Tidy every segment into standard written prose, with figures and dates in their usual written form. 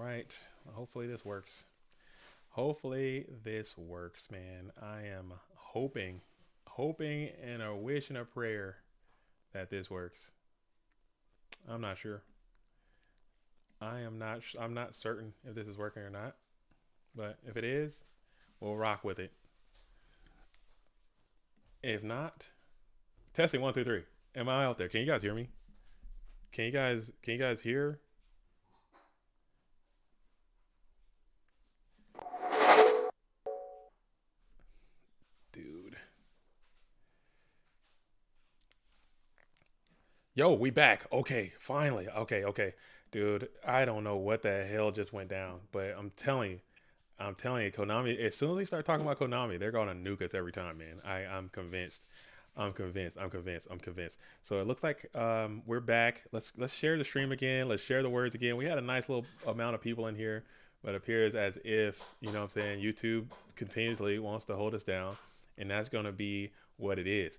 right. Hopefully this works. Hopefully this works, man. I am hoping and a wish and a prayer that this works. I'm not sure. I'm not certain if this is working or not. But if it is, we'll rock with it. If not, testing one, two, three. Am I out there? Can you guys hear me? Can you guys hear? Dude. Yo, we back. Okay, finally. Okay. Dude, I don't know what the hell just went down, but I'm telling you, Konami, as soon as we start talking about Konami, they're gonna nuke us every time, man. I'm convinced. I'm convinced. So it looks like we're back. Let's share the stream again. Let's share the words again. We had a nice little amount of people in here, but it appears as if, you know what I'm saying, YouTube continuously wants to hold us down, and that's gonna be what it is.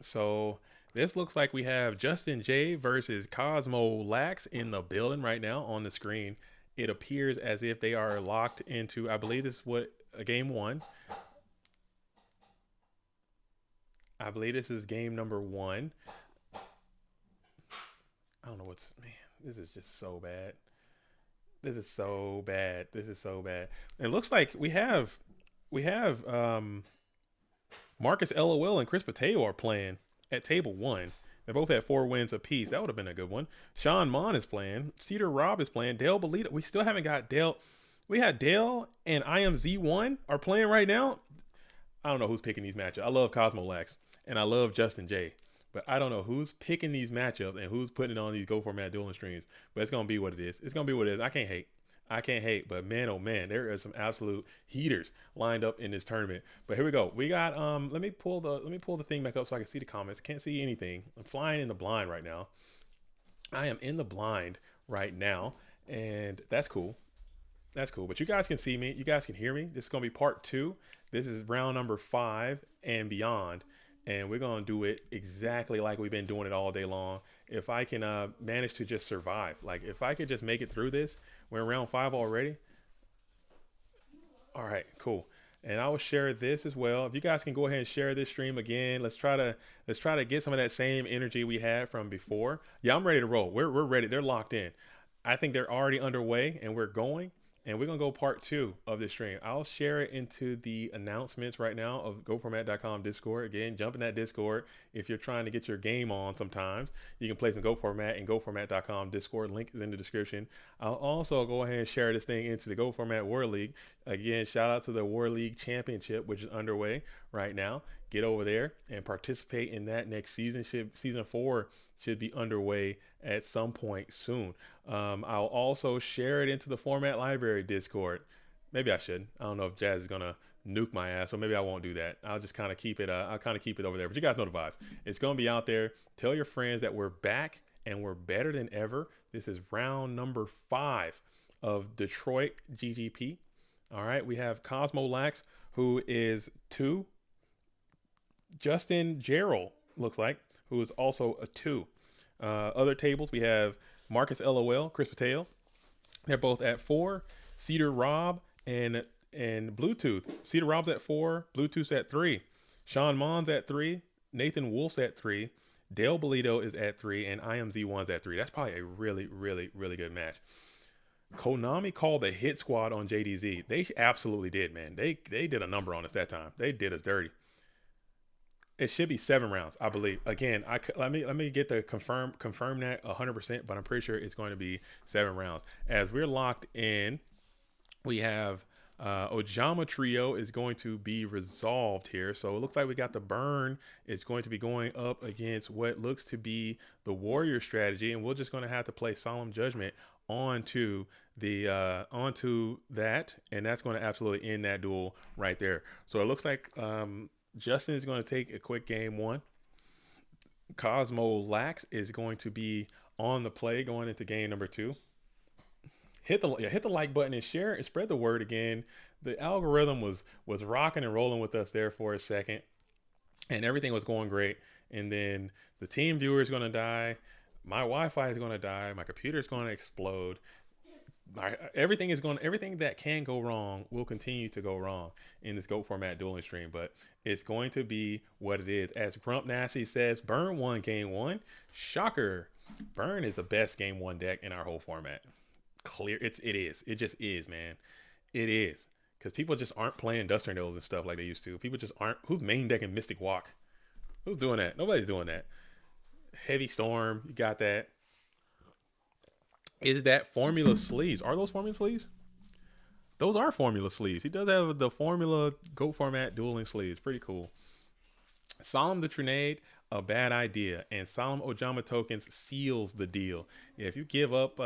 So this looks like we have Justin J versus Cosmolax in the building right now on the screen. It appears as if they are locked into, I believe this is what game one. I believe this is game number one. I don't know what's, man, this is just so bad. This is so bad. This is so bad. It looks like we have Marcus LOL and Chris Pateo are playing at table one. They both had 4 wins apiece. That would have been a good one. Sean Mon is playing. Cedar Rob is playing. Dale Belita. We still haven't got Dale. We had Dale and IMZ1 are playing right now. I don't know who's picking these matchups. I love Cosmolax and I love Justin J. But I don't know who's picking these matchups and who's putting it on these Go Format dueling streams. But it's gonna be what it is. It's gonna be what it is. I can't hate. I can't hate. But man, oh man, there are some absolute heaters lined up in this tournament. But here we go. We got let me pull the thing back up so I can see the comments. Can't see anything. I'm flying in the blind right now. I am in the blind right now, and that's cool. That's cool. But you guys can see me. You guys can hear me. This is going to be part two. This is round number 5 and beyond. And we're going to do it exactly like we've been doing it all day long. If I can manage to just survive, like if I could just make it through this, we're in round 5 already. All right, cool. And I will share this as well. If you guys can go ahead and share this stream again, let's try to get some of that same energy we had from before. Yeah, I'm ready to roll. We're ready. They're locked in. I think they're already underway and we're going. And we're going to go part 2 of this stream. I'll share it into the announcements right now of GoFormat.com Discord. Again, jump in that Discord. If you're trying to get your game on sometimes, you can play some GoFormat and GoFormat.com Discord. Link is in the description. I'll also go ahead and share this thing into the GoFormat War League. Again, shout out to the War League Championship, which is underway right now. Get over there and participate in that next season. Season 4 should be underway at some point soon. I'll also share it into the Format Library Discord. Maybe I should. I don't know if Jazz is gonna nuke my ass, so maybe I won't do that. I'll just kind of keep it. I'll kind of keep it over there. But you guys know the vibes. It's gonna be out there. Tell your friends that we're back and we're better than ever. This is round number 5 of Detroit GGP. All right, we have Cosmolax, who is 2. Justin Gerald looks like, who is also a 2. Other tables, we have Marcus LOL, Chris Pateo. They're both at 4. Cedar Rob and Bluetooth. Cedar Rob's at 4. Bluetooth's at 3. Sean Mon's at 3. Nathan Wolf's at 3. Dale Bolito is at 3. And IMZ1's at 3. That's probably a really, really, really good match. Konami called the hit squad on JDZ. They absolutely did, man. They did a number on us that time. They did us dirty. It should be 7 rounds, I believe. Again, let me get the confirm that 100%, but I'm pretty sure it's going to be 7 rounds. As we're locked in, we have Ojama Trio is going to be resolved here. So it looks like we got the burn. It's going to be going up against what looks to be the warrior strategy, and we're just going to have to play Solemn Judgment onto that, and that's going to absolutely end that duel right there. So it looks like Justin is going to take a quick game 1. Cosmolax is going to be on the play going into game number 2. Hit the like button and share and spread the word again. The algorithm was rocking and rolling with us there for a second, and everything was going great. And then the team viewer is going to die. My Wi-Fi is going to die. My computer is going to explode. everything that can go wrong will continue to go wrong in this GOAT format dueling stream, but it's going to be what it is. As Grump Nasty says, Burn won game one. Shocker. Burn is the best game one deck in our whole format. Clear. It is. It just is, man. It is. Because people just aren't playing Dust Tornadoes and stuff like they used to. People just aren't. Who's main decking Mystic Walk? Who's doing that? Nobody's doing that. Heavy Storm, you got that. Is that Formula sleeves? Are those Formula sleeves? Those are Formula sleeves. He does have the Formula GOAT format dueling sleeves. Pretty cool. Solemn the Trinade, a bad idea, and Solemn Ojama tokens seals the deal. Yeah, if you give up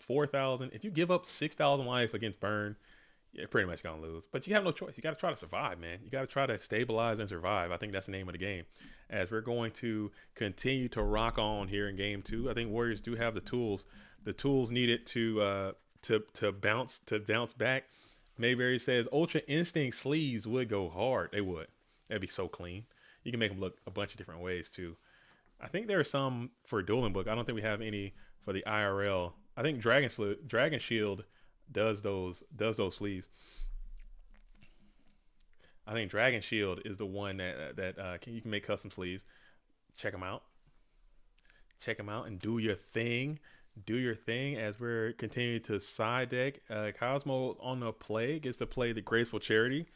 4,000, if you give up 6,000 life against Burn, you're pretty much gonna lose. But you have no choice. You got to try to survive, man. You got to try to stabilize and survive. I think that's the name of the game. As we're going to continue to rock on here in game two, I think Warriors do have the tools needed to bounce back. Mayberry says Ultra Instinct sleeves would go hard. They would. That'd be so clean. You can make them look a bunch of different ways too. I think there are some for Dueling Book. I don't think we have any for the IRL. I think Dragon Shield does those sleeves. I think Dragon Shield is the one that you can make custom sleeves. Check them out. Check them out and do your thing. Do your thing as we're continuing to side deck. Cosmo on the play gets to play the Graceful Charity.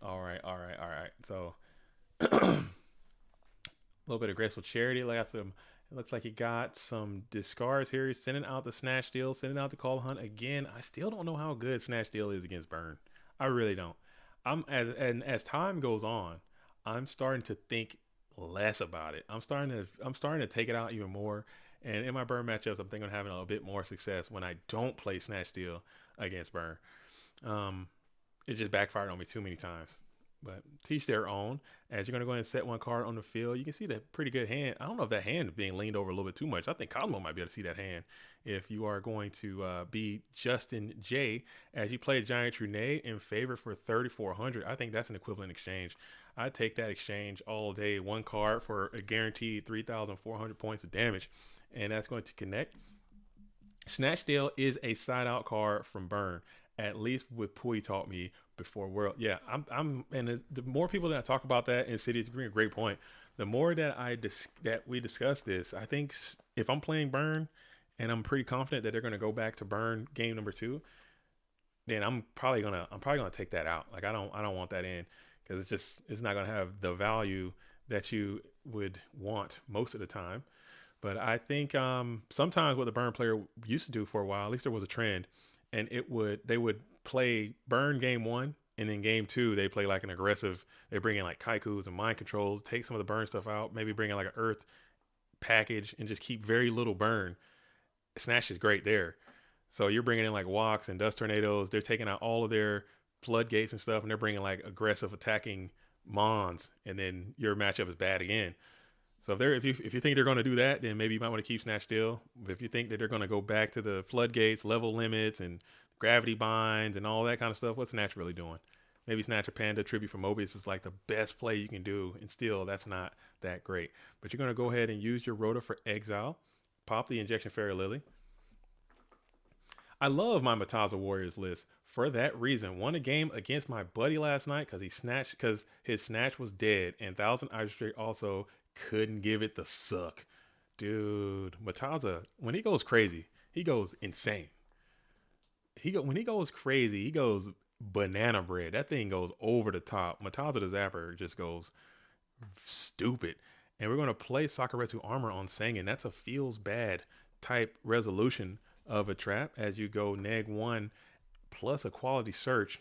All right. So a little bit of Graceful Charity. Like some, it looks like he got some discards here. He's sending out the Snatch Deal, sending out the Call Hunt again. I still don't know how good Snatch Deal is against Burn. I really don't. As time goes on, I'm starting to think less about it. I'm starting to take it out even more. And in my Burn matchups, I'm thinking of having a bit more success when I don't play Snatch Deal against Burn. It just backfired on me too many times. But teach their own. As you're going to go ahead and set one card on the field, you can see that pretty good hand. I don't know if that hand is being leaned over a little bit too much. I think Cosmo might be able to see that hand if you are going to be Justin J. As you play Giant Trunade in favor for 3,400, I think that's an equivalent exchange. I'd take that exchange all day. One card for a guaranteed 3,400 points of damage, and that's going to connect. Snatch Deal is a side out card from Burn. At least with Pui taught me before World. Yeah, and the more people that I talk about that in City, to bring a great point, the more that we discuss this, I think if I'm playing Burn and I'm pretty confident that they're going to go back to Burn game number 2, then I'm probably gonna take that out. Like I don't want that in because it's not gonna have the value that you would want most of the time. But I think sometimes what the Burn player used to do for a while, at least there was a trend, and they would play Burn game 1, and then game 2 they play like an aggressive. They bring in like Kaikus and mind controls, take some of the Burn stuff out, maybe bring in like an Earth package, and just keep very little Burn. Snatch is great there. So you're bringing in like Walks and Dust Tornadoes. They're taking out all of their floodgates and stuff, and they're bringing like aggressive attacking Mons, and then your matchup is bad again. So if you think they're going to do that, then maybe you might want to keep Snatch Still. But if you think that they're going to go back to the floodgates, level limits, and gravity binds and all that kind of stuff, what's Snatch really doing? Maybe Snatch a Panda Tribute from Mobius is like the best play you can do, and still that's not that great. But you're going to go ahead and use your Rhoda for Exile, pop the Injection Fairy Lily. I love my Mataza Warriors list for that reason. Won a game against my buddy last night because his Snatch was dead, and Thousand Ice Straight also couldn't give it the suck. Dude, Mataza, when he goes crazy, he goes insane. When he goes crazy, he goes banana bread. That thing goes over the top. Mataza the Zapper just goes stupid. And we're going to play Sakuretsu Armor on Sangan. That's a feels bad type resolution of a trap as you go neg 1 plus a quality search.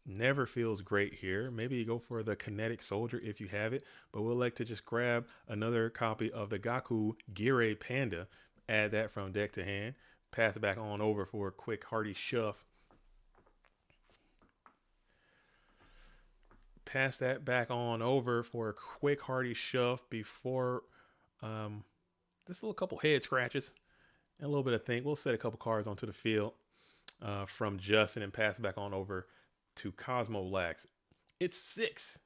Never feels great here. Maybe you go for the Kinetic Soldier if you have it, but we'll like to just grab another copy of the Gaku Gire Panda, add that from deck to hand, pass it back on over for a quick hearty shove. Pass that back on over for a quick hearty shove before just a little couple head scratches. and a little bit of think. We'll set a couple cards onto the field from Justin and pass it back on over to Cosmolax. It's 6.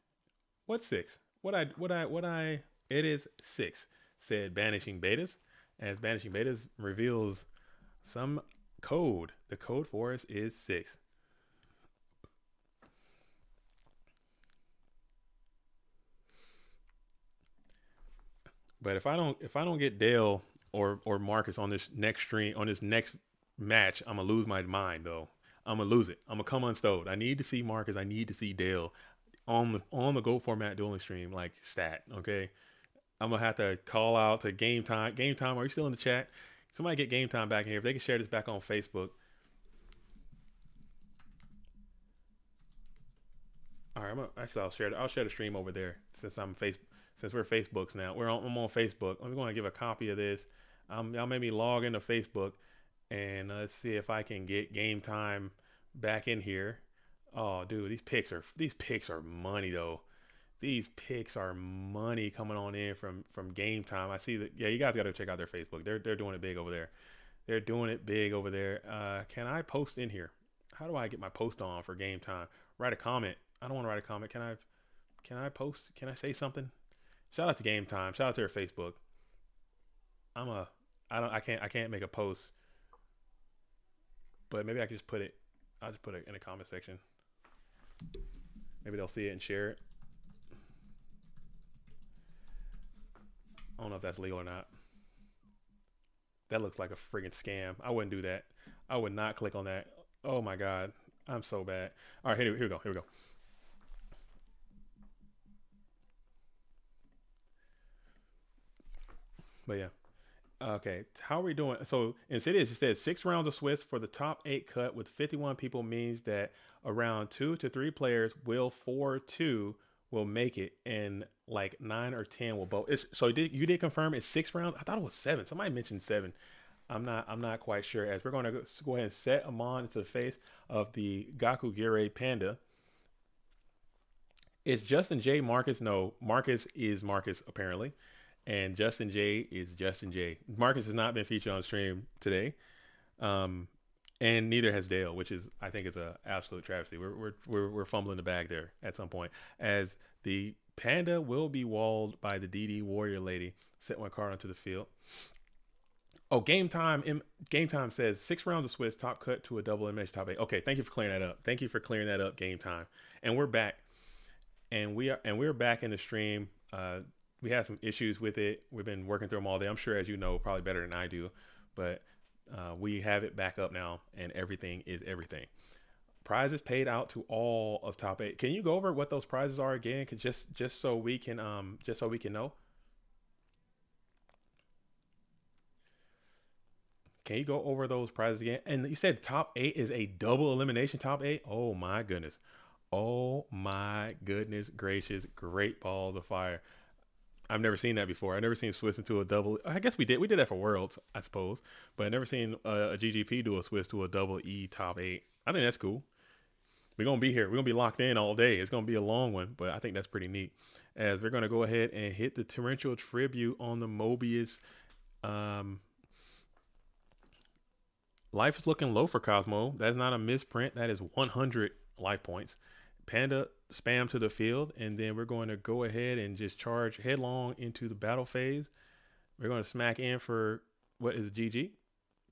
What 6? What I it is 6, said Banishing Betas, as Banishing Betas reveals some code. The code for us is 6. But if I don't get Dale or Marcus on this next stream, on this next match, I'm gonna lose my mind though. I'm gonna lose it. I'm gonna come unstowed. I need to see Marcus. I need to see Dale on the Go Format dueling stream, like stat. Okay, I'm gonna have to call out to Game Time. Game Time, are you still in the chat? Somebody get Game Time back in here. If they can share this back on Facebook. All right, I'll share the stream over there since we're Facebooks now. I'm on Facebook. I'm going to give a copy of this. Y'all made me log into Facebook, and let's see if I can get Game Time back in here. Oh, dude, these picks are money though. These picks are money coming on in from Game Time. I see that. Yeah, you guys got to check out their Facebook. They're doing it big over there. They're doing it big over there. Can I post in here? How do I get my post on for Game Time? Write a comment. I don't want to write a comment. Can I post? Can I say something? Shout out to Game Time. Shout out to their Facebook. I can't make a post, but maybe I can just put it. I'll just put it in the comment section. Maybe they'll see it and share it. I don't know if that's legal or not. That looks like a friggin' scam. I wouldn't do that. I would not click on that. Oh my God. I'm so bad. All right, here we go. But yeah. Okay, how are we doing? So in City, it said 6 rounds of Swiss for the top 8 cut with 51 people means that around 2 to 3 players will 4-2 will make it, and like 9 or 10 will both. So you did confirm it's 6 rounds? I thought it was 7. Somebody mentioned 7. I'm not quite sure. As we're going to go ahead and set Amon into the face of the Gakugire Panda. It's Justin J. Marcus. No, Marcus is Marcus apparently. And Justin J is Justin J. Marcus has not been featured on stream today, and neither has Dale, which is I think is a absolute travesty. We're fumbling the bag there at some point, as the Panda will be walled by the DD Warrior Lady. Set one card onto the field. Oh, Game Time. Game Time says 6 rounds of Swiss, top cut to a double image top 8. Okay, thank you for clearing that up. Thank you for clearing that up, Game Time. And we're back, and we're back in the stream. We had some issues with it. We've been working through them all day. I'm sure, as you know, probably better than I do, but we have it back up now, and everything is everything. Prizes paid out to all of top 8. Can you go over what those prizes are again? Just so we can know. Can you go over those prizes again? And you said top 8 is a double elimination top 8. Oh my goodness. Oh my goodness gracious. Great balls of fire. I've never seen that before. I've never seen Swiss into a double. I guess we did. We did that for Worlds, I suppose. But I've never seen a GGP do a Swiss to a double E top 8. I think that's cool. We're going to be here. We're going to be locked in all day. It's going to be a long one, but I think that's pretty neat. As we're going to go ahead and hit the torrential tribute on the Mobius. Life is looking low for Cosmo. That is not a misprint. That is 100 life points. Panda spam to the field, and then we're going to go ahead and just charge headlong into the battle phase. We're going to smack in for what is GG,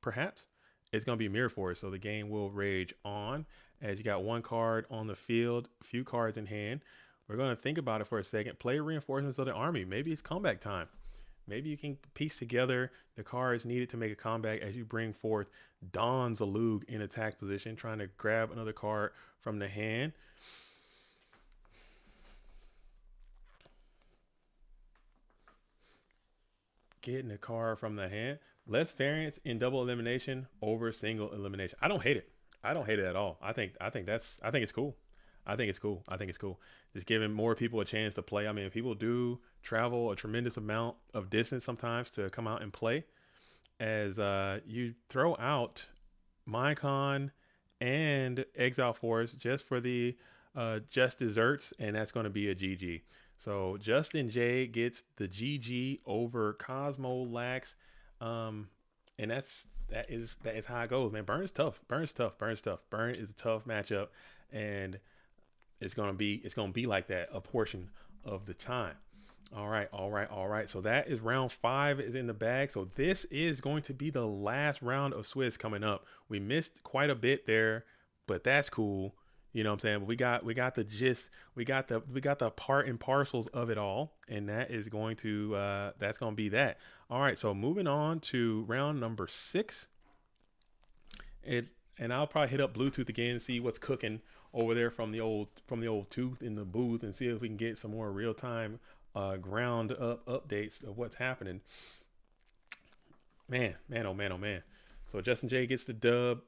perhaps. It's going to be Mirror Force, so the game will rage on as you got 1 card on the field, a few cards in hand. We're going to think about it for a second. Play reinforcements of the army. Maybe it's comeback time. Maybe you can piece together the cards needed to make a comeback as you bring forth Don Zalug in attack position, trying to grab another card from the hand. Getting the card from the hand. Less variance in double elimination over single elimination. I don't hate it. I don't hate it at all. I think it's cool. I think it's cool. Just giving more people a chance to play. I mean, people do travel a tremendous amount of distance sometimes to come out and play. As you throw out Minecon and Exile Force just for the just desserts, and that's going to be a GG. So Justin J gets the GG over Cosmolax, and that's that is how it goes, man. Burn is tough. Burn is tough. Burn is tough. Burn is a tough matchup, and it's gonna be like that a portion of the time. All right, all right, all right. So that is round 5 is in the bag. So this is going to be the last round of Swiss coming up. We missed quite a bit there, but that's cool. You know what I'm saying? But we got the gist. We got the part and parcels of it all, and that's going to be that. All right. So moving on to round number 6. It and I'll probably hit up Bluetooth again and see what's cooking over there from the old tooth in the booth and see if we can get some more real time ground up updates of what's happening. Man, man, oh man, oh man. So Justin J gets the dub.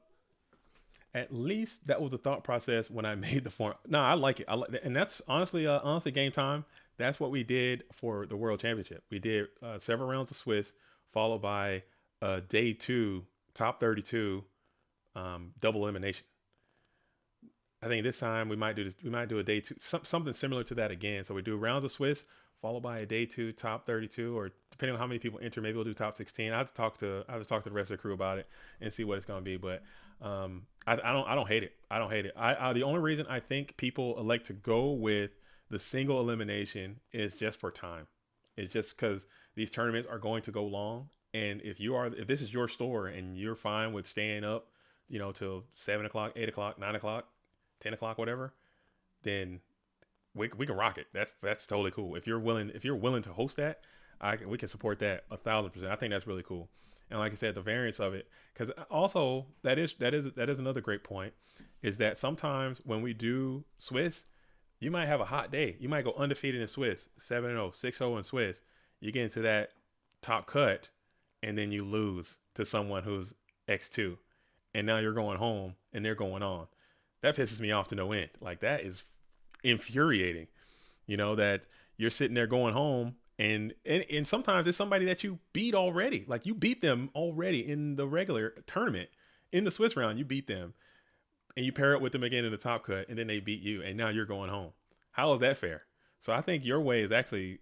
At least that was the thought process when I made the form. No, I like it. And that's honestly game time. That's what we did for the World Championship. We did several rounds of Swiss, followed by day 2, top 32, double elimination. I think this time we might do this. We might do a day 2, something similar to that again. So we do rounds of Swiss, followed by a day 2, top 32, or depending on how many people enter, maybe we'll do top 16. I have to talk to the rest of the crew about it and see what it's going to be. But I don't hate it. I don't hate it. The only reason I think people elect to go with the single elimination is just for time. It's just because these tournaments are going to go long, and if this is your store and you're fine with staying up, till 7 o'clock, 8 o'clock, 9 o'clock, 10 o'clock, whatever, then we can rock it. That's totally cool. If you're willing to host that, we can support that 1,000%. I think that's really cool. And like I said, the variance of it, because also that is another great point, is that sometimes when we do Swiss, you might have a hot day. You might go undefeated in Swiss, 7-0, 6-0 in Swiss. You get into that top cut, and then you lose to someone who's X2, and now you're going home and they're going on. That pisses me off to no end. Like, that is infuriating. That you're sitting there going home. And sometimes it's somebody that you beat already. Like, you beat them already in the regular tournament. In the Swiss round, you beat them. And you pair up with them again in the top cut, and then they beat you, and now you're going home. How is that fair? So I think your way is actually,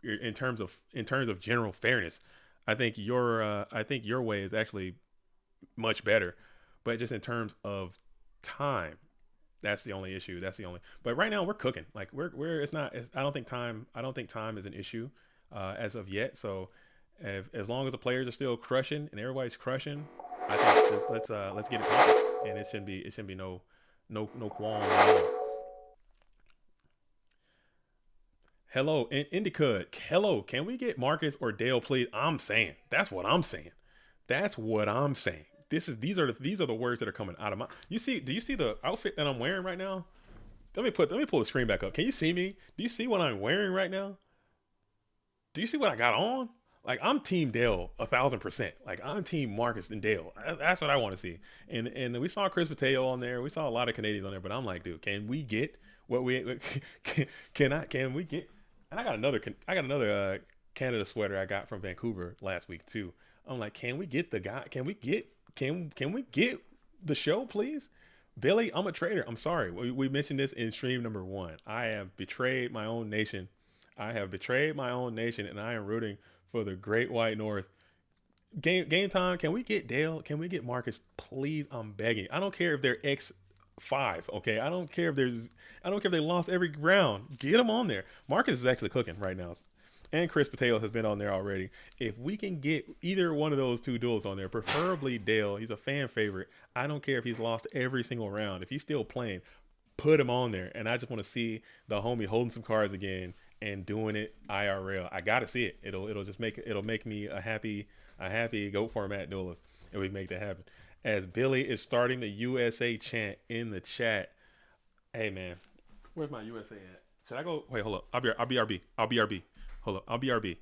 in terms of general fairness, I think your way is actually much better. But just in terms of time, that's the only issue. But right now we're cooking. Like, I don't think time is an issue as of yet. So as long as the players are still crushing and everybody's crushing, I think let's get it popping. And it shouldn't be no qualm at all. Hello, Indica. Hello, can we get Marcus or Dale, please? I'm saying. That's what I'm saying. That's what I'm saying. These are the words that are coming out of my. Do you see the outfit that I'm wearing right now? Let me pull the screen back up. Can you see me? Do you see what I'm wearing right now? Do you see what I got on? Like, I'm Team Dale 1,000%. Like, I'm Team Marcus and Dale. That's what I want to see. And we saw Chris Mateo on there. We saw a lot of Canadians on there. But I'm like, dude, can we get what we can we get? And I got another Canada sweater I got from Vancouver last week too. I'm like, can we get the guy? Can we get the show, please? Billy, I'm a traitor. I'm sorry. We mentioned this in stream number 1. I have betrayed my own nation. And I am rooting for the Great White North. Game time. Can we get Dale? Can we get Marcus? Please, I'm begging. I don't care if they're X5. Okay, I don't care if they lost every round. Get them on there. Marcus is actually cooking right now. And Chris Pateo has been on there already. If we can get either one of those two duels on there, preferably Dale, he's a fan favorite. I don't care if he's lost every single round. If he's still playing, put him on there. And I just want to see the homie holding some cards again and doing it IRL. I gotta see it. It'll make me a happy GOAT format duelist if we make that happen. As Billy is starting the USA chant in the chat. Hey man, where's my USA at? Should I go? Wait, hold up. I'll be RB. Hold up, I'll be RB.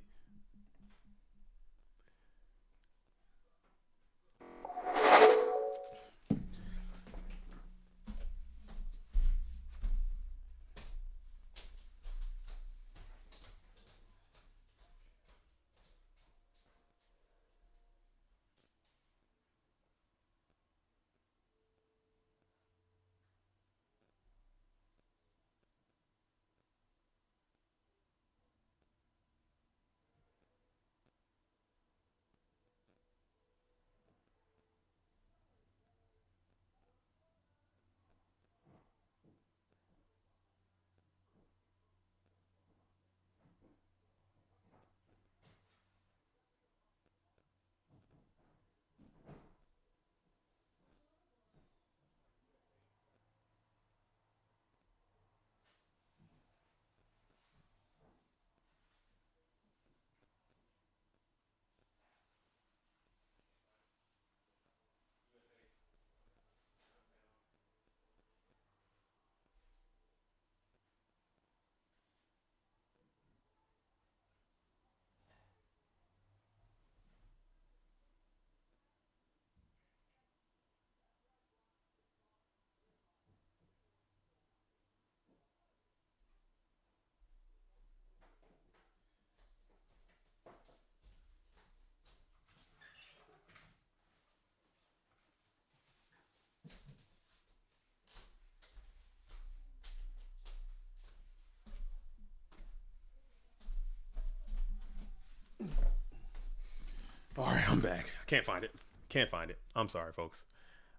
I'm back. I can't find it. Can't find it. I'm sorry, folks.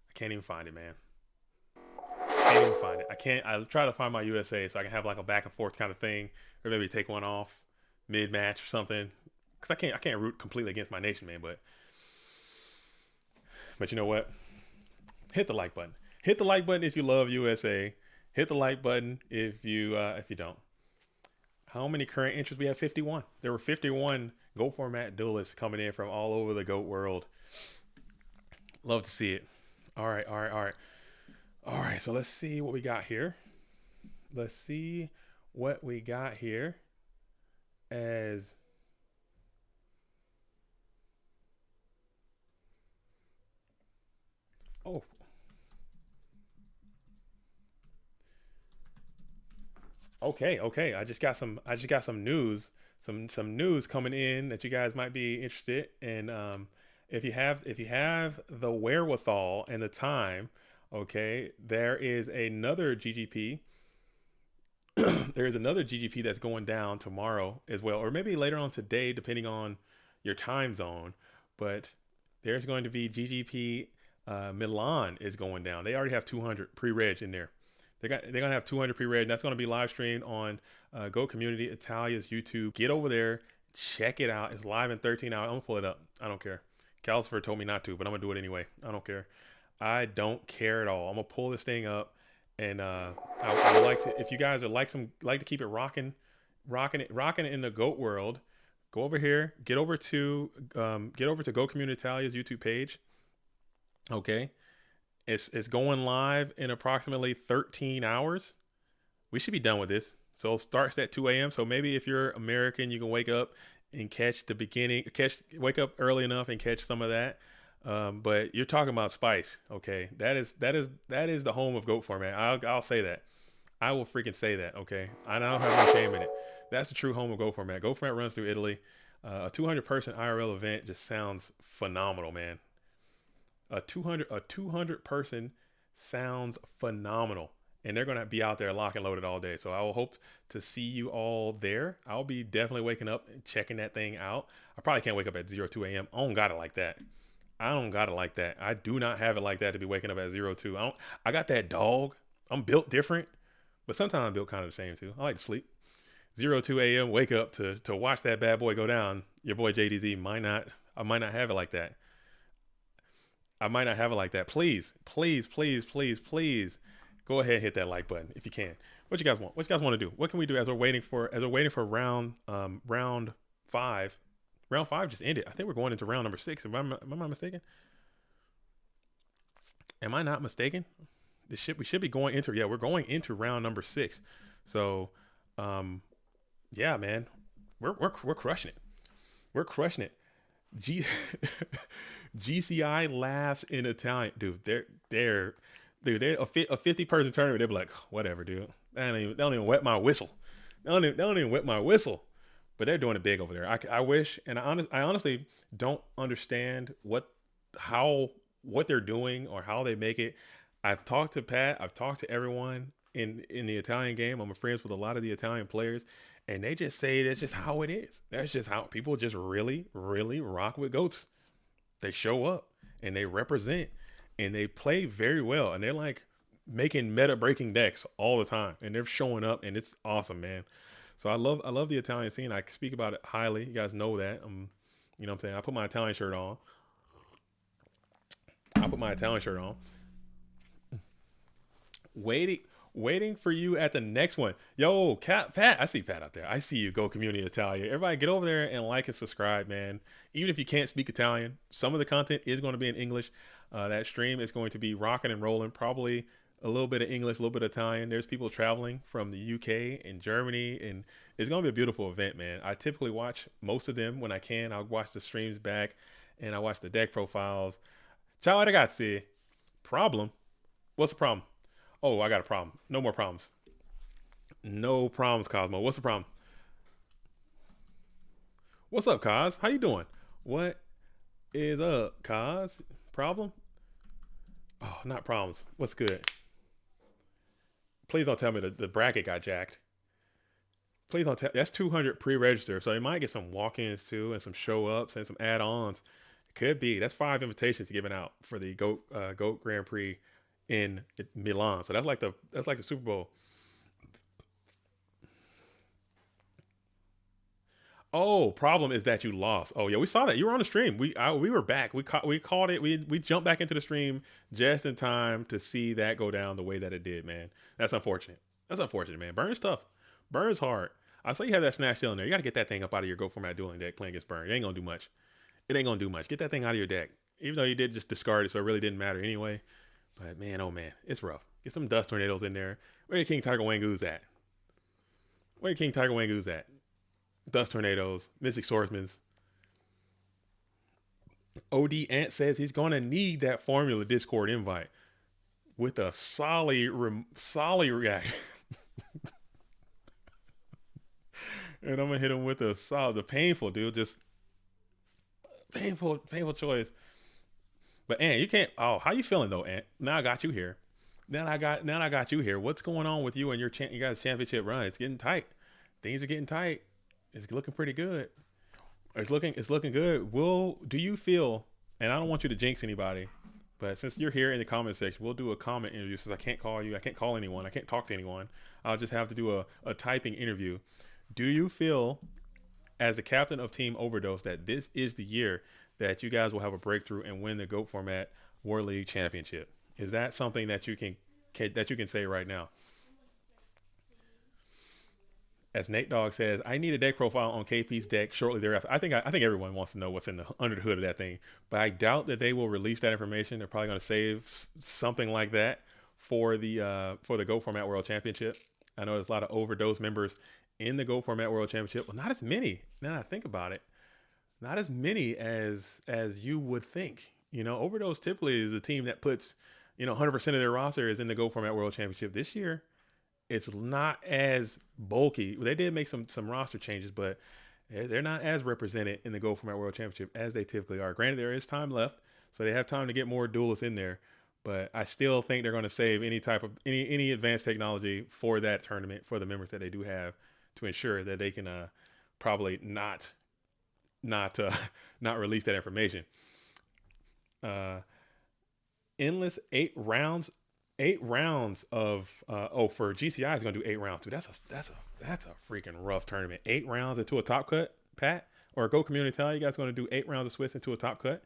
I can't even find it, man. Can't even find it. I can't. I try to find my USA so I can have like a back and forth kind of thing, or maybe take one off mid match or something. Because I can't root completely against my nation, man. But you know what? Hit the like button. Hit the like button if you love USA. Hit the like button if you don't. How many current entries? We have 51. There were 51 GOAT format duelists coming in from all over the GOAT world. Love to see it. All right. So let's see what we got here. As oh. Okay. I just got some news. Some news coming in that you guys might be interested in. If you have the wherewithal and the time, okay, there is another GGP. There is another GGP that's going down tomorrow as well, or maybe later on today, depending on your time zone. But there's going to be GGP Milan is going down. They already have 200 pre-reg in there. They're gonna have 200 pre-reg, and that's gonna be live streamed on Go Community Italia's YouTube. Get over there, check it out. It's live in 13 hours. I'm gonna pull it up. I don't care. Calcifer told me not to, but I'm gonna do it anyway. I don't care. I don't care at all. I'm gonna pull this thing up, and I would like to. If you guys are like to keep it rocking it in the GOAT world, go over here. Get over to Go Community Italia's YouTube page. Okay. It's going live in approximately 13 hours. We should be done with this. So it starts at 2 a.m. So maybe if you're American, you can wake up and catch the beginning. Wake up early enough and catch some of that. But you're talking about spice, okay? That is the home of GOAT format. I'll say that. I will freaking say that, okay? I don't have no shame in it. That's the true home of GOAT format. GOAT format runs through Italy. A 200-person IRL event just sounds phenomenal, man. A 200 person sounds phenomenal, and they're gonna be out there lock and loaded all day. So I will hope to see you all there. I'll be definitely waking up and checking that thing out. I probably can't wake up at 02 a.m. I don't got it like that. I do not have it like that to be waking up at 02. I got that dog. I'm built different, but sometimes I'm built kind of the same too. I like to sleep. 02 a.m. wake up to watch that bad boy go down. Your boy JDZ might not have it like that. Please go ahead and hit that like button if you can. What you guys want? What you guys want to do? What can we do as we're waiting for round 5? Round 5 just ended. I think we're going into round number 6. Am I mistaken? Am I not mistaken? We should be going into, we're going into round number 6. So yeah, man. We're crushing it. We're crushing it. GCI laughs in Italian, dude. They're a 50-person tournament. They'll be like, whatever, dude. They don't even wet my whistle. They don't even wet my whistle. But they're doing it big over there. I wish, and I honestly don't understand what they're doing or how they make it. I've talked to Pat. I've talked to everyone in the Italian game. I'm friends with a lot of the Italian players. And they just say that's just how it is. That's just how people just really, really rock with GOATs. They show up and they represent and they play very well. And they're like making meta breaking decks all the time. And they're showing up and it's awesome, man. So I love the Italian scene. I speak about it highly. You guys know that. You know what I'm saying? I put my Italian shirt on. Waiting for you at the next one. Yo, Pat, I see Pat out there. I see you, Go Community Italia. Everybody get over there and like and subscribe, man. Even if you can't speak Italian, some of the content is going to be in English. That stream is going to be rocking and rolling, probably a little bit of English, a little bit of Italian. There's people traveling from the UK and Germany, and it's going to be a beautiful event, man. I typically watch most of them when I can. I'll watch the streams back, and I watch the deck profiles. Ciao ragazzi. Problem? What's the problem? Oh, I got a problem. No more problems. No problems, Cosmo. What's the problem? What's up, Cos? How you doing? What is up, Cos? Problem? Oh, not problems. What's good? Please don't tell me the bracket got jacked. Please don't tell. That's 200 pre-register, so you might get some walk-ins too, and some show-ups and some add-ons. Could be. That's 5 invitations given out for the Goat Grand Prix in Milan. So that's like the Super Bowl. Oh, problem is that you lost. Oh yeah, we saw that. You were on the stream. We were back. We called it. We jumped back into the stream just in time to see that go down the way that it did, man. That's unfortunate. That's unfortunate, man. Burn's tough. Burn's hard. I saw you have that snatch still in there. You got to get that thing up out of your Go format dueling deck playing against Burn. It ain't gonna do much. It ain't gonna do much. Get that thing out of your deck. Even though you did just discard it, so it really didn't matter anyway. But man, oh man, it's rough. Get some dust tornadoes in there. Where your King Tiger Wangoos at? Where your King Tiger Wangoos at? Dust tornadoes, mystic swordsmans. OD Ant says he's gonna need that formula Discord invite with a solid reaction. And I'm gonna hit him with the painful, dude. Just painful choice. But Ant, you can't. Oh, how you feeling though, Ant? Now I got you here. Now I got you here. What's going on with you and you guys' championship run? It's getting tight. Things are getting tight. It's looking pretty good. It's looking good. Do you feel? And I don't want you to jinx anybody, but since you're here in the comment section, we'll do a comment interview. Since I can't call you, I can't call anyone, I can't talk to anyone. I'll just have to do a typing interview. Do you feel, as the captain of Team Overdose, that this is the year that you guys will have a breakthrough and win the GOAT format World League Championship? Is that something that you can say right now? As Nate Dogg says, I need a deck profile on KP's deck shortly thereafter. I think everyone wants to know what's under the hood of that thing, but I doubt that they will release that information. They're probably going to save something like that for the Go Format World Championship. I know there's a lot of Overdose members in the Go Format World Championship. Well, not as many. Now that I think about it, not as many as you would think. You know, Overdose typically is a team that puts 100% of their roster is in the Go Format World Championship. This year, it's not as bulky. They did make some roster changes, but they're not as represented in the Go Format World Championship as they typically are. Granted, there is time left, so they have time to get more duelists in there. But I still think they're going to save any type of any advanced technology for that tournament for the members that they do have to ensure that they can probably not release that information. Endless 8 rounds of for GCI is going to do 8 rounds too. That's a freaking rough tournament. 8 rounds into a top cut, Pat, or Go Community tell you guys going to do 8 rounds of Swiss into a top cut.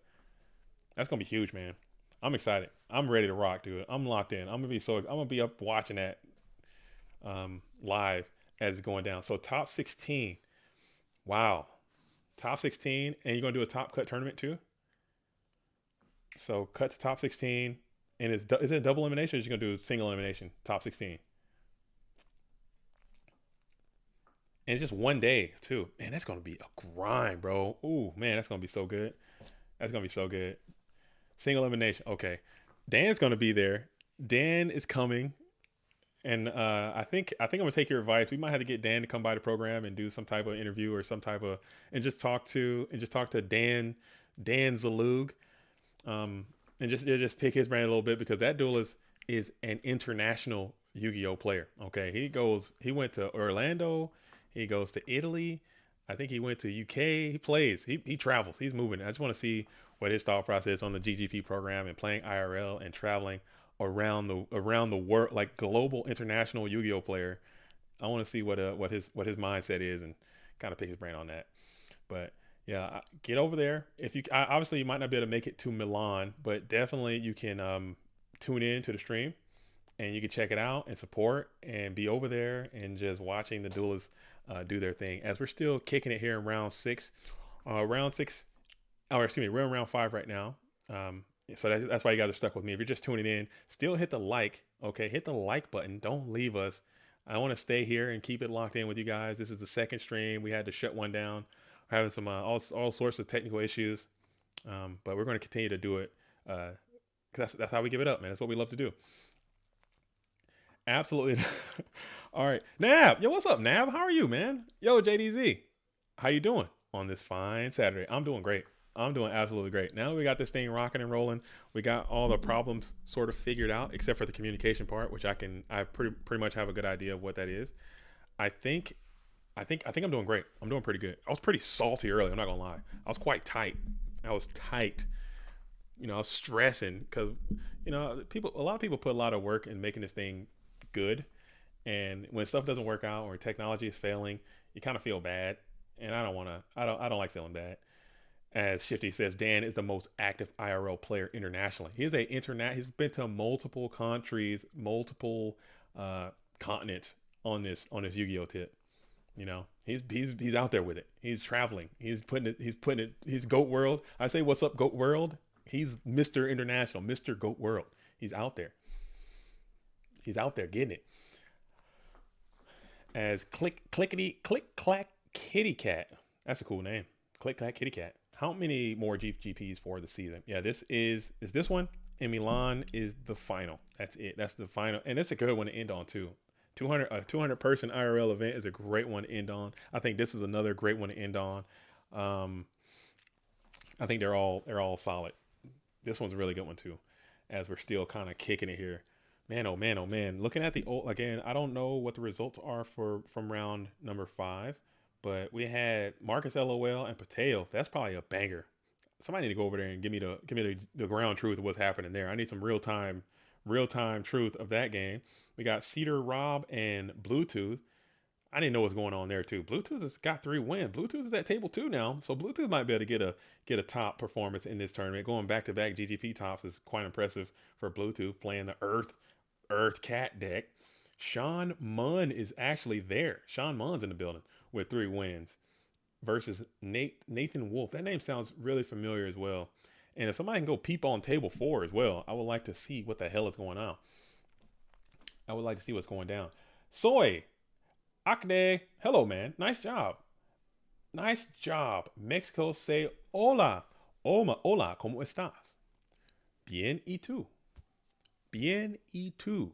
That's going to be huge, man. I'm excited. I'm ready to rock, dude. I'm locked in. I'm gonna be up watching that live as it's going down. So top 16. Wow. Top 16, and you're gonna do a top cut tournament too? So cut to top 16, and is it a double elimination, or are you gonna do a single elimination, top 16? And it's just one day too. Man, that's gonna be a grind, bro. Ooh, man, that's gonna be so good. That's gonna be so good. Single elimination. Okay. Dan's gonna be there. Dan is coming. And I think I'm gonna take your advice. We might have to get Dan to come by the program and do some type of interview or some type of and just talk to Dan Zalug. And just pick his brain a little bit, because that duelist is an international Yu-Gi-Oh player. Okay. He went to Orlando, he goes to Italy. I think he went to UK. He plays. He travels. He's moving. I just want to see what his thought process on the GGP program and playing IRL and traveling around the world, like global international Yu-Gi-Oh player. I want to see what his mindset is and kind of pick his brain on that. But yeah, get over there. If you obviously you might not be able to make it to Milan, but definitely you can tune in to the stream and you can check it out and support and be over there and just watching the duelists do their thing as we're still kicking it here in round 6. We're in round 5 right now. So that's why you guys are stuck with me. If you're just tuning in, still hit the like. Okay, hit the like button. Don't leave us. I want to stay here and keep it locked in with you guys. This is the second stream. We had to shut one down. We're having some all sorts of technical issues, but we're going to continue to do it because that's how we give it up, man. That's what we love to do. Absolutely. All right, Nab. Yo, what's up, Nab? How are you, man? Yo, JDZ, how you doing on this fine Saturday? I'm doing great. I'm doing absolutely great. Now we got this thing rocking and rolling. We got all the problems sort of figured out, except for the communication part, which I pretty much have a good idea of what that is. I think I'm doing great. I'm doing pretty good. I was pretty salty earlier. I'm not gonna lie. I was quite tight. I was tight. You know, I was stressing because a lot of people put a lot of work in making this thing good, and when stuff doesn't work out or technology is failing, you kind of feel bad. And I don't want to. I don't like feeling bad. As Shifty says, Dan is the most active IRL player internationally. He's a internet. He's been to multiple countries, multiple continents on this Yu-Gi-Oh tip. You know, he's out there with it. He's traveling. He's putting it. He's Goat World. I say, what's up, Goat World? He's Mr. International, Mr. Goat World. He's out there. He's out there getting it. As click clack kitty cat. That's a cool name. Click clack kitty cat. How many more GGPs for the season? Yeah, this is this one in Milan is the final. That's it. That's the final, and it's a good one to end on too. 200 person IRL event is a great one to end on. I think this is another great one to end on. I think they're all solid. This one's a really good one too, as we're still kind of kicking it here. Man, oh man, oh man. Looking at the old again, I don't know what the results are from round number 5, but we had Marcus LOL and Pateo. That's probably a banger. Somebody need to go over there and give me the ground truth of what's happening there. I need some real time truth of that game. We got Cedar Rob and Bluetooth. I didn't know what's going on there too. Bluetooth has got 3 wins. Bluetooth is at table 2 now, so Bluetooth might be able to get a top performance in this tournament. Going back to back GGP tops is quite impressive for Bluetooth, playing the Earth Cat deck. Sean Munn is actually there. Sean Munn's in the building with 3 wins versus Nathan Wolf. That name sounds really familiar as well. And if somebody can go peep on table 4 as well, I would like to see what the hell is going on. I would like to see what's going down. Soy, Akde, hello man, nice job. Nice job. Mexico say hola. Hola, ¿cómo estás? Bien y tú. Bien y tú.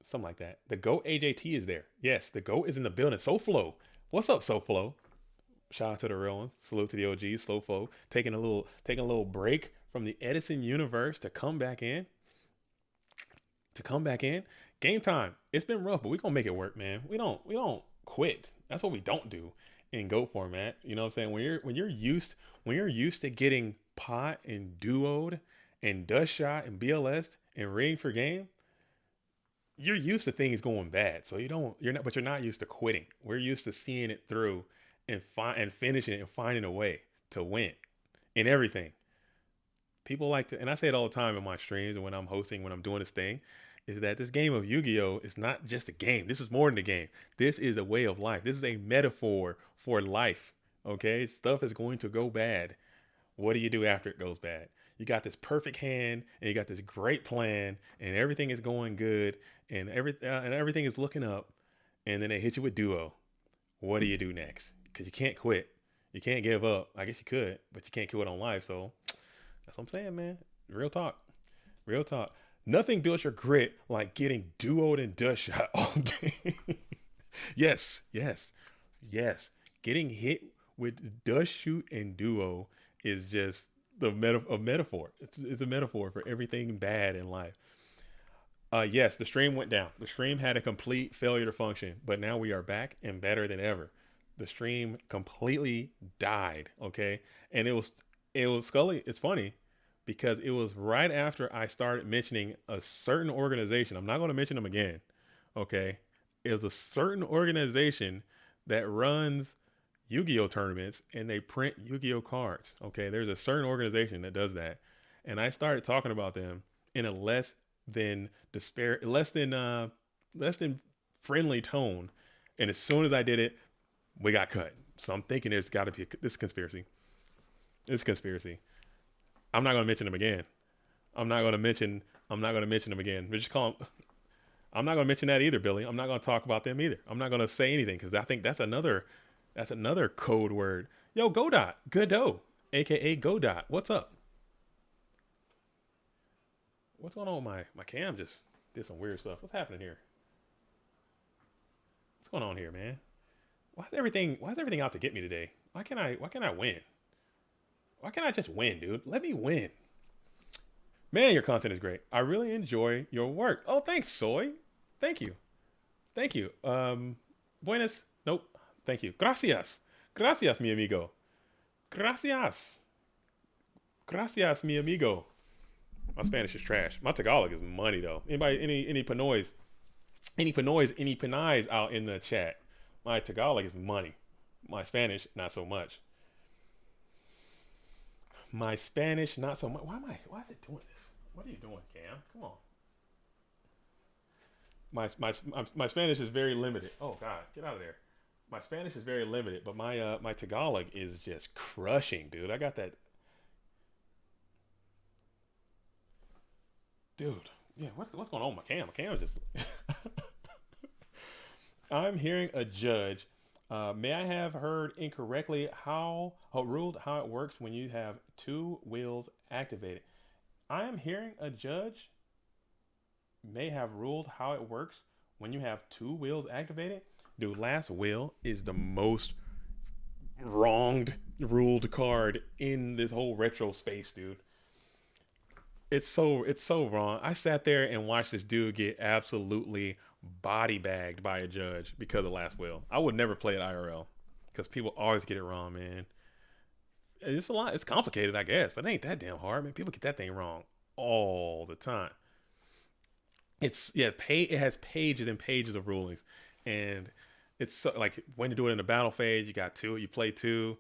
Something like that. The GOAT AJT is there. Yes, the GOAT is in the building. SoFlo. What's up, SoFlo? Shout out to the real ones. Salute to the OGs. Slowfo. Taking a little break from the Edison universe to come back in. Game time. It's been rough, but we're gonna make it work, man. We don't quit. That's what we don't do in GOAT format. You know what I'm saying? When you're used to getting pot and duoed and dust shot and BLS and ring for game, you're used to things going bad. So you're not used to quitting. We're used to seeing it through and finishing it and finding a way to win in everything. People like to, and I say it all the time in my streams and when I'm hosting, when I'm doing this thing, is that this game of Yu-Gi-Oh! Is not just a game. This is more than a game. This is a way of life. This is a metaphor for life. Okay? Stuff is going to go bad. What do you do after it goes bad? You got this perfect hand and you got this great plan and everything is going good and everything is looking up, and then they hit you with duo. What do you do next? Because you can't quit. You can't give up. I guess you could, but you can't quit on life. So that's what I'm saying, man. Real talk. Nothing builds your grit like getting duoed and dust shot all day. Yes. Getting hit with dust shoot and duo is just a metaphor. It's a metaphor for everything bad in life. Yes, the stream went down. The stream had a complete failure to function, but now we are back and better than ever. The stream completely died. Okay, and it was Scully. It's funny because it was right after I started mentioning a certain organization. I'm not going to mention them again. Okay, it was a certain organization that runs Yu-Gi-Oh tournaments and they print Yu-Gi-Oh cards. Okay, there's a certain organization that does that, and I started talking about them in a less than friendly tone. And as soon as I did it, we got cut. So I'm thinking there's got to be this conspiracy. It's conspiracy. I'm not going to mention them again. I'm not going to mention them again. We just call them. I'm not going to mention that either, Billy. I'm not going to talk about them either. I'm not going to say anything because I think that's another code word. Yo, Godot, Godot, aka Godot. What's up? What's going on with my cam? Just did some weird stuff. What's happening here? What's going on here, man? Why is everything out to get me today? Why can't I win? Why can't I just win, dude? Let me win. Man, your content is great. I really enjoy your work. Oh, thanks, Soy. Thank you. Buenas. Nope. Thank you. Gracias, mi amigo. Gracias. Gracias, mi amigo. My Spanish is trash. My Tagalog is money though. Anybody, any Pinoys, any Pinais out in the chat? My Tagalog is money. My Spanish, not so much. My Spanish, not so much. Why is it doing this? What are you doing, Cam? Come on. My Spanish is very limited. Oh God, get out of there. My Spanish is very limited, but my Tagalog is just crushing, dude. I got that, dude. Yeah, what's going on with my Cam? My Cam is just. I'm hearing a judge. May I have heard incorrectly how ruled how it works when you have two wheels activated? I am hearing a judge may have ruled how it works when you have two wheels activated. Dude, last will is the most wronged ruled card in this whole retro space, dude. It's so wrong. I sat there and watched this dude get absolutely body bagged by a judge because of last will. I would never play it IRL because people always get it wrong, man. It's a lot. It's complicated, I guess, but it ain't that damn hard, man. People get that thing wrong all the time. It has pages and pages of rulings, and it's so, like when you do it in the battle phase, you got two, you play two.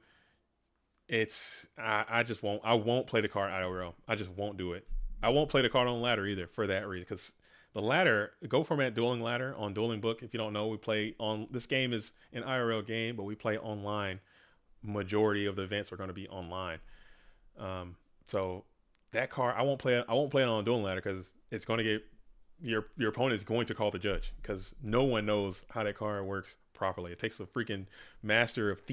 I just won't. I won't play the card IRL. I just won't do it. I won't play the card on ladder either for that reason. Because the ladder, Go Format Dueling Ladder on Dueling Book. If you don't know, we play on. This game is an IRL game, but we play online. Majority of the events are going to be online. So that card, I won't play it. I won't play it on Dueling Ladder because it's going to get your opponent is going to call the judge because no one knows how that card works properly. It takes a freaking master of a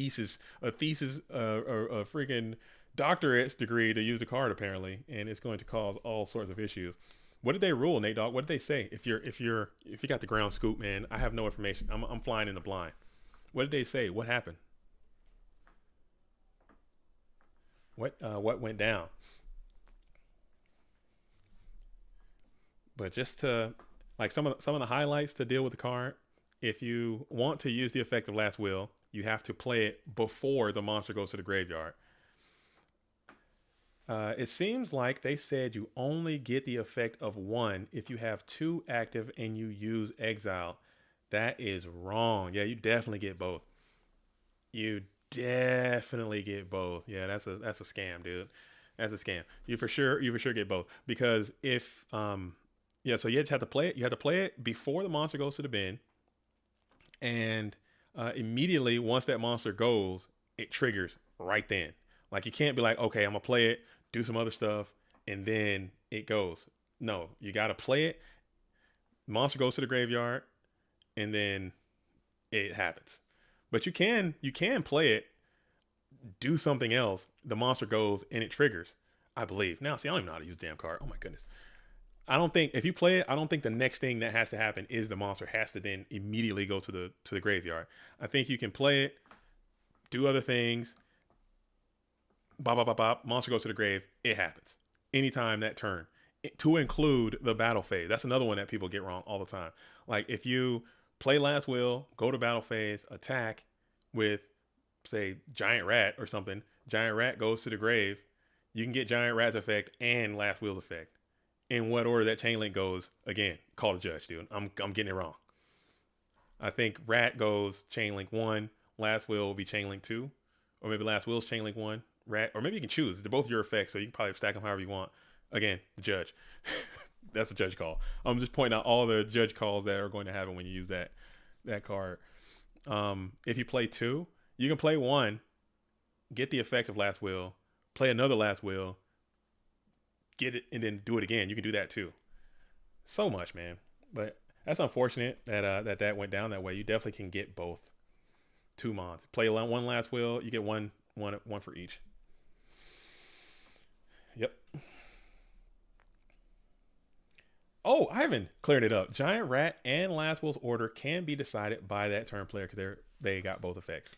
freaking doctorate's degree to use the card apparently, and it's going to cause all sorts of issues. What did they rule, Nate Dogg? What did they say? If you got the ground scoop, man, I have no information. I'm flying in the blind. What did they say? What happened? What went down? But just to like some of the highlights to deal with the card, if you want to use the effect of last will, you have to play it before the monster goes to the graveyard. It seems like they said you only get the effect of one if you have two active and you use exile. That is wrong. Yeah, you definitely get both. You definitely get both. Yeah, that's a scam, dude. That's a scam. You for sure get both because if yeah, so you just have to play it. You have to play it before the monster goes to the bin, and immediately once that monster goes, it triggers right then. Like you can't be like, okay, I'm gonna play it, do some other stuff, and then it goes. No, you gotta play it. Monster goes to the graveyard, and then it happens. But you can play it, do something else. The monster goes and it triggers. I believe. Now, see, I don't even know how to use the damn card. Oh my goodness. I don't think if you play it, I don't think the next thing that has to happen is the monster has to then immediately go to the graveyard. I think you can play it, do other things. Bop, bop, bop, bop. Monster goes to the grave. It happens anytime that turn. To include the battle phase. That's another one that people get wrong all the time. Like if you play last will, go to battle phase, attack with say giant rat or something. Giant rat goes to the grave. You can get giant rat's effect and last will's effect. In what order that chain link goes, again, call the judge, dude. I'm getting it wrong. I think rat goes chain link 1, last will be chain link 2, or maybe last will's chain link 1, rat, or maybe you can choose. They're both your effects, so you can probably stack them however you want. Again, the judge. That's a judge call. I'm just pointing out all the judge calls that are going to happen when you use that card. If you play 2, you can play 1, get the effect of last will, play another last will, get it, and then do it again. You can do that too. So much, man. But that's unfortunate that that went down that way. You definitely can get both 2 mons. Play one last will, you get one for each. Yep. Oh, Ivan cleared it up. Giant rat and last will's order can be decided by that turn player because they got both effects.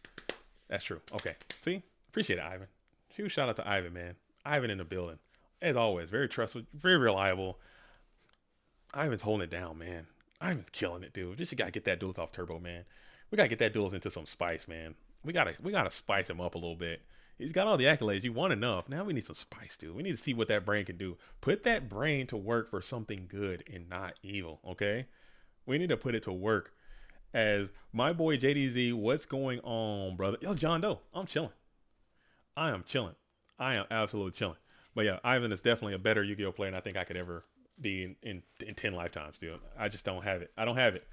That's true. Okay. See? Appreciate it, Ivan. Huge shout out to Ivan, man. Ivan in the building. As always, very trustworthy, very reliable. Ivan's holding it down, man. Ivan's killing it, dude. Just gotta get that duelist off turbo, man. We gotta get that duelist into some spice, man. We gotta spice him up a little bit. He's got all the accolades. You want enough. Now we need some spice, dude. We need to see what that brain can do. Put that brain to work for something good and not evil, okay? We need to put it to work. As my boy JDZ, what's going on, brother? Yo, John Doe, I'm chilling. I am chilling. I am absolutely chilling. But yeah, Ivan is definitely a better Yu-Gi-Oh player than I think I could ever be in 10 lifetimes, dude. I just don't have it. I don't have it.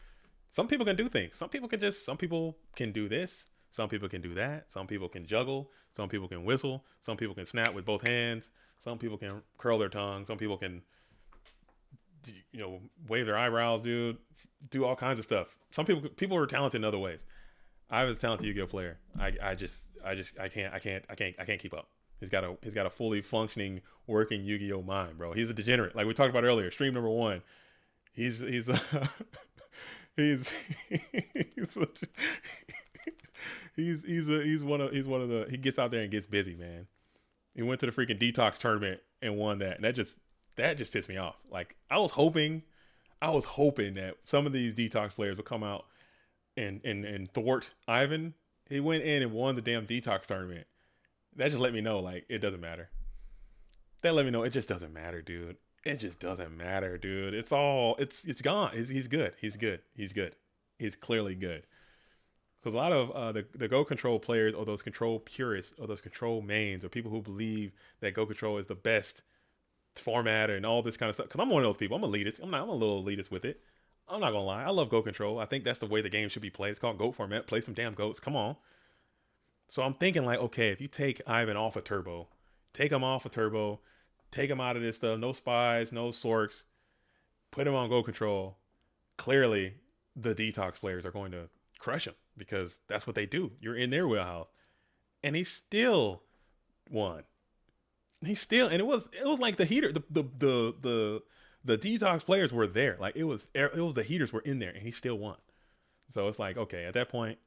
Some people can do things. Some people can do this. Some people can do that. Some people can juggle. Some people can whistle. Some people can snap with both hands. Some people can curl their tongue. Some people can, wave their eyebrows, dude. Do all kinds of stuff. Some people are talented in other ways. I was a talented Yu-Gi-Oh player. I can't keep up. He's got a fully functioning, working Yu-Gi-Oh mind, bro. He's a degenerate, like we talked about earlier. Stream number 1. He's he's one of the, he gets out there and gets busy, man. He went to the freaking detox tournament and won that, and that just pissed me off. Like I was hoping that some of these detox players would come out and thwart Ivan. He went in and won the damn detox tournament. That just let me know, like, it doesn't matter. That let me know it just doesn't matter, dude. It just doesn't matter, dude. It's gone. He's good. He's good. He's clearly good. Because a lot of the Go Control players, or those control purists, or those control mains, or people who believe that Go Control is the best format and all this kind of stuff. Because I'm one of those people. I'm elitist. I'm a little elitist with it. I'm not gonna lie. I love Go Control. I think that's the way the game should be played. It's called Goat format. Play some damn goats. Come on. So I'm thinking like, okay, if you take Ivan off of Turbo, take him out of this stuff. No spies, no sorks. Put him on Go Control. Clearly, the detox players are going to crush him because that's what they do. You're in their wheelhouse, and he still won. And it was like the heater, the detox players were there. Like it was the heaters were in there, and he still won. So it's like, okay, at that point,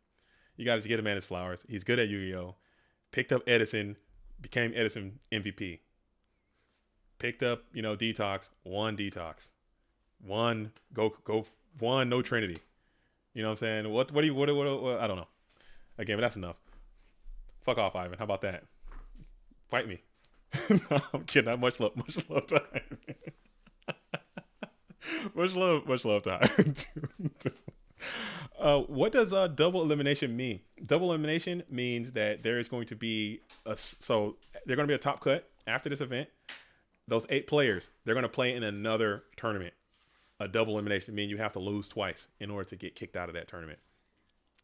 you got to get a man his flowers. He's good at Yu-Gi-Oh. Picked up Edison, became Edison MVP. Picked up, Detox, won Detox. Won no Trinity. You know what I'm saying? What I don't know. Again, but that's enough. Fuck off, Ivan. How about that? Fight me. No, I'm kidding. Not much love to Ivan. much love to Ivan. What does double elimination mean? Double elimination means that there is going to be so they're going to be a top cut after this event. Those 8 players, they're going to play in another tournament. A double elimination means you have to lose twice in order to get kicked out of that tournament.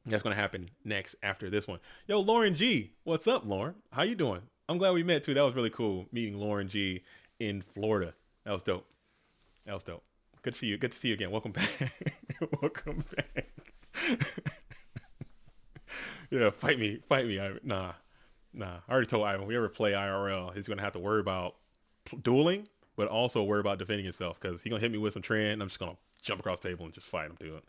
That's going to happen next after this one. Yo, Lauren G, what's up, Lauren? How you doing? I'm glad we met too. That was really cool meeting Lauren G in Florida. That was dope. Good to see you. Good to see you again. Welcome back. Welcome back. Yeah, fight me. Ivan. Nah. I already told Ivan, if we ever play IRL, he's going to have to worry about dueling, but also worry about defending himself because he's going to hit me with some trend. And I'm just going to jump across the table and just fight him, dude.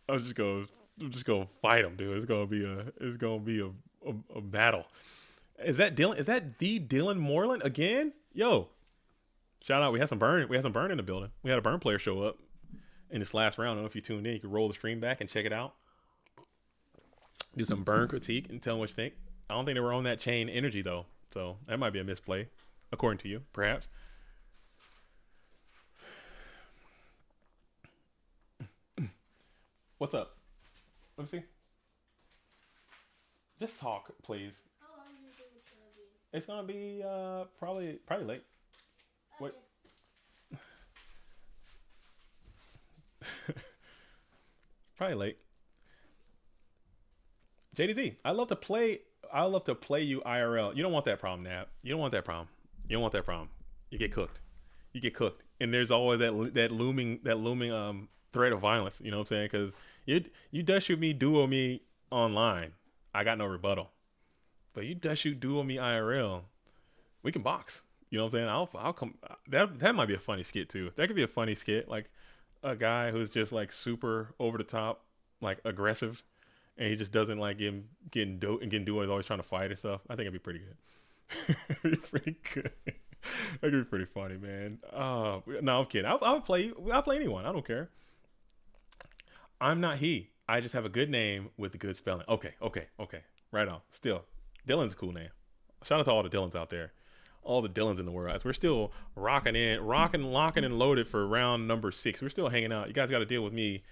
I'm just going to fight him, dude. It's going to be a battle. Is that Dylan? Is that the Dylan Moreland again? Yo, shout out. We had some burn in the building. We had a burn player show up in this last round. I don't know if you tuned in. You can roll the stream back and check it out. Do some burn critique and tell them what you think. I don't think they were on that chain energy though. So that might be a misplay, according to you, perhaps. What's up? Let me see. Just talk, please. How long do you think it's gonna be? It's gonna be probably late. Okay. What? Probably late. JDZ, I love to play you IRL. You don't want that problem, Nab. You don't want that problem. You get cooked. And there's always that looming threat of violence. You know what I'm saying? Because you dust shoot me, duo me online, I got no rebuttal. But you dust shoot, duo me IRL, we can box. You know what I'm saying? I'll come. That might be a funny skit too. That could be a funny skit, like a guy who's just like super over the top, like aggressive, and he just doesn't like getting duo. He's always trying to fight and stuff. I think it'd be pretty good. It'd be pretty good. That could be pretty funny, man. No, I'm kidding. I'll play anyone. I don't care. I'm not he. I just have a good name with a good spelling. Okay. Right on. Still, Dylan's a cool name. Shout out to all the Dylans out there. All the Dylans in the world. As we're still rocking, locking, and loaded for round number 6. We're still hanging out. You guys got to deal with me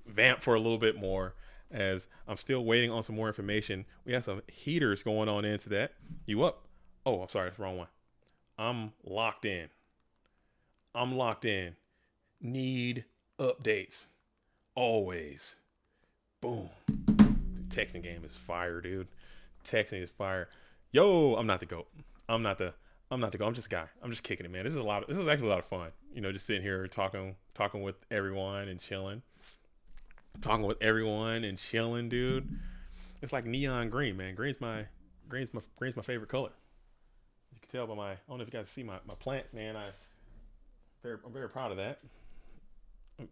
vamp for a little bit more as I'm still waiting on some more information. We have some heaters going on into that. You up? Oh, I'm sorry. That's the wrong one. I'm locked in. Need updates. Always. Boom. The texting game is fire, dude. Texting is fire. Yo, I'm not the GOAT. I'm not the GOAT. I'm just a guy. I'm just kicking it, man. This is actually a lot of fun. You know, just sitting here talking with everyone and chilling. Dude. It's like neon green, man. Green's my favorite color. You can tell by my, I don't know if you guys see my plants, man. I'm very proud of that. You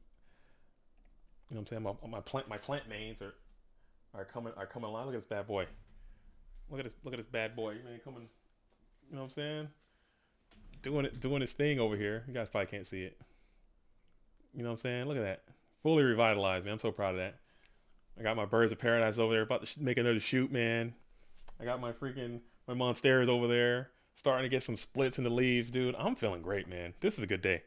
know what I'm saying? My plant mains are coming along. Look at this bad boy. Look at this bad boy. Man, coming. You know what I'm saying? Doing his thing over here. You guys probably can't see it. You know what I'm saying? Look at that. Fully revitalized, man. I'm so proud of that. I got my birds of paradise over there about to make another shoot, man. I got my monsters over there starting to get some splits in the leaves, dude. I'm feeling great, man. This is a good day.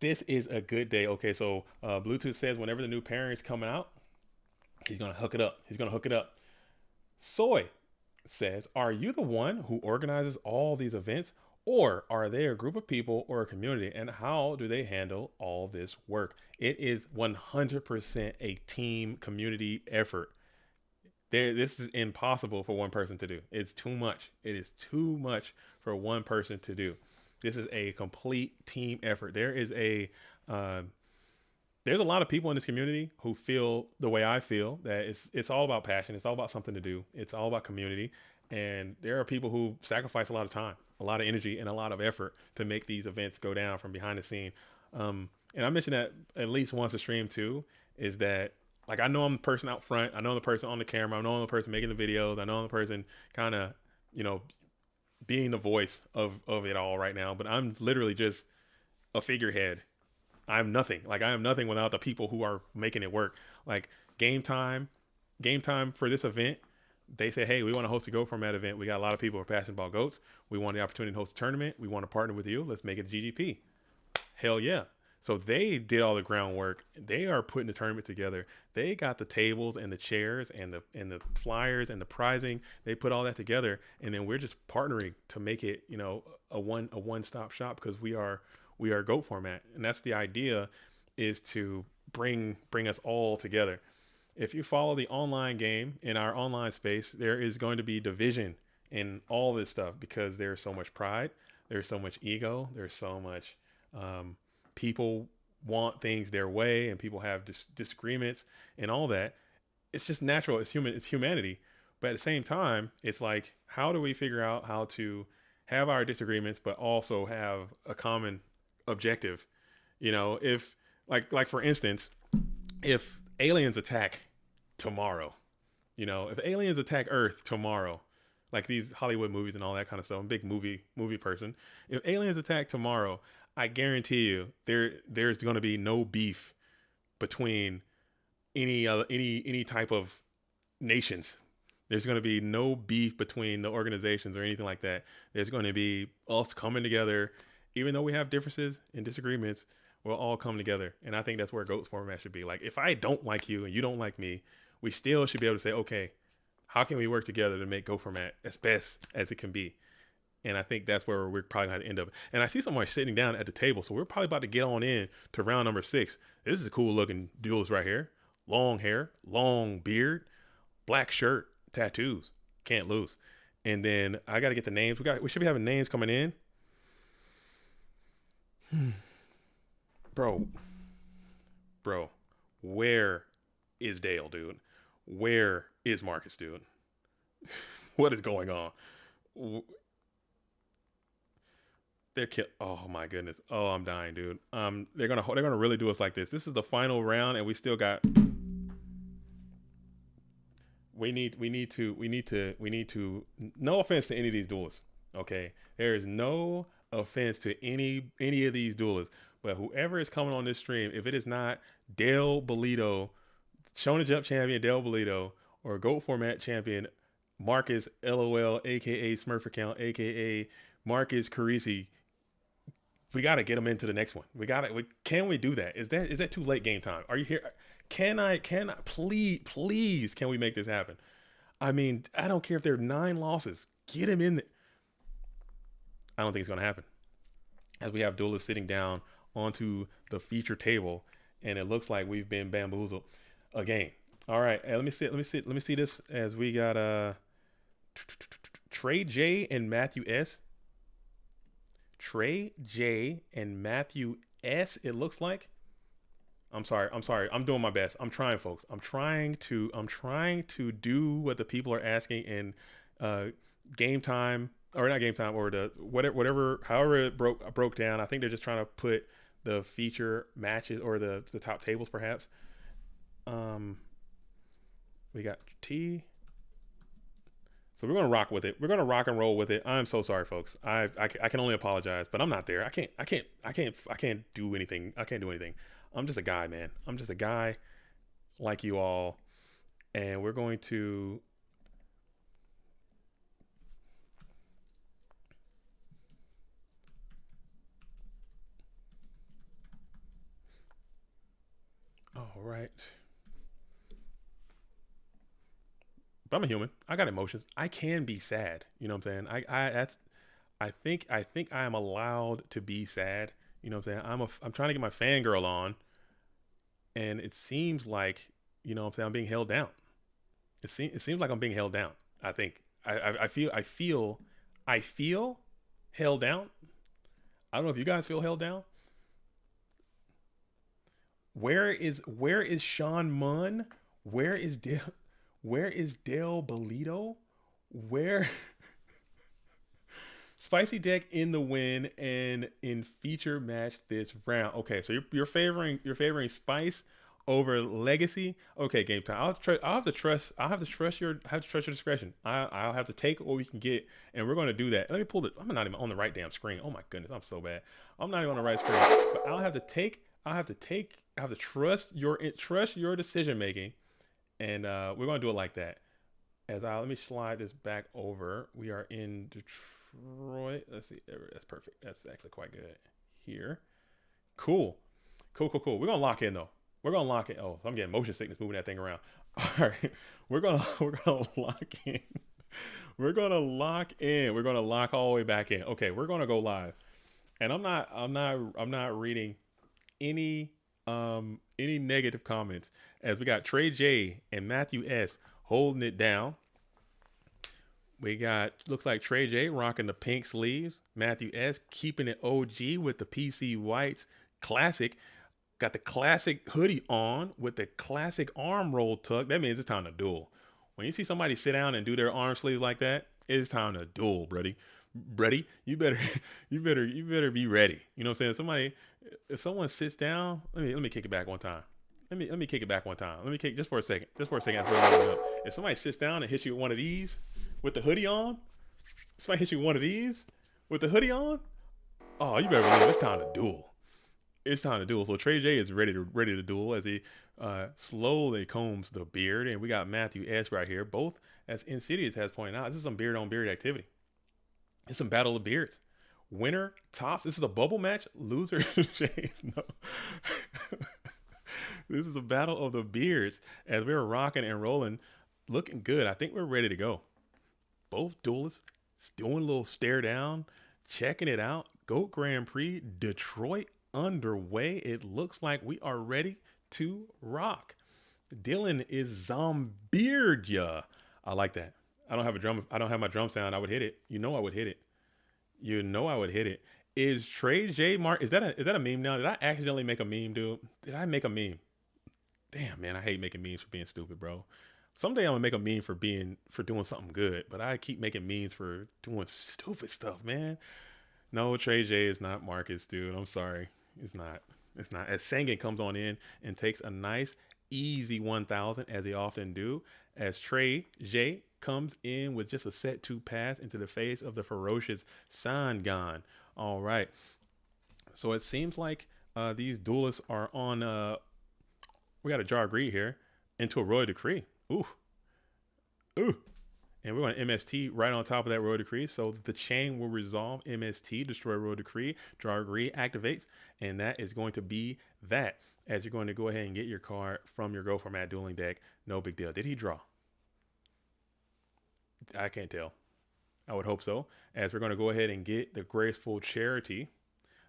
Okay, so Bluetooth says whenever the new pairing is coming out, he's going to hook it up. Soy says, are you the one who organizes all these events, or are they a group of people or a community, and how do they handle all this work? It is 100% a team community effort. This is impossible for one person to do. It's too much. It is too much for one person to do. This is a complete team effort. There's a lot of people in this community who feel the way I feel, that it's all about passion. It's all about something to do. It's all about community. And there are people who sacrifice a lot of time, a lot of energy, and a lot of effort to make these events go down from behind the scene. And I mentioned that at least once a stream too, is that, like, I know I'm the person out front. I know I'm the person on the camera. I know I'm the person making the videos. I know I'm the person kind of, being the voice of it all right now. But I'm literally just a figurehead. I'm nothing. Like, I am nothing without the people who are making it work. Like, game time for this event, they say, hey, we want to host a Go Format event. We got a lot of people who are passionate about goats. We want the opportunity to host a tournament. We want to partner with you. Let's make it a GGP. Hell yeah. So they did all the groundwork. They are putting the tournament together. They got the tables and the chairs and the flyers and the prizing. They put all that together, and then we're just partnering to make it, a one-stop shop, because we are GOAT Format, and that's the idea, is to bring us all together. If you follow the online game in our online space, there is going to be division in all this stuff, because there's so much pride, there's so much ego, there's so much people want things their way, and people have disagreements and all that. It's just natural. It's human. It's humanity. But at the same time, it's like, how do we figure out how to have our disagreements, but also have a common objective? If like for instance, if aliens attack tomorrow, if aliens attack Earth tomorrow, like these Hollywood movies and all that kind of stuff, I'm a big movie person. If aliens attack tomorrow, I guarantee you there's going to be no beef between any type of nations. There's going to be no beef between the organizations or anything like that. There's going to be us coming together, even though we have differences and disagreements. We'll all come together, and I think that's where GOAT's format should be. Like, if I don't like you and you don't like me, we still should be able to say, okay, how can we work together to make GOAT format as best as it can be? And I think that's where we're probably going to end up. And I see someone sitting down at the table, so we're probably about to get on in to round number 6. This is a cool looking duelist right here. Long hair, long beard, black shirt, tattoos. Can't lose. And then I got to get the names. We should be having names coming in. Bro, where is Dale, dude? Where is Marcus, dude? What is going on? Oh my goodness. Oh, I'm dying, dude. They're gonna really do us like this. This is the final round, and we still got. We need to. No offense to any of these duelists. Okay, there is no offense to any of these duelists, but whoever is coming on this stream, if it is not Dale Bolito, Shonen Jump champion Dale Bolito, or GOAT format champion Marcus LOL, aka Smurf account, aka Marcus Carisi. We got to get him into the next one. Can we do that? Is that too late game time? Are you here? Can I please can we make this happen? I mean, I don't care if there are 9 losses. Get him in there. I don't think it's going to happen. As we have duelists sitting down onto the feature table, and it looks like we've been bamboozled again. All right, let me see this as we got Trey J and Matthew S. Trey J and Matthew S. It looks like. I'm sorry. I'm doing my best. I'm trying, folks. I'm trying to do what the people are asking in game time, or not game time, or the whatever however it broke down. I think they're just trying to put the feature matches or the top tables perhaps. We got T. So we're gonna rock with it. We're gonna rock and roll with it. I'm so sorry, folks. I can only apologize, but I'm not there. I can't do anything. I can't do anything. I'm just a guy, man. I'm just a guy like you all, and we're going to. All right. But I'm a human. I got emotions. I can be sad. You know what I'm saying? I think I am allowed to be sad. You know what I'm saying? I'm trying to get my fangirl on, and it seems like, you know what I'm saying, I'm being held down. It seems like I'm being held down. I think I feel held down. I don't know if you guys feel held down. Where is Sean Munn? Where is Dale Bolito? Where Spicy Deck in the win and in feature match this round. Okay, so you're favoring Spice over Legacy. Okay, game time. I'll have to trust your discretion. I'll have to take what we can get, and we're going to do that. Let me pull it. I'm not even on the right damn screen. Oh my goodness, I'm so bad. I'm not even on the right screen. But I'll have to trust your decision making, and we're going to do it like that. Let me slide this back over. We are in Detroit. Let's see. That's perfect. That's actually quite good here. Cool. We're going to lock in though. We're going to lock in. Oh, so I'm getting motion sickness moving that thing around. All right. We're going to lock in. We're going to lock in. We're going to lock all the way back in. Okay. We're going to go live. And I'm not reading any negative comments, as we got Trey J and Matthew S holding it down. We got, looks like Trey J rocking the pink sleeves. Matthew S keeping it OG with the PC whites. Classic. Got the classic hoodie on with the classic arm roll tuck. That means it's time to duel. When you see somebody sit down and do their arm sleeves like that, it's time to duel, buddy. You better be ready. You know what I'm saying? If someone sits down, let me kick it back one time. Let me kick it back one time. Let me kick just for a second. If somebody sits down and hits you with one of these with the hoodie on, somebody hits you with one of these with the hoodie on, oh, you better believe it's time to duel. It's time to duel. So Trey J is ready to duel as he slowly combs the beard, and we got Matthew S right here. Both, as Insidious has pointed out, this is some beard on beard activity. It's some battle of beards. Winner tops. This is a bubble match. Loser Jays. No. This is a battle of the beards as we're rocking and rolling, looking good. I think we're ready to go. Both duelists doing a little stare down, checking it out. GOAT Grand Prix Detroit underway. It looks like we are ready to rock. Dylan is Zombeard. I like that. I don't have my drum sound. I would hit it. I would hit it. Is Trey J Mark? Is that a meme now? Did I accidentally make a meme, dude? Did I make a meme? Damn, man, I hate making memes for being stupid, bro. Someday I'm gonna make a meme for doing something good, but I keep making memes for doing stupid stuff, man. No, Trey J is not Marcus, dude. I'm sorry. It's not. As Sangan comes on in and takes a nice, easy 1,000, as they often do, as Trey J comes in with just a set 2 pass into the face of the ferocious Sangan. All right. So it seems like these duelists are on. We got a Jar Greed here into a Royal Decree. Ooh. Ooh. And we're going to MST right on top of that Royal Decree. So the chain will resolve MST, destroy Royal Decree, draw agree, activates. And that is going to be that. As you're going to go ahead and get your card from your Go Format dueling deck. No big deal. Did he draw? I can't tell. I would hope so. As we're going to go ahead and get the Graceful Charity.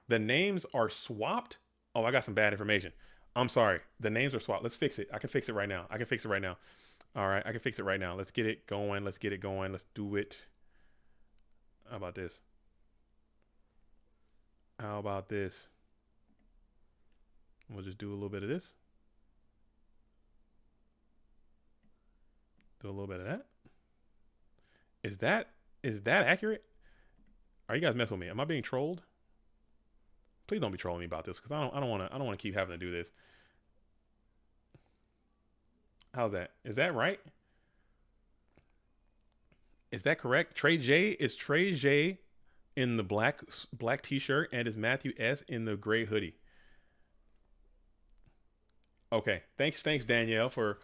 The names are swapped. Oh, I got some bad information. I'm sorry. The names are swapped. Let's fix it. I can fix it right now. I can fix it right now. All right, I can fix it right now. Let's get it going. Let's get it going. Let's do it. How about this? How about this? We'll just do a little bit of this. Do a little bit of that. Is that accurate? Are you guys messing with me? Am I being trolled? Please don't be trolling me about this, because I don't want to keep having to do this. How's that? Is that right? Is that correct? Trey J is Trey J in the black t-shirt, and is Matthew S in the gray hoodie. Okay, thanks Danielle for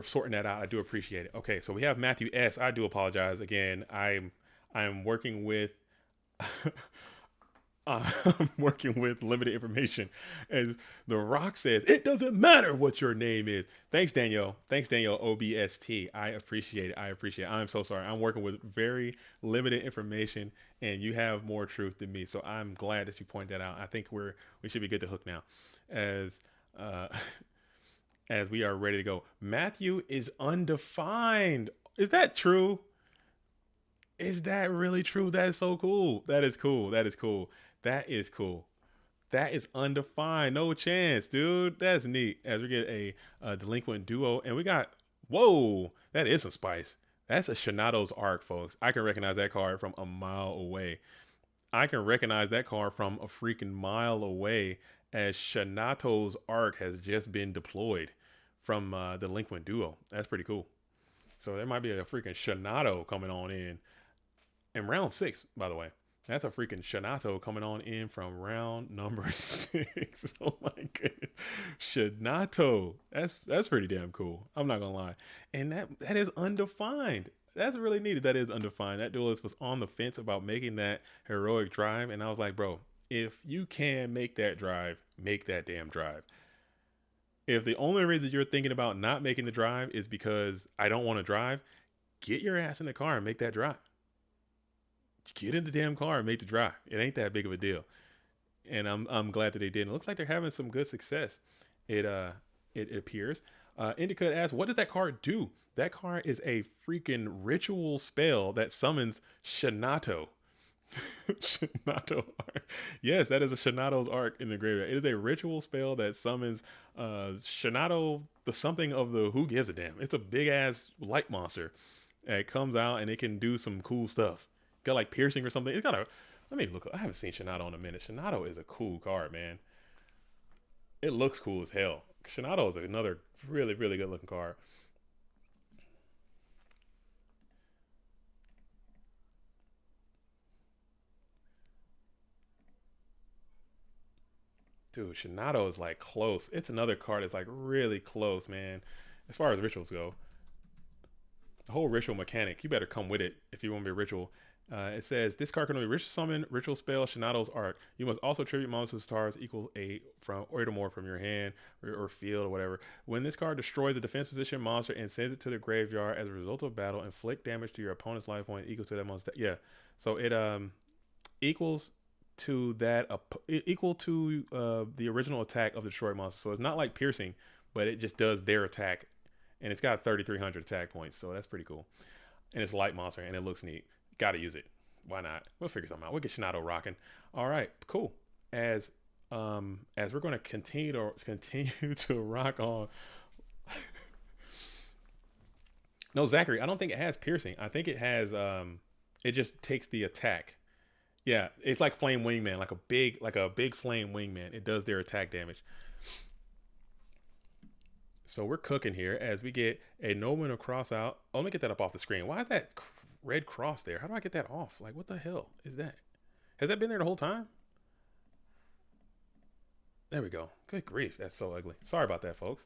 sorting that out. I do appreciate it. Okay, so we have Matthew S. I do apologize again. I'm working with I'm working with limited information. As The Rock says, it doesn't matter what your name is. Thanks, Danielle. Thanks, Danielle OBST. I appreciate it. I appreciate it. I'm so sorry. I'm working with very limited information, and you have more truth than me. So I'm glad that you point that out. I think we should be good to hook now, as we are ready to go. Matthew is undefined. Is that true? Is that really true? That is so cool. That is cool. That is cool. That is cool. That is undefined. No chance, dude. That's neat. As we get a delinquent duo, and we got, whoa, that is some spice. That's a Shinato's Arc, folks. I can recognize that card from a mile away. I can recognize that card from a freaking mile away, as Shinato's Arc has just been deployed from delinquent duo. That's pretty cool. So there might be a freaking Shinato coming on in round 6, by the way. That's a freaking Shinato coming on in from round number 6. Oh my goodness. Shinato. That's pretty damn cool. I'm not gonna lie. And that is undefined. That's really neat. That is undefined. That duelist was on the fence about making that heroic drive. And I was like, bro, if you can make that drive, make that damn drive. If the only reason you're thinking about not making the drive is because I don't want to drive, get your ass in the car and make that drive. Get in the damn car and make the drive. It ain't that big of a deal. And I'm glad that they did. It looks like they're having some good success. It appears. Indica asks, what does that card do? That card is a freaking ritual spell that summons Shinato. Shinato Arc. Yes, that is a Shinato's Arc in the graveyard. It is a ritual spell that summons Shinato, the something of the who gives a damn. It's a big ass light monster. It comes out and it can do some cool stuff. Got like piercing or something. It's got let me look. I haven't seen Shinato in a minute. Shinato is a cool card, man. It looks cool as hell. Shinato is another really, really good looking card. Dude, Shinato is like close. It's another card that's like really close, man. As far as rituals go, the whole ritual mechanic, you better come with it if you want to be a ritual. It says this card can only ritual summon, ritual spell, Shinato's Arc. You must also tribute monsters to stars equal 8 from or more from your hand or field or whatever. When this card destroys a defense position monster and sends it to the graveyard as a result of battle, inflict damage to your opponent's life point equal to that monster. Yeah, so it equals to that equal to the original attack of the destroyed monster. So it's not like piercing, but it just does their attack, and it's got 3,300 attack points. So that's pretty cool, and it's a light monster and it looks neat. Gotta use it. Why not? We'll figure something out. We'll get Shinato rocking. All right, cool. As we're going to continue to rock on. No, Zachary, I don't think it has piercing. I think it has it just takes the attack. Yeah, it's like Flame Wingman, like a big Flame Wingman. It does their attack damage. So we're cooking here as we get a no win or cross out. Oh, let me get that up off the screen. Why is that red cross there? How do I get that off? Like, what the hell is that? Has that been there the whole time? There we go. Good grief. That's so ugly. Sorry about that, folks.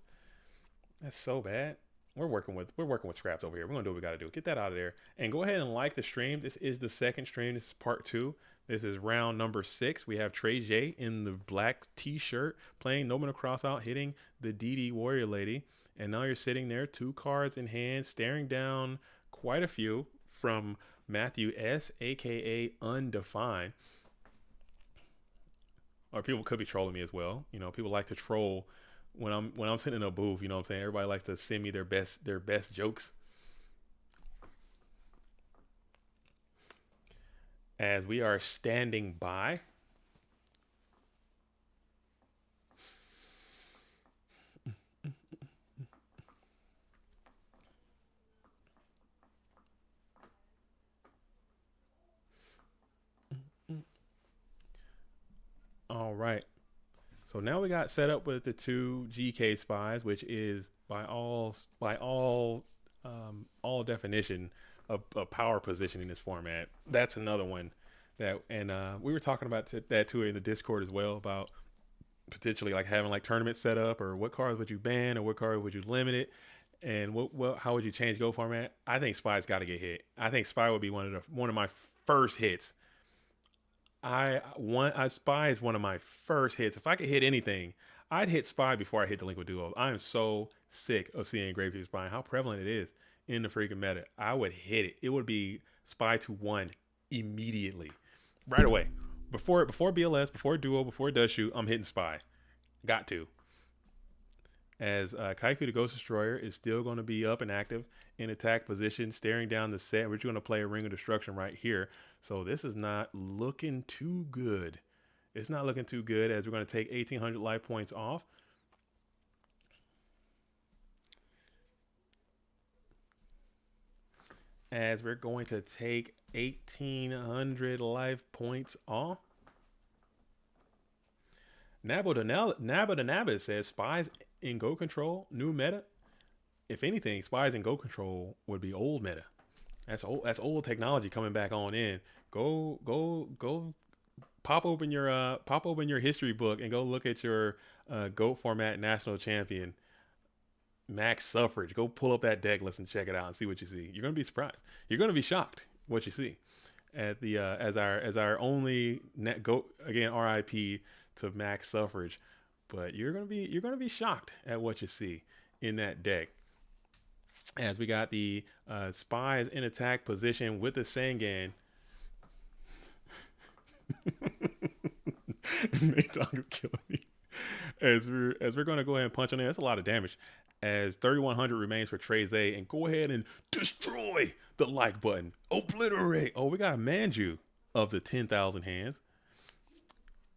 That's so bad. we're working with scraps over here. We're gonna do what we gotta do. Get that out of there. And go ahead and like the stream. This is the second stream. This is part 2. This is round number 6. We have Trey J in the black t-shirt playing No Man Cross Out, hitting the DD Warrior Lady. And now you're sitting there, 2 cards in hand, staring down quite a few from Matthew S, aka Undefined. Or people could be trolling me as well. You know, people like to troll when I'm sitting in a booth. You know what I'm saying? Everybody likes to send me their best jokes. As we are standing by. All right. So now we got set up with the 2 GK spies, which is by all definition a power position in this format. That's another one that, and we were talking about that too in the Discord as well, about potentially like having like tournaments set up, or what cards would you ban, or what card would you limit it, and how would you change Go format. I think Spy's got to get hit. I think Spy would be one of my first hits. Spy is one of my first hits. If I could hit anything, I'd hit Spy before I hit Delinquent Duo. I am so sick of seeing Graveyard Spy, how prevalent it is in the freaking meta. I would hit it. It would be Spy to 1 immediately, right away. Before BLS, before Duo, before it does shoot, I'm hitting Spy. Got to. As Kaiku the Ghost Destroyer is still going to be up and active in attack position, staring down the set. We're going to play a Ring of Destruction right here. So this is not looking too good. It's not looking too good, as we're going to take 1,800 life points off. As we're going to take 1,800 life points off. Nabo the Nabba says Spies in Go Control, new meta. If anything, Spies in Go Control would be old meta. That's old technology coming back on in. Go pop open your history book and go look at your GOAT format national champion Max Suffrage. Go pull up that deck list and check it out and see what you see. You're gonna be surprised. You're gonna be shocked what you see. At the as our only net GOAT, again, RIP to Max Suffrage. But you're gonna be shocked at what you see in that deck. As we got the Spies in attack position with the Sangan. Nate Dogg is killing me. As we're gonna go ahead and punch on there. That's a lot of damage. As 3,100 remains for Trey's A, and go ahead and destroy the like button. Obliterate. Oh, we got a Manju of the 10,000 hands.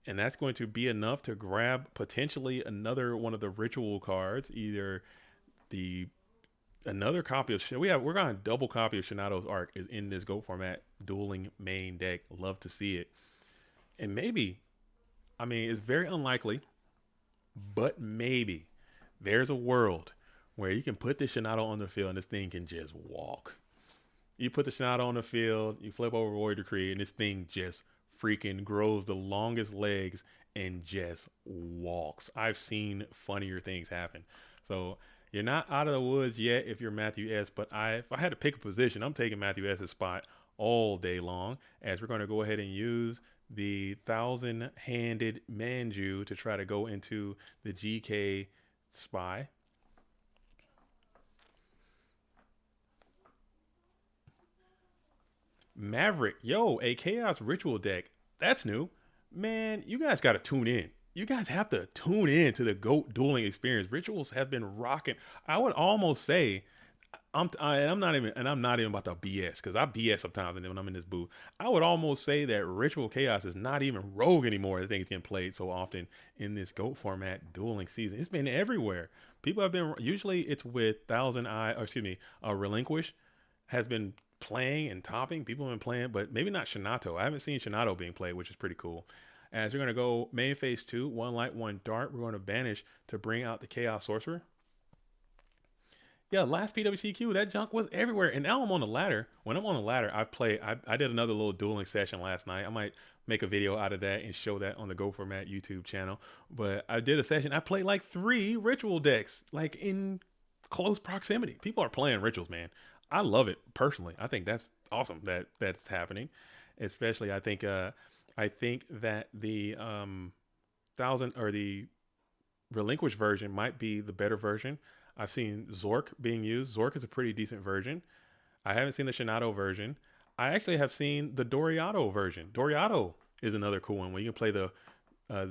And that's going to be enough to grab potentially another one of the ritual cards, either another copy of we're going to double copy of Shinato's Arc is in this Go format dueling main deck. Love to see it. And maybe, I mean, it's very unlikely, but maybe there's a world where you can put the Shinato on the field and this thing can just walk. You put the Shinato on the field, you flip over Warrior Decree, and this thing just freaking grows the longest legs and just walks. I've seen funnier things happen. So you're not out of the woods yet if you're Matthew S, but if I had to pick a position, I'm taking Matthew S's spot all day long, as we're going to go ahead and use the 1,000-handed Manju to try to go into the GK Spy. Maverick, yo, a Chaos Ritual deck. That's new. Man, you guys got to tune in. You guys have to tune in to the GOAT dueling experience. Rituals have been rocking. I would almost say, I'm not even about to BS, because I BS sometimes when I'm in this booth. I would almost say that Ritual Chaos is not even rogue anymore. The thing's getting played so often in this GOAT format dueling season. It's been everywhere. People have been, usually it's with Relinquish has been playing and topping. People have been playing, but maybe not Shinato. I haven't seen Shinato being played, which is pretty cool. As we're going to go main phase 2, 1 light, 1 dark. We're going to banish to bring out the Chaos Sorcerer. Yeah, last PWCQ, that junk was everywhere. And now I'm on the ladder. When I'm on the ladder, I did another little dueling session last night. I might make a video out of that and show that on the Go Format YouTube channel. But I did a session. I played like 3 ritual decks, like in close proximity. People are playing rituals, man. I love it personally. I think that's awesome that that's happening. Especially, I think that the thousand or the relinquished version might be the better version. I've seen Zork being used. Zork is a pretty decent version. I haven't seen the Shinato version. I actually have seen the Doriato version. Doriato is another cool one where you can play the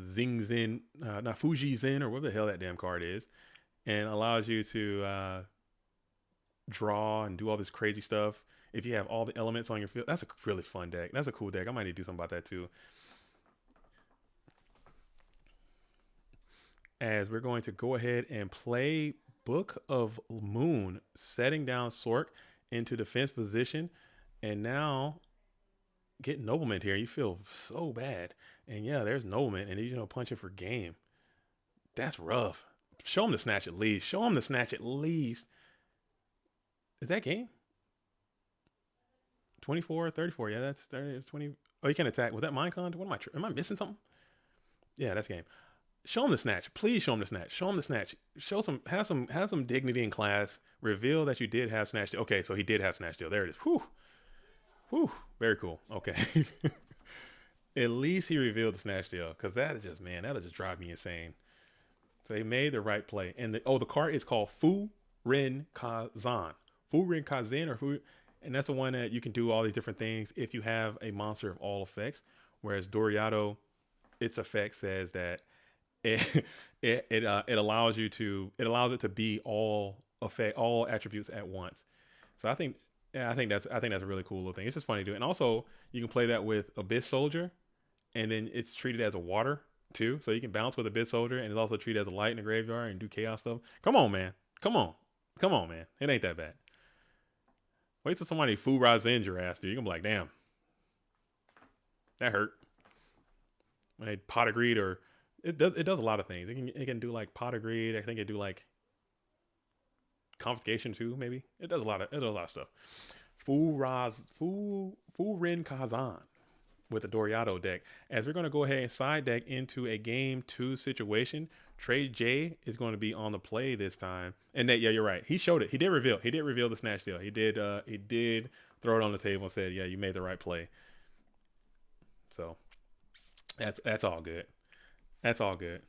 Zing Zen, not Fuji Zen or whatever the hell that damn card is, and allows you to draw and do all this crazy stuff. If you have all the elements on your field, that's a really fun deck. That's a cool deck. I might need to do something about that too. As we're going to go ahead and play Book of Moon, setting down Sork into defense position, and now get Noblement here. You feel so bad, and yeah, there's Noblement, and he's punching for game. That's rough. Show him the snatch at least. Show him the snatch at least. Is that game? 24, 34. Yeah, that's 30, 20. Oh, he can attack. Was that Minecon? What am I missing something? Yeah, that's game. Show him the snatch. Please show him the snatch. Show him the snatch. Have some dignity in class. Reveal that you did have snatch deal. Okay, so he did have snatch deal. There it is. Whew. Whew. Very cool. Okay. At least he revealed the snatch deal, because that'll just drive me insane. So he made the right play. And the card is called Fu Rin Kazan. Fu Rin Kazan and that's the one that you can do all these different things if you have a monster of all effects. Whereas Doriato, its effect says that it allows it to be all attributes at once. So I think that's a really cool little thing. It's just funny to do. And also you can play that with Abyss Soldier, and then it's treated as a water too. So you can bounce with Abyss Soldier, and it's also treated as a light in the graveyard and do chaos stuff. Come on, man. Come on, man. It ain't that bad. Wait till somebody Fu Razin your ass, dude. You're gonna be like, damn, that hurt. When they pot of greed, or it does a lot of things. It can do like pot of greed. I think it do like confiscation too. Maybe it does a lot of stuff. Fu Rin Kazan with the Doriato deck. As we're gonna go ahead and side deck into a game 2 situation. Trey J is going to be on the play this time. And yeah, you're right. He showed it. He did reveal the snatch deal. He did throw it on the table and said, yeah, you made the right play. So that's all good. That's all good.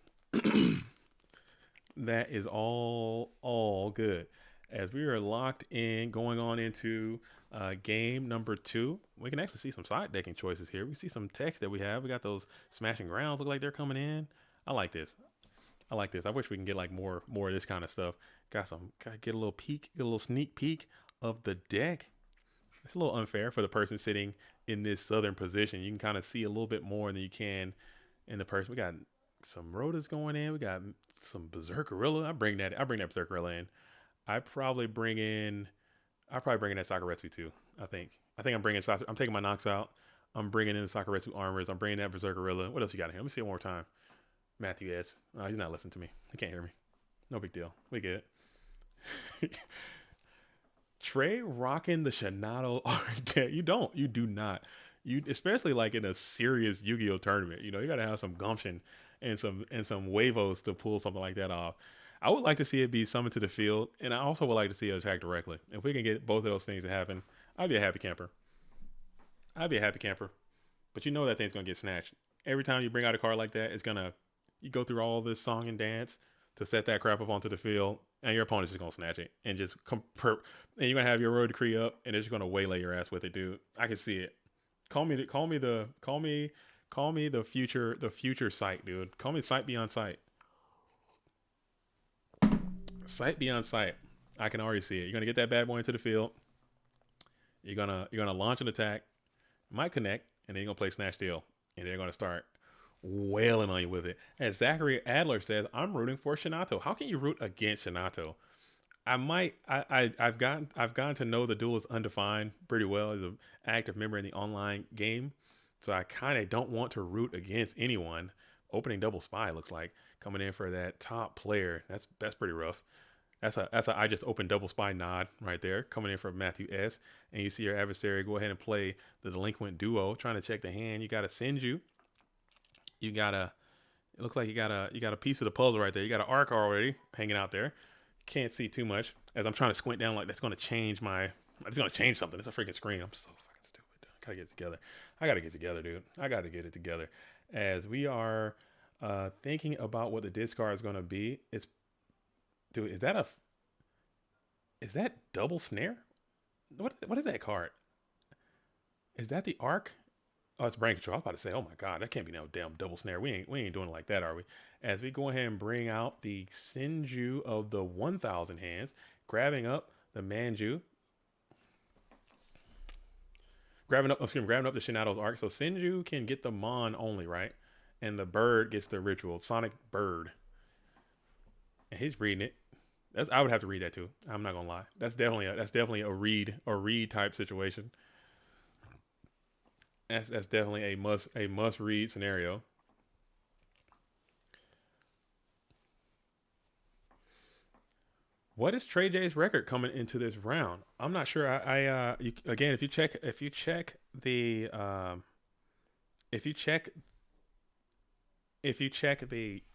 That is all good. As we are locked in, going on into game number 2, we can actually see some side decking choices here. We see some text that we have. We got those smashing grounds look like they're coming in. I like this. I wish we can get like more of this kind of stuff. Gotta get a little sneak peek of the deck. It's a little unfair for the person sitting in this southern position. You can kind of see a little bit more than you can in the person. We got some Rotas going in. We got some Berserkerilla. I bring that Berserkerilla in. I probably bring in that Sakuretsu too. I think I'm bringing I'm taking my Nox out. I'm bringing in the Sakuretsu armors. I'm bringing that Berserkerilla. What else you got in here? Let me see it one more time. Matthew S. Oh, he's not listening to me. He can't hear me. No big deal. We get it. Trey rocking the Shinato art deck. You do not. Especially like in a serious Yu-Gi-Oh tournament. You got to have some gumption and some huevos to pull something like that off. I would like to see it be summoned to the field, and I also would like to see it attack directly. If we can get both of those things to happen, I'd be a happy camper. But that thing's gonna get snatched. Every time you bring out a card like that, you go through all this song and dance to set that crap up onto the field, and your opponent's just gonna snatch it and just and you're gonna have your road decree up, and it's gonna waylay your ass with it, dude. I can see it. Call me the future sight, dude. Call me sight beyond sight. Sight beyond sight. I can already see it. You're gonna get that bad boy into the field. You're gonna launch an attack, might connect, and then you're gonna play snatch deal, and they're gonna start wailing on you with it. As Zachary Adler says, I'm rooting for Shinato. How can you root against Shinato? I've gotten to know the duelist undefined pretty well as an active member in the online game, so I kind of don't want to root against anyone. Opening double spy looks like coming in for that top player. That's pretty rough. That's a I just opened double spy nod right there, coming in for Matthew S. And you see your adversary go ahead and play the delinquent duo, trying to check the hand. You got to send you. It looks like you got a piece of the puzzle right there. You got an arc already hanging out there. Can't see too much. As I'm trying to squint down, like that's gonna change my. It's gonna change something. It's a freaking screen. I'm so fucking stupid. I gotta get it together. I gotta get together, dude. I gotta get it together. As we are thinking about what the discard is gonna be, it's dude. Is that double snare? What is that card? Is that the arc? Oh, it's brain control. I was about to say, oh my god, that can't be no damn double snare. We ain't doing it like that, are we? As we go ahead and bring out the Senju of the 1,000 hands, grabbing up the Manju, grabbing up the Shinato's arc. So Senju can get the Mon only, right? And the bird gets the ritual, Sonic Bird. And he's reading it. I would have to read that too. I'm not gonna lie. That's definitely a read type situation. That's definitely a must read scenario. What is Trey J's record coming into this round? I'm not sure. Again, if you check the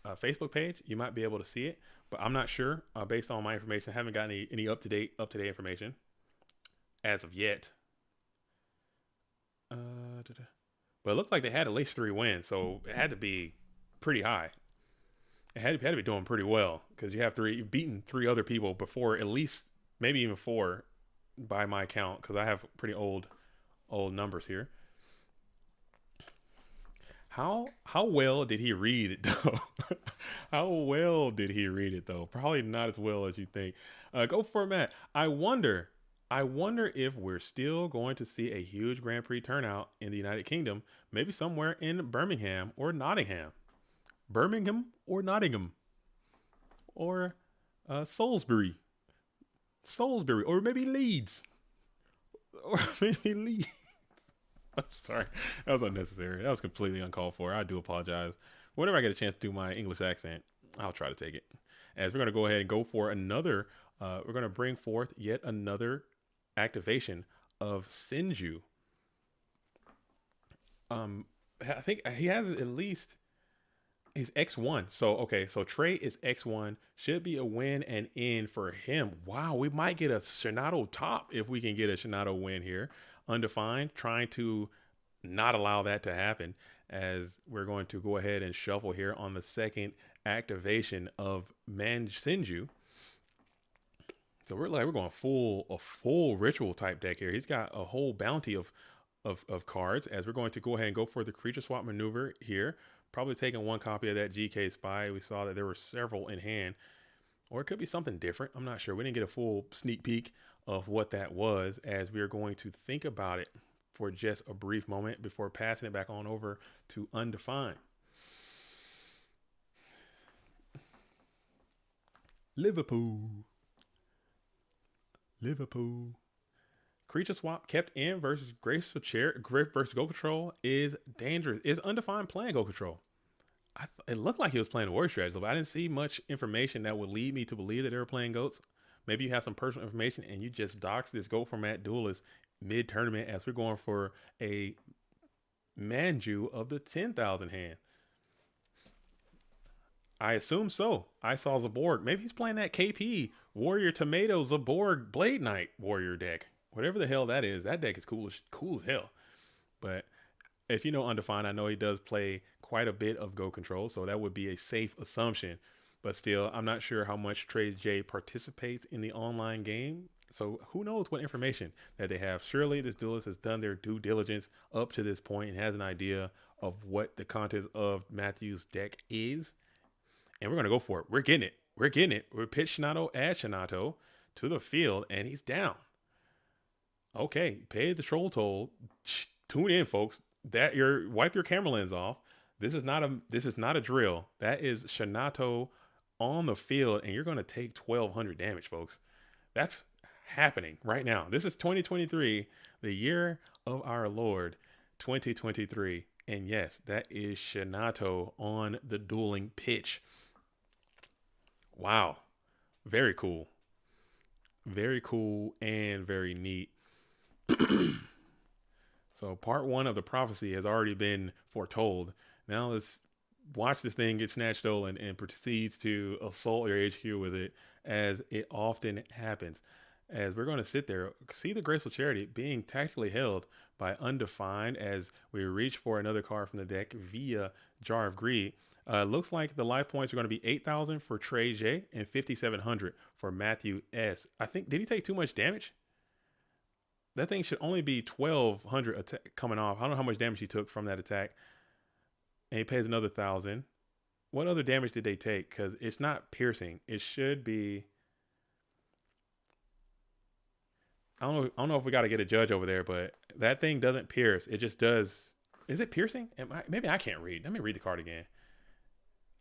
Facebook page, you might be able to see it, but I'm not sure. Based on my information, I haven't got any up to date information as of yet. But it looked like they had at least 3 wins, so it had to be pretty high. It had to be doing pretty well because you've beaten 3 other people before, at least maybe even 4 by my count, because I have pretty old numbers here. How well did he read it though? How well did he read it though? Probably not as well as you think. Go for Matt. I wonder if we're still going to see a huge Grand Prix turnout in the United Kingdom, maybe somewhere in Birmingham or Nottingham. Birmingham or Nottingham. Or Salisbury, or maybe Leeds. I'm sorry. That was unnecessary. That was completely uncalled for. I do apologize. Whenever I get a chance to do my English accent, I'll try to take it. As we're going to go ahead and go for another, we're going to bring forth yet another activation of Senju. I think he has at least his X1. So Trey is X1. Should be a win and in for him. Wow, we might get a Shinato top if we can get a Shinato win here. Undefined, trying to not allow that to happen, as we're going to go ahead and shuffle here on the second activation of Senju. So we're going a full ritual type deck here. He's got a whole bounty of cards, as we're going to go ahead and go for the creature swap maneuver here. Probably taking 1 copy of that GK Spy. We saw that there were several in hand, or it could be something different. I'm not sure. We didn't get a full sneak peek of what that was, as we are going to think about it for just a brief moment before passing it back on over to Undefined. Liverpool. Creature swap kept in versus Graceful Chair versus Go Control is dangerous. Is Undefined playing Go Control? It looked like he was playing Warrior Strategy, but I didn't see much information that would lead me to believe that they were playing goats. Maybe you have some personal information and you just dox this goat format duelist mid-tournament, as we're going for a Manju of the 10,000 hand. I assume so. I saw Zaborg. Maybe he's playing that KP Warrior Tomato Zaborg Blade Knight Warrior deck. Whatever the hell that is, that deck is cool as hell. But if you know Undefined, I know he does play quite a bit of Go Control, so that would be a safe assumption. But still, I'm not sure how much Trey J participates in the online game. So who knows what information that they have. Surely this duelist has done their due diligence up to this point and has an idea of what the contents of Matthew's deck is. And we're going to go for it. We're getting it. We pitch Shinato at Shinato to the field, and he's down. Okay, pay the troll toll. Tune in, folks. Wipe your camera lens off. This is not a drill. That is Shinato on the field, and you're going to take 1,200 damage, folks. That's happening right now. This is 2023, the year of our Lord, 2023. And yes, that is Shinato on the dueling pitch. Wow. Very cool. Very cool and very neat. So part 1 of the prophecy has already been foretold. Now let's watch this thing get snatched stolen and proceeds to assault your HQ with it, as it often happens. As we're going to sit there, see the Graceful Charity being tactically held by Undefined as we reach for another card from the deck via Jar of Greed. Looks like the life points are going to be 8,000 for Trey J and 5,700 for Matthew S. I think, did he take too much damage? That thing should only be 1,200 coming off. I don't know how much damage he took from that attack. And he pays another 1,000. What other damage did they take? Because it's not piercing. It should be. I don't know if we got to get a judge over there, but that thing doesn't pierce. It just does. Is it piercing? Maybe I can't read. Let me read the card again.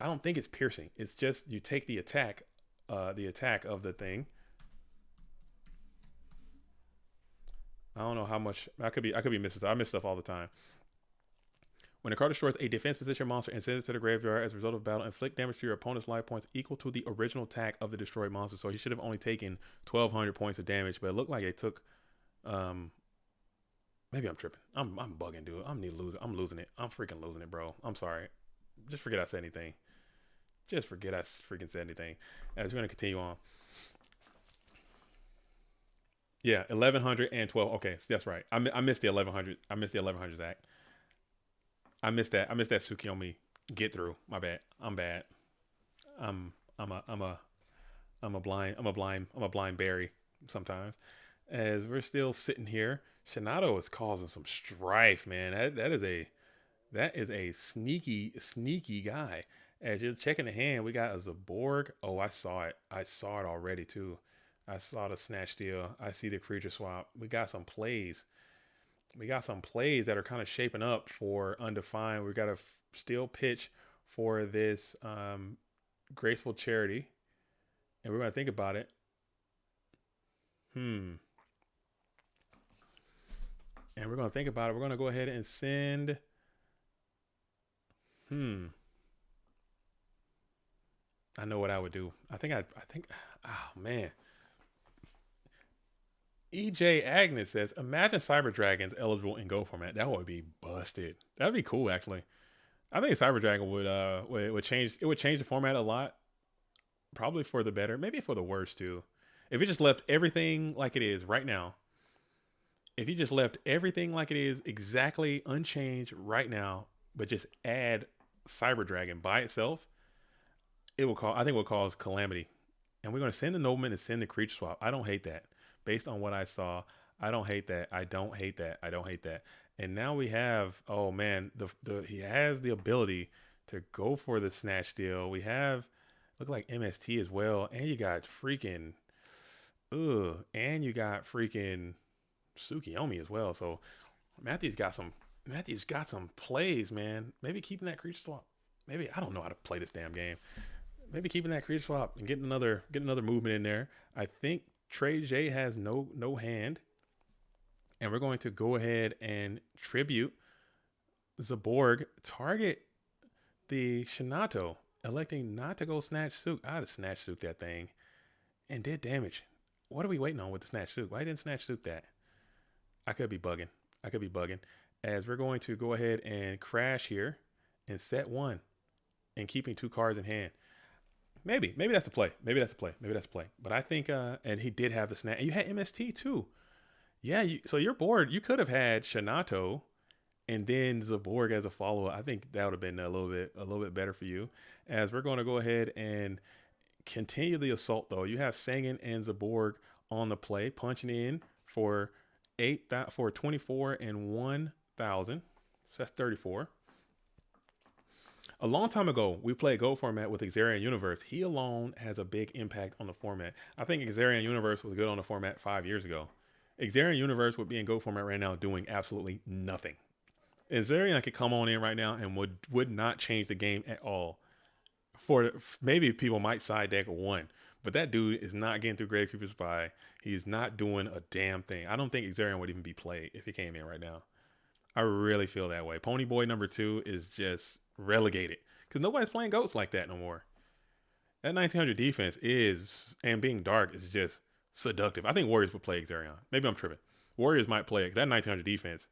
I don't think it's piercing. It's just you take the attack of the thing. I don't know how much. I could be missing stuff. I miss stuff all the time. When a card destroys a defense position monster and sends it to the graveyard as a result of battle, inflict damage to your opponent's life points equal to the original attack of the destroyed monster. So he should have only taken 1,200 points of damage, but it looked like it took. Maybe I'm tripping. I'm bugging, dude. I'm losing it. I'm freaking losing it, bro. I'm sorry. Just forget I said anything. Just forget I freaking said anything. As we're gonna continue on. Yeah, 1,112. Okay, so that's right. I missed the 1,100. I missed the 1,100 Zach. I missed that Tsukiyomi get through. My bad. I'm bad. I'm a blind berry sometimes. As we're still sitting here, Shinato is causing some strife, man. That is a sneaky guy. As you're checking the hand, we got a Zaborg. Oh, I saw it. I saw it already too. I saw the snatch deal. I see the creature swap. We got some plays. That are kind of shaping up for Undefined. We got a still pitch for this Graceful Charity, and we're going to think about it. And we're going to think about it. We're going to go ahead and send. I know what I would do. I think. Oh man. EJ Agnes says, imagine Cyber Dragons eligible in Go format. That would be busted. That'd be cool, actually. I think Cyber Dragon would change. It would change the format a lot. Probably for the better. Maybe for the worse, too. If it just left everything like it is right now. If you just left everything like it is exactly unchanged right now, but just add Cyber Dragon by itself, I think it will cause calamity. And we're going to send the Nobleman and send the creature swap. I don't hate that. Based on what I saw, I don't hate that. I don't hate that. And now we have, oh man, he has the ability to go for the snatch deal. We have, look like MST as well. And you got freaking, Tsukiyomi as well. So Matthew's got some plays, man. Maybe keeping that creature swap. Maybe, I don't know how to play this damn game. Maybe keeping that creature swap and getting another movement in there. I think Trey J has no hand. And we're going to go ahead and tribute Zaborg, target the Shinato, electing not to go Snatch Souk. I'd have Snatch Souk that thing and did damage. What are we waiting on with the Snatch Souk? Why didn't Snatch Souk that? I could be bugging. As we're going to go ahead and crash here and set one and keeping 2 cards in hand. Maybe that's the play. But I think, and he did have the snap. And you had MST too. Yeah. So your board, you could have had Shinato and then Zaborg as a follow-up. I think that would have been a little bit better for you. As we're going to go ahead and continue the assault, though. You have Sangan and Zaborg on the play, punching in for 24 and 1,000. So that's 34. A long time ago, we played Go format with Xarian Universe. He alone has a big impact on the format. I think Xarian Universe was good on the format 5 years ago. Xarian Universe would be in Go format right now doing absolutely nothing. And Xarian could come on in right now and would not change the game at all. For maybe people might side deck 1, but that dude is not getting through Grave Creeper Spy. He's not doing a damn thing. I don't think Xarian would even be played if he came in right now. I really feel that way. Ponyboy number 2 is just relegated because nobody's playing goats like that no more. That 1900 defense is, and being dark is just seductive. I think Warriors would play Xarion. Maybe I'm tripping. Warriors might play it. That 1900 defense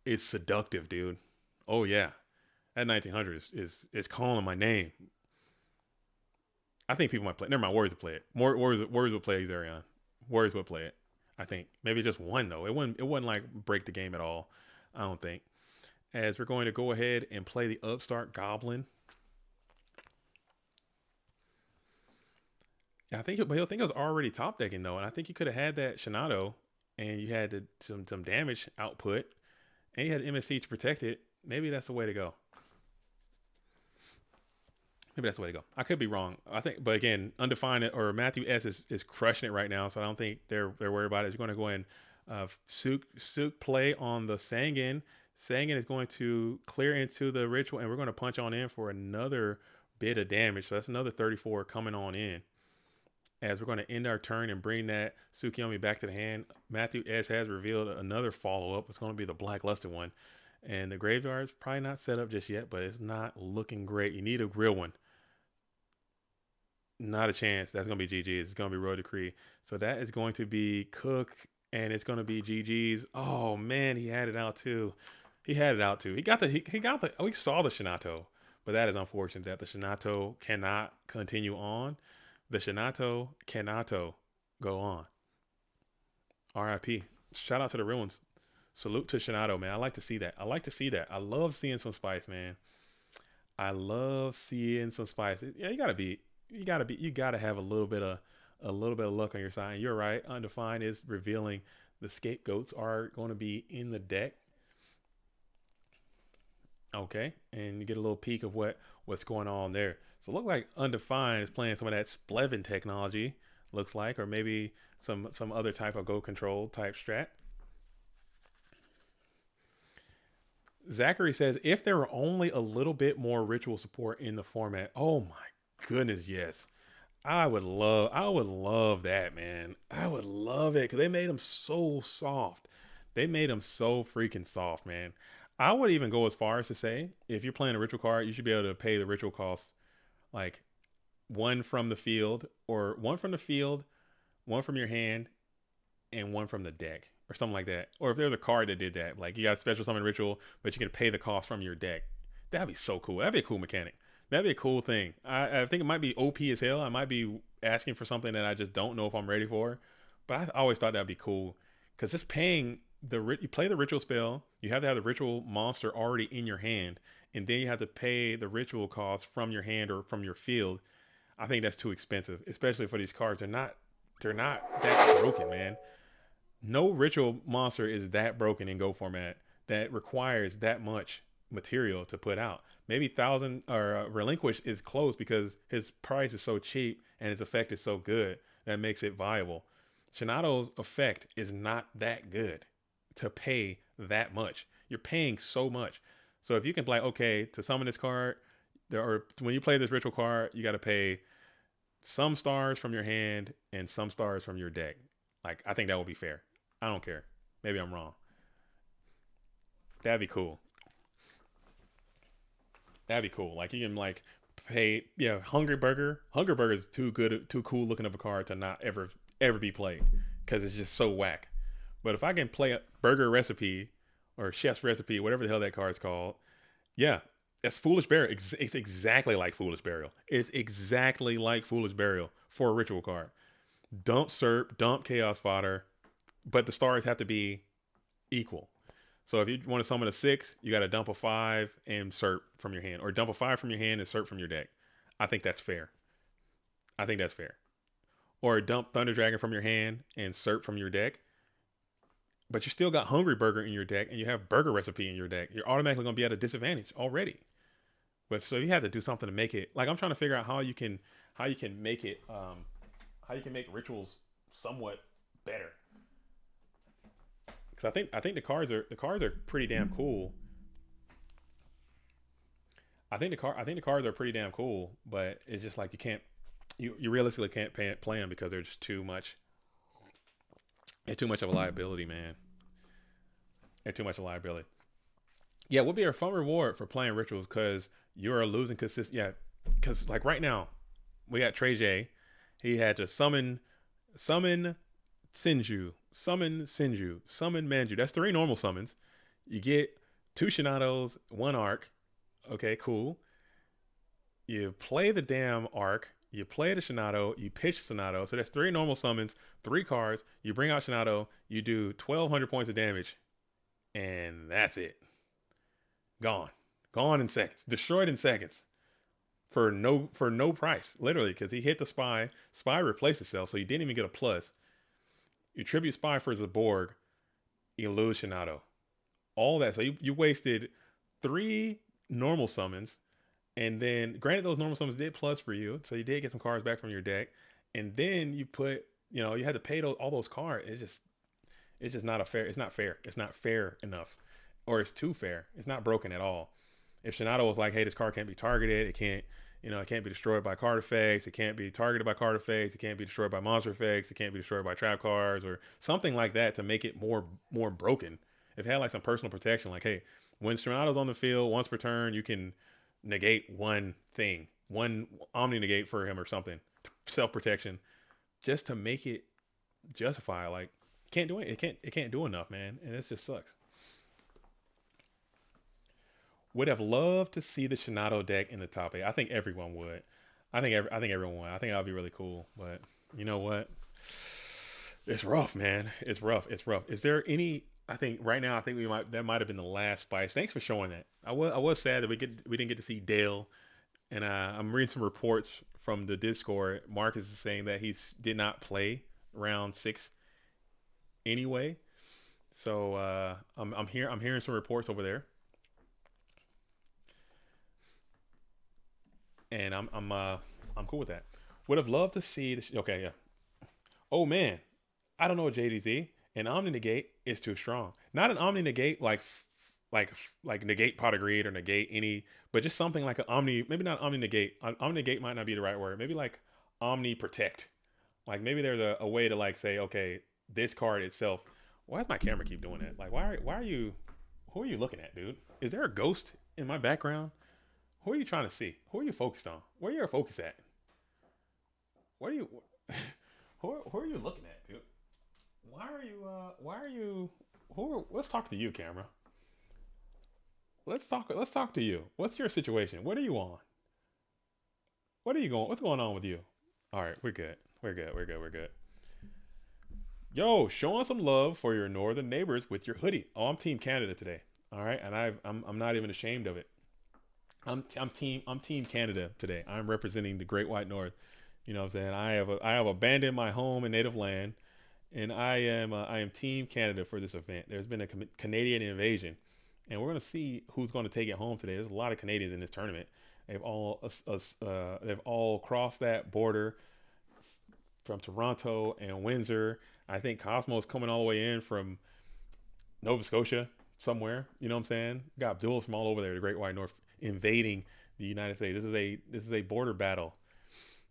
is seductive, dude. Oh yeah, At 1900 is calling my name. I think people might play. Never mind. Warriors will play it. Warriors will play Xerion. Warriors will play it. I think maybe just one though. It wouldn't like break the game at all. I don't think. As we're going to go ahead and play the Upstart Goblin. Yeah, but he'll think it was already top decking though, and I think you could have had that Shinato, and you had some damage output, and you had MSC to protect it. Maybe that's the way to go. Maybe that's the way to go. I could be wrong. I think, but again, Undefined or Matthew S is crushing it right now, so I don't think they're worried about it. You're going to go in, Sook play on the Sangan. Sangan is going to clear into the ritual, and we're going to punch on in for another bit of damage. So that's another 34 coming on in. As we're going to end our turn and bring that Tsukiyomi back to the hand, Matthew S has revealed another follow-up. It's going to be the Blacklusted one. And the graveyard's probably not set up just yet, but it's not looking great. You need a real one. Not a chance. That's going to be GG's. It's going to be Royal Decree. So that is going to be Cook, and it's going to be GG's. Oh, man, he had it out, too. He got the, we saw the Shinato, but that is unfortunate that the Shinato cannot continue on. The Shinato cannot go on. RIP. Shout out to the real ones. Salute to Shinato, man. I like to see that. I love seeing some spice, man. I love seeing some spice. Yeah, you gotta have a little bit of luck on your side. And you're right. Undefined is revealing the scapegoats are going to be in the deck. Okay, and you get a little peek of what's going on there. So it look like Undefined is playing some of that Splevin technology, looks like, or maybe some other type of go control type strat. Zachary says, if there were only a little bit more ritual support in the format, oh my goodness, yes. I would love that, man. I would love it because they made them so soft. They made them so freaking soft, man. I would even go as far as to say, if you're playing a ritual card, you should be able to pay the ritual cost, like one from the field, one from your hand, and one from the deck, or something like that. Or if there's a card that did that, like you got a special summon ritual, but you can pay the cost from your deck. That'd be so cool. That'd be a cool mechanic. That'd be a cool thing. I think it might be OP as hell. I might be asking for something that I just don't know if I'm ready for, but I always thought that'd be cool because just paying you play the ritual spell, you have to have the ritual monster already in your hand, and then you have to pay the ritual cost from your hand or from your field. I think that's too expensive, especially for these cards. They're not that broken, man. No ritual monster is that broken in Go format that requires that much material to put out. Maybe 1,000 or Relinquish is close because his price is so cheap and his effect is so good that makes it viable. Shinato's effect is not that good to pay that much. You're paying so much. So if you can play, okay, to summon this card, when you play this ritual card, you got to pay some stars from your hand and some stars from your deck. Like, I think that would be fair. I don't care. Maybe I'm wrong. That'd be cool. That'd be cool. Like, you can like pay, yeah, Hungry Burger. Hungry Burger is too cool looking of a card to not ever be played because it's just so whack. But if I can play a Burger Recipe or Chef's Recipe, whatever the hell that card's called, yeah, that's Foolish Burial. It's exactly like Foolish Burial. It's exactly like Foolish Burial for a ritual card. Dump Serp, dump Chaos Fodder, but the stars have to be equal. So if you want to summon a 6, you got to dump a 5 and Serp from your hand, or dump a 5 from your hand and Serp from your deck. I think that's fair. Or dump Thunder Dragon from your hand and Serp from your deck. But you still got Hungry Burger in your deck and you have Burger Recipe in your deck. You're automatically going to be at a disadvantage already. But so you have to do something to make it, like, I'm trying to figure out how you can make it, how you can make rituals somewhat better. Because I think the cards are pretty damn cool. I think the cards are pretty damn cool, but it's just like you realistically can't play them because they're just too much. They're too much of a liability, man. They're too much of a liability. Yeah, what would be a fun reward for playing rituals because you're losing consistent. Yeah, because like right now, we got Trey J. He had to summon Sinju, summon Manju. That's 3 normal summons. You get 2 Shinatos, 1 Arc, Okay, cool. You play the damn Arc. You play the Shinado. You pitch Shinado. So that's 3 normal summons, 3 cards. You bring out Shinado. You do 1,200 points of damage, and that's it. Gone, gone in seconds. Destroyed in seconds for no price, literally, because he hit the spy. Spy replaced itself, so you didn't even get a plus. You tribute spy for Zaborg. You lose Shinado. All that. So you wasted 3 normal summons. And then, granted, those normal summons did plus for you, so you did get some cards back from your deck. And then you put, you had to pay all those cards. It's just not a fair. It's not fair. It's not fair enough, or it's too fair. It's not broken at all. If Shinado was like, hey, this card can't be targeted. It can't, it can't be destroyed by card effects. It can't be targeted by card effects. It can't be destroyed by monster effects. It can't be destroyed by trap cards or something like that to make it more broken. If it had like some personal protection, like, hey, when Shinado's on the field once per turn, you can negate one thing, one omni negate for him or something, self protection, just to make it justify. Like, can't do it. It can't do enough, man, and it just sucks. Would have loved to see the Shinado deck in the top 8. I think everyone would. I think everyone would. I think that would be really cool. But you know what? It's rough, man. It's rough. It's rough. Is there any? I think right now, that might have been the last spice. Thanks for showing that. I was sad that we didn't get to see Dale, and I'm reading some reports from the Discord. Marcus is saying that he did not play round 6 anyway. So I'm hearing some reports over there, and I'm cool with that. Would have loved to see the. Okay, yeah. Oh man, I don't know, JDZ. An Omni Negate is too strong. Not an Omni Negate like negate Pot of Greed or negate any, but just something like an Omni. Maybe not Omni Negate. Omni Negate might not be the right word. Maybe like Omni Protect. Like maybe there's a way to like say, okay, this card itself. Why does my camera keep doing that? Like why are you? Who are you looking at, dude? Is there a ghost in my background? Who are you trying to see? Who are you focused on? Where your focus at? What are you? Who are you looking at, dude? Why are you let's talk to you, camera. Let's talk to you. What's your situation? What are you on? What's going on with you? All right, we're good. We're good. Yo, showing some love for your northern neighbors with your hoodie. Oh, I'm Team Canada today. All right, and I'm not even ashamed of it. I'm Team Canada today. I'm representing the Great White North. You know what I'm saying? I have abandoned my home and native land. And I am Team Canada for this event. There's been a Canadian invasion, and we're going to see who's going to take it home today. There's a lot of Canadians in this tournament. They've all crossed that border from Toronto and Windsor. I think Cosmo's coming all the way in from Nova Scotia somewhere. You know what I'm saying? Got duels from all over there. The Great White North invading the United States. This is a border battle.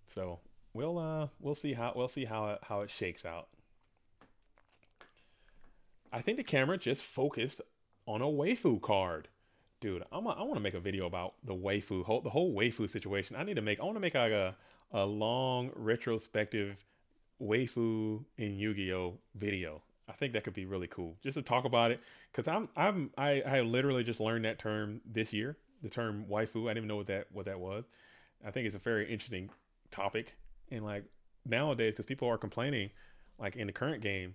So we'll see how it shakes out. I think the camera just focused on a waifu card. Dude, I want to make a video about the whole waifu situation. I want to make like a long retrospective waifu in Yu-Gi-Oh video. I think that could be really cool just to talk about it, because I literally just learned that term this year, the term waifu. I didn't even know what that was. I think it's a very interesting topic, and like nowadays, because people are complaining, like in the current game,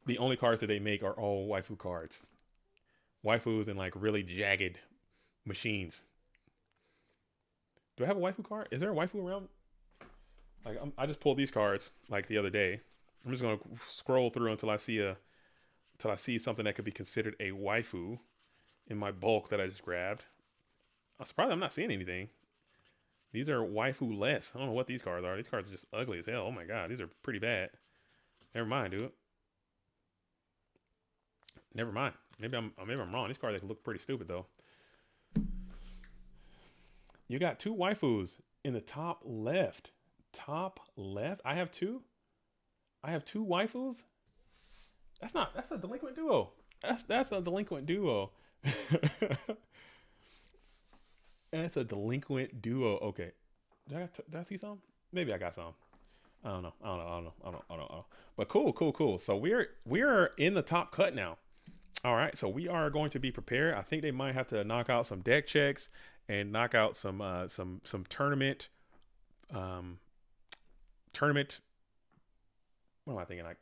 the only cards that they make are all waifu cards. Waifus and like really jagged machines. Do I have a waifu card? Is there a waifu around? Like I just pulled these cards like the other day. I'm just gonna scroll through until I see something that could be considered a waifu in my bulk that I just grabbed. I'm surprised I'm not seeing anything. These are waifu less. I don't know what these cards are. These cards are just ugly as hell. Oh my god, these are pretty bad. Never mind, dude. Never mind. Maybe I'm wrong. These cards look pretty stupid though. You got 2 waifus in the top left. Top left. I have 2 waifus. That's a delinquent duo. That's a delinquent duo. That's a delinquent duo. Okay. Did I see some? Maybe I got some. I don't know. But cool. So we're in the top cut now. All right, so we are going to be prepared. I think they might have to knock out some deck checks and knock out some um, tournament. What am I thinking? Like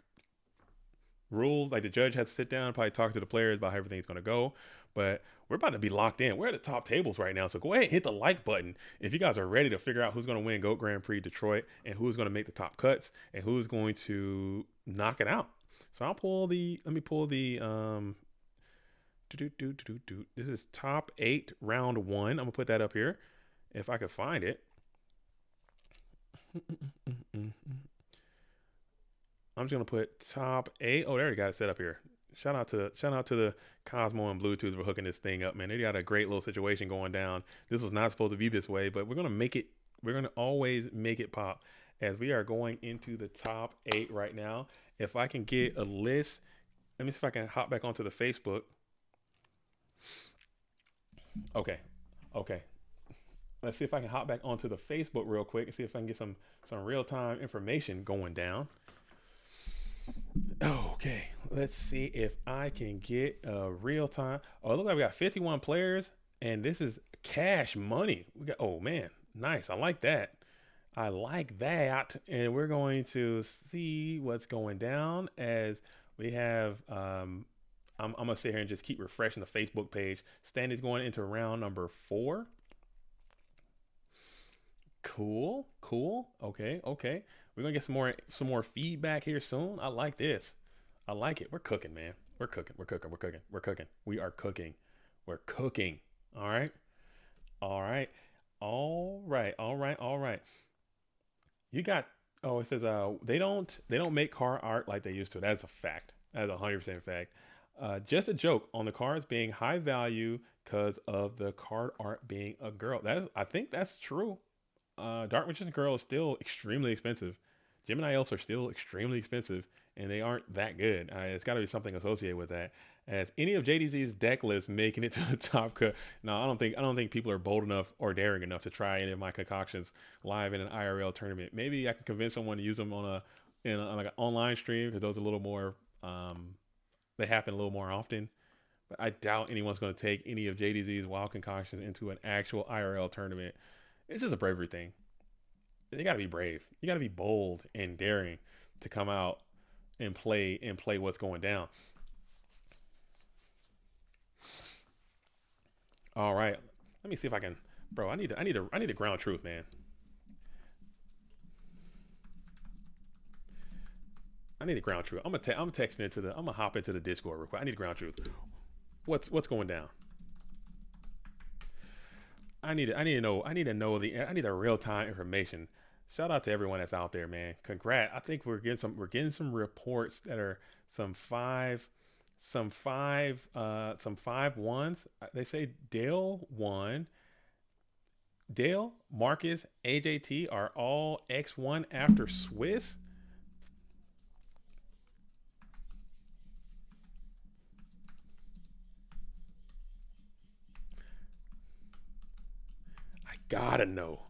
rules. Like the judge has to sit down, probably talk to the players about how everything's going to go. But we're about to be locked in. We're at the top tables right now. So go ahead and hit the like button if you guys are ready to figure out who's going to win GOAT Grand Prix Detroit and who's going to make the top cuts and who's going to knock it out. So let me pull the, this is top 8 round 1. I'm going to put that up here if I could find it. I'm just gonna put top 8. Oh, they already got it set up here. Shout out to the Cosmo and Bluetooth for hooking this thing up, man. They got a great little situation going down. This was not supposed to be this way, but we're gonna make it. We're gonna always make it pop as we are going into the top 8 right now. If I can get a list, let me see if I can hop back onto the Facebook. Okay. Let's see if I can hop back onto the Facebook real quick and see if I can get some real time information going down. Okay, let's see if I can get a real time. Oh, it looks like we got 51 players, and this is cash money. We got, oh man, nice. I like that. And we're going to see what's going down as we have. I'm gonna sit here and just keep refreshing the Facebook page. Standings going into round number 4. Cool. Okay. We're gonna get some more feedback here soon. I like this. I like it. We're cooking, man. We're cooking. We are cooking. We're cooking. All right. You got. Oh, it says they don't make card art like they used to. That's a fact. That's 100% fact. Just a joke on the cards being high value because of the card art being a girl. I think that's true. Dark Magician Girl is still extremely expensive. Gemini Elves are still extremely expensive, and they aren't that good. It's got to be something associated with that. As any of JDZ's deck lists making it to the top cut. No, I don't think people are bold enough or daring enough to try any of my concoctions live in an IRL tournament. Maybe I can convince someone to use them on like an online stream because those are a little more. They happen a little more often. But I doubt anyone's going to take any of JDZ's wild concoctions into an actual IRL tournament. It's just a bravery thing. You got to be brave. You got to be bold and daring to come out and play what's going down. All right. Let me see if I can, bro. I need to ground truth, man. I need to ground truth. I'm texting into I'm gonna hop into the Discord real quick. I need to ground truth. What's going down? I need the real time information. Shout out to everyone that's out there, man. Congrats. I think we're getting some reports that are some five ones. They say Dale won. Dale, Marcus, AJT are all X1 after Swiss. Gotta know.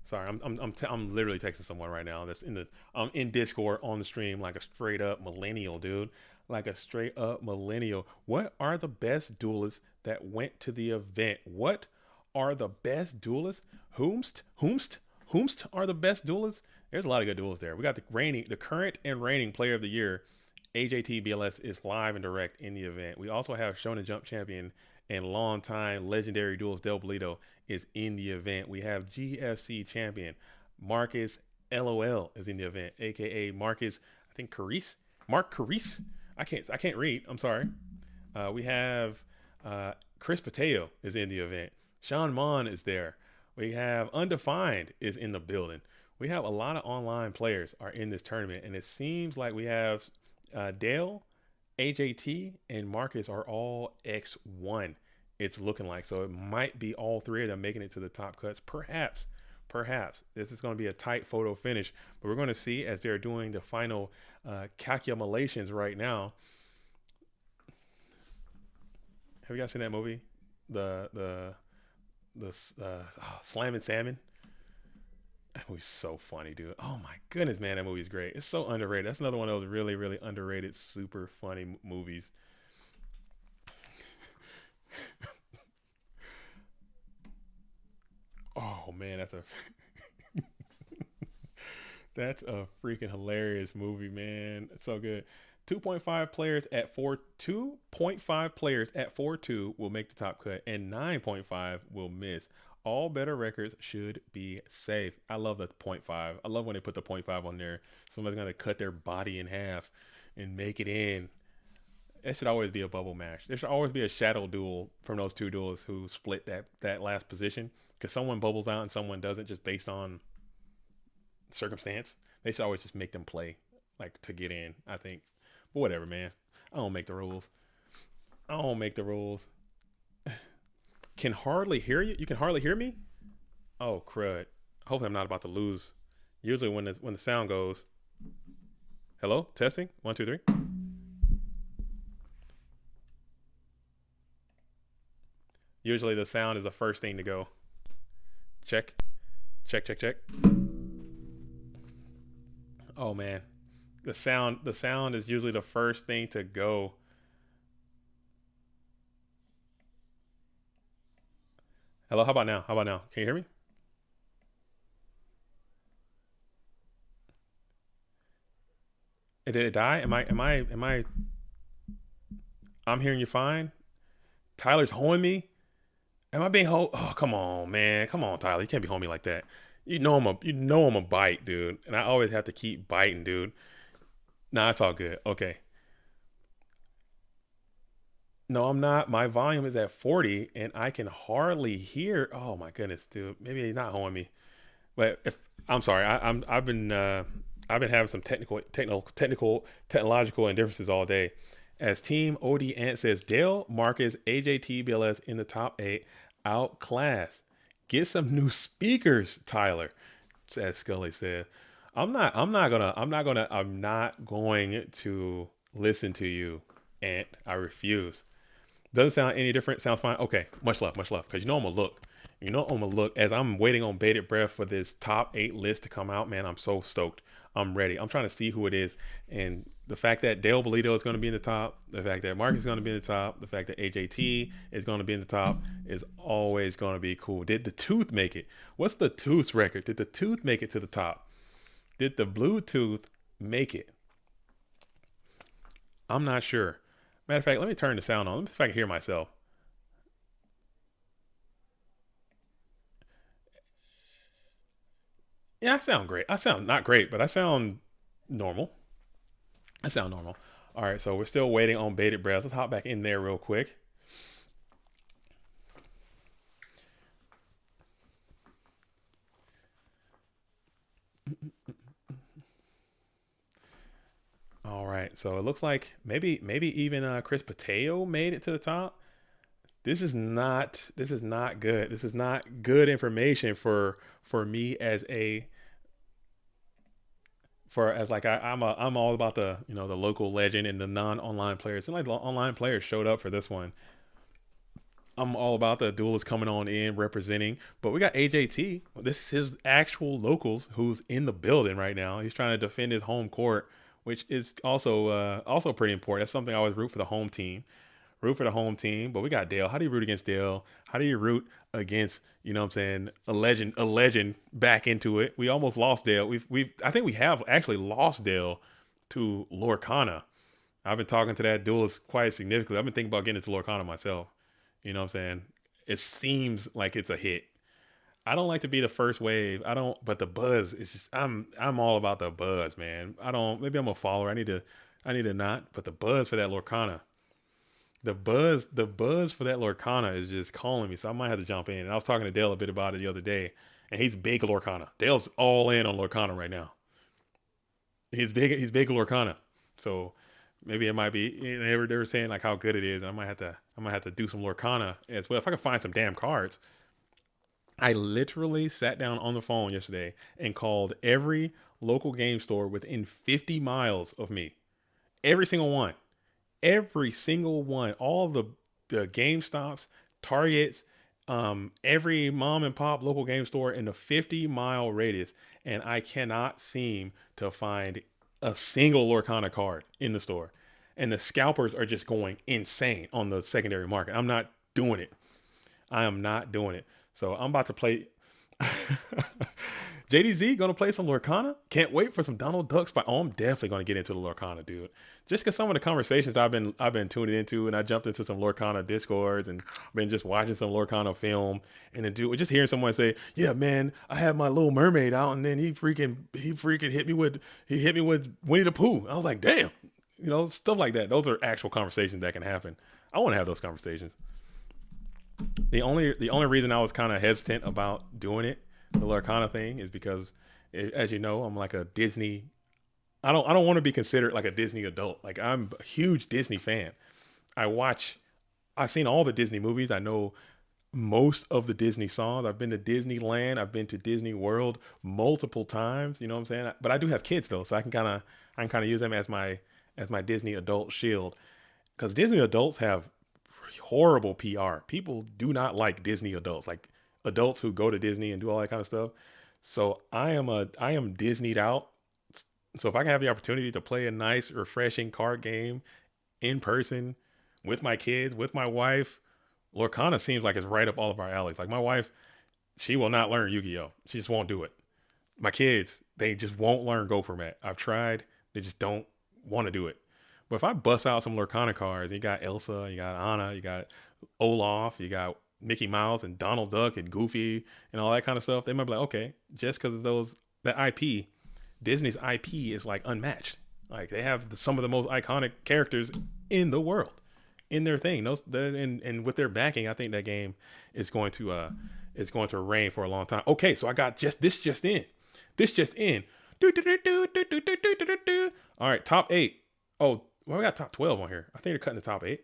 Sorry, I'm literally texting someone right now that's in Discord on the stream like a straight up millennial, dude. Like a straight up millennial. What are the best duelists that went to the event? What are the best duelists? Whomst are the best duelists? There's a lot of good duelists there. We got the current and reigning player of the year, AJT BLS, is live and direct in the event. We also have Shonen Jump champion and longtime legendary duelist Del Bolito is in the event. We have GFC champion Marcus LOL is in the event, aka Marcus, I think Mark Carice. I can't read. I'm sorry. We have Chris Pateo is in the event. Sean Mon is there. We have Undefined is in the building. We have a lot of online players are in this tournament, and it seems like we have Dale, AJT, and Marcus are all X1. It's looking like, so it might be all 3 of them making it to the top cuts. Perhaps this is going to be a tight photo finish, but we're going to see as they're doing the final calculations right now. Have you guys seen that movie, the Slam and Salmon? That movie's so funny, dude. Oh my goodness, man, that movie's great. It's so underrated. That's another one of those really, really underrated, super funny movies. Oh man, that's a freaking hilarious movie, man. It's so good. 2.5 players at 2.5 players at 4-2 will make the top cut, and 9.5 will miss. All better records should be safe. I love the point 0.5. I love when they put the point 0.5 on there. Somebody's gonna cut their body in half and make it in. It should always be a bubble match. There should always be a shadow duel from those two duelists who split that last position, because someone bubbles out and someone doesn't, just based on circumstance. They should always just make them play like to get in, I think. But whatever, man. I don't make the rules. I don't make the rules. Can hardly hear you. You can hardly hear me? Oh crud. Hopefully I'm not about to lose. Usually when the sound goes. Hello? Testing? 1, 2, 3. Usually the sound is the first thing to go. Check. Check, check, check. Oh man. The sound is usually the first thing to go. Hello, how about now? How about now? Can you hear me? Did it die? I'm hearing you fine? Tyler's hoeing me? Am I being ho? Oh, come on, man. Come on, Tyler. You can't be hoeing me like that. You know I'm a bite, dude. And I always have to keep biting, dude. Nah, it's all good. Okay. No, I'm not. My volume is at 40 and I can hardly hear. Oh my goodness, dude. Maybe he's not hoeing me. But if I'm sorry, I've been having some technological indifferences all day. As Team OD Ant says, Dale, Marcus, AJT, BLS in the top 8, outclass. Get some new speakers, Tyler. As Scully said, I'm not going to listen to you, Ant. I refuse. Doesn't sound any different. Sounds fine. Okay, much love, much love. Because you know I'm gonna look. You know I'm gonna look as I'm waiting on bated breath for this top 8 list to come out. Man, I'm so stoked. I'm ready. I'm trying to see who it is, and the fact that Dale Bolito is going to be in the top, the fact that Marcus is going to be in the top, the fact that AJT is going to be in the top is always going to be cool. Did the Tooth make it? What's the Tooth record? Did the Tooth make it to the top? Did the Bluetooth make it? I'm not sure. Matter of fact, let me turn the sound on. Let me see if I can hear myself. Yeah, I sound great. I sound not great, but I sound normal. I sound normal. All right, so we're still waiting on bated breath. Let's hop back in there real quick. All right, so it looks like maybe even Chris Pateo made it to the top. This is not good. This is not good information for me as I'm all about the the local legend and the non-online players. And like the online players showed up for this one. I'm all about the duelists coming on in representing, but we got AJT. This is his actual locals who's in the building right now. He's trying to defend his home court, which is also pretty important. That's something I always root for the home team. Root for the home team, but we got Dale. How do you root against Dale? How do you root against, what I'm saying, a legend back into it? We almost lost Dale. I think we have actually lost Dale to Lorcana. I've been talking to that duelist quite significantly. I've been thinking about getting into Lorcana myself. You know what I'm saying? It seems like it's a hit. I don't like to be the first wave. But the buzz is just, I'm all about the buzz, man. Maybe I'm a follower. I need to not, but the buzz for that Lorcana. The buzz for that Lorcana is just calling me, so I might have to jump in. And I was talking to Dale a bit about it the other day, and he's big Lorcana. Dale's all in on Lorcana right now. He's big Lorcana. So maybe it might be they were saying like how good it is, and I might have to do some Lorcana as well if I can find some damn cards. I literally sat down on the phone yesterday and called every local game store within 50 miles of me. Every single one. All the GameStops, Targets, every mom and pop local game store in the 50-mile radius, and I cannot seem to find a single Lorcana card in the store. And the scalpers are just going insane on the secondary market. I'm not doing it. I am not doing it. So I'm about to play. JDZ gonna play some Lorcana. Can't wait for some Donald Duck spy. Oh, I'm definitely gonna get into the Lorcana, dude. Just because some of the conversations I've been tuning into, and I jumped into some Lorcana discords and been just watching some Lorcana film, and then just hearing someone say, "Yeah, man, I had my Little Mermaid out, and then he freaking hit me with Winnie the Pooh." I was like, "Damn," stuff like that. Those are actual conversations that can happen. I want to have those conversations. The only reason I was kind of hesitant about doing it, the Lorcana thing, is because, as you know, I'm like a Disney. I don't want to be considered like a Disney adult. Like, I'm a huge Disney fan. I've seen all the Disney movies. I know most of the Disney songs. I've been to Disneyland. I've been to Disney World multiple times. You know what I'm saying? But I do have kids though, so I can kind of use them as my Disney adult shield. Because Disney adults have horrible PR. People do not like Disney adults, like adults who go to Disney and do all that kind of stuff. So I am Disneyed out. So if I can have the opportunity to play a nice, refreshing card game in person with my kids, with my wife, Lorcana seems like it's right up all of our alleys. Like, my wife, she will not learn Yu-Gi-Oh. She just won't do it. My kids, they just won't learn Go Format. I've tried. They just don't want to do it. But if I bust out some Lorcana cards, you got Elsa, you got Anna, you got Olaf, you got Mickey Mouse and Donald Duck and Goofy and all that kind of stuff, they might be like, okay, just because of that IP, Disney's IP is like unmatched. Like, they have some of the most iconic characters in the world in their thing. And with their backing, I think that game is going to reign for a long time. Okay, so I got just in. All right, top 8. Oh, well, we got top 12 on here. I think they're cutting the top 8.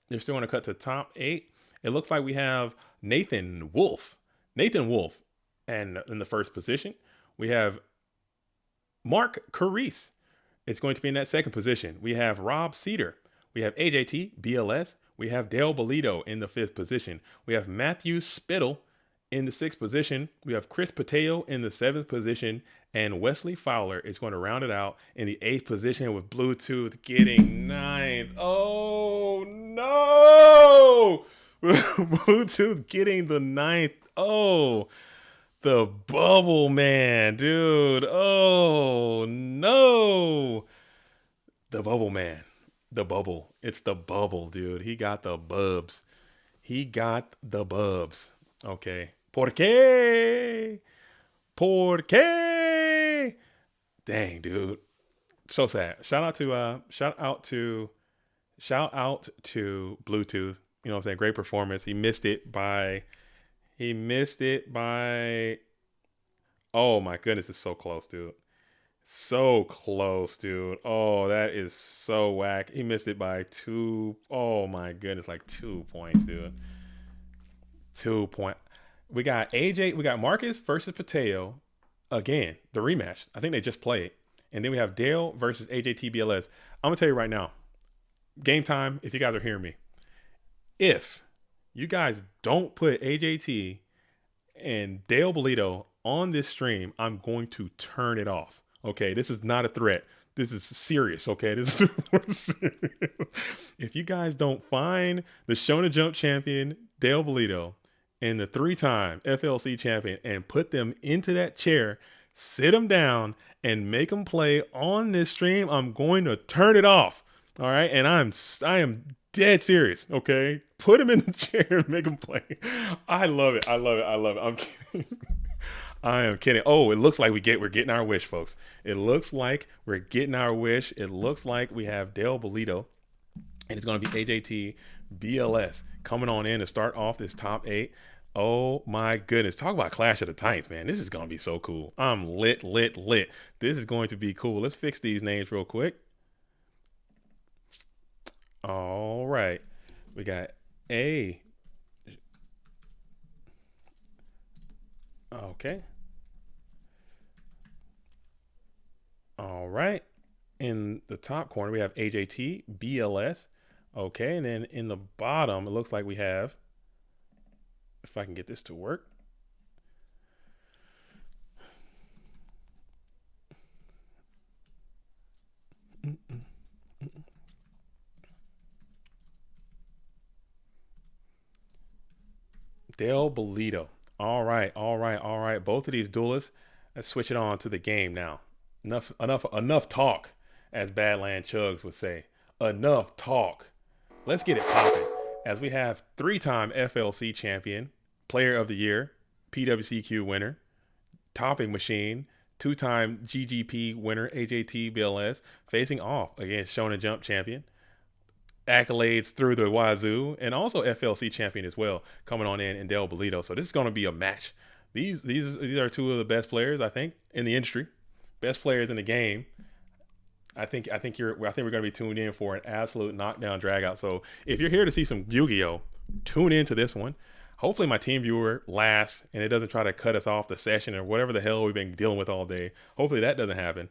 They're still going to cut to top 8. It looks like we have Nathan Wolf. And in the first position, we have Mark Carice. It's going to be in that second position. We have Rob Cedar. We have AJT, BLS. We have Dale Bolito in the 5th position. We have Matthew Spittle in the 6th position. We have Chris Pateo in the 7th position. And Wesley Fowler is going to round it out in the 8th position, with Bluetooth getting 9th. Oh, no! Bluetooth getting the 9th. Oh, the bubble man, dude. Oh, no. The bubble man. The bubble. It's the bubble, dude. He got the bubs. Okay. ¿Por qué? Dang, dude. So sad. Shout out to Bluetooth. You know what I'm saying? Great performance. He missed it by oh my goodness, it's so close, dude. So close, dude. Oh, that is so whack. He missed it by 2. Oh my goodness, like 2 points, dude. 2 point. We got Marcus versus Pateo. Again, the rematch. I think they just played. And then we have Dale versus AJT BLS. I'm going to tell you right now, game time, if you guys are hearing me, if you guys don't put AJT and Dale Bolito on this stream, I'm going to turn it off. Okay, this is not a threat. This is serious, okay? This is serious. If you guys don't find the Shonen Jump champion, Dale Bolito, and the 3-time FLC champion and put them into that chair, sit them down, and make them play on this stream, I'm going to turn it off. All right? And I am dead serious, okay? Put them in the chair and make them play. I love it. I'm kidding. I am kidding. Oh, it looks like we're getting our wish, folks. It looks like we're getting our wish. It looks like we have Dale Bolito, and it's going to be AJT BLS coming on in to start off this top 8. Oh my goodness. Talk about Clash of the Titans, man. This is going to be so cool. I'm lit. This is going to be cool. Let's fix these names real quick. All right. We got A. Okay. All right. In the top corner, we have AJT, BLS. Okay. And then in the bottom, it looks like we have, if I can get this to work. Dale Bolito. All right, all right, all right. Both of these duelists. Let's switch it on to the game now. Enough talk, as Badland Chugs would say. Enough talk. Let's get it popping. As we have 3-time FLC champion, player of the year, PWCQ winner, topping machine, 2-time GGP winner, AJT BLS, facing off against Shonen Jump champion, accolades through the wazoo, and also FLC champion as well, coming on in Del Bolito. So this is going to be a match. These are two of the best players, I think, in the industry, best players in the game. I think we're going to be tuned in for an absolute knockdown drag out. So if you're here to see some Yu-Gi-Oh, tune into this one. Hopefully my team viewer lasts and it doesn't try to cut us off the session or whatever the hell we've been dealing with all day. Hopefully that doesn't happen.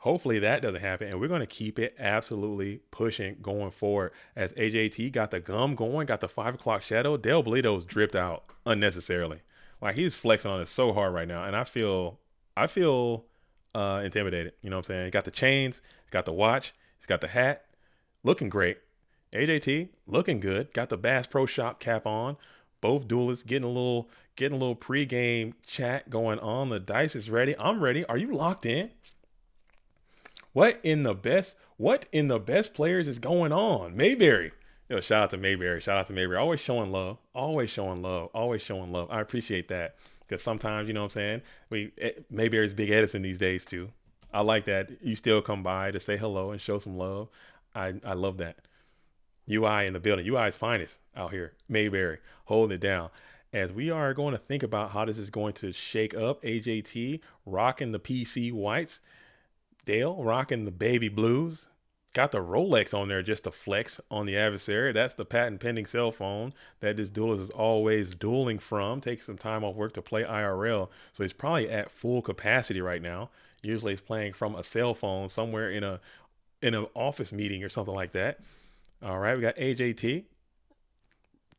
And we're going to keep it absolutely pushing going forward as AJT got the gum going, got the 5 o'clock shadow. Del Bolito's dripped out unnecessarily. Like, he's flexing on it so hard right now. And I feel intimidated. You know what I'm saying? He got the chains, he's got the watch, he's got the hat, looking great. AJT looking good, got the Bass Pro Shop cap on. Both duelists getting a little pre-game chat going on. The dice is ready. I'm ready. Are you locked in? What in the best players is going on? Mayberry. Yo, shout out to Mayberry. Always showing love. I appreciate that. Because sometimes, you know what I'm saying, Mayberry's Big Edison these days too. I like that. You still come by to say hello and show some love. I love that. UI in the building. UI's finest out here. Mayberry holding it down. As we are going to think about how this is going to shake up. AJT rocking the PC whites. Dale rocking the baby blues. Got the Rolex on there just to flex on the adversary. That's the patent pending cell phone that this duelist is always dueling from. Taking some time off work to play IRL. So he's probably at full capacity right now. Usually he's playing from a cell phone somewhere in an office meeting or something like that. All right, we got AJT.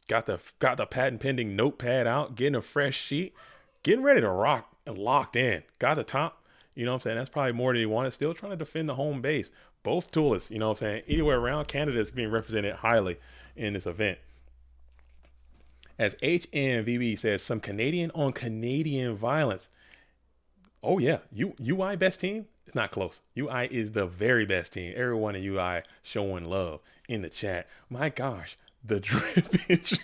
Got the patent pending notepad out, getting a fresh sheet, getting ready to rock and locked in. Got the top. You know what I'm saying? That's probably more than he wanted. Still trying to defend the home base. Both duelists, you know what I'm saying? Anywhere around, Canada is being represented highly in this event. As HNVB says, some Canadian on Canadian violence. Oh, yeah. UI best team? It's not close. UI is the very best team. Everyone in UI showing love in the chat. My gosh, the drippage.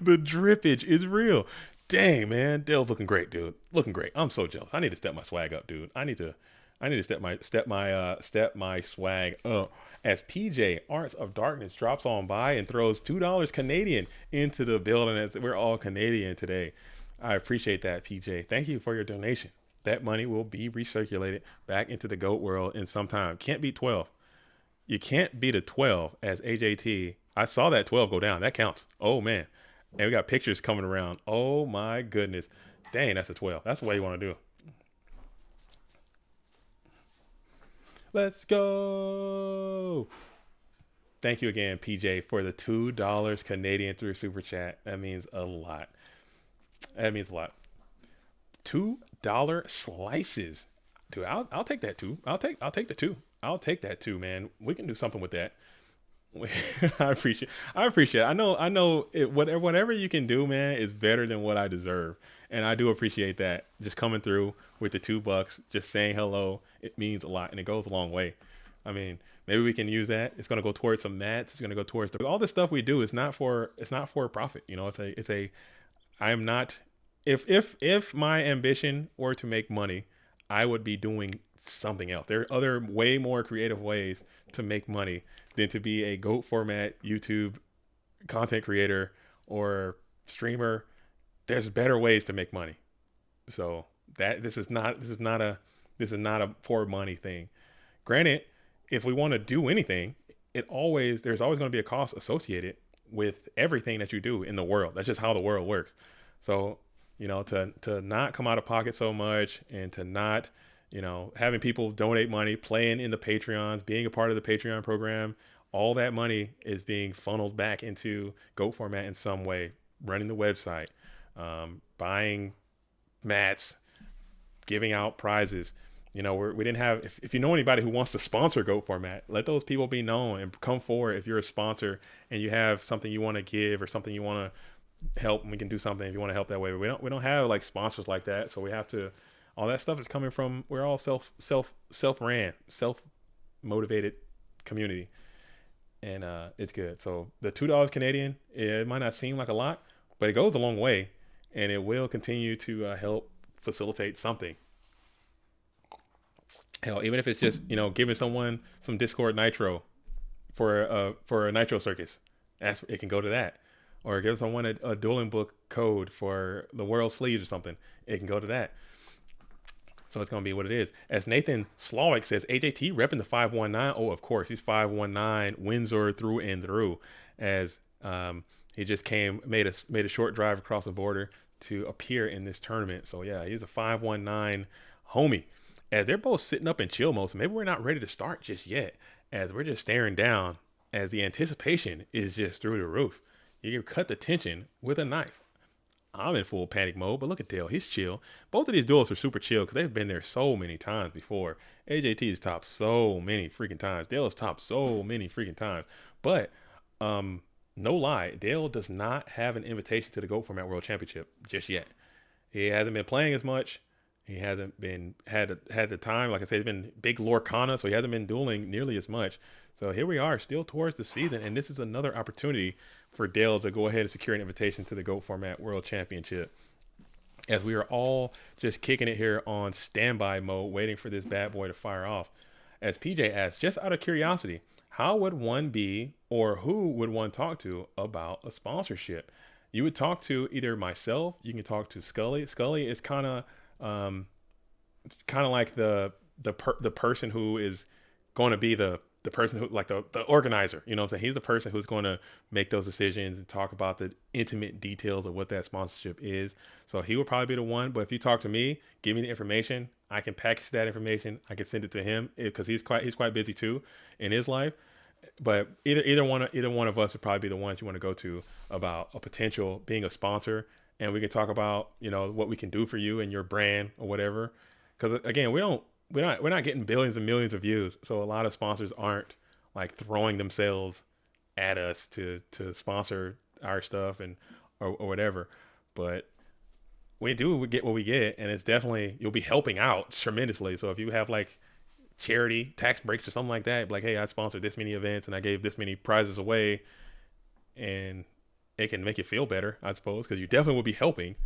The drippage is real. Dang, man, Dale's looking great, dude. Looking great. I'm so jealous. I need to step my swag up, dude. I need to step my swag up. As PJ Arts of Darkness drops on by and throws $2 Canadian into the building. As we're all Canadian today. I appreciate that, PJ. Thank you for your donation. That money will be recirculated back into the GOAT world in some time. Can't beat 12. You can't beat a 12 as AJT. I saw that 12 go down. That counts. Oh, man. And we got pictures coming around. Oh, my goodness. Dang, that's a 12. That's what you want to do. Let's go. Thank you again, PJ, for the $2 Canadian through Super Chat. That means a lot. $2 slices. Dude, I'll take that too. I'll take the two. I'll take that too, man. We can do something with that. I appreciate it. I know it, whatever you can do, man, is better than what I deserve. And I do appreciate that. Just coming through with the $2, just saying hello. It means a lot and it goes a long way. I mean, maybe we can use that. It's going to go towards some mats. It's going to go towards all the stuff we do. It's not for profit. You know, I'm not, if my ambition were to make money, I would be doing something else. There are other way more creative ways to make money than to be a GOAT format YouTube content creator or streamer. There's better ways to make money. So this is not a poor money thing. Granted, if we want to do anything, there's always going to be a cost associated with everything that you do in the world. That's just how the world works. So, you know, to not come out of pocket so much and to not, you know, having people donate money, playing in the Patreons, being a part of the Patreon program, all that money is being funneled back into GOAT format in some way, running the website, buying mats, giving out prizes. You know, we didn't have, if you know anybody who wants to sponsor GOAT format, let those people be known and come forward if you're a sponsor and you have something you want to give or something you want to help and we can do something if you want to help that way. But we don't have like sponsors like that, so we have to. All that stuff is coming from. We're all self-ran, self-motivated community, and it's good. So the $2 Canadian, it might not seem like a lot, but it goes a long way, and it will continue to help facilitate something. Hell, even if it's just giving someone some Discord Nitro for a Nitro Circus, it can go to that. Or give someone a dueling book code for the World Sleeves or something, it can go to that. So it's going to be what it is. As Nathan Slawick says, AJT repping the 519. Oh, of course, he's 519 Windsor through and through. As he just made a short drive across the border to appear in this tournament. So yeah, he's a 519 homie. As they're both sitting up in chill mode, so maybe we're not ready to start just yet. As we're just staring down, as the anticipation is just through the roof. You can cut the tension with a knife. I'm in full panic mode, but look at Dale. He's chill. Both of these duels are super chill because they've been there so many times before. AJT has topped so many freaking times. Dale has topped so many freaking times. But no lie, Dale does not have an invitation to the GOAT Format World Championship just yet. He hasn't been playing as much. He hasn't been had the time. Like I said, he's been big Lorcana, so he hasn't been dueling nearly as much. So here we are, still towards the season, and this is another opportunity for Dale to go ahead and secure an invitation to the GOAT Format World Championship. As we are all just kicking it here on standby mode, waiting for this bad boy to fire off. As PJ asks, just out of curiosity, how would one be, or who would one talk to about a sponsorship? You would talk to either myself. You can talk to Scully. Scully is kind of like the person who is going to be the person who, like the organizer, you know what I'm saying? He's the person who's going to make those decisions and talk about the intimate details of what that sponsorship is. So he would probably be the one. But if you talk to me, give me the information, I can package that information. I can send it to him because he's quite busy too in his life. But either one of us would probably be the ones you want to go to about a potential being a sponsor. And we can talk about, what we can do for you and your brand or whatever. Because again, we're not getting billions and millions of views. So a lot of sponsors aren't like throwing themselves at us to sponsor our stuff or whatever. But we get what we get, and it's definitely, you'll be helping out tremendously. So if you have like charity tax breaks or something like that, like, hey, I sponsored this many events and I gave this many prizes away, and it can make you feel better, I suppose, because you definitely will be helping.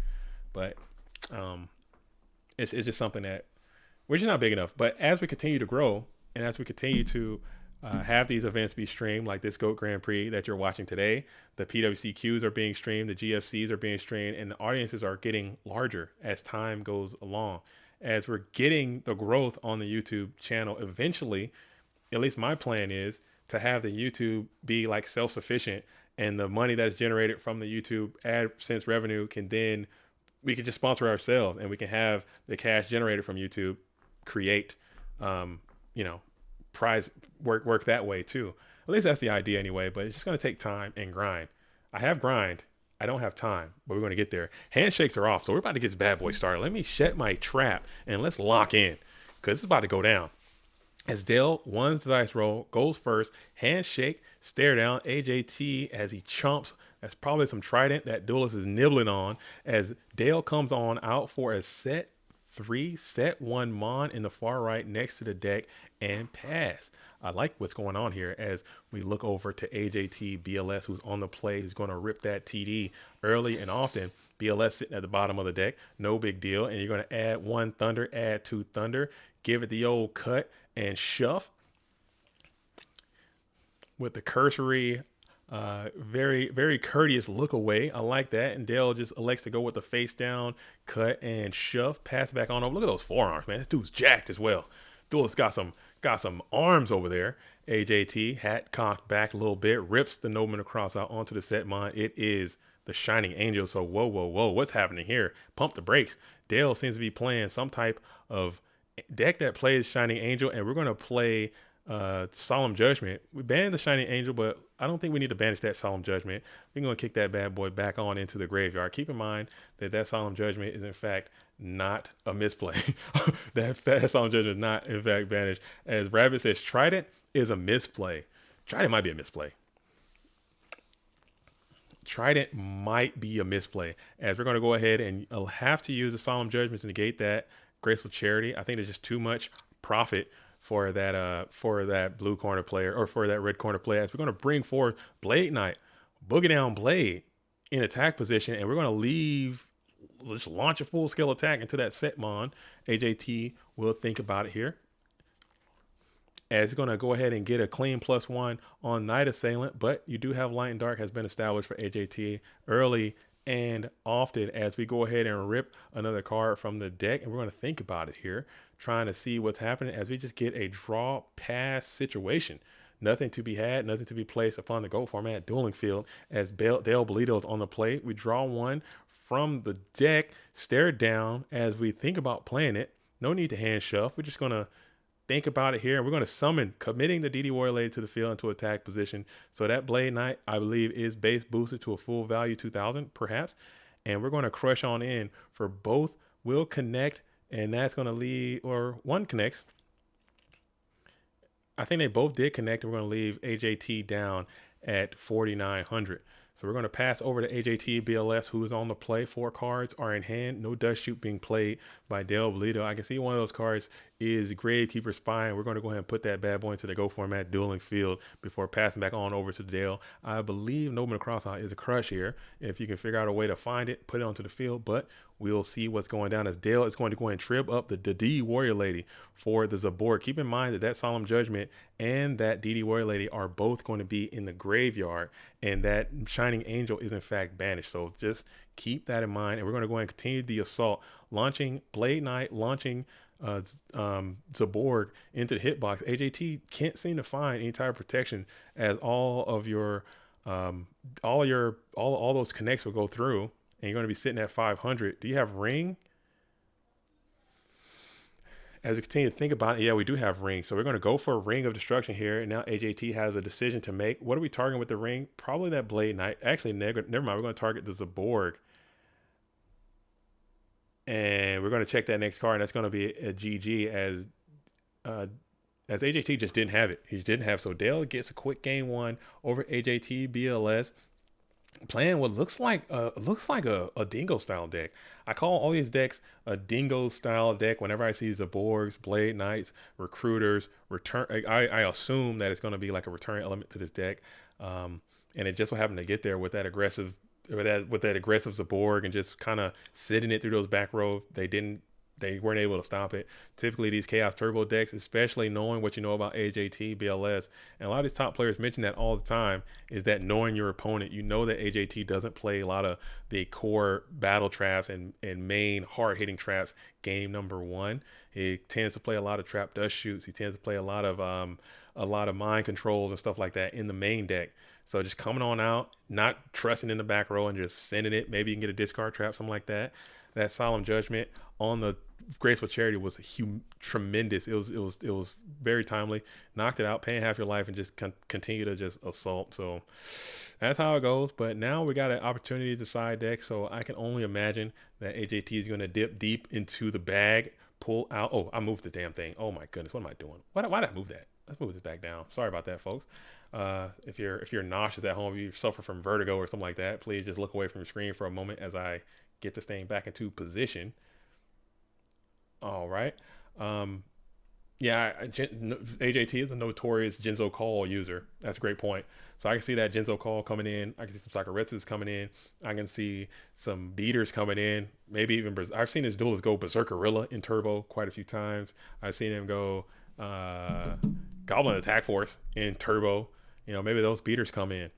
But it's just something that we're just not big enough. But as we continue to grow and as we continue to have these events be streamed, like this GOAT Grand Prix that you're watching today, the PWCQs are being streamed, the GFCs are being streamed, and the audiences are getting larger as time goes along. As we're getting the growth on the YouTube channel, eventually, at least my plan is to have the YouTube be like self-sufficient, and the money that is generated from the YouTube AdSense revenue we can just sponsor ourselves, and we can have the cash generated from YouTube create, prize work that way too. At least that's the idea anyway, but it's just going to take time and grind. I have grind. I don't have time, but we're going to get there. Handshakes are off, so we're about to get this bad boy started. Let me set my trap and let's lock in, because it's about to go down. As Dale one's dice roll, goes first, handshake, stare down, AJT as he chomps. That's probably some trident that Duelist is nibbling on, as Dale comes on out for a set 3, set 1 Mon in the far right next to the deck and pass. I like what's going on here as we look over to AJT BLS, who's on the play, who's going to rip that TD early and often. BLS sitting at the bottom of the deck, no big deal. And you're going to add 1 Thunder, add 2 Thunder, give it the old cut and shove with the cursory, very, very courteous look away. I like that. And Dale just elects to go with the face down, cut and shove, pass back on over. Look at those forearms, man. This dude's jacked as well. Duelist got some arms over there. AJT, hat cocked back a little bit, rips the Nobleman across out onto the set mine. It is the Shining Angel. So whoa, what's happening here? Pump the brakes. Dale seems to be playing some type of deck that plays Shining Angel, and we're going to play Solemn Judgment. We banned the Shining Angel, but I don't think we need to banish that Solemn Judgment. We're going to kick that bad boy back on into the graveyard. Keep in mind that Solemn Judgment is in fact not a misplay. that Solemn Judgment is not in fact banished. As Rabbit says, Trident is a misplay. Trident might be a misplay. Trident might be a misplay, as we're going to go ahead and have to use the Solemn Judgment to negate that Graceful Charity. I think there's just too much profit for that blue corner player, or for that red corner player, as we're going to bring forth Blade Knight, Boogie Down Blade in attack position, and we're going to leave, just launch a full scale attack into that Sept Mon. AJT will think about it here, as it's going to go ahead and get a clean +1 on Night Assailant, but you do have Light and Dark has been established for AJT early and often, as we go ahead and rip another card from the deck. And we're going to think about it here, trying to see what's happening as we just get a draw pass situation. Nothing to be had, nothing to be placed upon the go format dueling field, as Dale Bolito's on the plate. We draw one from the deck, stare it down as we think about playing it. No need to hand shove. We're just going to think about it here, and we're going to summon, committing the DD Warrior Lady to the field into attack position. So that Blade Knight, I believe, is base boosted to a full value 2000 perhaps, and we're going to crush on in for both will connect, and that's going to leave, or one connects. I think they both did connect, and we're going to leave AJT down at 4,900. So we're going to pass over to AJT BLS, who is on the play. 4 cards are in hand. No Dust Shoot being played by Dale Bolito. I can see one of those cards is Gravekeeper Spy, and we're going to go ahead and put that bad boy into the go format dueling field before passing back on over to Dale. I believe Nobleman Crossout is a crush here. If you can figure out a way to find it, put it onto the field, but we'll see what's going down, as Dale is going to go ahead and trip up the DD Warrior Lady for the Zabor. Keep in mind that that Solemn Judgment and that DD Warrior Lady are both going to be in the graveyard, and that Shining Angel is in fact banished. So just keep that in mind, and we're going to go ahead and continue the assault, launching Blade Knight, launching Zaborg into the hitbox. AJT can't seem to find any type of protection, as all those connects will go through, and you're going to be sitting at 500. Do you have Ring? As we continue to think about it, yeah, we do have Ring. So we're going to go for a Ring of Destruction here. And now AJT has a decision to make. What are we targeting with the Ring? Probably that Blade Knight. Actually, never mind. We're going to target the Zaborg. And we're going to check that next card. And that's going to be a GG, as AJT just didn't have it. He just didn't have. So Dale gets a quick game 1 over AJT BLS. Playing what looks like a dingo style deck. I call all these decks a dingo style deck whenever I see Zaborgs, Blade Knights, Recruiters, return. I assume that it's going to be like a return element to this deck, and it just so happened to get there with that aggressive Zaborg, and just kind of sitting it through those back row. They weren't able to stop it. Typically, these Chaos Turbo decks, especially knowing what you know about AJT, BLS, and a lot of these top players mention that all the time, is that knowing your opponent. You know that AJT doesn't play a lot of the core battle traps and main hard-hitting traps game number 1. He tends to play a lot of trap dust shoots. He tends to play a lot of mind controls and stuff like that in the main deck. So just coming on out, not trusting in the back row and just sending it. Maybe you can get a discard trap, something like that. That Solemn Judgment on the Graceful Charity was tremendous. It was very timely. Knocked it out, paying half your life, and just continue to just assault. So that's how it goes. But now we got an opportunity to side deck. So I can only imagine that AJT is going to dip deep into the bag, pull out. Oh, I moved the damn thing. Oh my goodness, what am I doing? Why did I move that? Let's move this back down. Sorry about that, folks. If you're nauseous at home, if you suffer from vertigo or something like that, please just look away from your screen for a moment as I get this thing back into position. All right. Yeah, AJT is a notorious Jinzo Call user. That's a great point. So I can see that Jinzo Call coming in. I can see some Sakuretsus coming in. I can see some beaters coming in. Maybe even I've seen his duelist go Berserkerilla in Turbo quite a few times. I've seen him go Goblin Attack Force in Turbo. You know, maybe those beaters come in.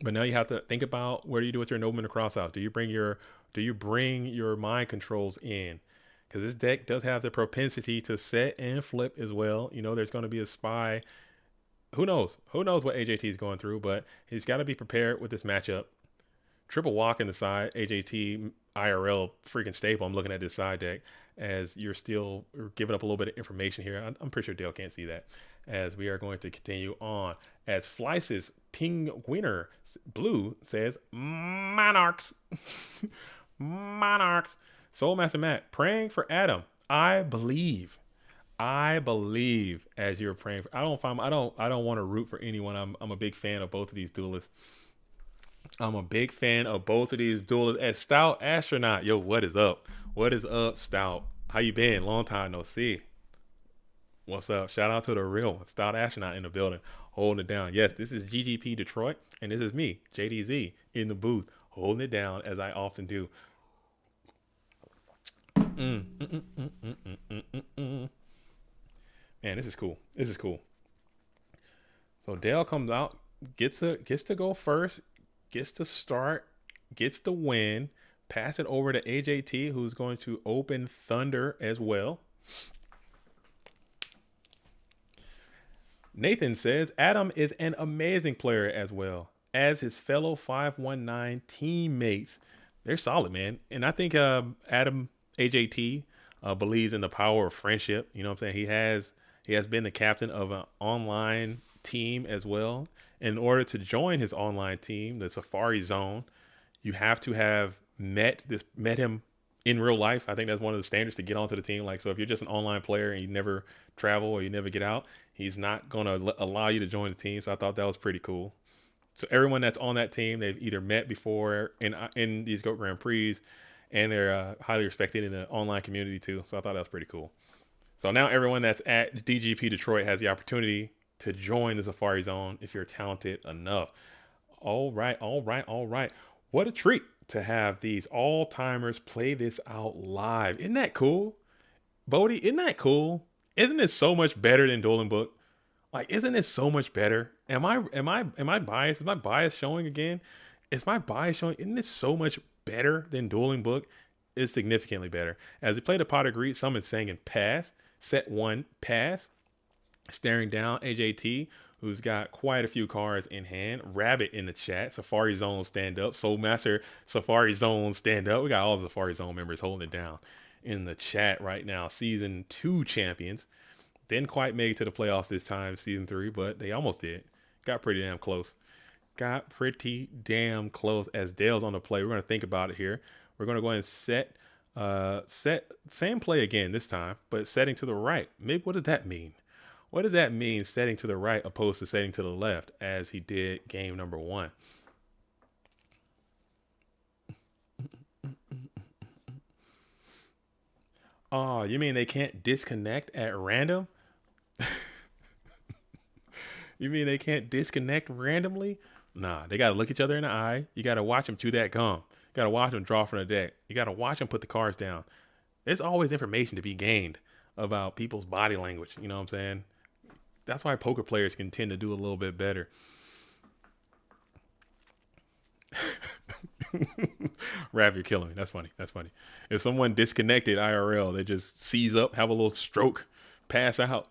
But now you have to think about, what do you do with your Nobleman Crosshouse? Do you bring your mind controls in? Because this deck does have the propensity to set and flip as well. You know, there's going to be a spy. Who knows? Who knows what AJT is going through? But he's got to be prepared with this matchup. Triple walk in the side. AJT IRL freaking staple. I'm looking at this side deck as you're still giving up a little bit of information here. I'm pretty sure Dale can't see that. As we are going to continue on. As Fleisis Penguiner Blue says, Monarchs. Monarchs. Soulmaster Matt, praying for Adam. I believe as you're praying for, I don't want to root for anyone. I'm a big fan of both of these duelists. I'm a big fan of both of these duelists. As Stout Astronaut, yo, what is up? What is up, Stout? How you been? Long time no see. What's up? Shout out to the real one, Stout Astronaut in the building, holding it down. Yes, this is GGP Detroit, and this is me, JDZ, in the booth, holding it down as I often do. Man, this is cool. This is cool. So Dale comes out, gets to go first, gets to start, gets the win, pass it over to AJT, who's going to open Thunder as well. Nathan says Adam is an amazing player as well as his fellow 519 teammates. They're solid, man. And I think Adam AJT believes in the power of friendship. You know what I'm saying? He has been the captain of an online team as well. In order to join his online team, the Safari Zone, you have to have met him in real life. I think that's one of the standards to get onto the team. Like, so if you're just an online player and you never travel or you never get out, he's not going to allow you to join the team. So I thought that was pretty cool. So everyone that's on that team, they've either met before in these GOAT Grand Prix, and they're highly respected in the online community too. So I thought that was pretty cool. So now everyone that's at DGP Detroit has the opportunity to join the Safari Zone if you're talented enough. All right. What a treat to have these all-timers play this out live. Isn't that cool? Bodie, isn't that cool? Isn't it so much better than Dueling Book? Like, isn't it so much better? Am I biased? Is my bias showing again? Is my bias showing? Isn't this so much better than Dueling Book? It's significantly better. As he played the pot of greed, someone saying in pass, set 1, pass, staring down AJT, who's got quite a few cards in hand. Rabbit in the chat. Safari Zone stand up. Soul Master Safari Zone stand up. We got all the Safari Zone members holding it down in the chat right now. Season 2 champions. Didn't quite make it to the playoffs this time, season 3, but they almost did. Got pretty damn close. As Dale's on the play. We're going to think about it here. We're going to go ahead and set same play again this time, but setting to the right. Maybe what does that mean? What does that mean, setting to the right opposed to setting to the left, as he did game number 1? Oh, you mean they can't disconnect at random? You mean they can't disconnect randomly? Nah, they got to look each other in the eye. You got to watch them chew that gum. You got to watch them draw from the deck. You got to watch them put the cards down. There's always information to be gained about people's body language. You know what I'm saying? That's why poker players can tend to do a little bit better. Rav, you're killing me. That's funny. If someone disconnected IRL, they just seize up, have a little stroke, pass out,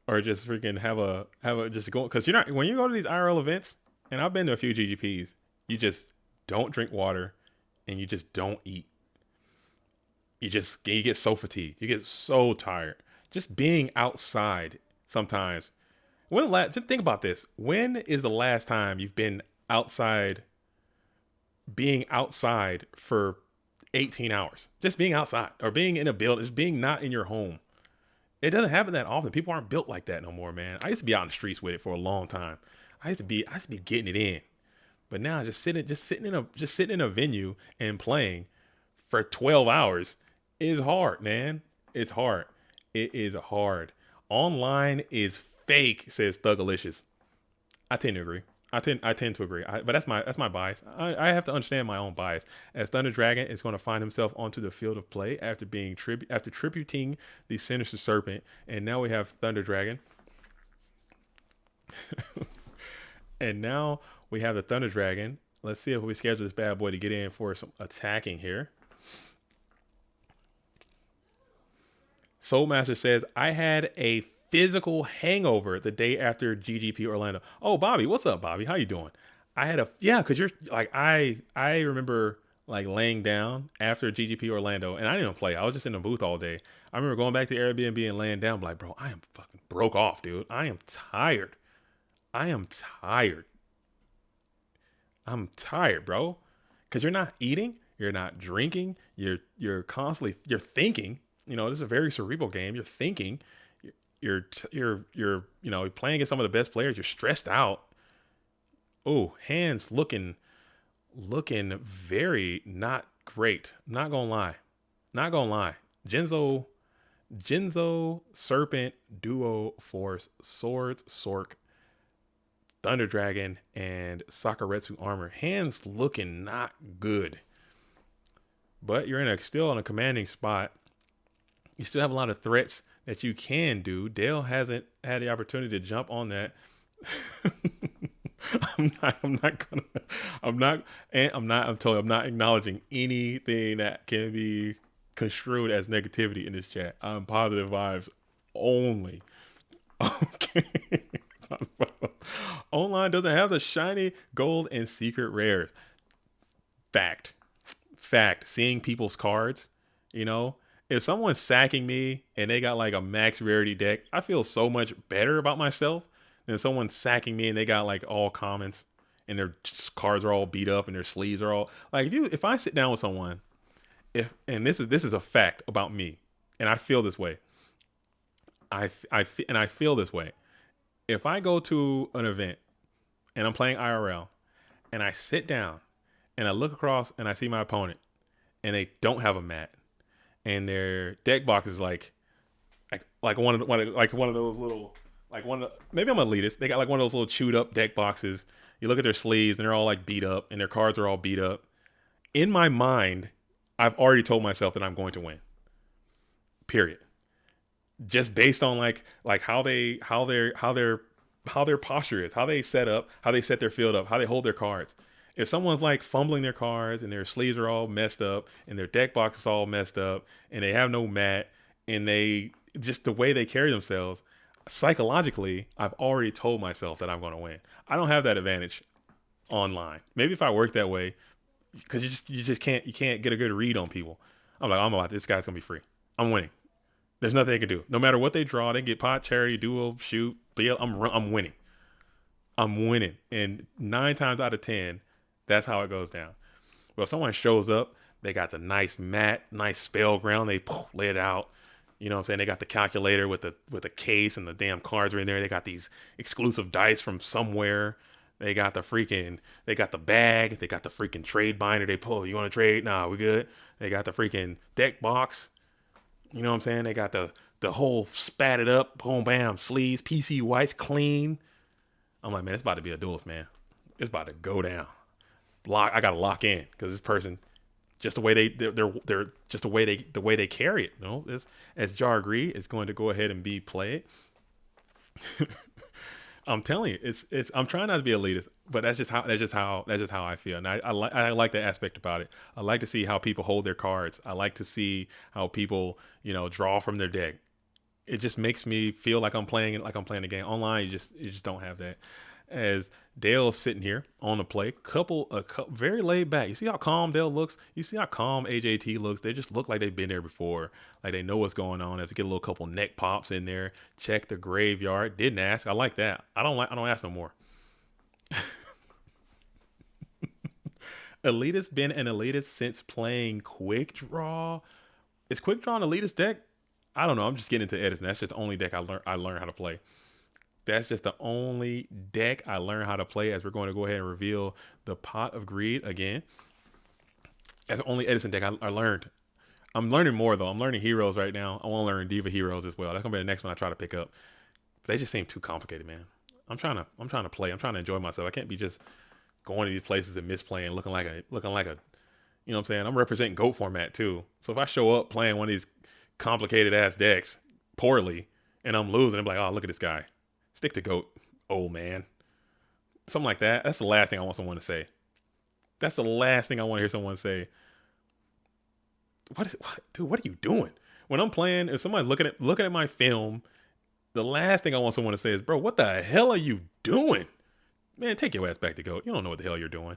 or just freaking have a just go, because you're not, when you go to these IRL events, and I've been to a few GGPs, you just don't drink water and you just don't eat. You get so fatigued. You get so tired. Just being outside sometimes. Just think about this. When is the last time you've been outside, being outside for 18 hours? Just being outside, or being in a building, just being not in your home. It doesn't happen that often. People aren't built like that no more, man. I used to be out in the streets with it for a long time. I used to be getting it in. But now just sitting in a venue and playing for 12 hours is hard, man. It's hard. It is hard. Online is fake, says Thugalicious. I tend to agree. I tend to agree. But that's my bias. I have to understand my own bias. As Thunder Dragon is going to find himself onto the field of play after tributing the Sinister Serpent, and now we have Thunder Dragon. And now we have the Thunder Dragon. Let's see if we schedule this bad boy to get in for some attacking here. Soulmaster says, I had a physical hangover the day after GGP Orlando. Oh, Bobby, what's up, Bobby? How you doing? Because you're like, I remember like laying down after GGP Orlando, and I didn't even play. I was just in the booth all day. I remember going back to Airbnb and laying down, like, bro, I am fucking broke off, dude. I am tired. I'm tired, bro. Because you're not eating, you're not drinking, you're constantly, you're thinking. You know, this is a very cerebral game. You're thinking, you're playing against some of the best players. You're stressed out. Oh, hands looking very not great. Not gonna lie. Not gonna lie. Genzo, Serpent, Duo, Force, Swords, Sork, Thunder Dragon, and Sakuretsu armor. Hands looking not good. But you're still in a commanding spot. You still have a lot of threats that you can do. Dale hasn't had the opportunity to jump on that. I'm not acknowledging anything that can be construed as negativity in this chat. I'm positive vibes only. Okay. Online doesn't have the shiny gold and secret rares. Fact. Seeing people's cards, if someone's sacking me and they got like a max rarity deck, I feel so much better about myself than someone sacking me and they got like all commons and their cards are all beat up and their sleeves are all like, if I sit down with someone, and this is a fact about me, and I feel this way. I feel this way. If I go to an event and I'm playing IRL and I sit down and I look across and I see my opponent and they don't have a mat and their deck box is like one of those little, maybe I'm elitist. They got like one of those little chewed up deck boxes. You look at their sleeves and they're all like beat up and their cards are all beat up. In my mind, I've already told myself that I'm going to win. Period. Just based on like how their posture is, how they set up, how they set their field up, how they hold their cards. If someone's like fumbling their cards and their sleeves are all messed up and their deck box is all messed up and they have no mat and they just the way they carry themselves, psychologically, I've already told myself that I'm going to win. I don't have that advantage online. Maybe if I work that way, because you can't get a good read on people. I'm like, this guy's gonna be free. I'm winning. There's nothing they can do. No matter what they draw, they get pot, charity, duel, shoot, BL. I'm winning. I'm winning. And 9 times out of 10, that's how it goes down. Well, if someone shows up, they got the nice mat, nice spell ground, they lay it out. You know what I'm saying? They got the calculator with the case and the damn cards are in there. They got these exclusive dice from somewhere. They got the bag. They got the freaking trade binder. They pull. You want to trade? Nah, we good. They got the freaking deck box. You know what I'm saying? They got the whole spatted up, boom, bam, sleeves, PC whites, clean. I'm like, man, it's about to be a duelist, man. It's about to go down. I gotta lock in because this person, just the way they're just the way they carry it. As Jar agree, it's going to go ahead and be played. I'm telling you, it's. I'm trying not to be elitist, but that's just how I feel, and I like that aspect about it. I like to see how people hold their cards. I like to see how people draw from their deck. It just makes me feel like I'm playing the game. Online, you just don't have that. As Dale's sitting here on the play, very laid back. You see how calm Dale looks? You see how calm AJT looks? They just look like they've been there before. Like they know what's going on. If you get a little couple neck pops in there, check the graveyard. Didn't ask. I like that. I don't ask no more. Elitist been an elitist since playing Quick Draw. Is Quick Draw an elitist deck? I don't know. I'm just getting into Edison. That's just the only deck I learned how to play. That's just the only deck I learned how to play, as we're going to go ahead and reveal the Pot of Greed again. That's the only Edison deck I learned. I'm learning more, though. I'm learning heroes right now. I want to learn Diva heroes as well. That's going to be the next one I try to pick up. They just seem too complicated, man. I'm trying to play. I'm trying to enjoy myself. I can't be just going to these places and misplaying, looking like a, you know what I'm saying? I'm representing GOAT format, too. So if I show up playing one of these complicated-ass decks poorly and I'm losing, I'm like, oh, look at this guy. Stick to GOAT, old man. Something like that. That's the last thing I want someone to say. That's the last thing I want to hear someone say. Dude, what are you doing? When I'm playing, if somebody's looking at my film, the last thing I want someone to say is, bro, what the hell are you doing? Man, take your ass back to GOAT. You don't know what the hell you're doing.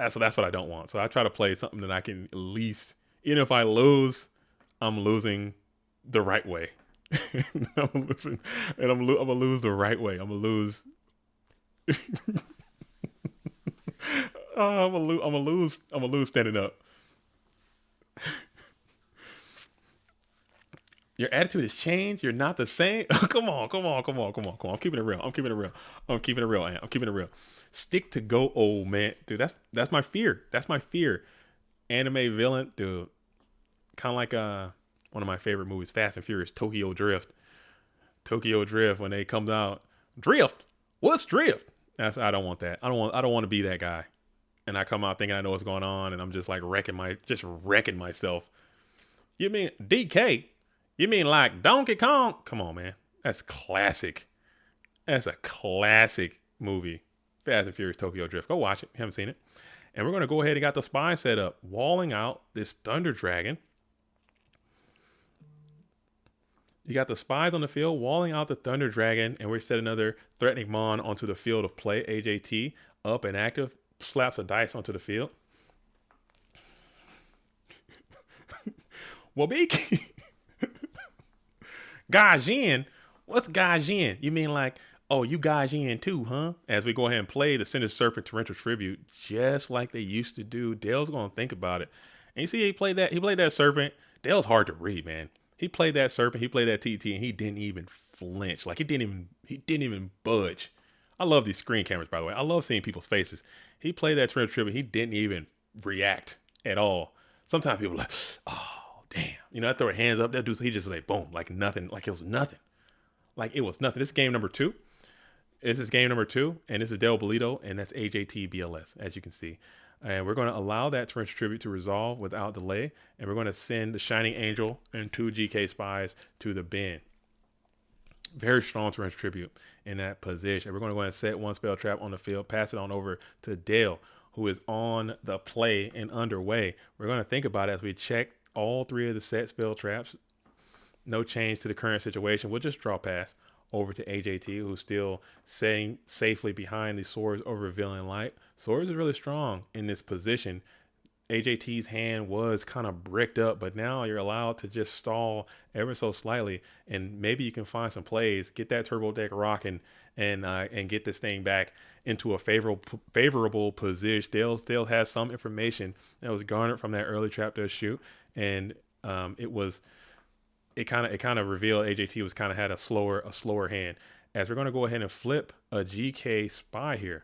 So that's what I don't want. So I try to play something that I can at least, even if I lose, I'm losing the right way. I'm gonna lose the right way. I'm gonna lose. I'm gonna lose standing up. Your attitude has changed. You're not the same. Come on, come on, come on, come on, come on. I'm keeping it real. I'm keeping it real. I'm keeping it real. I'm keeping it real. Stick to go, old man, dude. That's my fear. That's my fear. Anime villain, dude. Kind of like one of my favorite movies, Fast and Furious, Tokyo Drift. Tokyo Drift when they comes out, drift. What's drift? I don't want that. I don't want to be that guy. And I come out thinking I know what's going on, and I'm just like wrecking myself. You mean DK? You mean like Donkey Kong? Come on, man. That's classic. That's a classic movie. Fast and Furious Tokyo Drift. Go watch it. You haven't seen it. And we're going to go ahead and got the spy set up, walling out this Thunder Dragon. You got the spies on the field, walling out the Thunder Dragon, and we set another threatening Mon onto the field of play. AJT up and active, slaps a dice onto the field. Wabiki. Gajin. What's Gajin? You mean like, oh, you Gajin too, huh? As we go ahead and play the Cinder Serpent Torrential Tribute, just like they used to do. Dale's gonna think about it. And you see, he played that Serpent. Dale's hard to read, man. He played that Serpent, he played that TT, and he didn't even flinch. Like he didn't even budge. I love these screen cameras, by the way. I love seeing people's faces. He played that Torrential Tribute, he didn't even react at all. Sometimes people are like, oh, damn. You know, I throw hands up, that dude, he just like, boom, like nothing, like it was nothing. Like it was nothing. This is game number 2. This is game number 2, and this is Del Bolito, and that's AJT BLS, as you can see. And we're going to allow that Torrential Tribute to resolve without delay, and we're going to send the Shining Angel and 2 GK Spies to the bin. Very strong Torrential Tribute in that position. We're going to go ahead and set 1 spell trap on the field, pass it on over to Dale, who is on the play and underway. We're going to think about it as we check all 3 of the set spell traps. No change to the current situation. We'll just draw pass over to AJT, who's still sitting safely behind the Swords over Villain Light. Swords is really strong in this position. AJT's hand was kind of bricked up, but now you're allowed to just stall ever so slightly, and maybe you can find some plays, get that turbo deck rocking, and get this thing back into a favorable position. Dale has some information that was garnered from that early trap to shoot, and it kind of revealed AJT was kind of had a slower hand. As we're going to go ahead and flip a GK Spy here.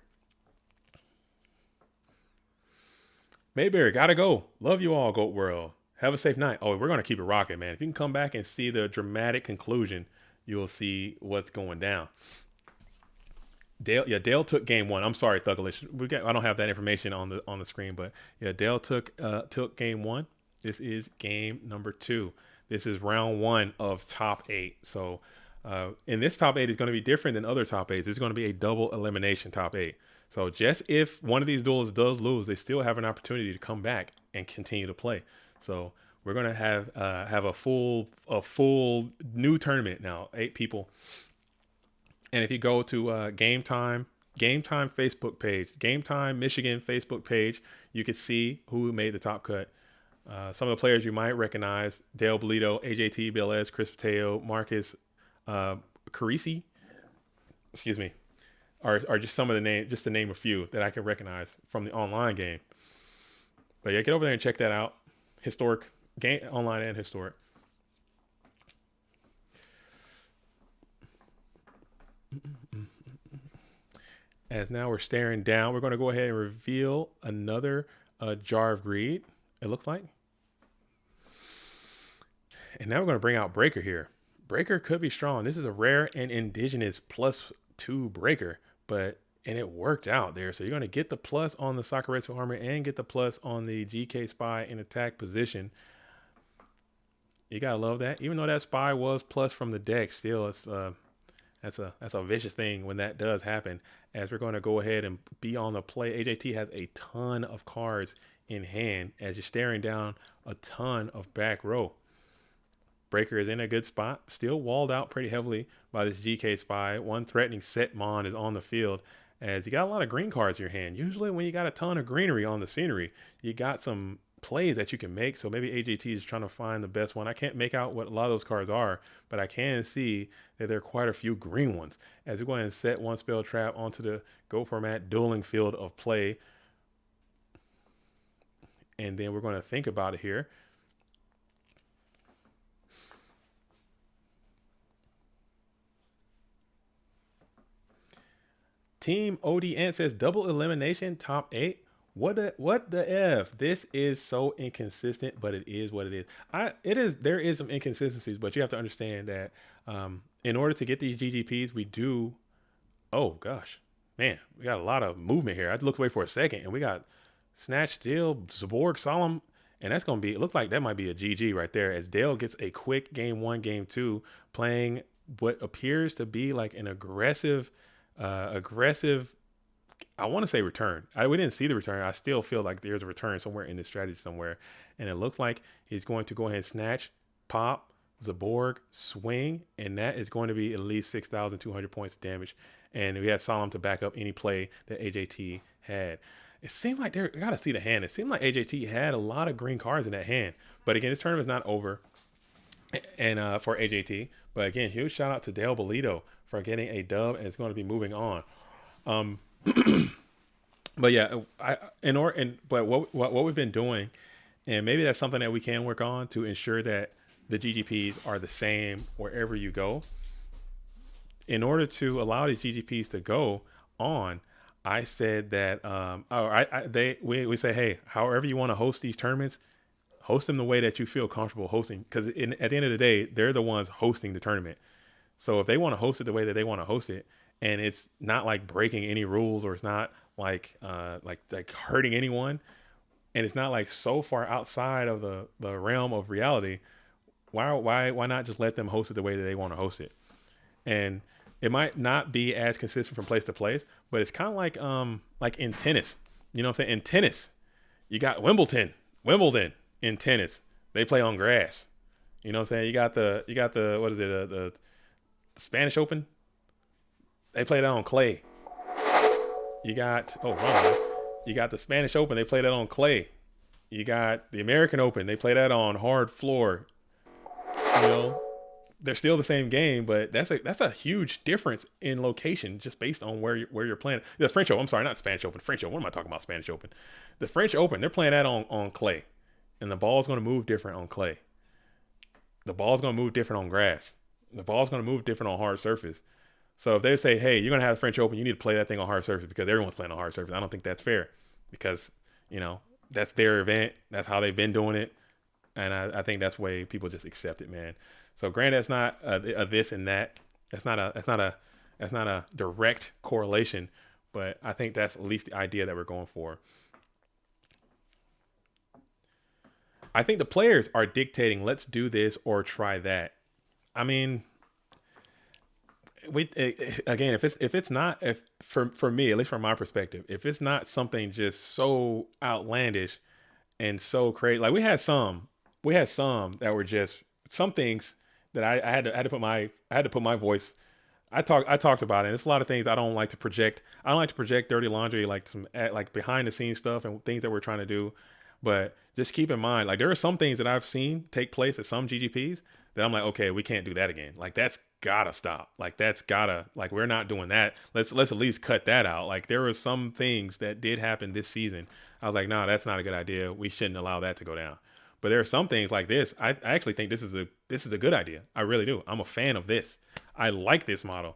Mayberry, gotta go. Love you all, Goat World. Have a safe night. Oh, we're going to keep it rocking, man. If you can come back and see the dramatic conclusion, you'll see what's going down. Dale took game 1. I'm sorry, Thugalish. I don't have that information on the screen, but yeah, Dale took game 1. This is game number 2. This is round 1 of top 8. So, in this top 8 is going to be different than other top 8s. It's going to be a double elimination top 8. So, just if one of these duelists does lose, they still have an opportunity to come back and continue to play. So, we're going to have a full new tournament now, 8 people. And if you go to Game Time Facebook page, Game Time Michigan Facebook page, you can see who made the top cut. Some of the players you might recognize: Dale Bolito, AJT BLS, Chris Pateo, Marcus Carisi, excuse me, are just some of the names, just to name a few that I can recognize from the online game. But yeah, get over there and check that out. Historic game, online and historic. As now we're staring down, we're going to go ahead and reveal another jar of greed, it looks like. And now we're going to bring out Breaker here. Breaker could be strong. This is a rare and indigenous +2 Breaker, and it worked out there. So you're going to get the plus on the Sakuretsu armor and get the plus on the GK Spy in attack position. You got to love that. Even though that Spy was plus from the deck, still it's that's a vicious thing when that does happen. As we're going to go ahead and be on the play. AJT has a ton of cards in hand as you're staring down a ton of back row. Breaker is in a good spot, still walled out pretty heavily by this GK Spy. One threatening set Mon is on the field as you got a lot of green cards in your hand. Usually when you got a ton of greenery on the scenery, you got some plays that you can make. So maybe AJT is trying to find the best one. I can't make out what a lot of those cards are, but I can see that there are quite a few green ones. As we go ahead and set 1 spell trap onto the Go Format dueling field of play. And then we're going to think about it here. Team OD Ant says double elimination top 8. What the f? This is so inconsistent, but it is what it is. There is some inconsistencies, but you have to understand that in order to get these GGPs, we do. Oh gosh, man, we got a lot of movement here. I looked away for a second, and we got Snatch, Dale, Zaborg, Solemn, and that's gonna be. It looks like that might be a GG right there, as Dale gets a quick game 1, game 2, playing what appears to be like an aggressive. I want to say return. We didn't see the return. I still feel like there's a return somewhere in this strategy somewhere. And it looks like he's going to go ahead and snatch, pop, Zaborg, swing, and that is going to be at least 6,200 points of damage. And we had Solemn to back up any play that AJT had. It seemed like I got to see the hand. It seemed like AJT had a lot of green cards in that hand. But again, this tournament's not over and for AJT. But again, huge shout out to Dale Bolito for getting a dub, and it's going to be moving on. But yeah, but what we've been doing, and maybe that's something that we can work on to ensure that the GGPs are the same wherever you go. In order to allow these GGPs to go on, I said that we say, hey, however you want to host these tournaments, host them the way that you feel comfortable hosting, because at the end of the day, they're the ones hosting the tournament. So if they want to host it the way that they want to host it, and it's not like breaking any rules, or it's not like hurting anyone, and it's not like so far outside of the realm of reality, why not just let them host it the way that they want to host it? And it might not be as consistent from place to place, but it's kind of like in tennis. You know what I'm saying? In tennis, you got Wimbledon in tennis. They play on grass. You know what I'm saying? You got the what is it? The Spanish Open. They play that on clay. You got you got the Spanish Open. They play that on clay. You got the American Open. They play that on hard floor. You know, they're still the same game, but that's a huge difference in location just based on where you're playing. The French Open. I'm sorry, not Spanish Open. French Open. What am I talking about? Spanish Open. The French Open. They're playing that on clay, and the ball's going to move different on clay. The ball's going to move different on grass. The ball's going to move different on hard surface. So if they say, hey, you're going to have the French Open, you need to play that thing on hard surface because everyone's playing on hard surface. I don't think that's fair because, you know, that's their event. That's how they've been doing it. And I think that's the way people just accept it, man. So granted, it's not a this and that. That's not a direct correlation, but I think that's at least the idea that we're going for. I think the players are dictating, let's do this or try that. I mean, again, if for me, at least from my perspective, if it's not something just so outlandish and so crazy, like we had some that were just some things that I had to put my voice. I talked about it. And it's a lot of things I don't like to project. I don't like to project dirty laundry, like some like behind the scenes stuff and things that we're trying to do. But just keep in mind, like there are some things that I've seen take place at some GGPs that I'm like, okay, we can't do that again. Like that's gotta stop. Like we're not doing that. Let's at least cut that out. Like there were some things that did happen this season. I was like, no, that's not a good idea. We shouldn't allow that to go down. But there are some things like this. I actually think this is a good idea. I really do. I'm a fan of this. I like this model.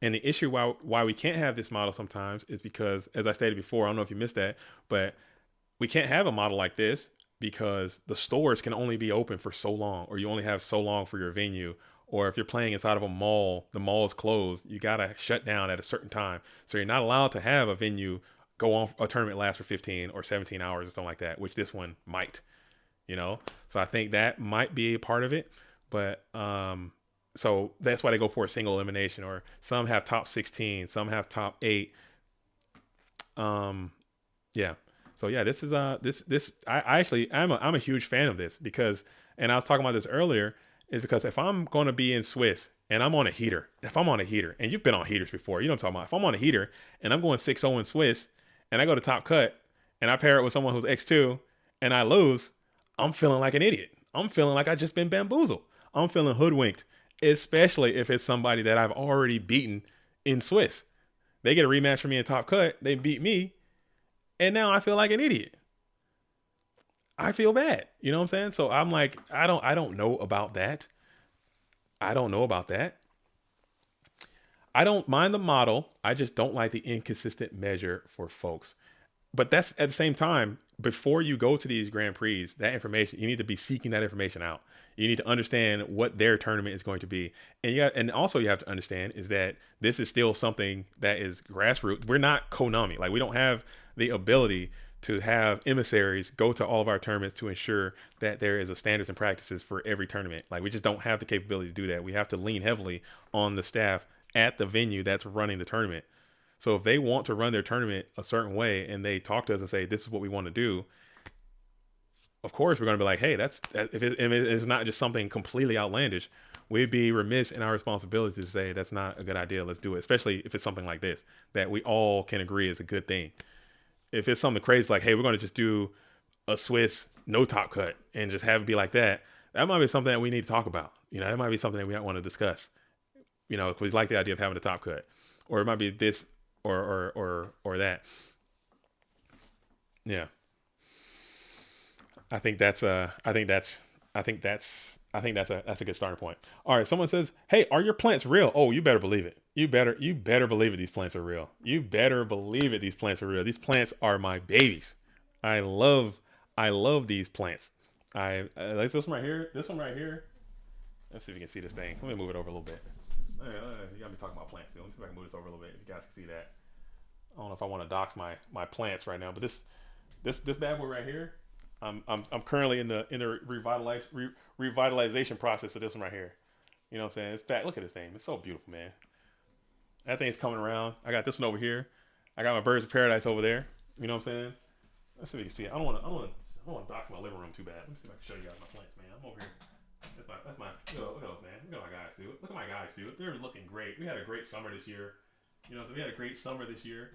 And the issue why we can't have this model sometimes is because, as I stated before, I don't know if you missed that, but we can't have a model like this because the stores can only be open for so long, or you only have so long for your venue. Or if you're playing inside of a mall, the mall is closed. You got to shut down at a certain time. So you're not allowed to have a venue go on a tournament last for 15 or 17 hours or something like that, which this one might, you know? So I think that might be a part of it. But so that's why they go for a single elimination, or some have top 16, some have top 8. Yeah. So yeah, this is I'm a huge fan of this because, and I was talking about this earlier, is because if I'm going to be in Swiss and I'm on a heater, and you've been on heaters before, you know what I'm talking about. If I'm on a heater and I'm going 6-0 in Swiss and I go to top cut and I pair it with someone who's X2 and I lose, I'm feeling like an idiot. I'm feeling like I just been bamboozled. I'm feeling hoodwinked, especially if it's somebody that I've already beaten in Swiss. They get a rematch from me in top cut. They beat me. And now I feel like an idiot. I feel bad. You know what I'm saying? So I'm like, I don't know about that. I don't mind the model. I just don't like the inconsistent measure for folks. But that's at the same time, before you go to these Grand Prix, that information, you need to be seeking that information out. You need to understand what their tournament is going to be. And also you have to understand is that this is still something that is grassroots. We're not Konami. Like, we don't have the ability to have emissaries go to all of our tournaments to ensure that there is a standards and practices for every tournament. Like, we just don't have the capability to do that. We have to lean heavily on the staff at the venue that's running the tournament. So if they want to run their tournament a certain way and they talk to us and say, this is what we want to do, of course, we're going to be like, hey, if it's not just something completely outlandish, we'd be remiss in our responsibility to say that's not a good idea. Let's do it. Especially if it's something like this, that we all can agree is a good thing. If it's something crazy like, hey, we're going to just do a Swiss no top cut and just have it be like that, that might be something that we need to talk about. That might be something that we might want to discuss. Because we like the idea of having a top cut. Or it might be this or that. Yeah. I think that's a good starting point. All right, someone says, "Hey, are your plants real?" Oh, you better believe it. You better believe it. These plants are real. You better believe it. These plants are real. These plants are my babies. I love these plants. I like this one right here. This one right here. Let's see if you can see this thing. Let me move it over a little bit. You got me talking about plants. Let me see if I can move this over a little bit. If you guys can see that. I don't know if I want to dox my plants right now, but this bad boy right here. I'm currently in the revitalization process of this one right here. You know what I'm saying? It's fat. Look at this thing. It's so beautiful, man. That thing's coming around. I got this one over here. I got my birds of paradise over there. You know what I'm saying? Let's see if you can see it. I don't want to dox my living room too bad. Let me see if I can show you guys my plants, man. I'm over here. That's my look at those, man. Look at my guys, dude. Look at my guys, dude. They're looking great. We had a great summer this year. So we had a great summer this year.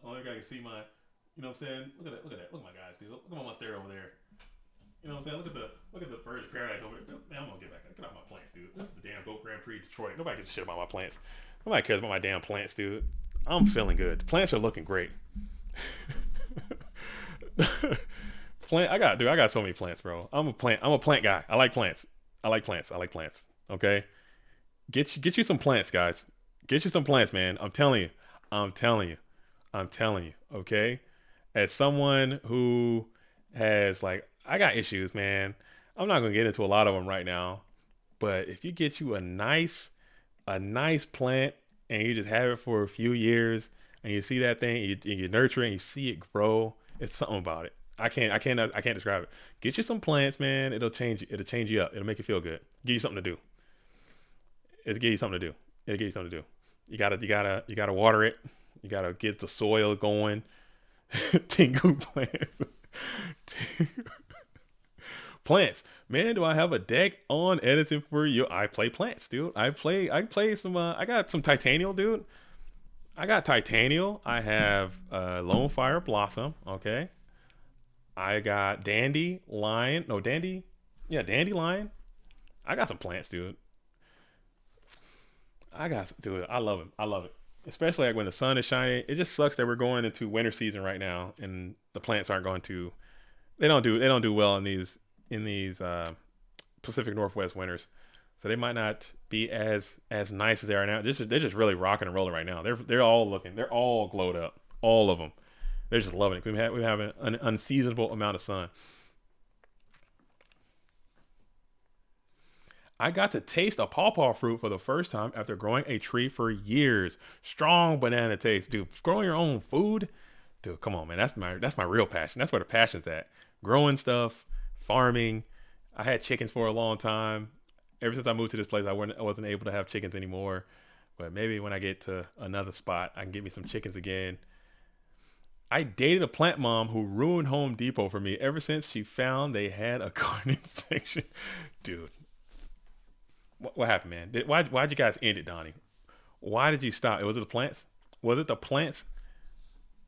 Only guy can see my, you know what I'm saying? Look at that. Look at my guys, dude. Look at my monstera over there. You know what I'm saying? Look at the birds of paradise over there. Man, I'm gonna get off my plants, dude. This is the damn Goat Grand Prix Detroit. Nobody gives a shit about my plants. Nobody cares about my damn plants, dude. I'm feeling good. The plants are looking great. I got so many plants, bro. I'm a plant guy. I like plants. Okay? Get you some plants, guys. Get you some plants, man. I'm telling you. Okay? As someone who has, like, I got issues, man. I'm not gonna get into a lot of them right now, but if you get you a nice plant and you just have it for a few years and you see that thing, you nurture it and you see it grow, it's something about it. I can't describe it. Get you some plants, man. It'll change you up. It'll make you feel good. Give you something to do. You gotta water it. You gotta get the soil going. Tingu plants. Plants. Man, do I have a deck on editing for you? I play plants, dude. I play some I got some Titanial, dude. I got Titanial. I have Lone Fire Blossom, okay? I got Dandelion. Dandelion. I got some plants, dude. I love it. I love it. Especially like when the sun is shining. It just sucks that we're going into winter season right now and the plants aren't going to they don't do well in these Pacific Northwest winters. So they might not be as nice as they are now. They're just really rocking and rolling right now. They're all glowed up. All of them. They're just loving it. We have an unseasonable amount of sun. I got to taste a pawpaw fruit for the first time after growing a tree for years. Strong banana taste, dude. Growing your own food, dude. Come on, man. That's my real passion. That's where the passion's at. Growing stuff, farming. I had chickens for a long time. Ever since I moved to this place, I wasn't able to have chickens anymore. But maybe when I get to another spot, I can get me some chickens again. I dated a plant mom who ruined Home Depot for me ever since she found they had a gardening section. Dude. What happened, man? Why'd you guys end it, Donnie? Why did you stop? Was it the plants? Was it the plants?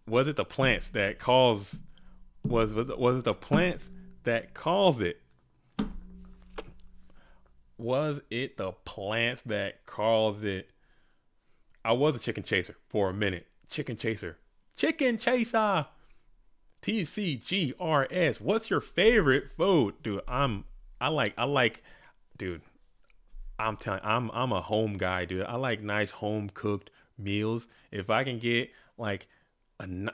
Was it the plants that caused? Was it the plants that caused it? Was it the plants that caused it? I was a chicken chaser for a minute. Chicken chaser. TCGRS. What's your favorite food, dude? I like, dude. I'm telling, I'm a home guy, dude. I like nice home cooked meals. If I can get like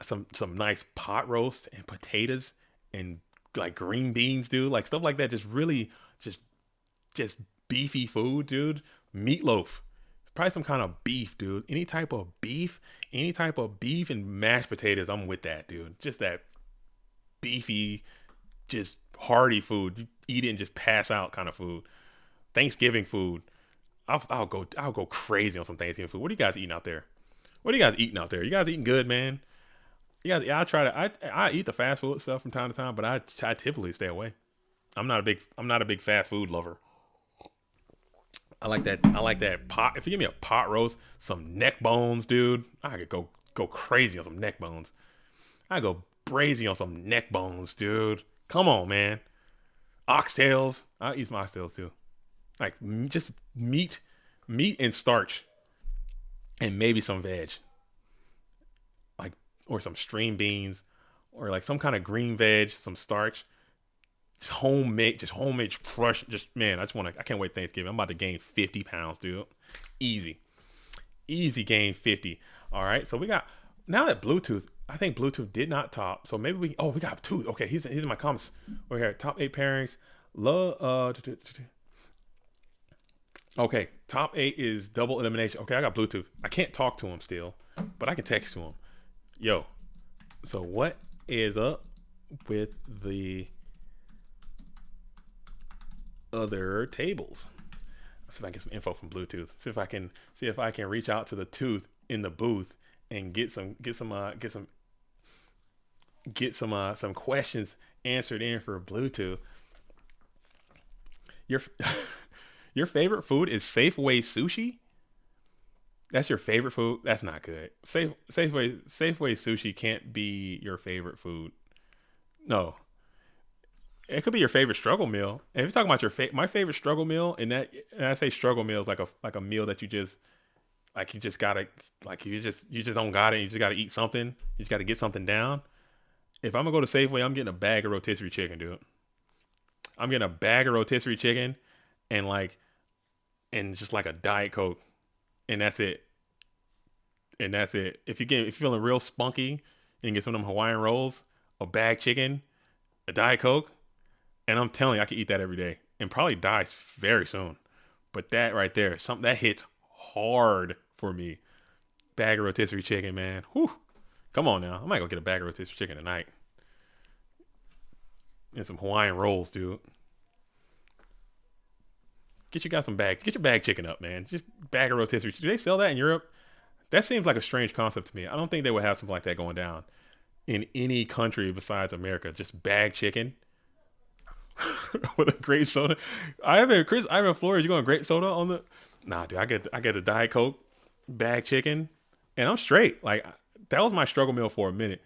some nice pot roast and potatoes and like green beans, dude, like stuff like that, just really just just beefy food, dude. Meatloaf, probably some kind of beef, dude. Any type of beef and mashed potatoes. I'm with that, dude. Just that beefy, just hearty food. You eat it and just pass out kind of food. Thanksgiving food. I'll go crazy on some Thanksgiving food. What are you guys eating out there? What are you guys eating out there? You guys eating good, man? You guys, yeah, I eat the fast food stuff from time to time, but I typically stay away. I'm not a big fast food lover. I like that. I like that pot. If you give me a pot roast, some neck bones, dude, I could go crazy on some neck bones. I go crazy on some neck bones, dude. Come on, man. Oxtails. I eat some oxtails too. Like just meat and starch, and maybe some veg, like or some string beans, or like some kind of green veg, some starch. Just homemade crush. Just man, I can't wait Thanksgiving. I'm about to gain 50 pounds, dude. Easy gain 50. All right, so we got now that Bluetooth. I think Bluetooth did not top, so maybe we got Tooth. Okay, he's in my comments. We're here. Top 8 pairings. Love. Okay, top 8 is double elimination. Okay, I got Bluetooth. I can't talk to him still, but I can text to him. Yo, so what is up with the other tables? Let's see if I can get some info from Bluetooth. See if I can reach out to the Tooth in the booth and get some questions answered in for Bluetooth. Your favorite food is Safeway sushi? That's your favorite food? That's not good. Safeway sushi can't be your favorite food. No. It could be your favorite struggle meal. And if you're talking about my favorite struggle meal, and I say struggle meal is like a meal that you just don't got it. You just gotta eat something. You just gotta get something down. If I'm gonna go to Safeway, I'm getting a bag of rotisserie chicken, dude. I'm getting a bag of rotisserie chicken and just like a Diet Coke, and that's it. If you're feeling real spunky, and get some of them Hawaiian rolls, a bag chicken, a Diet Coke, and I'm telling you, I can eat that every day and probably die very soon. But that right there, something that hits hard for me. Bag of rotisserie chicken, man. Whew. Come on now, I might go get a bag of rotisserie chicken tonight and some Hawaiian rolls, dude. Get your bag chicken up, man. Just bag of rotisserie. Do they sell that in Europe? That seems like a strange concept to me. I don't think they would have something like that going down in any country besides America. Just bag chicken with a grape soda. Ivan Flores, you going grape soda on the? Nah, dude. I get the Diet Coke, bag chicken, and I'm straight. Like that was my struggle meal for a minute.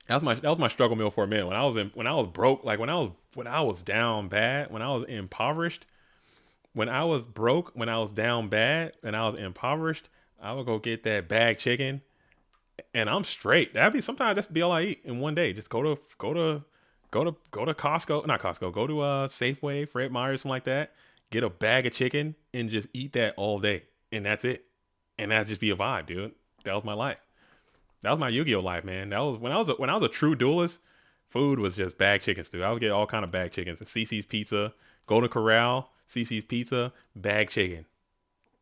That was my struggle meal for a minute. When I was broke, like when I was down bad, when I was impoverished. When I was broke, when I was down bad, and I was impoverished, I would go get that bag chicken, and I'm straight. Sometimes that's be all I eat in one day. Just go to Costco, not Costco. Go to Safeway, Fred Meyer, something like that. Get a bag of chicken and just eat that all day, and that's it. And that just be a vibe, dude. That was my life. That was my Yu-Gi-Oh life, man. That was when I was a true duelist. Food was just bag chickens, dude. I would get all kind of bag chickens. And CC's Pizza, Golden Corral, CC's Pizza, bag chicken.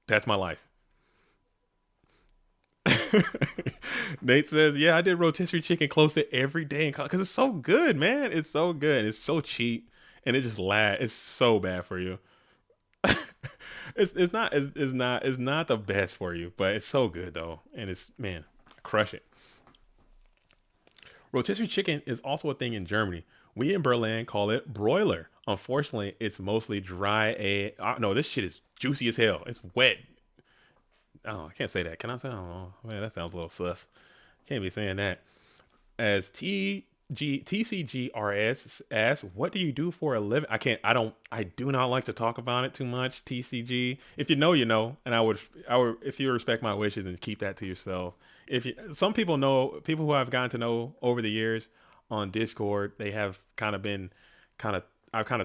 That's my life. Nate says, yeah, I did rotisserie chicken close to every day because it's so good, man. It's so good. It's so cheap, and it just lasts. It's so bad for you. It's not the best for you, but it's so good though, and crush it. Rotisserie chicken is also a thing in Germany. We in Berlin call it broiler. Unfortunately, it's mostly dry. No, this shit is juicy as hell. It's wet. Oh, I can't say that. Can I say? Oh, man, that sounds a little sus. Can't be saying that. As TCGRS asks, what do you do for a living? I do not like to talk about it too much. TCG. If you know, you know. And I would, if you respect my wishes, and keep that to yourself. Some people know, people who I've gotten to know over the years on Discord, I've kind of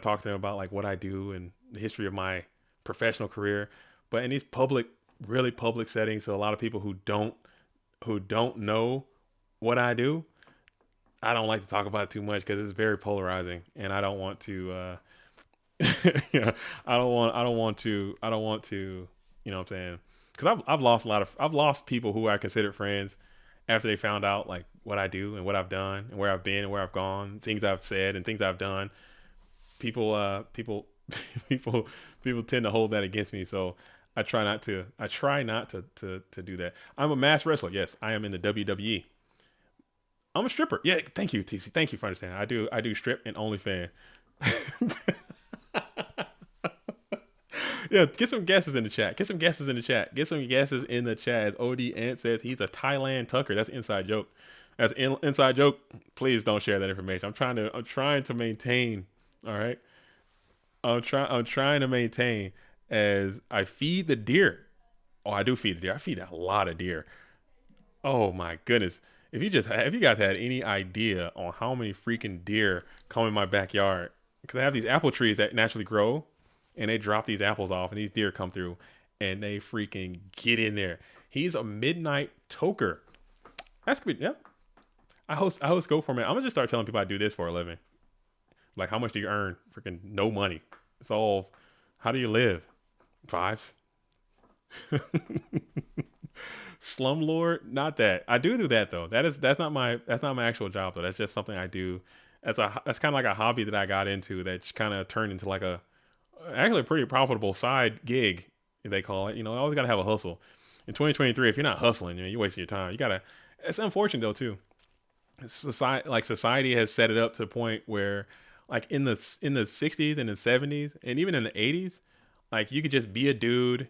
talked to them about like what I do and the history of my professional career, but in these really public settings, so a lot of people who don't know what I do, I don't like to talk about it too much because it's very polarizing, and I don't want to. I don't want to. You know what I'm saying? Because I've lost people who I considered friends after they found out like what I do and what I've done and where I've been and where I've gone, things I've said and things I've done. People tend to hold that against me, so I try not to do that. I'm a mass wrestler. Yes, I am in the WWE. I'm a stripper. Yeah, thank you, TC. Thank you for understanding. I do strip and OnlyFans. Yeah, get some guesses in the chat. Get some guesses in the chat. As OD Ant says he's a Thailand Tucker. That's an inside joke. Inside joke. Please don't share that information. I'm trying to maintain. All right. I'm trying to maintain as I feed the deer. Oh, I do feed the deer. I feed a lot of deer. Oh my goodness. If you guys had any idea on how many freaking deer come in my backyard, because I have these apple trees that naturally grow, and they drop these apples off, and these deer come through, and they freaking get in there. He's a midnight toker. That's good. Yeah. I host Go For Man. I'm gonna just start telling people I do this for a living. Like, how much do you earn? Freaking no money. It's all, how do you live? Fives. Slumlord, not that. I do that though. That's not my actual job though. That's just something I do. That's kind of like a hobby that I got into that kind of turned into like actually a pretty profitable side gig, they call it. You know, I always gotta have a hustle. In 2023, if you're not hustling, you know, you're wasting your time. It's unfortunate though too. Society has set it up to the point where, like in the 60s and the 70s and even in the 80s, like you could just be a dude,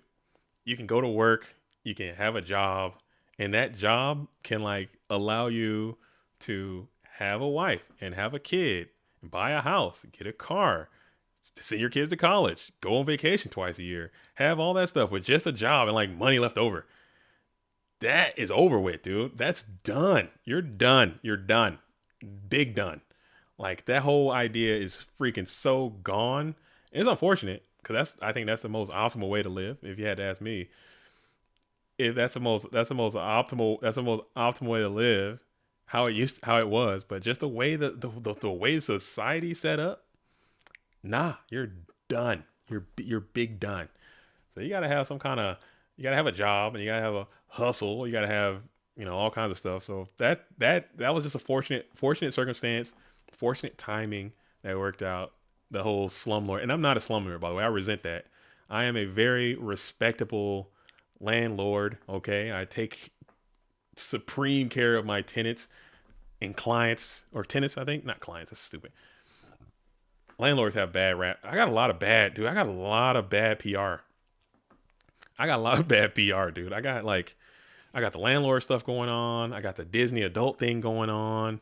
you can go to work, you can have a job, and that job can like allow you to have a wife and have a kid and buy a house, get a car, send your kids to college, go on vacation twice a year, have all that stuff with just a job and like money left over. That is over with, dude. That's done. You're done. You're done. Big done. Like that whole idea is freaking so gone. It's unfortunate because I think that's the most optimal way to live. If you had to ask me, if that's the most optimal way to live, how it was, but just the way the way society set up, nah, you're done. You're big done. So you gotta have you gotta have a job and you gotta have a hustle. You gotta have, you know, all kinds of stuff. So that was just a fortunate circumstance, fortunate timing that worked out. The whole slumlord, and I'm not a slumlord, by the way. I resent that. I am a very respectable landlord. Okay, I take supreme care of my tenants and clients, or tenants. I think not clients. That's stupid. Landlords have bad rap. I got a lot of bad PR. I got the landlord stuff going on. I got the Disney adult thing going on.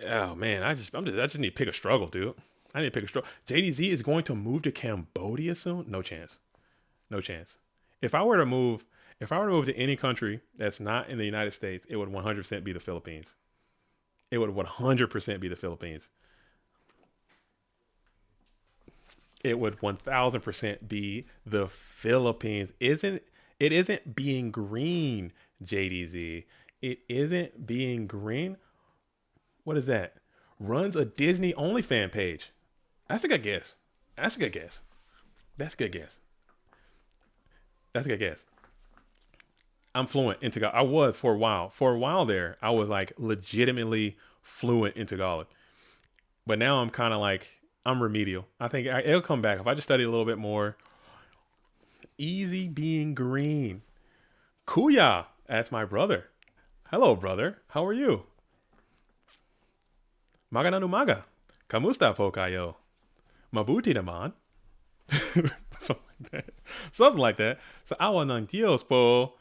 Oh man, I just need to pick a struggle, dude. I need to pick a struggle. JDZ is going to move to Cambodia soon? No chance. No chance. If I were to move to any country that's not in the United States, it would 100% be the Philippines. It would 100% be the Philippines. It would 1000% be the Philippines. It isn't being green, JDZ. It isn't being green. What is that? Runs a Disney OnlyFans page. That's a good guess. That's a good guess. I'm fluent in Tagalog. I was for a while. For a while there, I was like legitimately fluent in Tagalog. But now I'm kind of like, I'm remedial. I think it'll come back if I just study a little bit more. Easy being green. Kuya, that's my brother. Hello, brother. How are you? Magandang umaga. Kamusta po kayo? Mabuti naman. Something like that. So, awa ng Dios po.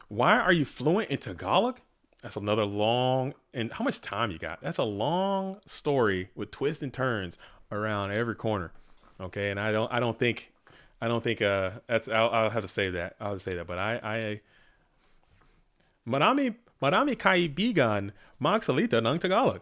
Why are you fluent in Tagalog? That's another long, and how much time you got? That's a long story with twists and turns around every corner. Okay, and I don't think that's. I'll have to say that. But marami kaibigan magsalita ng Tagalog.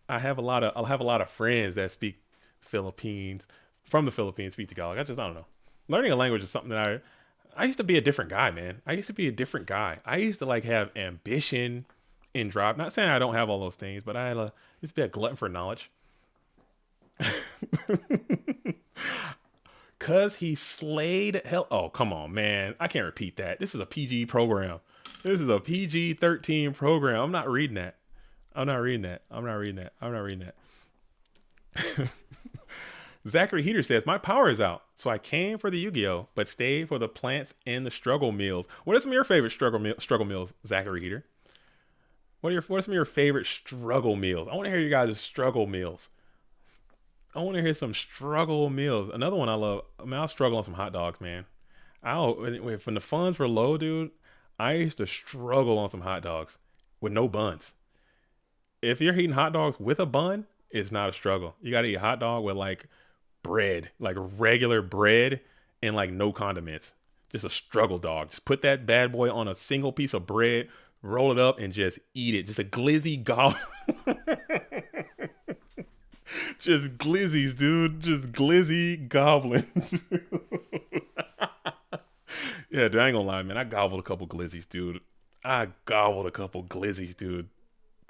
I'll have a lot of friends that speak Philippines from the Philippines speak Tagalog. I don't know. Learning a language is something that I used to be a different guy, man. I used to be a different guy. I used to like have ambition and drive. Not saying I don't have all those things, but used to be a glutton for knowledge. Cause he slayed hell. Oh, come on, man. I can't repeat that. This is a PG program. This is a PG-13 program. I'm not reading that. I'm not reading that. I'm not reading that. I'm not reading that. Zachary Heater says, my power is out, so I came for the Yu-Gi-Oh, but stayed for the plants and the struggle meals. What are some of your favorite struggle meals, Zachary Heater? What are some of your favorite struggle meals? I want to hear you guys' struggle meals. I want to hear some struggle meals. Another one I love. I mean, I'll struggle on some hot dogs, man. When the funds were low, dude, I used to struggle on some hot dogs with no buns. If you're eating hot dogs with a bun, it's not a struggle. You got to eat a hot dog with like bread, like regular bread and like no condiments. Just a struggle dog. Just put that bad boy on a single piece of bread, roll it up and just eat it. Just a glizzy gobble. Just glizzies, dude. Just glizzy goblin. Yeah, dude, I ain't gonna lie, man. I gobbled a couple glizzies, dude.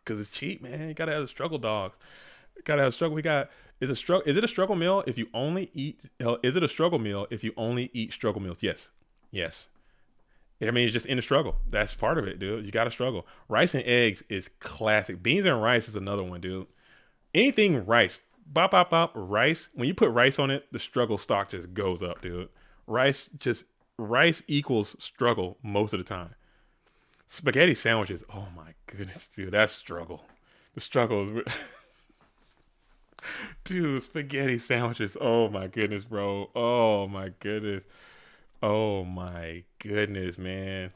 Cause it's cheap, man. You gotta have the struggle dogs. You gotta have struggle. Is it a struggle meal if you only eat? Is it a struggle meal if you only eat struggle meals? Yes. I mean, it's just in the struggle. That's part of it, dude. You gotta struggle. Rice and eggs is classic. Beans and rice is another one, dude. Anything rice, bop, rice. When you put rice on it, the struggle stock just goes up, dude. Rice equals struggle most of the time. Spaghetti sandwiches. Oh my goodness, dude, that's struggle. The struggle is, dude. Spaghetti sandwiches. Oh my goodness, bro. Oh my goodness, man.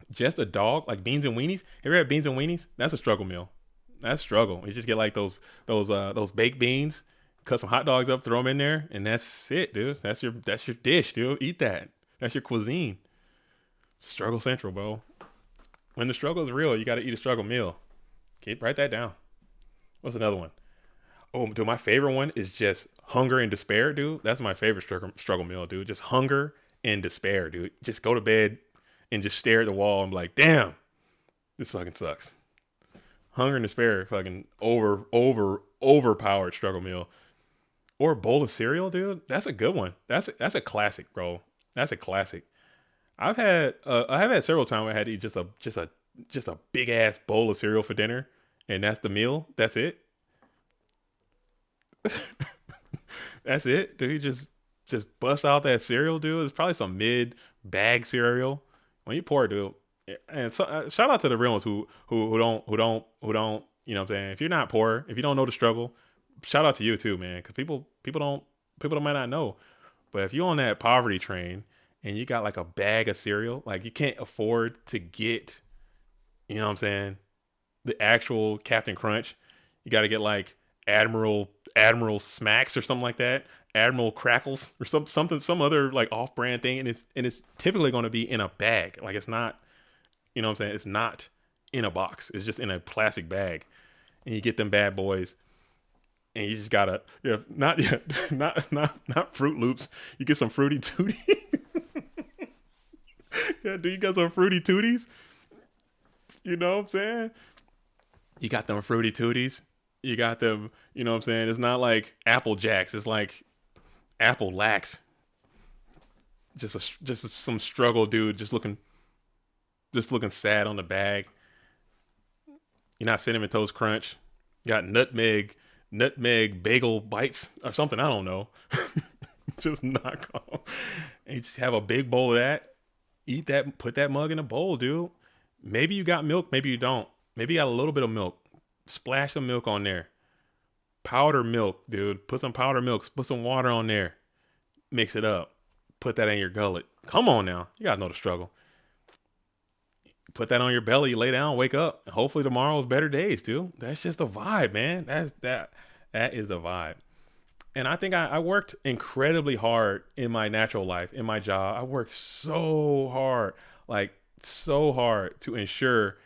Just a dog like beans and weenies. Have you ever had beans and weenies? That's a struggle meal. That's struggle. You just get like those baked beans, cut some hot dogs up, throw them in there, and that's it, dude. That's your dish, dude. Eat that. That's your cuisine. Struggle central, bro. When the struggle is real, you got to eat a struggle meal. Write that down. What's another one? Oh, dude, my favorite one is just hunger and despair, dude. That's my favorite struggle meal, dude. Just hunger and despair, dude. Just go to bed and just stare at the wall and be like, damn, this fucking sucks. Hunger and despair, fucking overpowered struggle meal. Or a bowl of cereal, dude. That's a good one. That's a classic, bro. That's a classic. I have had several times where I had to eat just a big ass bowl of cereal for dinner, and that's the meal. That's it. That's it, dude. You just bust out that cereal, dude. It's probably some mid bag cereal. When you pour it, dude. And so, shout out to the real ones who don't, you know what I'm saying? If you're not poor, if you don't know the struggle, shout out to you too, man. Cause people might not know, but if you're on that poverty train and you got like a bag of cereal, like you can't afford to get, you know what I'm saying, the actual Captain Crunch, you got to get like Admiral Smacks or something like that, Admiral Crackles or some other like off-brand thing, and it's typically going to be in a bag. Like it's not, you know what I'm saying? It's not in a box. It's just in a plastic bag. And you get them bad boys. And you just gotta, not Fruit Loops. You get some Fruity Tooties. Yeah, do you got some Fruity Tooties? You know what I'm saying? You got them Fruity Tooties. You got them, you know what I'm saying? It's not like Apple Jacks. It's like Apple Lax. Just some struggle dude just looking sad on the bag. You're not Cinnamon Toast Crunch. You got nutmeg bagel bites or something. I don't know. Just knock off. And you just have a big bowl of that. Eat that. Put that mug in a bowl, dude. Maybe you got milk. Maybe you don't. Maybe you got a little bit of milk. Splash some milk on there. Powder milk, dude. Put some powder milk. Put some water on there. Mix it up. Put that in your gullet. Come on now. You gotta know the struggle. Put that on your belly, lay down, wake up. And hopefully tomorrow's better days, dude. That's just the vibe, man. That is the vibe. And I think I worked incredibly hard in my natural life, in my job. I worked so hard to ensure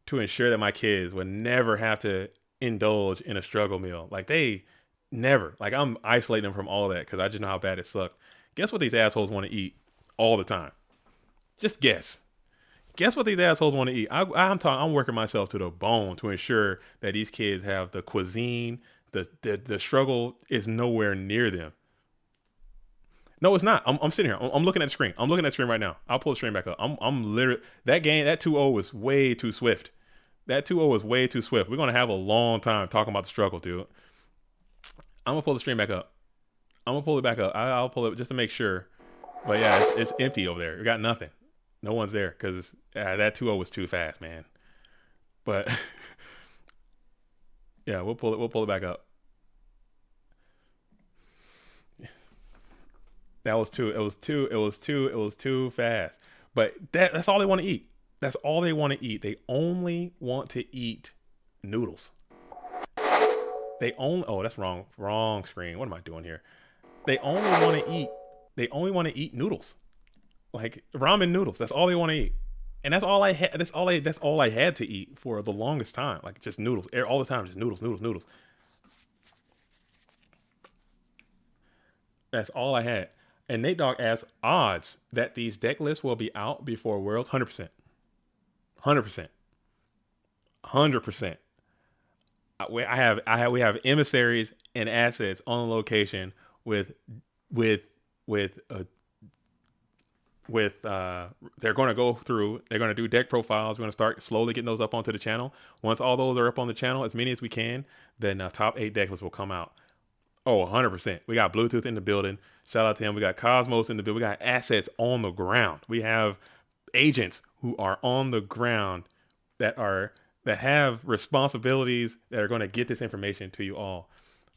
that my kids would never have to indulge in a struggle meal. Like they never. Like I'm isolating them from all that because I just know how bad it sucked. Guess what these assholes want to eat all the time? Just guess. Guess what these assholes want to eat? I'm working myself to the bone to ensure that these kids have the cuisine. The struggle is nowhere near them. No, it's not. I'm sitting here. I'm looking at the screen. I'm looking at the screen right now. I'll pull the screen back up. I'm literally that game. That 2-0 was way too swift. That 2-0 was way too swift. We're gonna have a long time talking about the struggle, dude. I'm gonna pull the screen back up. I'm gonna pull it back up. I'll pull it just to make sure. But yeah, it's empty over there. We got nothing. No one's there because that 2-0 was too fast, man. But yeah, we'll pull it back up. That was too. It was too fast. But that's all they want to eat. That's all they want to eat. They only want to eat noodles. Oh, that's wrong. Wrong screen. What am I doing here? They only want to eat noodles. Like ramen noodles. That's all they want to eat. And that's all I had. That's all I had to eat for the longest time. Like just noodles. All the time. Just noodles. That's all I had. And Nate Dogg asks odds that these deck lists will be out before Worlds. 100%. 100%. We have emissaries and assets on location with they're going to go through, they're going to do deck profiles. We're going to start slowly getting those up onto the channel. Once all those are up on the channel, as many as we can, then top 8 deck lists will come out. Oh, 100%. We got Bluetooth in the building. Shout out to him. We got Cosmos in the building. We got assets on the ground. We have agents who are on the ground that have responsibilities that are going to get this information to you all.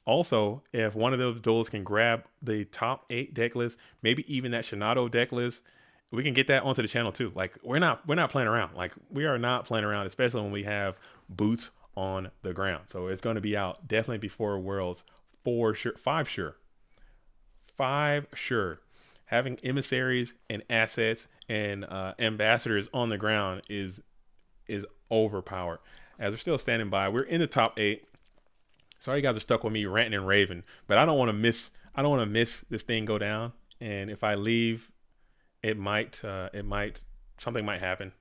Also, if one of those duels can grab the top 8 deck list, maybe even that Shinato deck list, we can get that onto the channel too. Like we're not playing around. Like we are not playing around, especially when we have boots on the ground. So it's going to be out definitely before Worlds. 4 sure, 5 sure. 5 sure. Having emissaries and assets and ambassadors on the ground is overpowered. As we're still standing by, we're in the top 8. Sorry you guys are stuck with me ranting and raving, but I don't want to miss this thing go down. And if I leave, something might happen.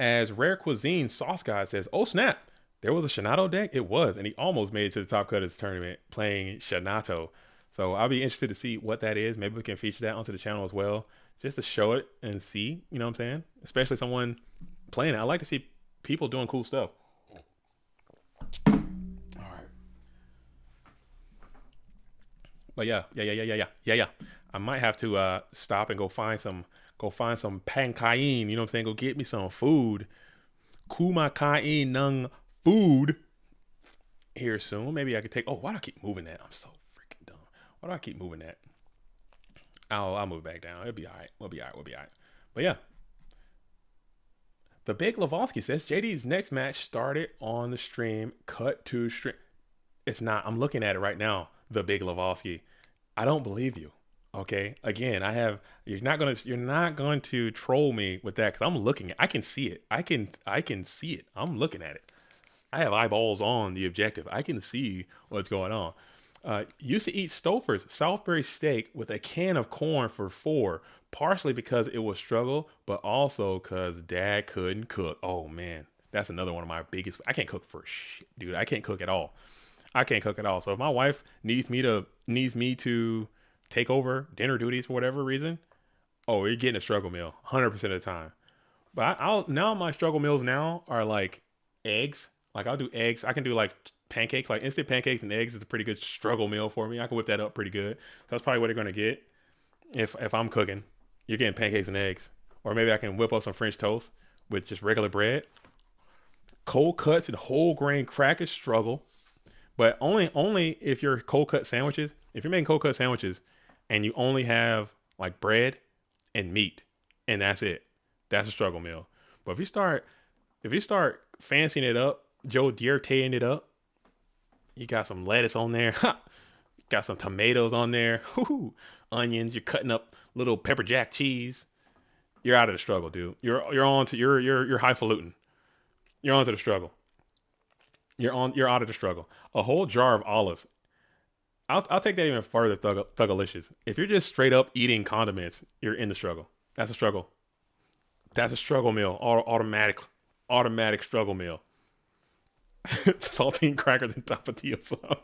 As Rare Cuisine Sauce Guy says, oh snap, there was a Shinato deck. It was, and he almost made it to the Top Cutters tournament playing Shinato. So I'll be interested to see what that is. Maybe we can feature that onto the channel as well, just to show it and see, you know what I'm saying? Especially someone playing it. I like to see people doing cool stuff. All right. But yeah. I might have to stop and go find some pankain, you know what I'm saying? Go get me some food. Kumakain nung food here soon. Maybe I could take. Oh, why do I keep moving that? I'm so freaking dumb. Why do I keep moving that? I'll move it back down. It'll be all right. We'll be all right. But yeah. The Big Lavosky says JD's next match started on the stream. Cut to stream. It's not. I'm looking at it right now. The Big Lavosky. I don't believe you. Okay. Again, you're not going to troll me with that because I'm looking at. I can see it. I can see it. I'm looking at it. I have eyeballs on the objective. I can see what's going on. Used to eat Stouffer's Southbury steak with a can of corn for $4, partially because it was struggle, but also because Dad couldn't cook. Oh man, that's another one of my biggest. I can't cook for shit, dude. I can't cook at all. So if my wife needs me to take over dinner duties for whatever reason, oh, you're getting a struggle meal 100% of the time. But now my struggle meals now are like eggs. Like I'll do eggs. I can do like pancakes, like instant pancakes and eggs is a pretty good struggle meal for me. I can whip that up pretty good. That's probably what they're gonna get if I'm cooking. You're getting pancakes and eggs, or maybe I can whip up some French toast with just regular bread. Cold cuts and whole grain crackers struggle, but only if you're cold cut sandwiches. If you're making cold cut sandwiches and you only have like bread and meat and that's it, that's a struggle meal. But if you start fancying it up, Joe Dierteing it up, you got some lettuce on there, got some tomatoes on there, onions, you're cutting up little pepper jack cheese, you're out of the struggle, dude. You're highfalutin. You're on to the struggle. You're out of the struggle. A whole jar of olives. I'll take that even further, Thugalicious. If you're just straight up eating condiments, you're in the struggle. That's a struggle. That's a struggle meal. Automatic struggle meal. Saltine crackers and tapatio sauce.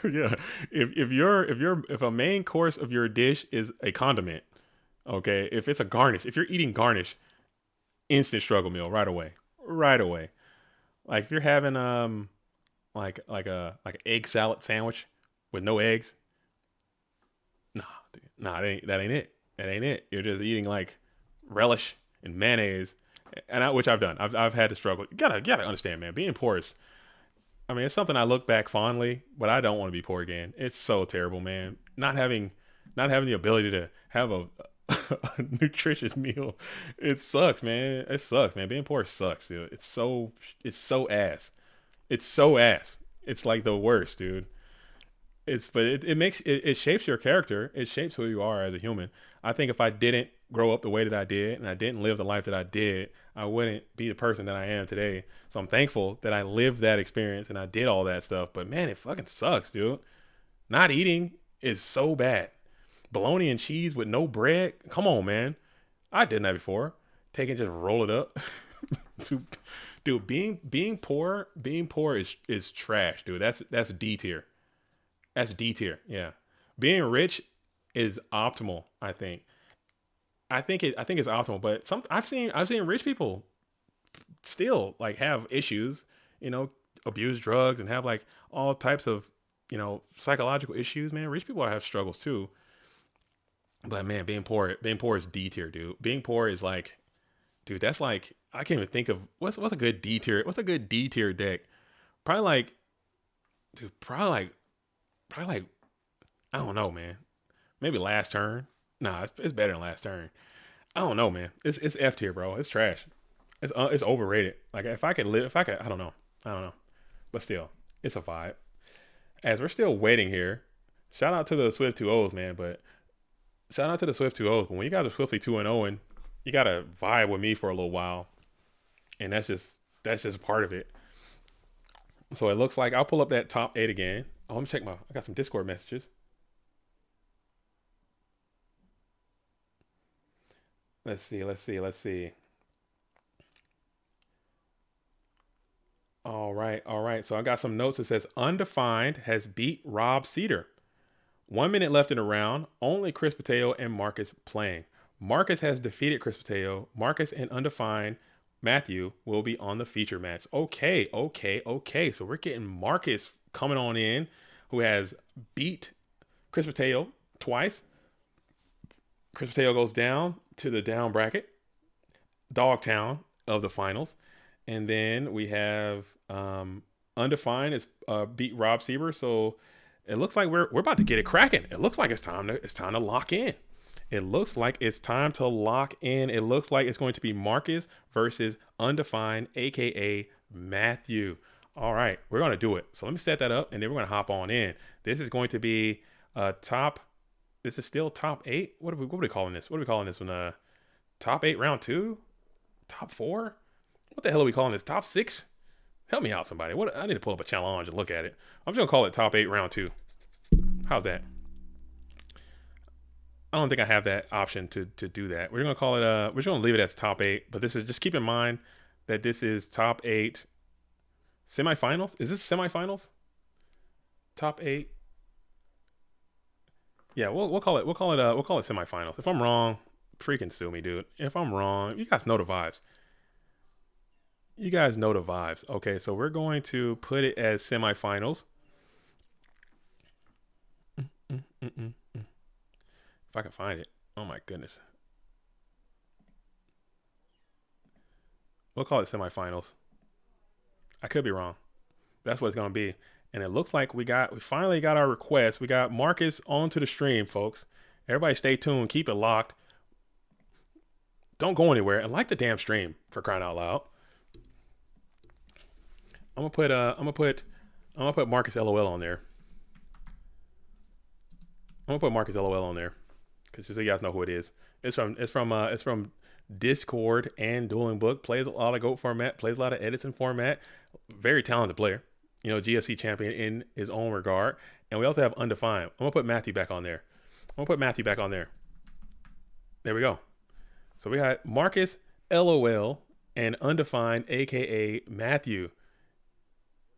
Yeah. If a main course of your dish is a condiment, okay, if it's a garnish, if you're eating garnish, instant struggle meal right away. Right away. Like if you're having like an egg salad sandwich with no eggs, nah, that ain't it. That ain't it. You're just eating like relish and mayonnaise, which I've done. I've had to struggle. You gotta understand, man. Being poor is, I mean, it's something I look back fondly, but I don't want to be poor again. It's so terrible, man. Not having the ability to have a nutritious meal, it sucks, man. It sucks, man. Being poor sucks, dude. It's so ass. It's so ass. It's like the worst, dude. It shapes your character. It shapes who you are as a human. I think if I didn't grow up the way that I did and I didn't live the life that I did, I wouldn't be the person that I am today. So I'm thankful that I lived that experience and I did all that stuff. But man, it fucking sucks, dude. Not eating is so bad. Bologna and cheese with no bread. Come on, man. I did that before. Take it, just roll it up. Dude, being poor is trash, dude. That's D tier. That's D tier. Yeah. Being rich is optimal, I think. I think it's optimal, but I've seen rich people still like have issues, abuse drugs and have like all types of, psychological issues, man. Rich people have struggles too. But man, being poor is D tier, dude. Being poor is like, dude, that's like, I can't even think of what's a good D tier. What's a good D tier deck? Probably like, I don't know, man. Maybe last turn. Nah, it's better than last turn. I don't know, man. It's F tier, bro. It's trash. It's overrated. Like I don't know. But still, it's a vibe. As we're still waiting here, shout out to the Swift 2-0s, man. But shout out to the Swift 2-0s. But when you guys are swiftly 2-0, and you gotta vibe with me for a little while, and that's just part of it. So it looks like I'll pull up that top 8 again. Oh, let me check I got some Discord messages. Let's see. All right. So I got some notes that says Undefined has beat Rob Cedar. 1 minute left in the round. Only Chris Pateo and Marcus playing. Marcus has defeated Chris Pateo. Marcus and Undefined Matthew will be on the feature match. Okay. So we're getting Marcus coming on in, who has beat Chris Pateo twice. Chris Pateo goes down to the down bracket, Dogtown of the finals. And then we have Undefined is beat Rob Sieber. So it looks like we're about to get it cracking. It looks like it's time to lock in. It looks like it's going to be Marcus versus Undefined, aka Matthew. All right, we're gonna do it. So let me set that up, and then we're gonna hop on in. This is going to be top. This is still top 8. What are we calling this? What are we calling this one? Top 8 round 2? Top 4? What the hell are we calling this? Top 6? Help me out, somebody. I need to pull up a challenge and look at it. I'm just gonna call it top 8 round 2. How's that? I don't think I have that option to do that. We're gonna call it we're just gonna leave it as top 8, but this is, just keep in mind that this is top 8 semifinals. Is this semifinals? Top 8. Yeah, we'll call it semifinals. If I'm wrong, freaking sue me, dude. If I'm wrong, you guys know the vibes. Okay, so we're going to put it as semifinals. If I can find it. Oh my goodness. We'll call it semifinals. I could be wrong. That's what it's going to be. And it looks like we finally got our request. We got Marcus onto the stream, folks. Everybody stay tuned. Keep it locked. Don't go anywhere. And like the damn stream, for crying out loud. I'm gonna put Marcus LOL on there. I'm gonna put Marcus LOL on there, because just so you guys know who it is. It's from Discord and Dueling Book. Plays a lot of GOAT format, plays a lot of edits and format. Very talented player. You know, GFC champion in his own regard. And we also have Undefined. I'm going to put Matthew back on there. There we go. So we got Marcus, LOL, and Undefined, a.k.a. Matthew.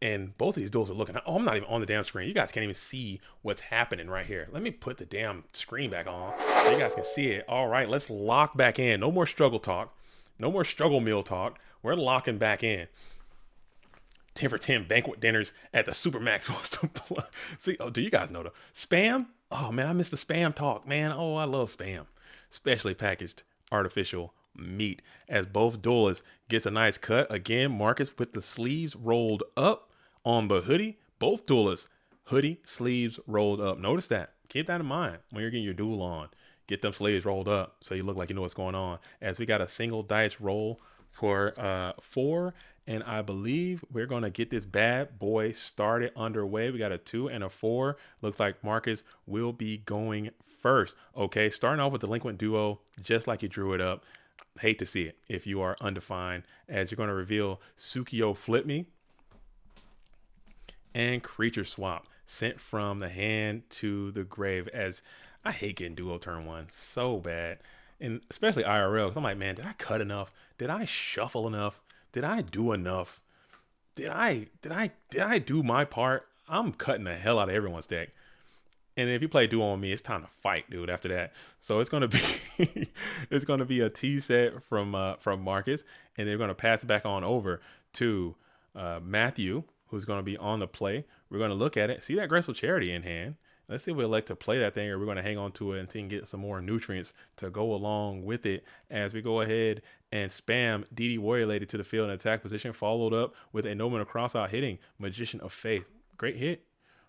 And both of these duels are looking. Oh, I'm not even on the damn screen. You guys can't even see what's happening right here. Let me put the damn screen back on so you guys can see it. All right, let's lock back in. No more struggle talk. No more struggle meal talk. We're locking back in. 10 for 10 banquet dinners at the Supermax. See, oh, do you guys know the spam? Oh, man, I missed the spam talk, man. Oh, I love spam. Specially packaged artificial meat, as both duelists gets a nice cut. Again, Marcus with the sleeves rolled up on the hoodie. Both duelists, hoodie, sleeves rolled up. Notice that. Keep that in mind when you're getting your duel on. Get them sleeves rolled up so you look like you know what's going on. As we got a single dice roll for 4, and I believe we're going to get this bad boy started underway. We got a 2 and a 4. Looks like Marcus will be going first. Okay, starting off with delinquent duo, just like you drew it up. Hate to see it if you are Undefined, as you're going to reveal Sukiyo Flip Me and Creature Swap, sent from the hand to the grave. As I hate getting duo turn 1 so bad, and especially IRL, because I'm like, man, did I cut enough? Did I shuffle enough? Did I do enough? Did I do my part? I'm cutting the hell out of everyone's deck. And if you play duo on me, it's time to fight, dude, after that. So it's going to be it's going to be a T set from Marcus, and they're going to pass it back on over to Matthew, who's going to be on the play. We're going to look at it, see that Graceful Charity in hand. Let's see if we elect to play that thing, or we're going to hang on to it until we can get some more nutrients to go along with it, as we go ahead and spam DD Warrior Lady to the field in attack position, followed up with a No Man Cross out hitting Magician of Faith. Great hit.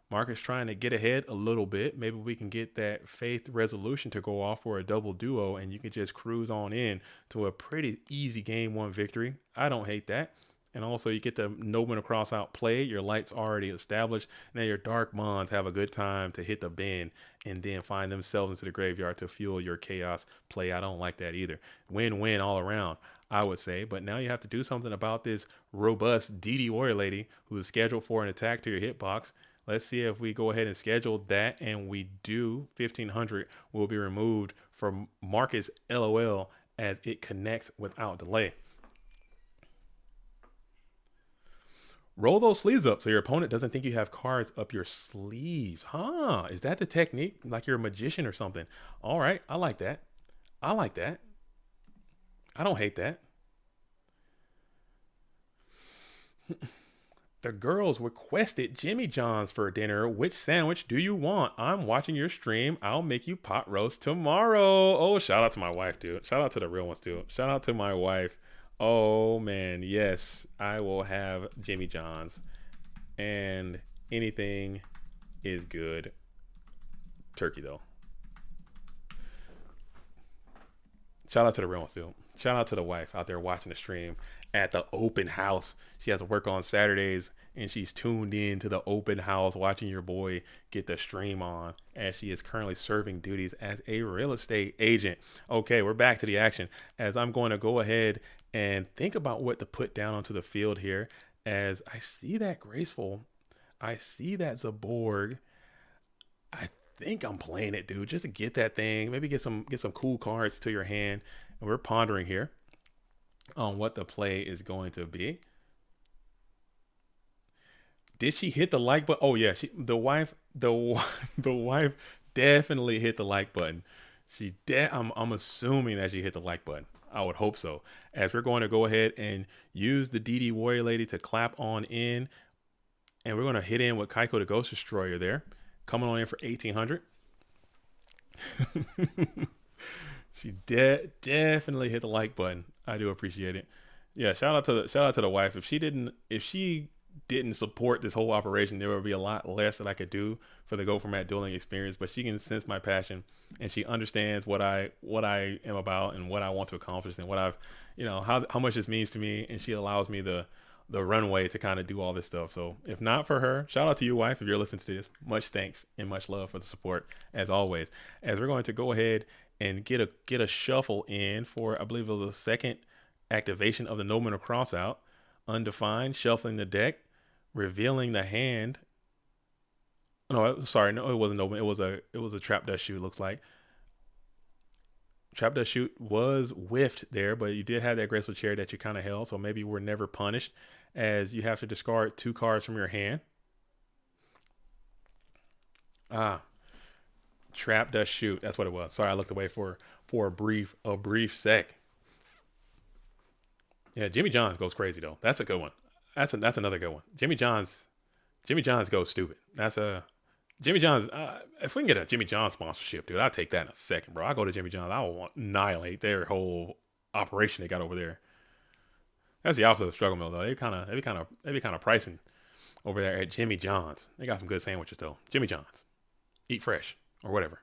Marcus trying to get ahead a little bit. Maybe we can get that Faith resolution to go off for a double duo, and you can just cruise on in to a pretty easy game 1 victory. I don't hate that. And also you get the No Man Cross out play. Your light's already established. Now your Dark Mons have a good time to hit the bin and then find themselves into the graveyard to fuel your chaos play. I don't like that either. Win-win all around, I would say. But now you have to do something about this robust DD Warrior Lady who is scheduled for an attack to your hitbox. Let's see if we go ahead and schedule that, and we do. 1500 will be removed from Marcus LOL as it connects without delay. Roll those sleeves up so your opponent doesn't think you have cards up your sleeves. Huh? Is that the technique? Like you're a magician or something? All right. I like that. I like that. I don't hate that. The girls requested Jimmy John's for dinner. Which sandwich do you want? I'm watching your stream. I'll make you pot roast tomorrow. Oh, shout out to my wife, dude. Shout out to the real ones, too. Shout out to my wife. Oh, man. Yes, I will have Jimmy John's. And anything is good. Turkey, though. Shout out to the real ones, too. Shout out to the wife out there watching the stream at the open house. She has to work on Saturdays, and she's tuned in to the open house watching your boy get the stream on, as she is currently serving duties as a real estate agent. Okay, we're back to the action, as I'm going to go ahead and think about what to put down onto the field here, as I see that Graceful. I see that Zaborg. I think I'm playing it, dude, just to get that thing. Maybe get some cool cards to your hand. And we're pondering here on what the play is going to be. Did she hit the like button? Oh yeah, the wife definitely hit the like button. I'm assuming that she hit the like button. I would hope so. As we're going to go ahead and use the DD Warrior Lady to clap on in, and we're going to hit in with Kaiko the Ghost Destroyer there, coming on in for 1800. She definitely hit the like button. I do appreciate it. Yeah, shout out to the wife. If she didn't support this whole operation, there would be a lot less that I could do for the Go Format dueling experience. But she can sense my passion, and she understands what I am about and what I want to accomplish and what I've, how much this means to me. And she allows me the runway to kind of do all this stuff. So if not for her, shout out to you, wife, if you're listening to this. Much thanks and much love for the support as always. As we're going to go ahead and get a shuffle in for, I believe it was a second activation of the Nobleman of Crossout. Undefined, shuffling the deck, revealing the hand. No, sorry, no, it wasn't Nobleman. It was a Trap Dust Shoot. Looks like Trap Dust Shoot was whiffed there, but you did have that Graceful Chair that you kind of held, so maybe you were never punished, as you have to discard 2 cards from your hand. Trap Dust Shoot. That's what it was. Sorry, I looked away for a brief sec. Yeah, Jimmy John's goes crazy though. That's a good one. That's another good one. Jimmy John's goes stupid. That's a Jimmy John's. If we can get a Jimmy John's sponsorship, dude, I'll take that in a second, bro. I go to Jimmy John's. I will annihilate their whole operation they got over there. That's the opposite of Struggle Mill though. They be kind of pricing over there at Jimmy John's. They got some good sandwiches though. Jimmy John's, eat fresh or whatever.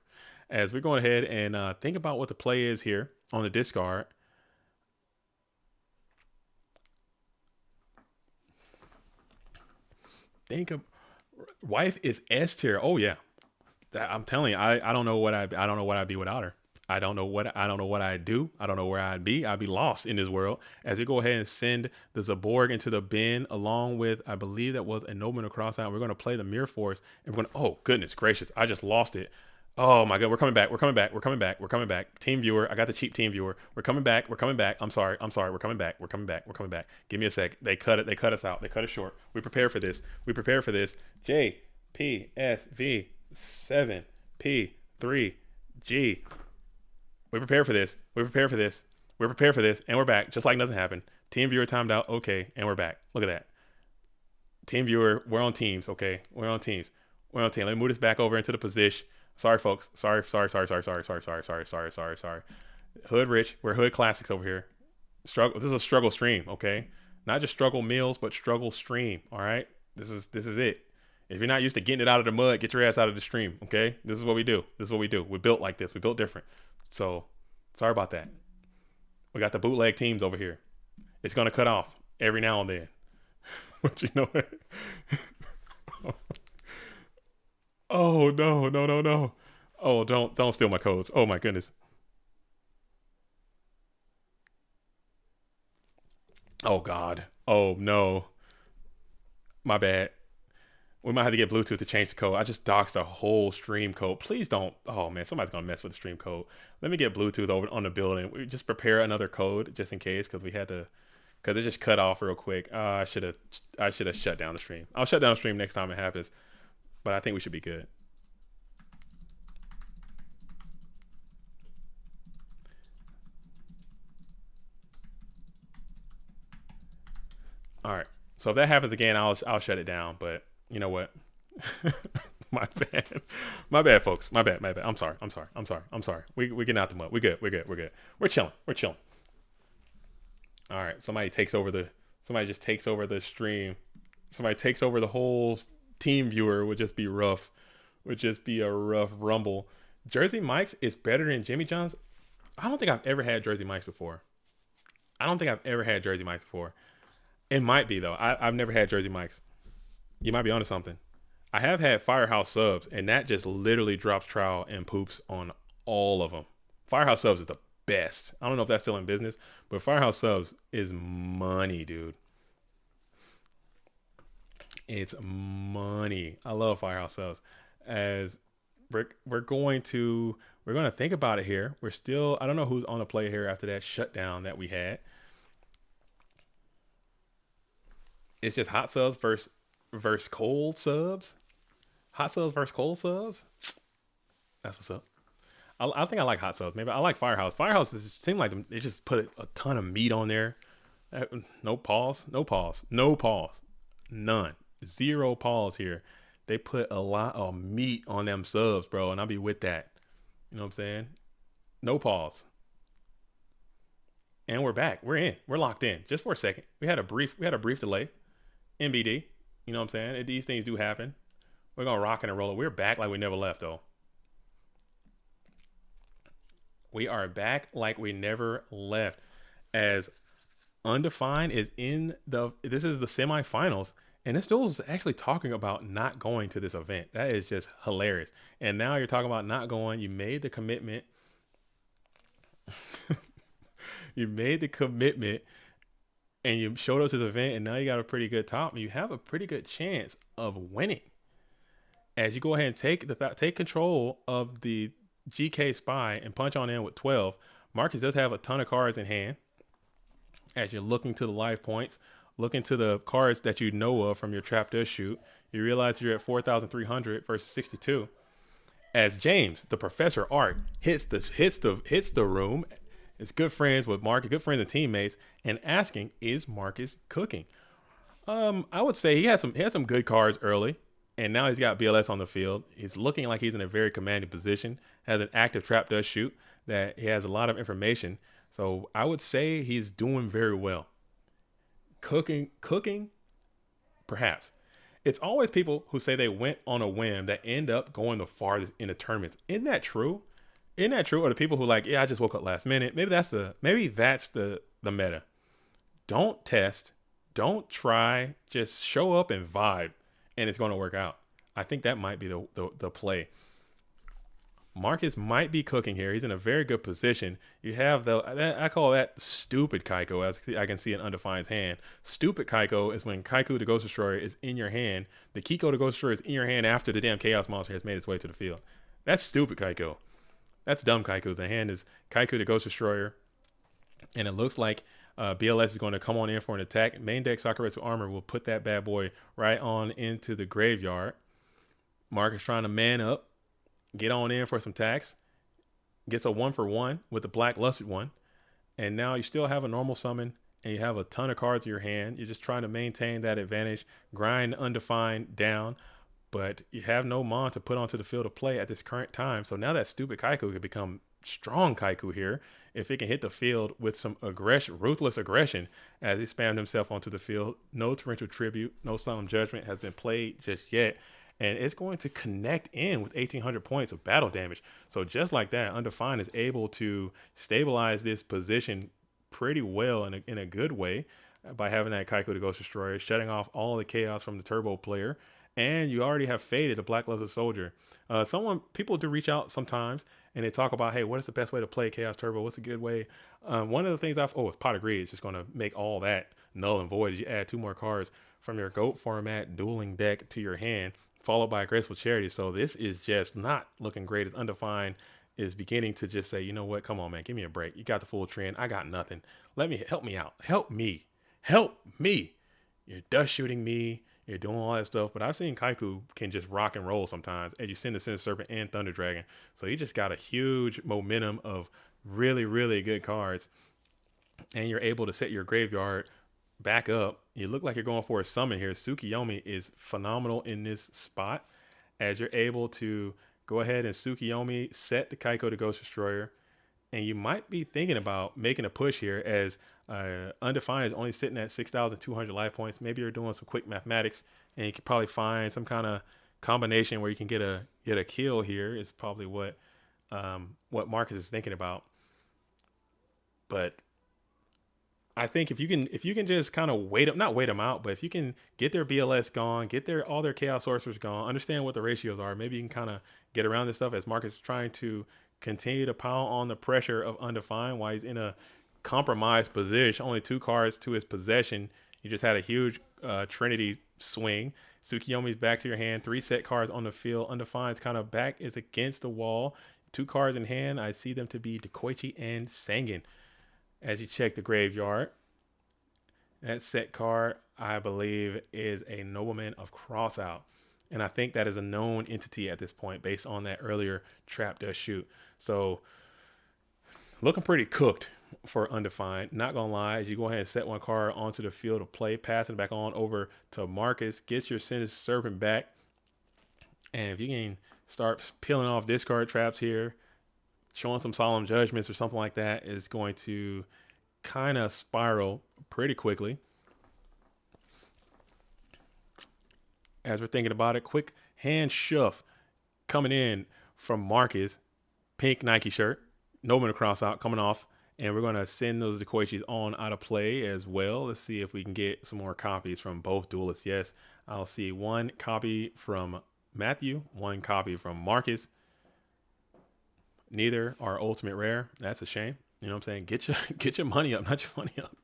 As we're going ahead and think about what the play is here on the discard. Think of wife is S tier. Oh yeah, I'm telling you, I don't know what I'd be without her. I don't know what I'd do. I don't know where I'd be. I'd be lost in this world. As we go ahead and send the Zaborg into the bin, along with, I believe that was a Nobleman across out. We're going to play the Mirror Force, and we're going to, oh goodness gracious, I just lost it. Oh my God, we're coming back. Team viewer, I got the cheap team viewer. We're coming back. I'm sorry. We're coming back. Give me a sec. They cut us out. They cut us short. We prepare for this. J P S V 7 P 3 G. We prepare for this. And we're back. Just like nothing happened. Team viewer timed out. Okay. And we're back. Look at that. Team viewer, we're on teams. Okay. We're on teams. Let me move this back over into the position. Sorry, folks. Sorry. Hood Rich. We're Hood Classics over here. Struggle. This is a struggle stream. Okay. Not just struggle meals, but struggle stream. All right. This is it. If you're not used to getting it out of the mud, get your ass out of the stream. Okay. This is what we do. We built like this. We built different. So sorry about that. We got the bootleg teams over here. It's going to cut off every now and then. But you know what? Oh, no. Oh, don't steal my codes. Oh, my goodness. Oh, God. Oh, no. My bad. We might have to get Bluetooth to change the code. I just doxed the whole stream code. Please don't. Oh, man, somebody's going to mess with the stream code. Let me get Bluetooth over on the building. We just prepare another code just in case, because we had to, because it just cut off real quick. I should have shut down the stream. I'll shut down the stream next time it happens, but I think we should be good. All right. So if that happens again, I'll shut it down, but you know what? My bad, folks. My bad. I'm sorry. We getting out the mud. We're good. We're chilling. All right. Somebody just takes over the stream. Somebody takes over the whole team viewer. Would just be rough. Would just be a rough rumble. Jersey Mike's is better than Jimmy John's. I don't think I've ever had Jersey Mike's before. It might be though. I've never had Jersey Mike's. You might be onto something. I have had Firehouse Subs, and that just literally drops trowel and poops on all of them. Firehouse Subs is the best. I don't know if that's still in business, but Firehouse Subs is money, dude. It's money. I love Firehouse Subs. As we're going to think about it here. We're still, I don't know who's on the play here after that shutdown that we had. It's just hot subs versus cold subs. Hot subs versus cold subs. That's what's up. I think I like hot subs. Maybe I like Firehouse. Firehouse seem like they just put a ton of meat on there. No pause. None. 0 pause here. They put a lot of meat on them subs, bro, and I'll be with that. You know what I'm saying? No pause. And we're back. We're in. We're locked in. Just for a second. We had a brief delay. NBD. You know what I'm saying? These things do happen. We're going to rock and roll it. We're back like we never left, though. We are back like we never left. As Undefined is this is the semifinals, and this dude is actually talking about not going to this event. That is just hilarious. And now you're talking about not going. You made the commitment. You made the commitment and you showed up to the event, and now you got a pretty good top, and you have a pretty good chance of winning. As you go ahead and take control of the GK spy and punch on in with 12, Marcus does have a ton of cards in hand. As you're looking to the life points, looking to the cards that you know of from your trap does shoot, you realize you're at 4,300 versus 62. As James, the Professor Art, hits the room, is good friends with Marcus, good friends and teammates, and asking, is Marcus cooking? I would say he had some good cards early, and now he's got BLS on the field. He's looking like he's in a very commanding position, has an active trap does shoot, that he has a lot of information. So I would say he's doing very well. Cooking, perhaps. It's always people who say they went on a whim that end up going the farthest in the tournaments. Isn't that true? Or the people who like, yeah, I just woke up last minute. Maybe that's the meta. Don't test, don't try, just show up and vibe, and it's going to work out. I think that might be the play. Marcus might be cooking here. He's in a very good position. You have I call that stupid Kaiko, as I can see in Undefined's hand. Stupid Kaiko is when Kaiku the Ghost Destroyer is in your hand. The Kiko the Ghost Destroyer is in your hand after the damn Chaos Monster has made its way to the field. That's stupid Kaiko. That's dumb Kaiko. The hand is Kaiku the Ghost Destroyer. And it looks like BLS is going to come on in for an attack. Main deck Sakuretsu Armor will put that bad boy right on into the graveyard. Marcus trying to man up. Get on in for some tax. Gets a 1-for-1 with the Black Lusted one. And now you still have a normal summon and you have a ton of cards in your hand. You're just trying to maintain that advantage. Grind Undefined down. But you have no Mon to put onto the field of play at this current time. So now that stupid Kaiku could become strong Kaiku here if it can hit the field with some aggression, ruthless aggression, as he spammed himself onto the field. No Torrential Tribute, no Solemn Judgment has been played just yet. And it's going to connect in with 1,800 points of battle damage. So just like that, Undefined is able to stabilize this position pretty well in a good way by having that Kaiko the Ghost Destroyer, shutting off all the chaos from the Turbo player. And you already have faded the Black Luster Soldier. People do reach out sometimes and they talk about, hey, what is the best way to play Chaos Turbo? What's a good way? One of the things it's Pot of Greed. It's just going to make all that null and void as you add 2 more cards from your GOAT format dueling deck to your hand, followed by a Graceful Charity. So this is just not looking great as Undefined is beginning to just say, you know what? Come on, man. Give me a break. You got the full trend. I got nothing. Help me out. Help me. You're dust shooting me. You're doing all that stuff. But I've seen Kaiku can just rock and roll sometimes. And you send the Cinder Serpent and Thunder Dragon. So you just got a huge momentum of really, really good cards. And you're able to set your graveyard back up. You look like you're going for a summon here. Tsukiyomi is phenomenal in this spot, as you're able to go ahead and Tsukiyomi set the Kaiko the Ghost Destroyer. And you might be thinking about making a push here, as Undefined is only sitting at 6,200 life points. Maybe you're doing some quick mathematics and you could probably find some kind of combination where you can get a kill here, is probably what Marcus is thinking about. But I think if you can just kind of not wait them out, but if you can get their BLS gone, get all their Chaos Sorcerers gone, understand what the ratios are, maybe you can kind of get around this stuff, as Marcus is trying to continue to pile on the pressure of Undefined while he's in a compromised position. Only 2 cards to his possession. You just had a huge Trinity swing. Tsukiyomi's back to your hand. 3 set cards on the field. Undefined's kind of back is against the wall. 2 cards in hand. I see them to be Dekoichi and Sangen. As you check the graveyard, that set card, I believe, is a Nobleman of Crossout. And I think that is a known entity at this point based on that earlier trap does shoot. So looking pretty cooked for Undefined. Not going to lie, as you go ahead and set 1 card onto the field of play, passing back on over to Marcus, get your Cinder Serpent back. And if you can start peeling off discard traps here, showing some Solemn Judgments or something like that, is going to kind of spiral pretty quickly. As we're thinking about it, quick hand shove coming in from Marcus. Pink Nike shirt, Nobleman of Crossout coming off. And we're going to send those Dekoichis on out of play as well. Let's see if we can get some more copies from both duelists. Yes, I'll see 1 copy from Matthew, 1 copy from Marcus. Neither are ultimate rare. That's a shame. You know what I'm saying? Get your money up, not your money up.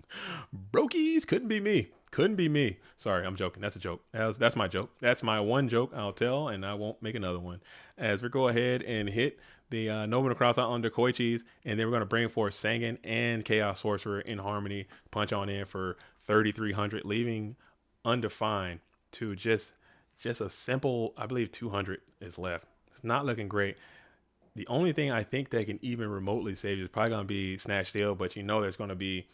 Brokies couldn't be me. Couldn't be me. Sorry, I'm joking. That's a joke. That's my joke. That's my one joke I'll tell, and I won't make another one. As we go ahead and hit the Nova Cross out under Koichi's, and then we're going to bring forth Sangan and Chaos Sorcerer in harmony. Punch on in for 3,300, leaving undefined to just a simple, I believe 200 is left. It's not looking great. The only thing I think that can even remotely save you is probably going to be Snatch Steal, but you know there's going to be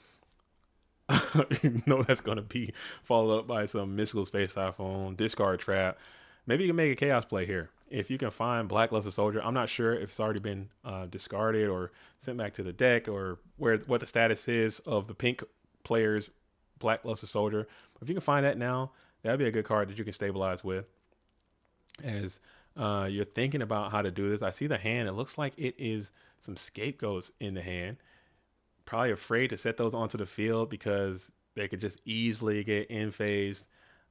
that's going to be followed up by some Mystical Space Typhoon, Discard Trap. Maybe you can make a Chaos play here. If you can find Blackluster Soldier, I'm not sure if it's already been discarded or sent back to the deck or what the status is of the pink player's Blackluster Soldier. If you can find that now, that'd be a good card that you can stabilize with. As you're thinking about how to do this, I see the hand. It looks like it is some Scapegoats in the hand. Probably afraid to set those onto the field because they could just easily get in phased.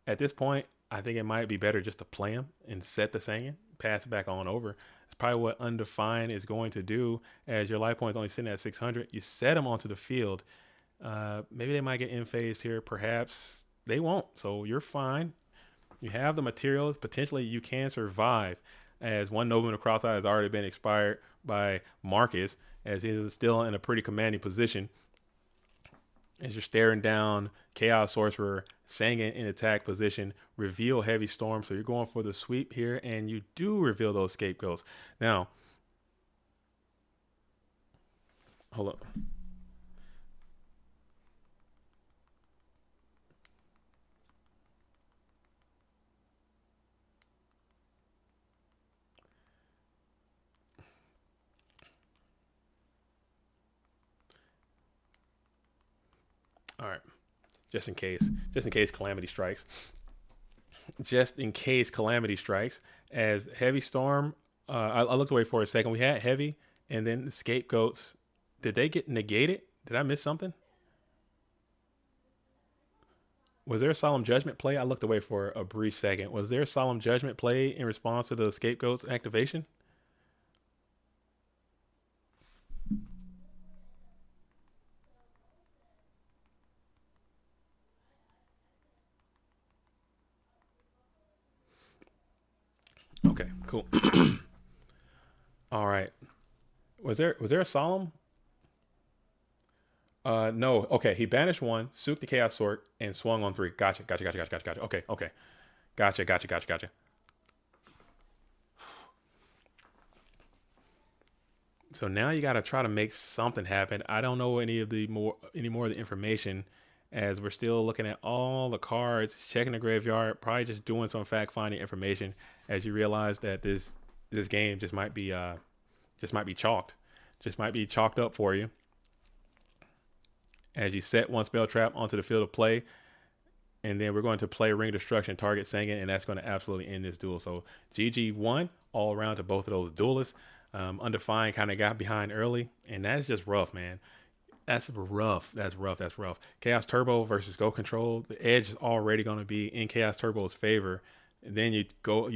At this point, I think it might be better just to play them and set the Sangan, pass it back on over. It's probably what Undefined is going to do, as your life points only sitting at 600. You set them onto the field. Maybe they might get in phased here. Perhaps they won't. So you're fine. You have the materials. Potentially you can survive, as one Nova Cross-Eye has already been expired by Marcus, as he is still in a pretty commanding position. As you're staring down Chaos Sorcerer, Sangan in attack position, reveal Heavy Storm. So you're going for the sweep here, and you do reveal those Scapegoats. Now, hold up. All right, just in case Calamity strikes. Just in case Calamity strikes, as Heavy Storm, I looked away for a second. We had Heavy, and then the Scapegoats. Did they get negated? Did I miss something? Was there a Solemn Judgment play? I looked away for a brief second. Was there a Solemn Judgment play in response to the Scapegoats activation? Okay, cool. All right. Was there a Solemn? No. Okay, he banished one, souped the Chaos Sword, and swung on 3. Gotcha. Okay. Gotcha. So now you got to try to make something happen. I don't know any more of the information, as we're still looking at all the cards, checking the graveyard, probably just doing some fact finding information, as you realize that this game just might be chalked up for you. As you set one spell trap onto the field of play, and then we're going to play Ring Destruction, target Sangan, and that's going to absolutely end this duel. So GG1 all around to both of those duelists. Undefined kind of got behind early, and that's just rough, man. That's rough. Chaos Turbo versus Go Control. The edge is already going to be in Chaos Turbo's favor. And then you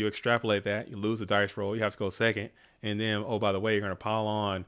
extrapolate that, you lose the dice roll, you have to go second, and then, oh, by the way, you're going to pile on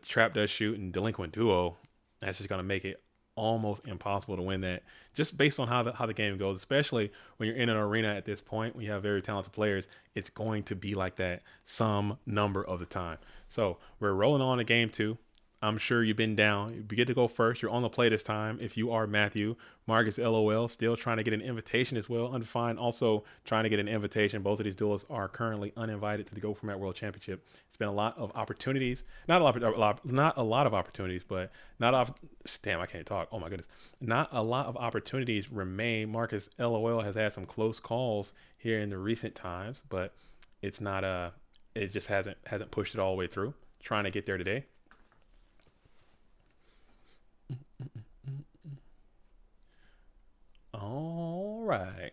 Trap Does Shoot and Delinquent Duo. That's just going to make it almost impossible to win that, just based on how the game goes, especially when you're in an arena at this point, when you have very talented players. It's going to be like that some number of the time. So we're rolling on to game 2. I'm sure you've been down. You get to go first. You're on the play this time. If you are Matthew, Marcus LOL, still trying to get an invitation as well. Undefined also trying to get an invitation. Both of these duelists are currently uninvited to the Go For Mat World Championship. It's been a lot of opportunities. Not a lot of opportunities, but damn, I can't talk. Oh my goodness. Not a lot of opportunities remain. Marcus LOL has had some close calls here in the recent times, but it's not it just hasn't pushed it all the way through. Trying to get there today. All right.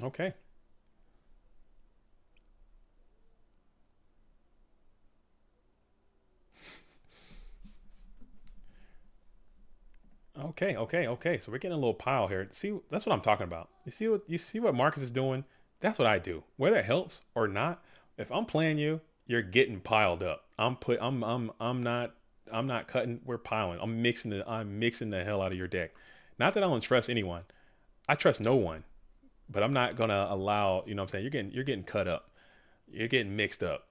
Okay. Okay. So we're getting a little pile here. See, that's what I'm talking about. You see what Marcus is doing? That's what I do. Whether it helps or not, if I'm playing you, you're getting piled up. I'm not cutting, we're piling. I'm mixing the hell out of your deck. Not that I don't trust anyone. I trust no one. But I'm not gonna allow, you know what I'm saying? You're getting cut up. You're getting mixed up.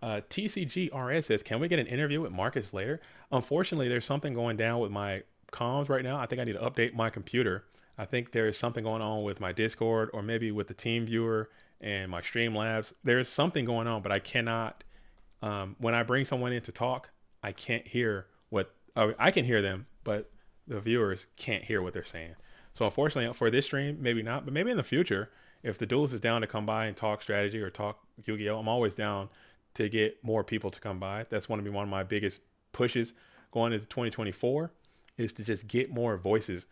TCGRS says, can we get an interview with Marcus later? Unfortunately, there's something going down with my comms right now. I think I need to update my computer. I think there's something going on with my Discord or maybe with the team viewer and my Streamlabs. There's something going on, but I cannot, when I bring someone in to talk, I can't hear I can hear them, but the viewers can't hear what they're saying. So unfortunately for this stream, maybe not, but maybe in the future, if the duelist is down to come by and talk strategy or talk Yu-Gi-Oh, I'm always down to get more people to come by. That's going to be one of my biggest pushes going into 2024 is to just get more voices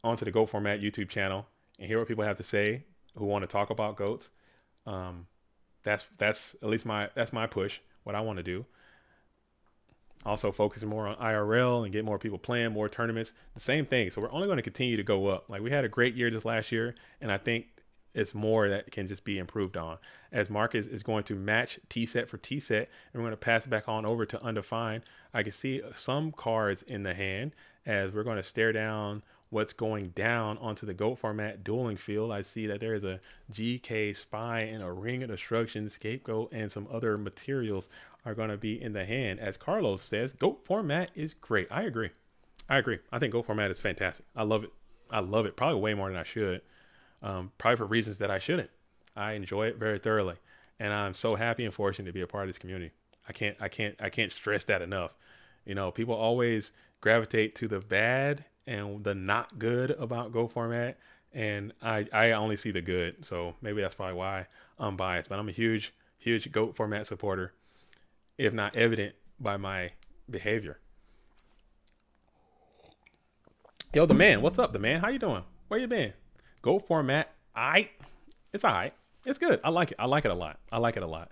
onto the Go Format YouTube channel and hear what people have to say who want to talk about goats. That's at least that's my push, what I want to do. Also focusing more on IRL and get more people playing, more tournaments, the same thing. So we're only going to continue to go up. Like we had a great year this last year, and I think it's more that can just be improved on. As Marcus is going to match T-set for T-set, and we're going to pass it back on over to Undefined. I can see some cards in the hand as we're going to stare down what's going down onto the GOAT format dueling field. I see that there is a GK Spy and a Ring of Destruction, Scapegoat, and some other materials are going to be in the hand. As Carlos says, GOAT format is great. I agree. I think GOAT format is fantastic. I love it. Probably way more than I should. Probably for reasons that I shouldn't. I enjoy it very thoroughly. And I'm so happy and fortunate to be a part of this community. I can't stress that enough. You know, people always gravitate to the bad and the not good about Go format. And I only see the good. So maybe that's probably why I'm biased, but I'm a huge GOAT format supporter, if not evident by my behavior. Yo, the man, what's up, the man? How you doing? Where you been? GOAT format, it's all right. It's good. I like it. I like it a lot.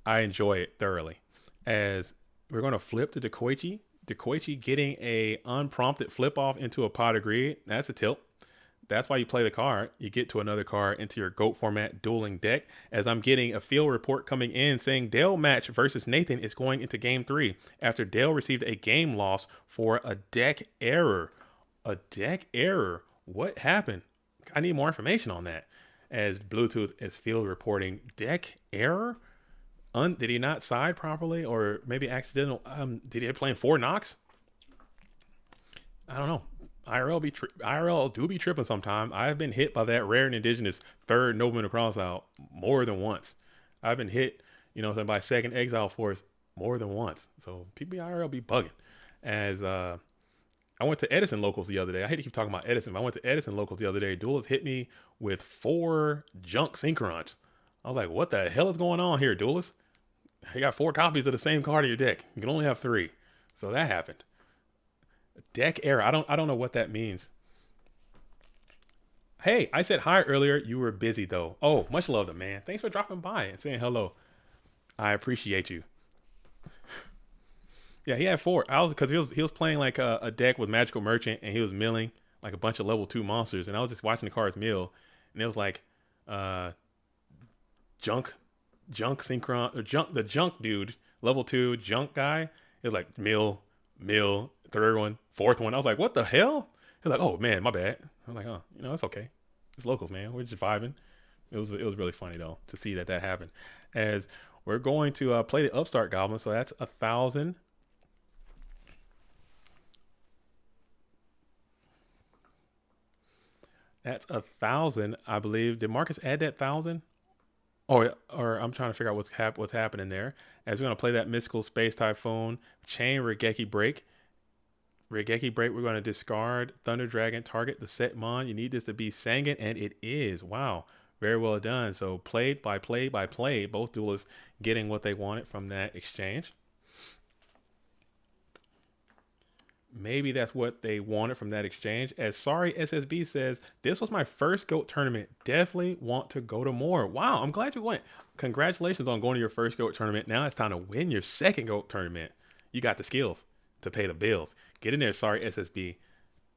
I enjoy it thoroughly. As we're going to flip to Dekoichi. Dekoichi getting a unprompted flip off into a pot of greed. That's a tilt. That's why you play the card. You get to another card into your GOAT format dueling deck. As I'm getting a field report coming in saying Dale match versus Nathan is going into game 3 after Dale received a game loss for a deck error. A deck error. What happened? I need more information on that. As Bluetooth is field reporting deck error. Did he not side properly, or maybe accidental? Did he play 4 knocks? I don't know. IRL do be tripping sometime. I've been hit by that rare and indigenous third Nobleman across out more than once. I've been hit, by second exile force more than once. So people IRL be bugging. As I went to Edison locals the other day. I hate to keep talking about Edison, but I went to Edison locals the other day. Duelist hit me with 4 junk synchronons. I was like, what the hell is going on here, Duelist? You got 4 copies of the same card in your deck. You can only have 3. So that happened. Deck error. I don't know what that means. Hey, I said hi earlier. You were busy though. Oh, much love to man. Thanks for dropping by and saying hello. I appreciate you. Yeah, he had 4. Because he was playing like a deck with Magical Merchant, and he was milling like a bunch of level 2 monsters, and I was just watching the cards mill, and it was like junk synchron, or the junk dude, level 2 junk guy. It was like mill, third one, fourth one. I was like, what the hell? He was like, oh man, my bad. I'm like, oh, it's okay. It's locals, man. We're just vibing. It was really funny though to see that happened. As we're going to play the Upstart Goblin, so that's 1,000. That's 1,000, I believe. Did Marcus add that 1,000? Or I'm trying to figure out what's happening there. As we're going to play that Mystical Space Typhoon, Chain Regeki Break. We're going to discard Thunder Dragon, target the set mon. You need this to be Sangan, and it is. Wow. Very well done. So play by play, both duelists getting what they wanted from that exchange. Maybe that's what they wanted from that exchange. As Sorry SSB says, this was my first GOAT tournament. Definitely want to go to more. Wow, I'm glad you went. Congratulations on going to your first GOAT tournament. Now it's time to win your second GOAT tournament. You got the skills. to pay the bills. Get in there, sorry SSB.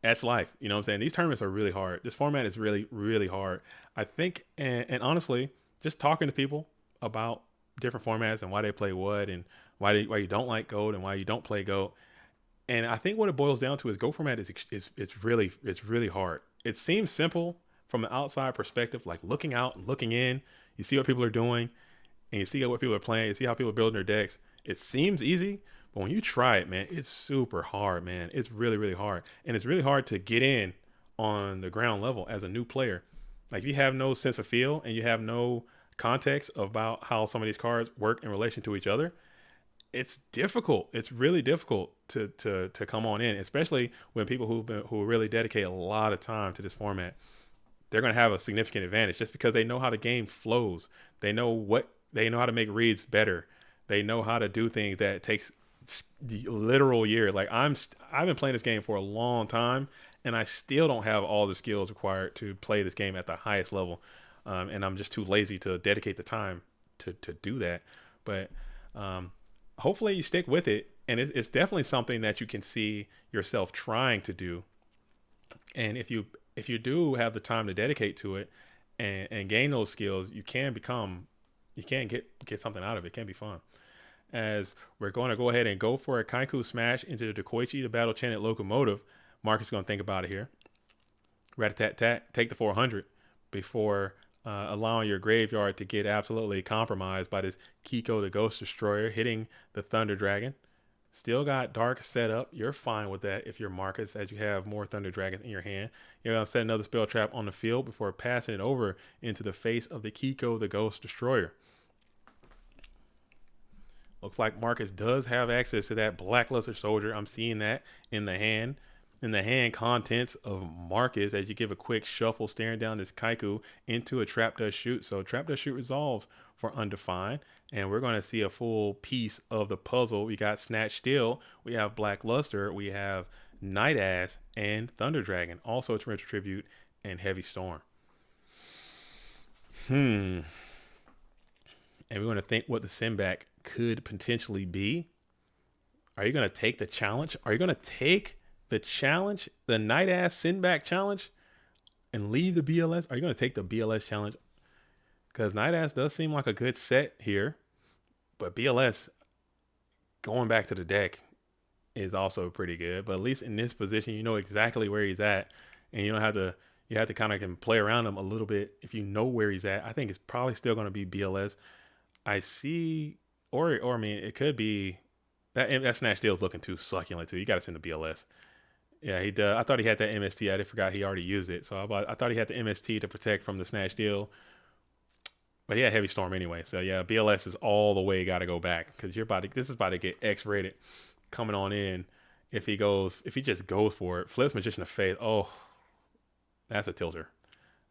That's life. You know what I'm saying? These tournaments are really hard. This format is really, really hard. I think, and honestly, just talking to people about different formats and why they play what and why you don't like Gold and why you don't play Gold. And I think what it boils down to is Go format is it's really hard. It seems simple from the outside perspective, like looking out and looking in. You see what people are doing, and you see what people are playing. You see how people are building their decks. It seems easy, but when you try it, man, it's super hard, man. It's really, really hard. And it's really hard to get in on the ground level as a new player. Like if you have no sense of feel and you have no context about how some of these cards work in relation to each other, it's difficult. It's really difficult to come on in, especially when people who really dedicate a lot of time to this format. They're going to have a significant advantage just because they know how the game flows. They know how to make reads better. They know how to do things that takes literal years. Like I've been playing this game for a long time, and I still don't have all the skills required to play this game at the highest level. And I'm just too lazy to dedicate the time to do that. But hopefully you stick with it, and it's definitely something that you can see yourself trying to do. And if you do have the time to dedicate to it and gain those skills, you can get something out of it. It can be fun. As we're going to go ahead and go for a Kaiku smash into the Koichi, the battle chanted locomotive. Marcus is going to think about it here. Rat-a-tat-tat, take the 400 before allowing your graveyard to get absolutely compromised by this Kiko the Ghost Destroyer hitting the Thunder Dragon. Still got Dark set up. You're fine with that if you're Marcus, as you have more Thunder Dragons in your hand. You're going to set another spell trap on the field before passing it over into the face of the Kiko the Ghost Destroyer. Looks like Marcus does have access to that Blackluster Soldier. I'm seeing that in the hand. In the hand contents of Marcus as you give a quick shuffle staring down this Kaiku into a Trap Does Shoot. So Trap Does Shoot resolves for Undefined. And we're going to see a full piece of the puzzle. We got Snatch Steel. We have Blackluster. We have Night Ass and Thunder Dragon. Also Torrential Tribute and Heavy Storm. And we're going to think what the Simback could potentially be. Are you going to take the challenge? Are you going to take the challenge, the Night Ass Sinback challenge, and leave the BLS? Are you going to take the BLS challenge? Because Night Ass does seem like a good set here, but BLS going back to the deck is also pretty good. But at least in this position, you know exactly where he's at, and you don't have to. You have to kind of can play around him a little bit if you know where he's at. I think it's probably still going to be BLS. I see, or I mean, it could be that Snatch Deal is looking too succulent too. You got to send the BLS. Yeah, he does. I thought he had that MST. I forgot he already used it. So I thought he had the MST to protect from the Snatch Deal. But yeah, Heavy Storm anyway. So yeah, BLS is all the way got to go back because this is about to get X-rated coming on in. If he just goes for it, flips Magician of Faith. Oh, that's a tilter.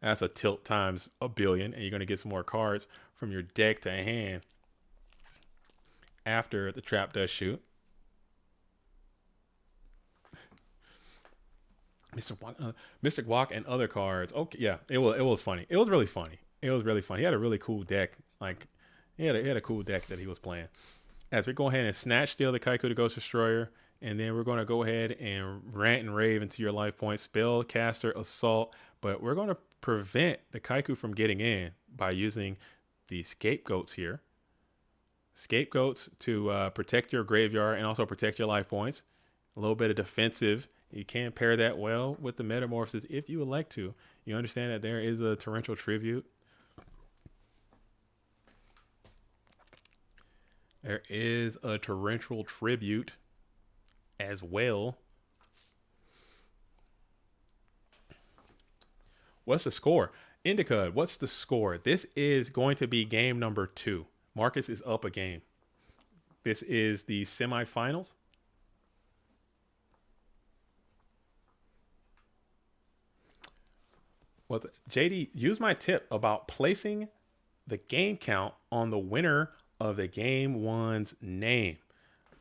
That's a tilt times a billion, and you're gonna get some more cards from your deck to hand after the Trap Does Shoot. Mystic Walk and other cards. Okay, yeah, it was funny. It was really funny. It was really funny. He had a really cool deck. Like he had a cool deck that he was playing. As we go ahead and Snatch Steal the Kaiku the Ghost Destroyer, and then we're going to go ahead and rant and rave into your life points. Spellcaster Assault, but we're going to prevent the Kaiku from getting in by using the Scapegoats here. Scapegoats to protect your graveyard and also protect your life points. A little bit of defensive. You can pair that well with the Metamorphosis if you elect to. You understand that there is a Torrential Tribute. There is a Torrential Tribute as well. What's the score? Indica, what's the score? This is going to be game number 2. Marcus is up a game. This is the semifinals. Well, JD, use my tip about placing the game count on the winner of the game one's name.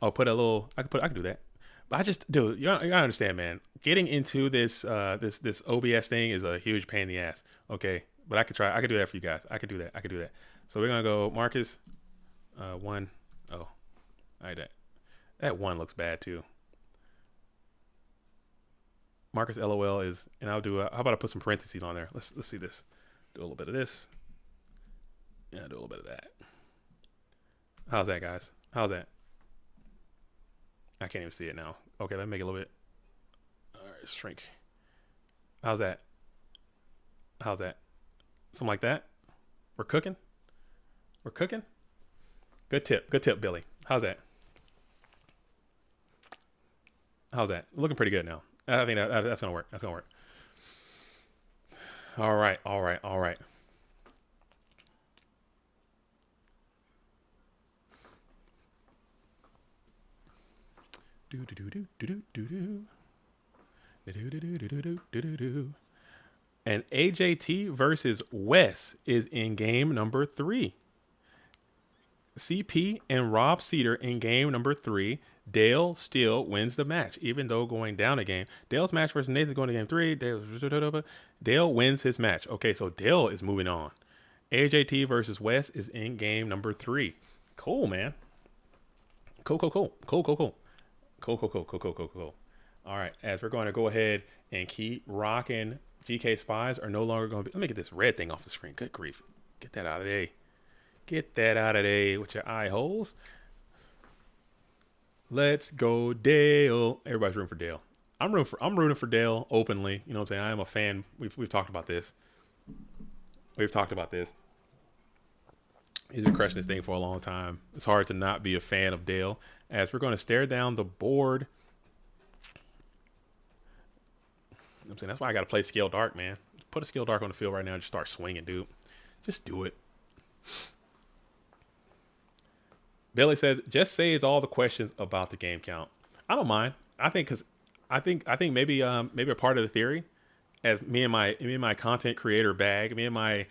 I'll put a little. I can do that. But I just, dude, you gotta understand, man. Getting into this this OBS thing is a huge pain in the ass. Okay, but I could try. I could do that for you guys. I could do that. So we're gonna go Marcus. 1. Oh, all right. That 1 looks bad too. Marcus LOL is, and I'll do. How about I put some parentheses on there? Let's see this. Do a little bit of this. Yeah, do a little bit of that. How's that, guys? How's that? I can't even see it now. Okay, let me make it a little bit. All right, shrink. How's that? How's that? Something like that. We're cooking. We're cooking. Good tip. Good tip, Billy. How's that? How's that? Looking pretty good now. I think that's gonna work. That's gonna work. All right. All right. All right. Do do do do do do do do do do do do do do do. And AJT versus Wes is in game number 3. CP and Rob Cedar in game number 3. Dale still wins the match, even though going down a game. Dale's match versus Nathan going to game 3. Dale wins his match. Okay, so Dale is moving on. AJT versus Wes is in game number 3. Cool, man. Cool. All right, as we're going to go ahead and keep rocking. GK Spies are no longer going to be. Let me get this red thing off the screen. Good grief. Get that out of there. Get that out of there with your eye holes. Let's go, Dale. Everybody's rooting for Dale. I'm rooting for Dale openly. You know what I'm saying? I am a fan. We've talked about this. He's been crushing this thing for a long time. It's hard to not be a fan of Dale. As we're going to stare down the board. I'm saying that's why I got to play Scale Dark, man. Put a Scale Dark on the field right now and just start swinging, dude. Just do it. Billy says, just saves all the questions about the game count. I don't mind. I think maybe a part of the theory, as me and my content creator bag, me and my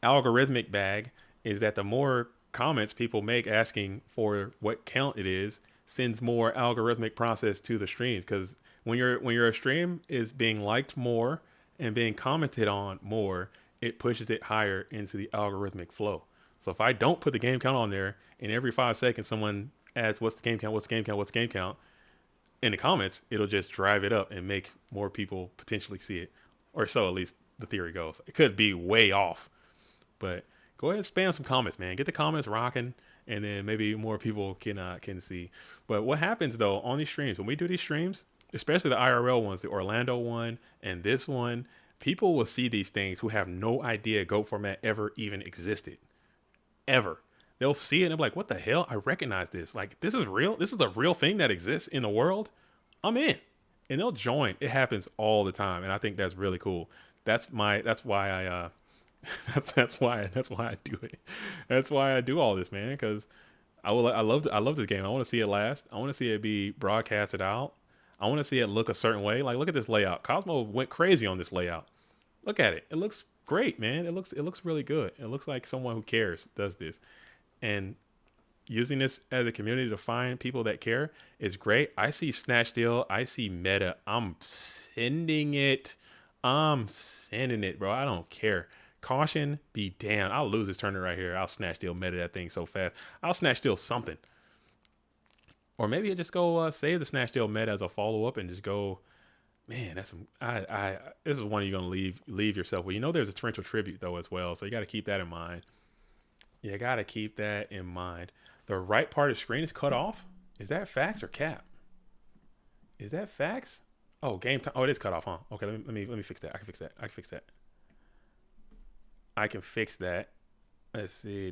algorithmic bag, is that the more comments people make asking for what count it is, sends more algorithmic process to the stream. Because when your stream is being liked more and being commented on more, it pushes it higher into the algorithmic flow. So if I don't put the game count on there, and every 5 seconds someone adds what's the game count in the comments, it'll just drive it up and make more people potentially see it. Or so at least the theory goes. It could be way off. But go ahead and spam some comments, man. Get the comments rocking, and then maybe more people can see. But what happens though on these streams, when we do these streams, especially the IRL ones, the Orlando one and this one, people will see these things who have no idea GOAT format ever even existed. Ever. They'll see it and they'll be like, what the hell? I recognize this. Like, this is real. This is a real thing that exists in the world. I'm in. And they'll join. It happens all the time. And I think that's really cool. That's why I do it. That's why I do all this, man. Because I love this game. I want to see it last. I want to see it be broadcasted out. I want to see it look a certain way. Like, look at this layout. Cosmo went crazy on this layout. Look at it. It looks great, man. It looks really good. It looks like someone who cares does this. And using this as a community to find people that care is great. I see Snatch Deal. I see Meta. I'm sending it, bro. I don't care. Caution be damned. I'll lose this tournament right here. I'll Snatch Deal Meta that thing so fast. I'll Snatch Deal something. Or maybe I just go save the Snatch Deal Meta as a follow-up and just go, man, that's some. This is one you're gonna leave yourself with. You know, there's a torrential tribute though as well, so you got to keep that in mind. You got to keep that in mind. The right part of the screen is cut off. Is that facts or cap? Is that facts? Oh, game time. Oh, it is cut off, huh? Okay, let me fix that. I can fix that. I can fix that. Let's see.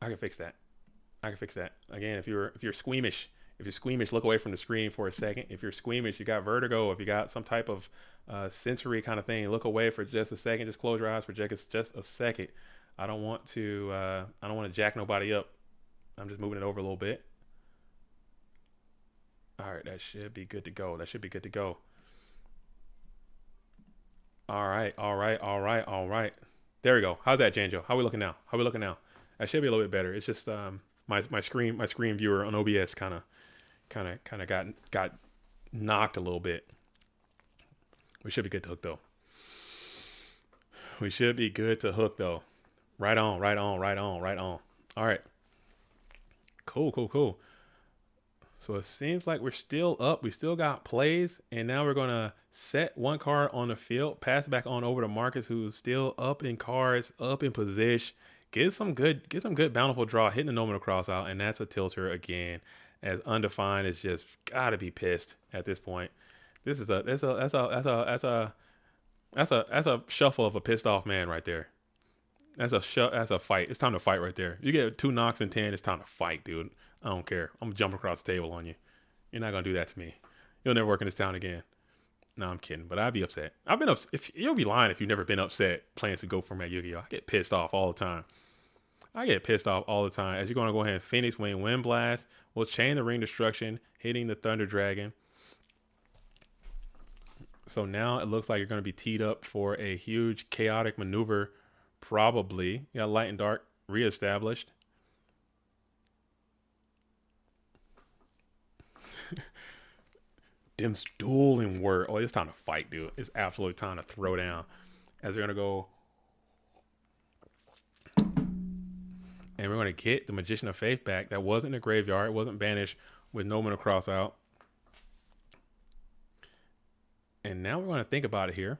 I can fix that. Again, if you're squeamish, look away from the screen for a second. If you're squeamish, you got vertigo, if you got some type of sensory kind of thing, look away for just a second. Just close your eyes for just a second. I don't want to jack nobody up. I'm just moving it over a little bit. All right, that should be good to go. All right. There we go. How's that, Janjo? How we looking now? That should be a little bit better. It's just my screen viewer on OBS kind of got knocked a little bit. We should be good to hook though. Right on. All right. Cool. So it seems like we're still up. We still got plays, and now we're gonna set one card on the field, pass it back on over to Marcus, who's still up in cards, up in position. Get some good bountiful draw, hitting the nominal cross out, and that's a tilter again. As Undefined is just gotta be pissed at this point. This is that's a shuffle of a pissed off man right there. That's a fight. It's time to fight right there. You get 2 knocks in 10. It's time to fight, dude. I don't care. I'm gonna jump across the table on you. You're not gonna do that to me. You'll never work in this town again. No, I'm kidding, but I'd be upset. I've been upset. If you'll be lying if you've never been upset playing to go format Yu-Gi-Oh. I get pissed off all the time. As you're gonna go ahead and Phoenix Wing Wind Blast. We'll chain the Ring Destruction, hitting the Thunder Dragon. So now it looks like you're gonna be teed up for a huge chaotic maneuver. Probably. You got Light and Dark reestablished. Dim's dueling word. Oh, it's time to fight, dude. It's absolutely time to throw down. As we're going to go. And we're going to get the Magician of Faith back. That wasn't in the graveyard. It wasn't banished with no mana cross out. And now we're going to think about it here.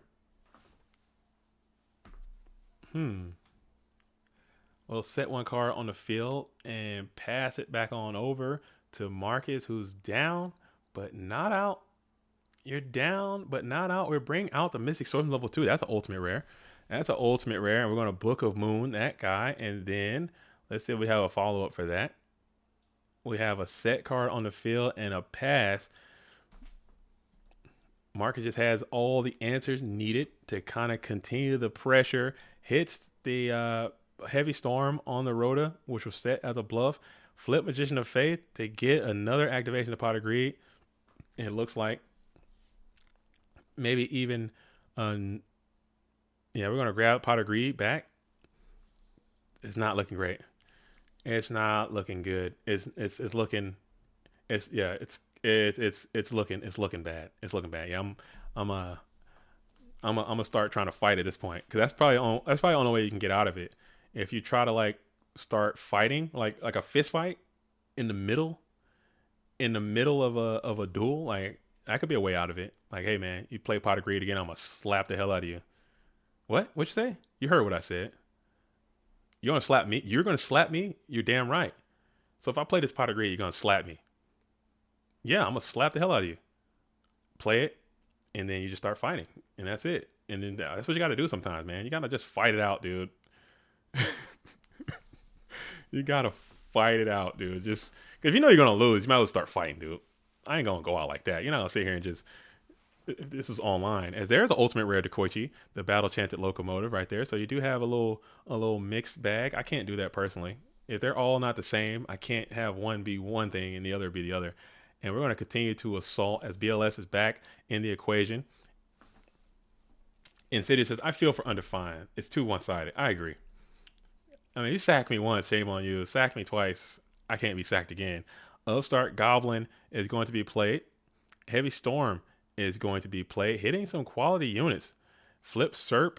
We'll set one card on the field and pass it back on over to Marcus, who's down but not out. You're down but not out. We're bringing out the Mystic Sword level 2. That's an ultimate rare. And we're going to Book of Moon that guy. And then let's see if we have a follow-up for that. We have a set card on the field and a pass. Marcus just has all the answers needed to kind of continue the pressure. Hits the Heavy Storm on the Rhoda, which was set as a bluff. Flip Magician of Faith to get another activation of Pot of Greed. And it looks like maybe even, we're going to grab Pot of Greed back. It's not looking great. It's not looking good. It's looking bad. It's looking bad. Yeah, I'm gonna start trying to fight at this point, because that's probably the only way you can get out of it. If you try to like start fighting like a fist fight in the middle of a duel, like that could be a way out of it. Like, hey man, you play Pot of Greed again, I'm gonna slap the hell out of you. What'd you say? You heard what I said. You're gonna slap me? You're gonna slap me? You're damn right. So if I play this Pot of Greed, you're gonna slap me. Yeah, I'm gonna slap the hell out of you. Play it, and then you just start fighting, and that's it. And then that's what you gotta do sometimes, man. You gotta just fight it out, dude. You gotta fight it out, dude. Just because if you know you're gonna lose, you might as well start fighting, dude. I ain't gonna go out like that. You're not gonna sit here and just. This is online, as there's an ultimate rare Dekoichi, the Battle Chanted Locomotive right there. So you do have a little mixed bag. I can't do that personally. If they're all not the same, I can't have one be one thing and the other be the other. And we're going to continue to assault as BLS is back in the equation. Insidious says, I feel for Undefined. It's too one-sided. I agree. I mean, you sacked me once, shame on you. Sacked me twice, I can't be sacked again. Upstart Goblin is going to be played. Heavy Storm is going to be played, hitting some quality units. Flip Serp,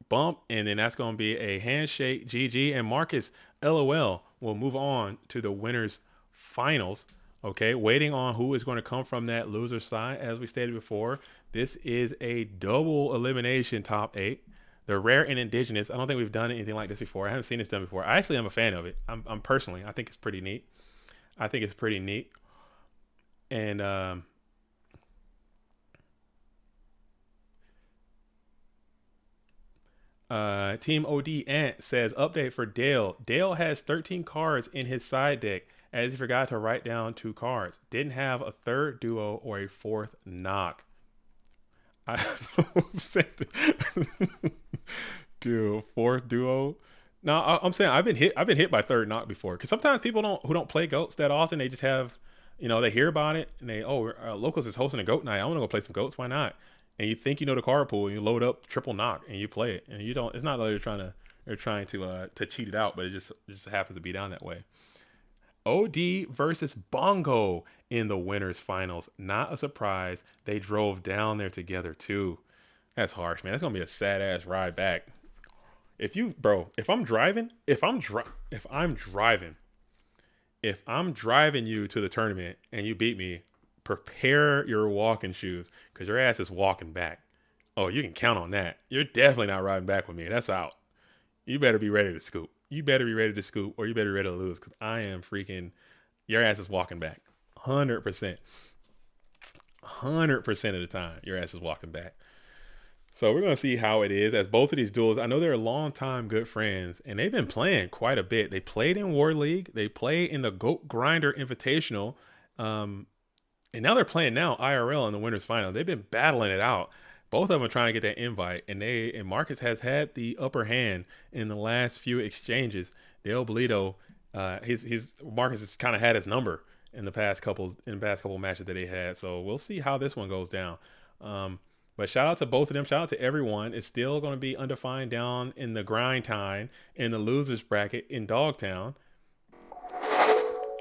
bump, and then that's going to be a handshake, GG, and Marcus, LOL, will move on to the winners finals. Okay, waiting on who is going to come from that loser side. As we stated before, this is a double elimination top 8. The rare and indigenous. I don't think we've done anything like this before. I haven't seen this done before. I actually am a fan of it. I'm personally, I think it's pretty neat. And Team OD Ant says, update for Dale. Dale has 13 cards in his side deck, as he forgot to write down 2 cards. Didn't have a third duo or a fourth knock. Dude, fourth duo. No, I'm saying I've been hit by third knock before. Because sometimes people who don't play goats that often, they just have, they hear about it and they, Locals is hosting a goat night. I want to go play some goats. Why not? And you think you know the card pool, and you load up triple knock and you play it, and you don't. It's not like they're trying to cheat it out, but it just happens to be down that way. OD versus Bongo in the winners finals. Not a surprise. They drove down there together too. That's harsh, man. That's gonna be a sad ass ride back. If I'm driving, if I'm driving you to the tournament and you beat me, prepare your walking shoes because your ass is walking back. Oh, you can count on that. You're definitely not riding back with me. That's out. You better be ready to scoop. You better be ready to scoop, or you better be ready to lose because I am freaking. Your ass is walking back. 100%. 100% of the time, your ass is walking back. So we're going to see how it is as both of these duels. I know they're long time good friends and they've been playing quite a bit. They played in War League. They play in the Goat Grinder Invitational. And now they're playing now IRL in the winners final. They've been battling it out. Both of them are trying to get that invite, and Marcus has had the upper hand in the last few exchanges. Del Bolito, his Marcus has kind of had his number in the past couple matches that they had. So we'll see how this one goes down. But shout out to both of them. Shout out to everyone. It's still going to be undefined down in the grind time in the losers bracket in Dogtown.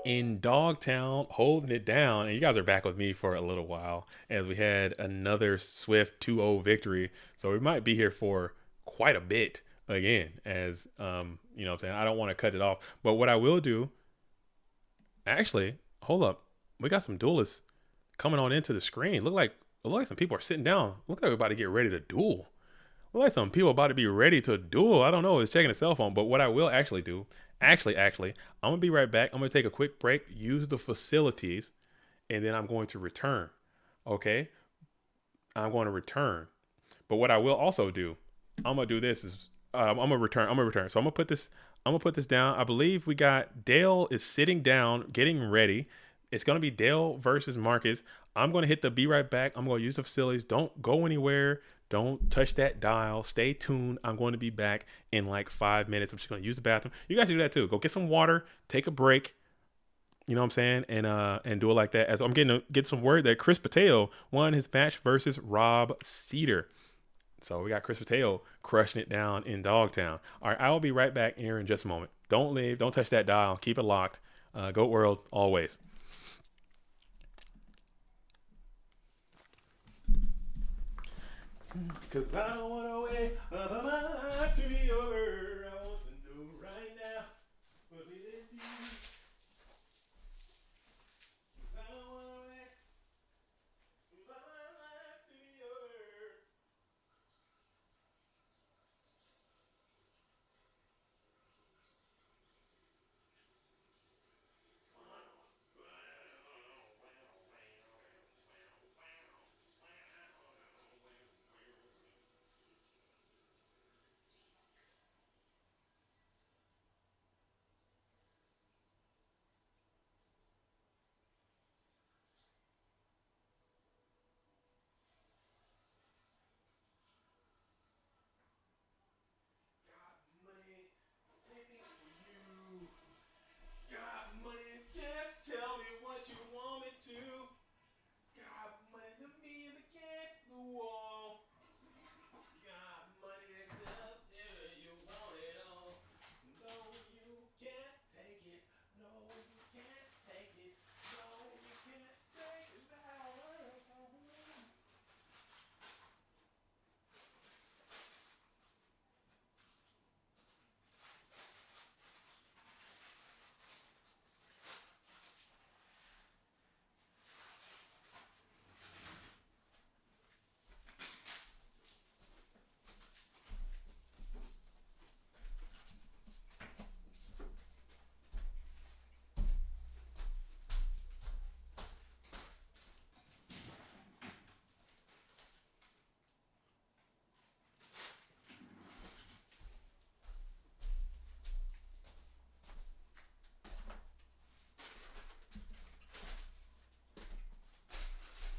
In Dogtown, holding it down. And you guys are back with me for a little while as we had another swift 2-0 victory. So we might be here for quite a bit again as, you know what I'm saying? I don't want to cut it off. But what I will do, actually, hold up. We got some duelists coming on into the screen. Look like some people are sitting down. Look like we're about to get ready to duel. Look like some people about to be ready to duel. I don't know. It's checking the cell phone. But what I will actually do, actually, I'm going to be right back. I'm going to take a quick break, use the facilities, and then I'm going to return. Okay? I'm going to return. But what I will also do, I'm going to do this is I'm going to return. So I'm going to put this down. I believe we got Dale is sitting down, getting ready. It's going to be Dale versus Marcus. I'm going to hit the be right back. I'm going to use the facilities. Don't go anywhere. Don't touch that dial. Stay tuned. I'm going to be back in like 5 minutes. I'm just going to use the bathroom. You guys do that too. Go get some water, take a break. You know what I'm saying? And do it like that. As I'm get some word that Chris Pateo won his match versus Rob Cedar. So we got Chris Pateo crushing it down in Dogtown. All right, I will be right back here in just a moment. Don't leave. Don't touch that dial. Keep it locked. Goat World always. Cause I don't want to wait for my life to be over. I want to know right now what we did do. Cause I don't want to wait for my life to be over.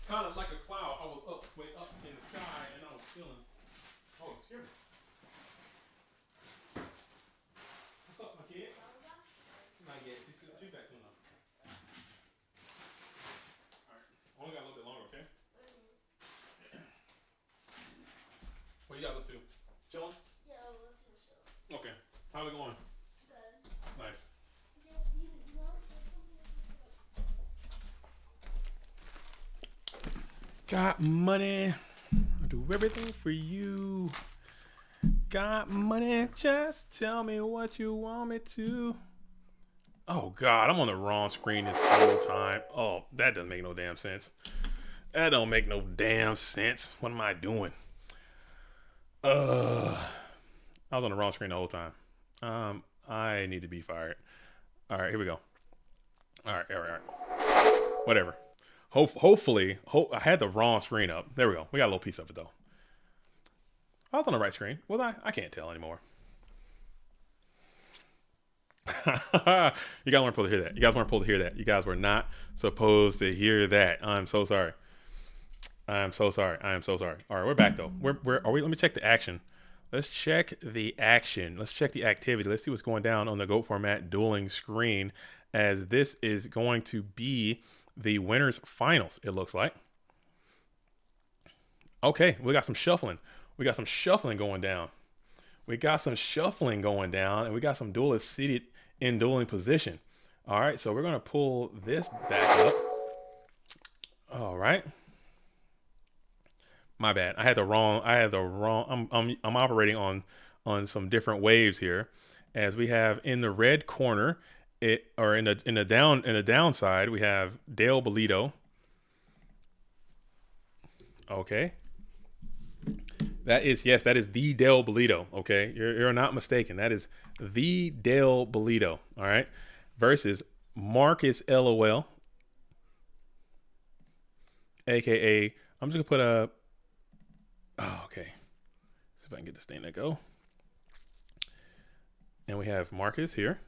Kind of like a cloud. I was way up in the sky, and I was feeling. Oh, excuse me. What's up, my kid? Not yet. She's back soon enough. All right. Only got a little bit longer, okay? What you got up to? Chilling? Yeah, let's do so. Okay. How's it going? Good. Nice. Got money. I'll do everything for you. Got money. Just tell me what you want me to. Oh God, I'm on the wrong screen this whole time. Oh, that doesn't make no damn sense. That don't make no damn sense. What am I doing? Uh, I was on the wrong screen the whole time. I need to be fired. All right, here we go. All right, all right, all right. Whatever. Hopefully, I had the wrong screen up. There we go. We got a little piece of it though. I was on the right screen. Was I? I can't tell anymore. You guys weren't supposed to hear that. You guys weren't supposed to hear that. You guys were not supposed to hear that. I'm so sorry. I am so sorry. I am so sorry. All right, we're back though. Where are we? Let me check the action. Let's check the action. Let's check the activity. Let's see what's going down on the GOAT format dueling screen, as this is going to be the winners finals. It looks like. Okay, we got some shuffling. We got some shuffling going down. We got some shuffling going down, and we got some duelists seated in dueling position. All right, so we're gonna pull this back up. All right. My bad. I had the wrong. I'm operating on some different waves here, as we have in the red corner, in the downside we have Dale Bolito. Okay. That is the Dale Bolito. Okay, you're not mistaken. That is the Dale Bolito. All right, versus Marcus LOL, aka I'm just gonna put a. Oh, okay. See if I can get this thing to go. And we have Marcus here.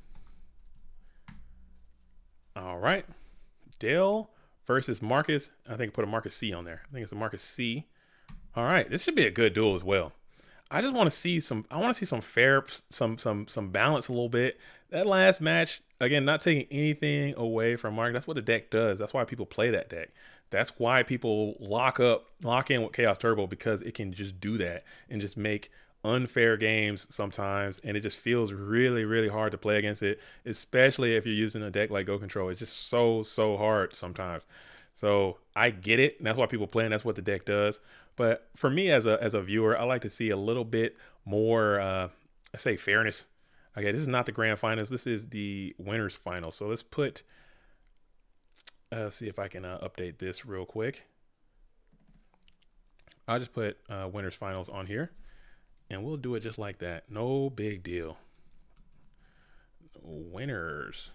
All right, Dale versus Marcus. I think I put a Marcus C on there. I think it's a Marcus C. All right, this should be a good duel as well. I just want to see some. I want to see some fair, some balance a little bit. That last match, again, not taking anything away from Mark. That's what the deck does. That's why people play that deck. That's why people lock in with Chaos Turbo, because it can just do that and just make unfair games sometimes, and it just feels really, really hard to play against it, especially if you're using a deck like Go Control. It's just so hard sometimes. So I get it, and that's why people play, and that's what the deck does. But for me as a viewer, I like to see a little bit more, I say, fairness. Okay, this is not the grand finals. This is the winners final. So let's put, see if I can update this real quick. I'll just put winners finals on here, and we'll do it just like that. No big deal. Winners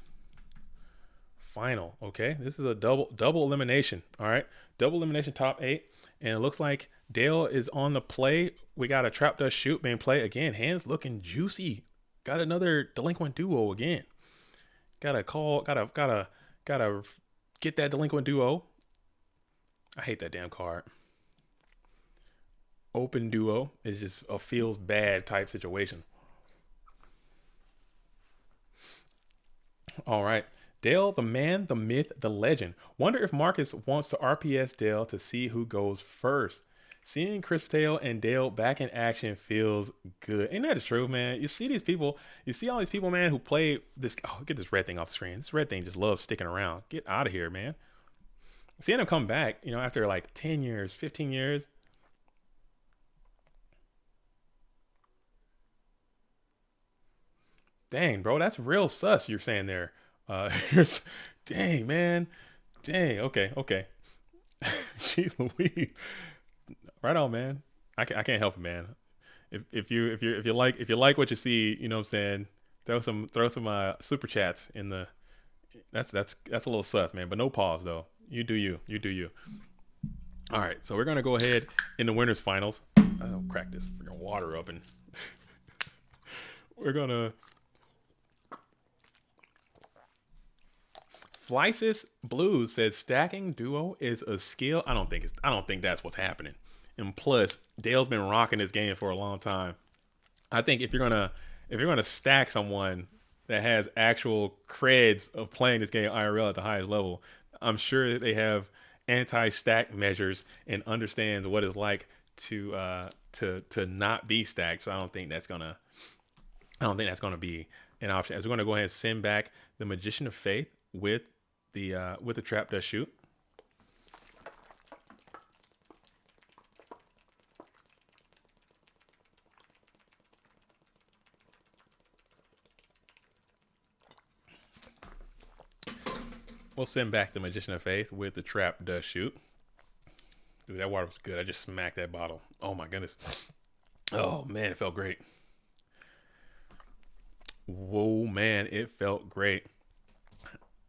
final. Okay, this is a double elimination. All right, double elimination top 8. And it looks like Dale is on the play. We got a Trap Dust Shoot being played again. Hands looking juicy. Got another Delinquent Duo again. Gotta get that Delinquent Duo. I hate that damn card. Open Duo is just a feels bad type situation. All right. Dale, the man, the myth, the legend. Wonder if Marcus wants to RPS Dale to see who goes first. Seeing Chris Tail and Dale back in action feels good. Ain't that the truth, man? You see these people, you see all these people, man, who play this. Oh, get this red thing off the screen. This red thing just loves sticking around. Get out of here, man. Seeing him come back, after like 10 years, 15 years. Dang, bro, that's real sus you're saying there. Dang, man. Dang, okay. Jeez Louise. Right on, man. I can't help it, man. If you like what you see, you know what I'm saying, throw some super chats in the. That's a little sus, man. But no pause though. You do you. All right, so we're gonna go ahead in the winners finals. I'll crack this freaking water up, and we're gonna. Flysis Blues says stacking duo is a skill. I don't think that's what's happening. And plus, Dale's been rocking this game for a long time. I think if you're gonna stack someone that has actual creds of playing this game IRL at the highest level, I'm sure that they have anti-stack measures and understands what it's like to not be stacked. So I don't think that's gonna be an option. As we're gonna go ahead and send back the Magician of Faith with the Trap Dust Shoot. We'll send back the Magician of Faith with the Trap Does Shoot. Dude, that water was good. I just smacked that bottle. Oh my goodness. Oh man, it felt great. Whoa, man, it felt great.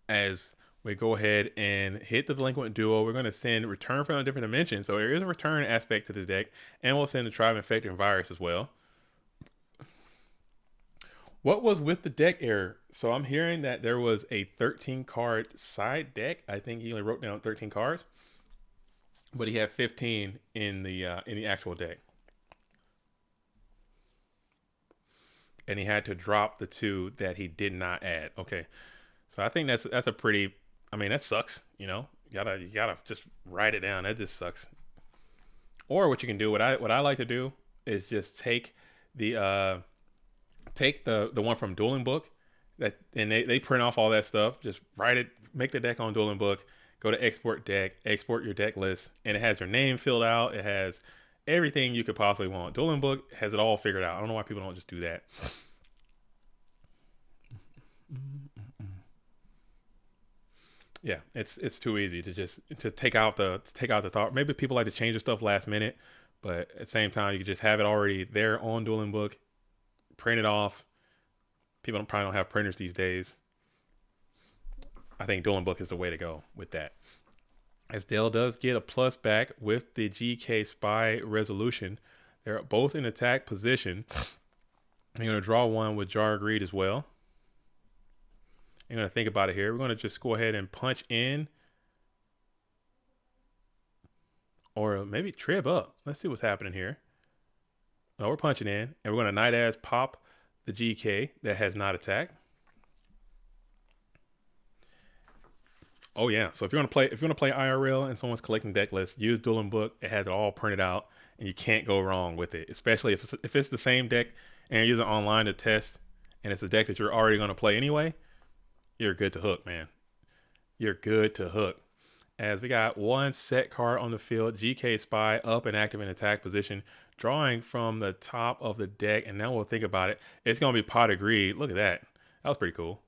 As we go ahead and hit the Delinquent Duo, we're going to send Return from a Different Dimension. So there is a return aspect to the deck, and we'll send the Tribe Infecting Virus as well. What was with the deck error? So I'm hearing that there was a 13 card side deck. I think he only wrote down 13 cards, but he had 15 in the actual deck, and he had to drop the 2 that he did not add. Okay, so I think that's a pretty. I mean, that sucks. You know, you gotta just write it down. That just sucks. Or what you can do, what I like to do, is just take the one from Dueling Book, that, and they print off all that stuff. Just write it, make the deck on Dueling Book. Go to export deck, export your deck list, and it has your name filled out. It has everything you could possibly want. Dueling Book has it all figured out. I don't know why people don't just do that. Yeah, it's too easy to take out the thought. Maybe people like to change the stuff last minute, but at the same time, you can just have it already there on Dueling Book, print it off. People probably don't have printers these days. I think Dueling Book is the way to go with that. As Dale does get a plus back with the GK Spy Resolution. They're both in attack position. You're going to draw one with Jar Greed as well. You're going to think about it here. We're going to just go ahead and punch in. Or maybe trib up. Let's see what's happening here. No, we're punching in. And we're going to Night As pop the GK that has not attacked. Oh yeah. So if you want to play IRL and someone's collecting deck lists, use Dueling Book. It has it all printed out, and you can't go wrong with it. Especially if it's the same deck and you're using online to test, and it's a deck that you're already going to play anyway. You're good to hook, man. You're good to hook. As we got one set card on the field, GK Spy up and active in attack position, drawing from the top of the deck. And now we'll think about it. It's going to be Pot of Greed. Look at that. That was pretty cool.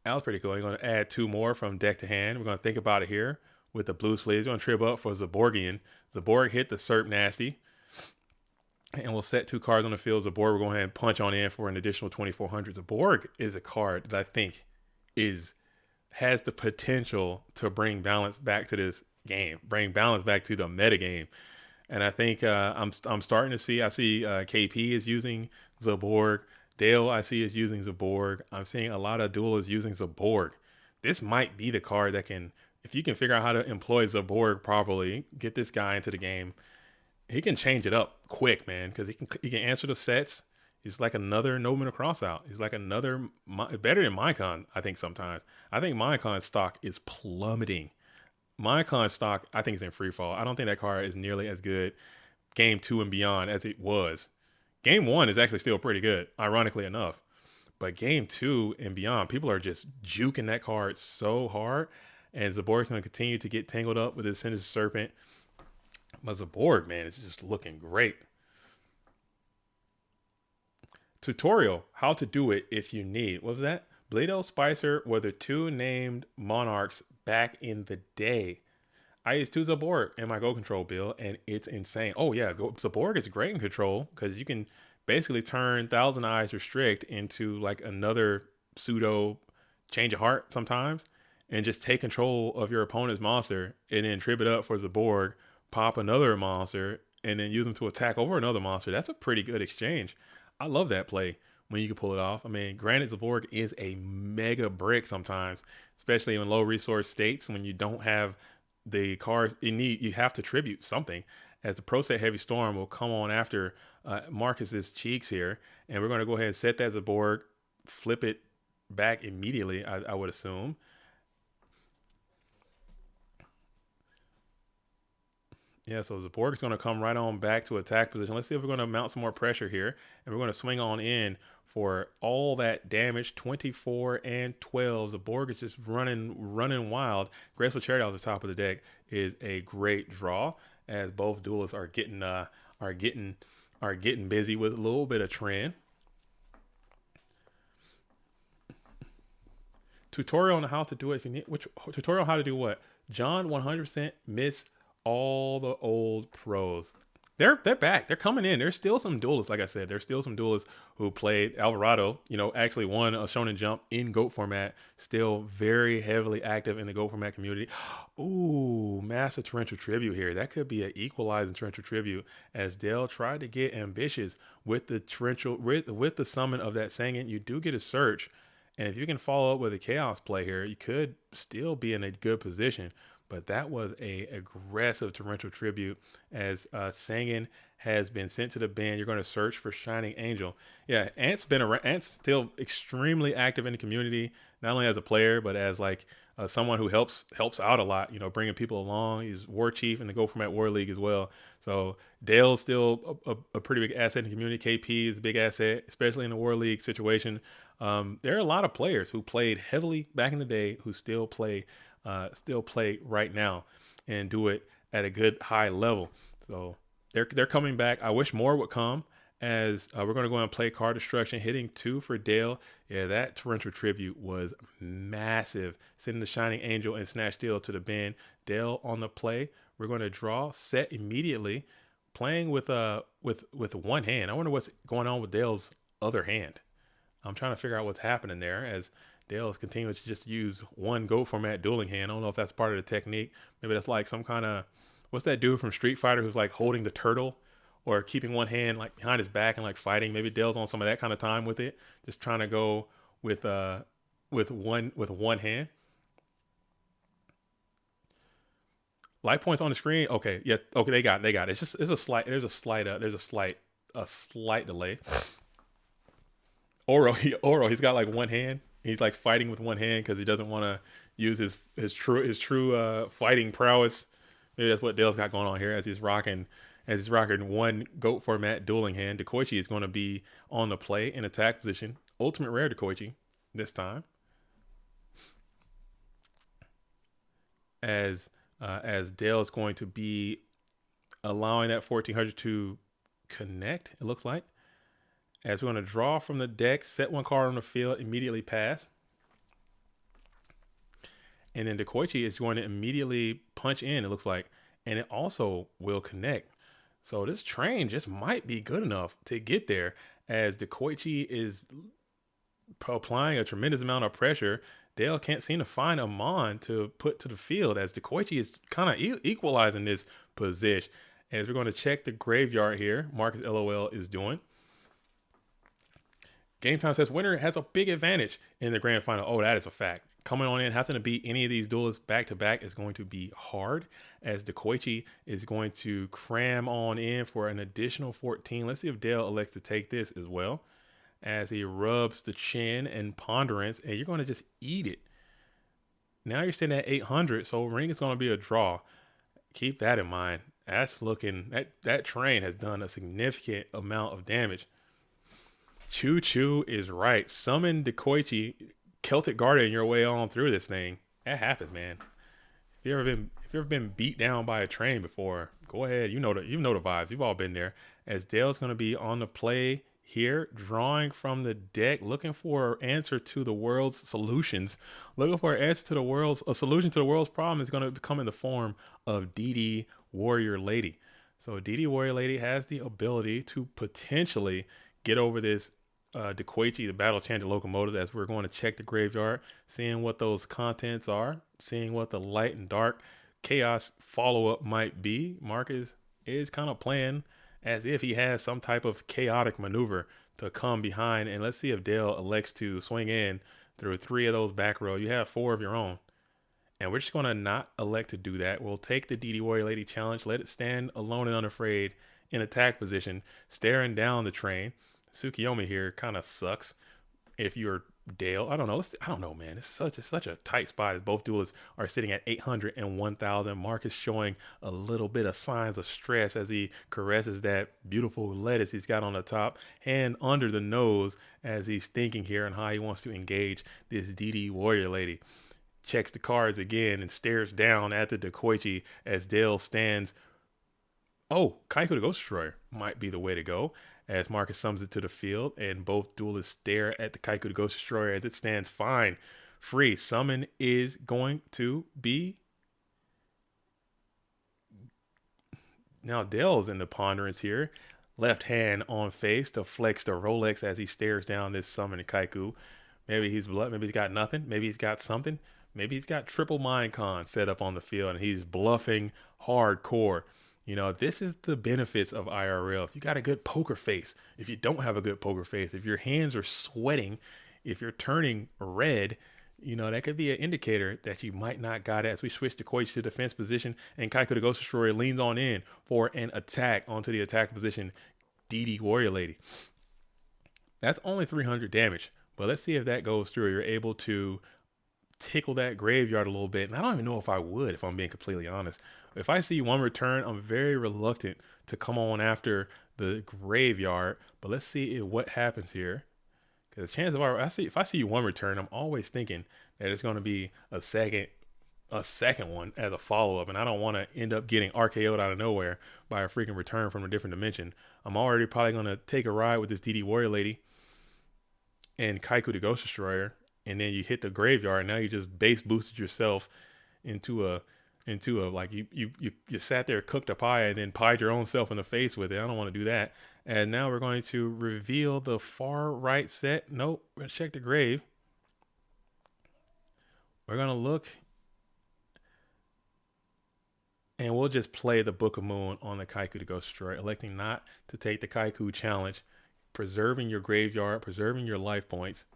That was pretty cool. You're going to add 2 more from deck to hand. We're going to think about it here with the blue sleeves. We're going to trib up for Zaborgian. Zaborg hit the Sept nasty. And we'll set 2 cards on the field. Zaborg, we're going to go ahead and punch on in for an additional 2,400. Zaborg is a card that I think has the potential to bring balance back to this game, bring balance back to the meta game. And I think I'm starting to see. I see KP is using Zaborg. Dale, I see, is using Zaborg. I'm seeing a lot of duelists using Zaborg. This might be the card that can, if you can figure out how to employ Zaborg properly, get this guy into the game, he can change it up quick, man, because he can answer the sets. He's like another Nobleman of Crossout. He's like another, better than Mycon, I think sometimes. I think Mycon's stock is plummeting. Mycon stock, I think, is in free fall. I don't think that card is nearly as good game 2 and beyond as it was. Game 1 is actually still pretty good, ironically enough. But game 2 and beyond, people are just juking that card so hard. And Zaborg's going to continue to get tangled up with his Sinister Serpent. But Zaborg, man, is just looking great. Tutorial, how to do it if you need. What was that? Bleedo, Spicer were the 2 named monarchs back in the day. I use 2 Zaborg in my Go Control build, and it's insane. Oh yeah, Zaborg is great in control because you can basically turn Thousand Eyes Restrict into like another pseudo Change of Heart sometimes, and just take control of your opponent's monster and then trib it up for Zaborg, pop another monster, and then use them to attack over another monster. That's a pretty good exchange. I love that play when you can pull it off. I mean, granted, Zaborg is a mega brick sometimes, especially in low resource states when you don't have the cards you have to tribute something, as the Pro Set Heavy Storm will come on after Marcus's cheeks here, and we're going to go ahead and set that Zaborg, flip it back immediately, I would assume. Yeah, so Zaborg is going to come right on back to attack position. Let's see if we're going to mount some more pressure here, and we're going to swing on in for all that damage. 24 and 12. Zaborg is just running wild. Graceful Chariot off the top of the deck is a great draw, as both duelists are getting busy with a little bit of trend. tutorial on how to do it. If you need which tutorial on how to do what? John 100% miss all the old pros. They're back. They're coming in. There's still some duelists, like I said. There's still some duelists who played Alvarado. You know, actually won a Shonen Jump in GOAT format. Still very heavily active in the GOAT format community. Ooh, massive torrential tribute here. That could be an equalizing torrential tribute as Dale tried to get ambitious with the torrential with the summon of that Sangan. You do get a search, and if you can follow up with a chaos play here, you could still be in a good position. But that was a aggressive torrential tribute as Sangan has been sent to the ban. You're going to search for Shining Angel. Yeah, Ant's been around. Ant's still extremely active in the community, not only as a player, but as like someone who helps out a lot, you know, bringing people along. He's war chief in the Go Format War League as well. So Dale's still a pretty big asset in the community. KP is a big asset, especially in the War League situation. There are a lot of players who played heavily back in the day who still play right now and do it at a good high level. So they're coming back. I wish more would come as we're going to go and play Card Destruction, hitting 2 for Dale. Yeah, that torrential tribute was massive. Sending the Shining Angel and Snatch Deal to the bin. Dale on the play. We're going to draw, set immediately, playing with one hand. I wonder what's going on with Dale's other hand. I'm trying to figure out what's happening there as Dale is continuing to just use one Go format dueling hand. I don't know if that's part of the technique. Maybe that's like some kind of, what's that dude from Street Fighter who's like holding the turtle or keeping one hand like behind his back and like fighting. Maybe Dale's on some of that kind of time with it, just trying to go with one hand. Light points on the screen. Okay, yeah, okay, they got it. It's just there's a slight delay. He's got like one hand. He's like fighting with one hand because he doesn't want to use his true fighting prowess. Maybe that's what Dale's got going on here as he's rocking one GOAT format dueling hand. Dekoichi is going to be on the play in attack position. Ultimate rare Dekoichi this time. As Dale is going to be allowing that 1400 to connect, it looks like. As we're going to draw from the deck, set one card on the field, immediately pass. And then Dekoichi is going to immediately punch in, it looks like. And it also will connect. So this train just might be good enough to get there as Dekoichi is applying a tremendous amount of pressure. Dale can't seem to find a Mon to put to the field as Dekoichi is kind of equalizing this position. As we're going to check the graveyard here, Marcus LOL is doing. Game Time says winner has a big advantage in the grand final. Oh, that is a fact. Coming on in, having to beat any of these duelists back to back is going to be hard as Dekoichi is going to cram on in for an additional 14. Let's see if Dale elects to take this as well as he rubs the chin and ponderance, and you're going to just eat it. Now you're sitting at 800, so ring is going to be a draw. Keep that in mind. That's looking, that train has done a significant amount of damage. Choo Choo is right. Summon Dekoichi, Celtic Guardian your way on through this thing. That happens, man. If you've ever been beat down by a train before, go ahead. You know the vibes. You've all been there. As Dale's going to be on the play here, drawing from the deck, looking for an answer to the world's solutions. Looking for an answer to a solution to the world's problem is going to come in the form of DD Warrior Lady. So DD Warrior Lady has the ability to potentially get over this Dekoichi, the Battle Chanted Locomotive, as we're going to check the graveyard, seeing what those contents are, seeing what the light and dark chaos follow-up might be. Marcus is kind of playing as if he has some type of chaotic maneuver to come behind. And let's see if Dale elects to swing in through 3 of those back row. You have 4 of your own. And we're just going to not elect to do that. We'll take the DD Warrior Lady challenge, let it stand alone and unafraid in attack position, staring down the train. Tsukiyomi here kind of sucks if you're Dale. I don't know, man. It's such a tight spot as both duelists are sitting at 800 and 1,000. Marcus showing a little bit of signs of stress as he caresses that beautiful lettuce he's got on the top, hand under the nose as he's thinking here on how he wants to engage this DD Warrior Lady. Checks the cards again and stares down at the Dekoichi as Dale stands. Oh, Kaiku the Ghost Destroyer might be the way to go as Marcus summons it to the field, and both duelists stare at the Kaiku the Ghost Destroyer as it stands fine free. Summon is going to be. Now Dell's in the ponderance here. Left hand on face to flex the Rolex as he stares down this summon Kaiku. Maybe he's got nothing. Maybe he's got something. Maybe he's got triple mind con set up on the field and he's bluffing hardcore. You know, this is the benefits of IRL. If you got a good poker face, if you don't have a good poker face, if your hands are sweating, if you're turning red, you know, that could be an indicator that you might not got it. As we switch the Koichi to defense position and Kaiku the Ghost Destroyer leans on in for an attack onto the attack position, DD Warrior Lady. That's only 300 damage, but let's see if that goes through. You're able to tickle that graveyard a little bit. And I don't even know if I would, if I'm being completely honest. If I see one return, I'm very reluctant to come on after the graveyard. But let's see what happens here. Because chances are, if I see one return, I'm always thinking that it's going to be a second one as a follow-up. And I don't want to end up getting RKO'd out of nowhere by a freaking return from a different dimension. I'm already probably going to take a ride with this DD Warrior Lady and Kaiku the Ghost Destroyer. And then you hit the graveyard, and now you just base boosted yourself into a like you sat there, cooked a pie, and then pied your own self in the face with it. I don't want to do that. And now we're going to reveal the far right set. Nope, we're gonna check the grave. We're gonna look, and we'll just play the Book of Moon on the Kaiku the Ghost Destroyer, electing not to take the Kaiku challenge, preserving your graveyard, preserving your life points.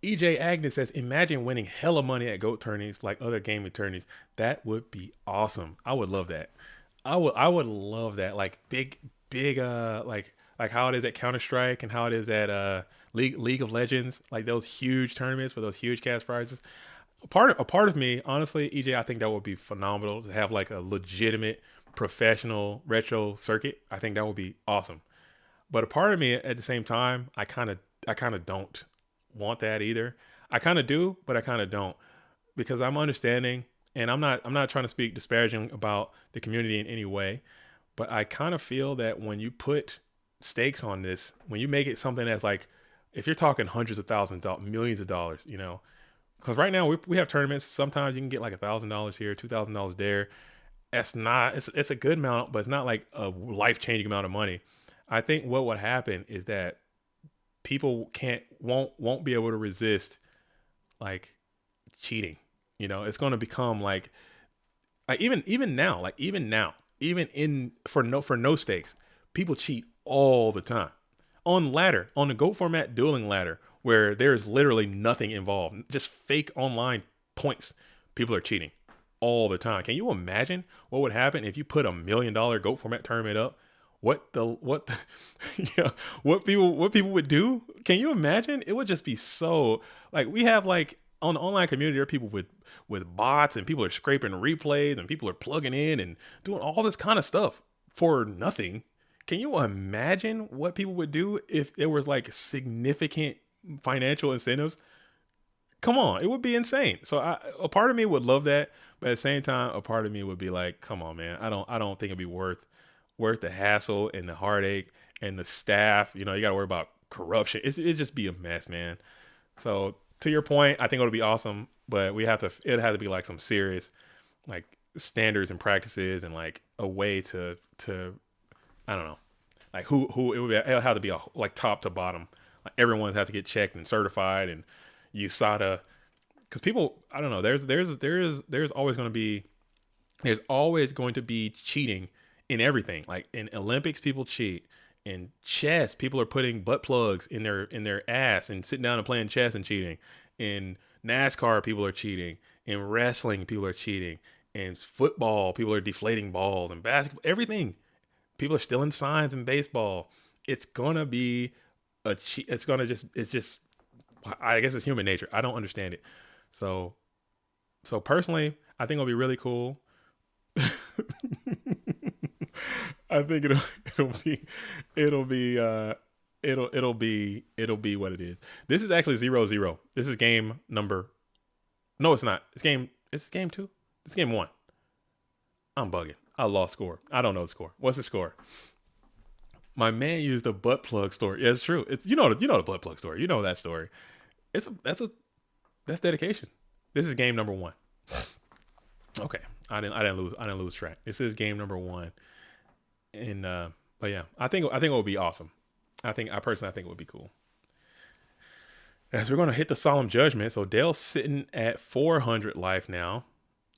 EJ Agnes says, imagine winning hella money at GOAT tourneys like other gaming tourneys. That would be awesome. I would love that. I would love that. Like big like how it is at Counter-Strike and how it is at League of Legends, like those huge tournaments with those huge cash prizes. A part of me, honestly, EJ, I think that would be phenomenal to have like a legitimate professional retro circuit. I think that would be awesome. But a part of me at the same time, I kind of don't want that either. I kind of do, but I kind of don't, because I'm understanding, and I'm not trying to speak disparaging about the community in any way, but I kind of feel that when you put stakes on this, when you make it something that's like, if you're talking hundreds of thousands, millions of dollars, you know, because right now we have tournaments. Sometimes you can get like $1,000 here, $2,000 there. It's a good amount, but it's not like a life-changing amount of money. I think what would happen is that people won't be able to resist like cheating. You know, it's going to become like even now, for no stakes, people cheat all the time on the GOAT format dueling ladder, where there's literally nothing involved, just fake online points. People are cheating all the time. Can you imagine what would happen if you put $1 million GOAT format tournament up? What people would do? Can you imagine? It would just be so, like, we have like on the online community, there are people with bots, and people are scraping replays, and people are plugging in and doing all this kind of stuff for nothing. Can you imagine what people would do if there was like significant financial incentives? Come on, it would be insane. So a part of me would love that, but at the same time, a part of me would be like, come on, man, I don't think it'd be worth the hassle and the heartache and the staff. You know, you got to worry about corruption. It'd just be a mess, man. So to your point, I think it'll be awesome, but it'd have to be like some serious like standards and practices and like a way to I don't know, like who it'll have to be like top to bottom. Like everyone has to get checked and certified, and USADA, because people, I don't know, there's always going to be cheating in everything. Like in Olympics, people cheat. In chess, people are putting butt plugs in their ass and sitting down and playing chess and cheating. In NASCAR, people are cheating. In wrestling, people are cheating. In football, people are deflating balls. And basketball, everything. People are stealing signs in baseball. It's gonna be it's just, I guess it's human nature. I don't understand it. So personally, I think it'll be really cool. I think it'll be what it is. This is actually 0-0. This is game number. No, it's not. It's game 2. It's game 1. I'm bugging. I lost score. I don't know the score. What's the score? My man used a butt plug story. Yeah, it's true. It's you know the butt plug story. You know that story. That's dedication. This is game number one. Okay, I didn't lose track. This is game number one, and but yeah, I think it would be awesome. I personally think it would be cool. As we're gonna hit the solemn judgment, so Dale's sitting at 400 life now.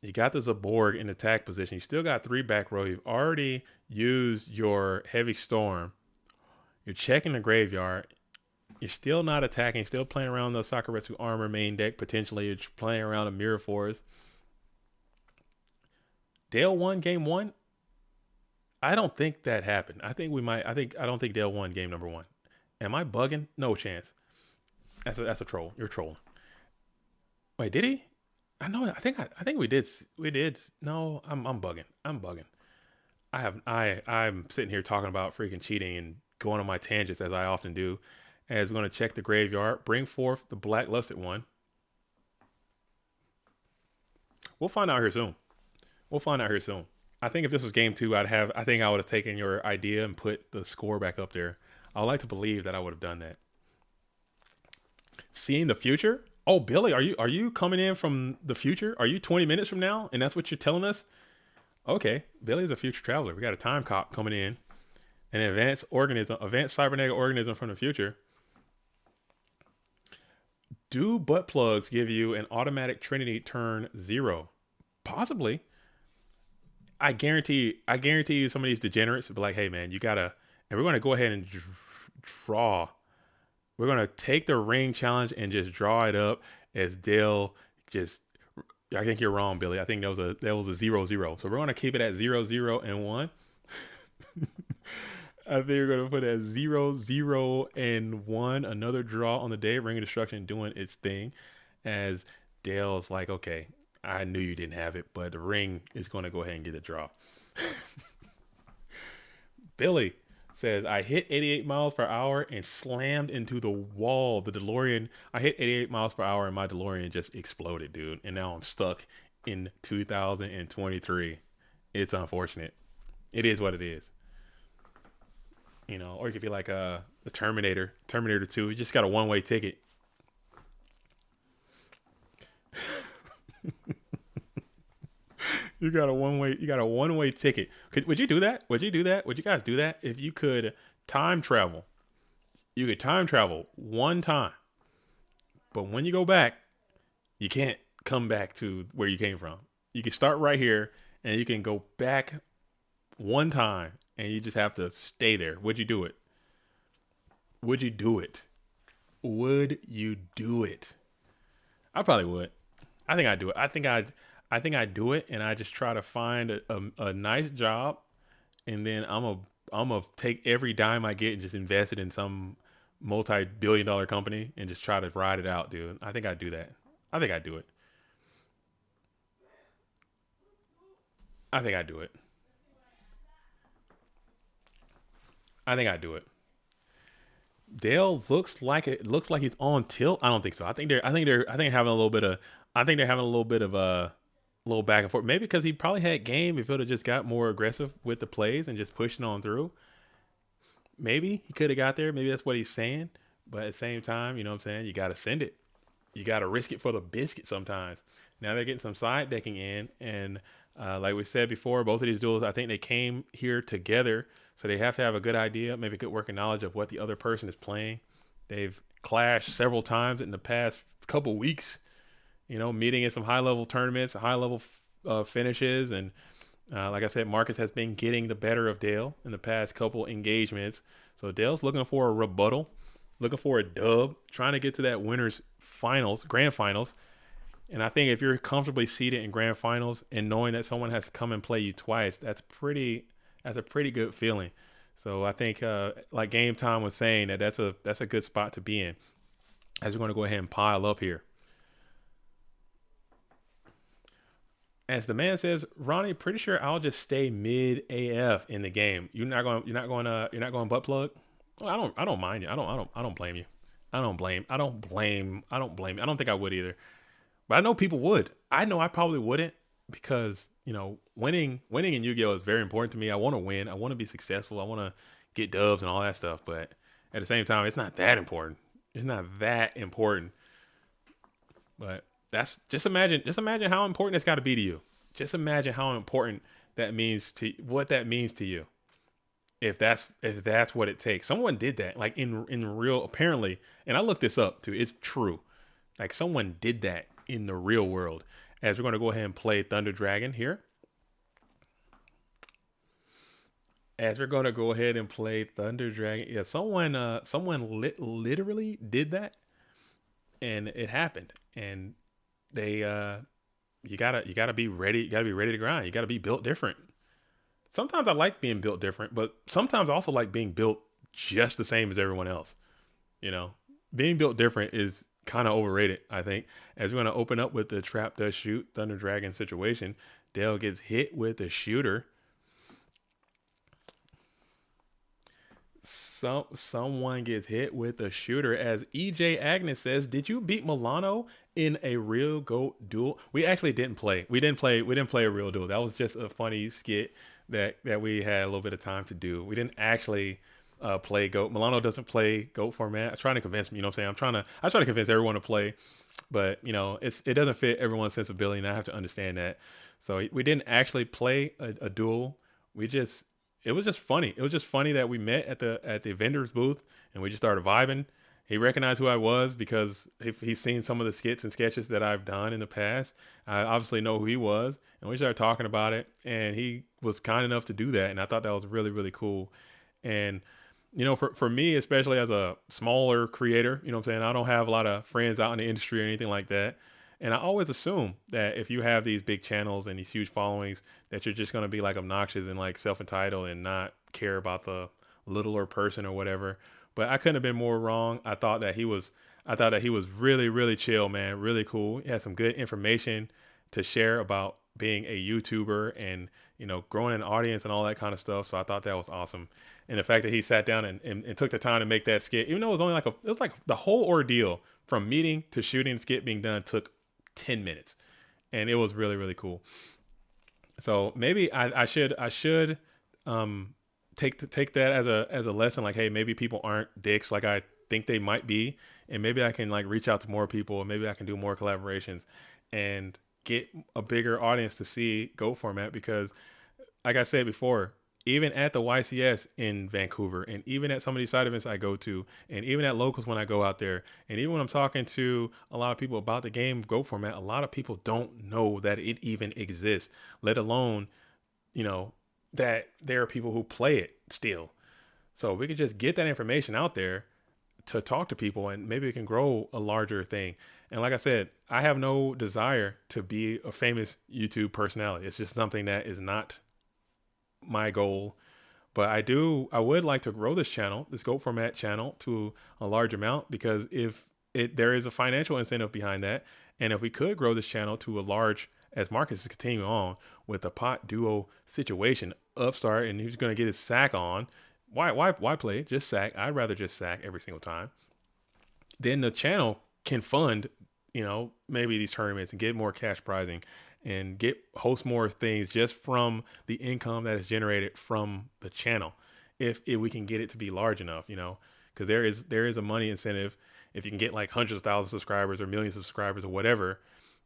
You got the Zaborg in attack position. You still got 3 back row. You've already used your heavy storm. You're checking the graveyard. You're still not attacking. Still playing around the Sakuretsu armor main deck. Potentially, you're playing around a Mirror Forest. Dale won game 1. I don't think that happened. I don't think Dale won game number 1. Am I bugging? No chance. That's a troll. You're trolling. Wait, did he? I know. I think we did. No, I'm bugging. I'm sitting here talking about freaking cheating and going on my tangents as I often do. As we're going to check the graveyard, bring forth the black lusted one. We'll find out here soon. I think if this was game 2, I think I would have taken your idea and put the score back up there. I would like to believe that I would have done that. Seeing the future. Oh, Billy, are you coming in from the future? Are you 20 minutes from now? And that's what you're telling us? Okay, Billy's a future traveler. We got a time cop coming in. An advanced cybernetic organism from the future. Do butt plugs give you an automatic Trinity turn 0? Possibly. I guarantee you some of these degenerates will be like, hey man, you gotta, and we're gonna go ahead and draw. We're going to take the ring challenge and just draw it up as Dale I think you're wrong, Billy. I think that was a 0-0. So we're going to keep it at 0-0 and 1. I think we're going to put it at 0-0 and 1. Another draw on the day. Ring of Destruction doing its thing as Dale's like, okay, I knew you didn't have it, but the ring is going to go ahead and get the draw. Billy says, I hit 88 miles per hour and slammed into the wall. The DeLorean, I hit 88 miles per hour and my DeLorean just exploded, dude. And now I'm stuck in 2023. It's unfortunate. It is what it is. You know, or you could be like the Terminator 2. You just got a one-way ticket. You got a one-way ticket. Would you do that? Would you guys do that? If you could time travel, you could time travel one time, but when you go back, you can't come back to where you came from. You can start right here and you can go back one time and you just have to stay there. Would you do it? Would you do it? I probably would. I think I'd do it. I think I'd do it, and I just try to find a nice job, and then I'm gonna take every dime I get and just invest it in some multi-billion-dollar company and just try to ride it out, dude. I think I'd do that. I think I'd do it. Dale looks like he's on tilt. I don't think so. I think they're having a little bit of a little back and forth. Maybe because he probably had game if it would have just got more aggressive with the plays and just pushing on through. Maybe he could have got there. Maybe that's what he's saying. But at the same time, you know what I'm saying? You got to send it. You got to risk it for the biscuit sometimes. Now they're getting some side decking in. And like we said before, both of these duels, I think they came here together. So they have to have a good idea, maybe good working knowledge of what the other person is playing. They've clashed several times in the past couple weeks. You know, meeting in some high-level tournaments, high-level finishes. And like I said, Marcus has been getting the better of Dale in the past couple engagements. So Dale's looking for a rebuttal, looking for a dub, trying to get to that winner's finals, grand finals. And I think if you're comfortably seated in grand finals and knowing that someone has to come and play you twice, that's a pretty good feeling. So I think like Game Time was saying, that's a good spot to be in. As we're going to go ahead and pile up here. As the man says, Ronnie, pretty sure I'll just stay mid AF in the game. You're not going butt plug. Well, I don't mind you. I don't blame you. I don't blame. I don't think I would either. But I know people would. I know I probably wouldn't because, you know, winning in Yu-Gi-Oh is very important to me. I want to win. I want to be successful. I want to get dubs and all that stuff. But at the same time, it's not that important. It's not that important. But that's just imagine how important it's got to be to you. Just imagine how important that means to what that means to you. If that's what it takes. Someone did that like in real apparently, and I looked this up too. It's true. Like someone did that in the real world. As we're going to go ahead and play Thunder Dragon here. As we're going to go ahead and play Thunder Dragon. Yeah, someone literally did that and it happened. And they you gotta be ready. You gotta be ready to grind. You gotta be built different. Sometimes I like being built different, but sometimes I also like being built just the same as everyone else. You know, being built different is kind of overrated, I think. As we're going to open up with the trap does shoot Thunder Dragon situation, Dale gets hit with a shooter. Someone gets hit with a shooter. As EJ Agnes says, did you beat Milano in a real GOAT duel? We actually didn't play. We didn't play a real duel. That was just a funny skit that we had a little bit of time to do. We didn't actually play GOAT. Milano doesn't play GOAT format. I'm trying to convince me, you know what I'm saying? I try to convince everyone to play, but you know, it doesn't fit everyone's sensibility, and I have to understand that. So we didn't actually play a duel. It was just funny. It was just funny that we met at the vendor's booth and we just started vibing. He recognized who I was because he's seen some of the skits and sketches that I've done in the past. I obviously know who he was, and we started talking about it, and he was kind enough to do that, and I thought that was really, really cool. And you know, for me, especially as a smaller creator, you know what I'm saying? I don't have a lot of friends out in the industry or anything like that. And I always assume that if you have these big channels and these huge followings, that you're just going to be like obnoxious and like self-entitled and not care about the littler person or whatever. But I couldn't have been more wrong. I thought that he was really, really chill, man. Really cool. He had some good information to share about being a YouTuber and, you know, growing an audience and all that kind of stuff. So I thought that was awesome. And the fact that he sat down and took the time to make that skit, even though it was only it was like the whole ordeal from meeting to shooting the skit being done took 10 minutes, and it was really, really cool. So maybe I should take that as a lesson. Like, hey, maybe people aren't dicks like I think they might be, and maybe I can like reach out to more people, and maybe I can do more collaborations and get a bigger audience to see GOAT format. Because, like I said before, even at the YCS in Vancouver, and even at some of these side events I go to, and even at locals when I go out there, and even when I'm talking to a lot of people about the game GOAT format, a lot of people don't know that it even exists, let alone, you know, that there are people who play it still. So we could just get that information out there to talk to people, and maybe it can grow a larger thing. And like I said, I have no desire to be a famous YouTube personality. It's just something that is not my goal. But I would like to grow this channel, this GOAT format channel, to a large amount, because there is a financial incentive behind that. And if we could grow this channel to a large, as Marcus is continuing on with the pot duo situation, upstart, and he's going to get his sack on. Why play? Just sack. I'd rather just sack every single time. Then the channel can fund, you know, maybe these tournaments and get more cash prizing and host more things just from the income that is generated from the channel. If we can get it to be large enough, you know, because there is a money incentive. If you can get like hundreds of thousands of subscribers or millions of subscribers or whatever,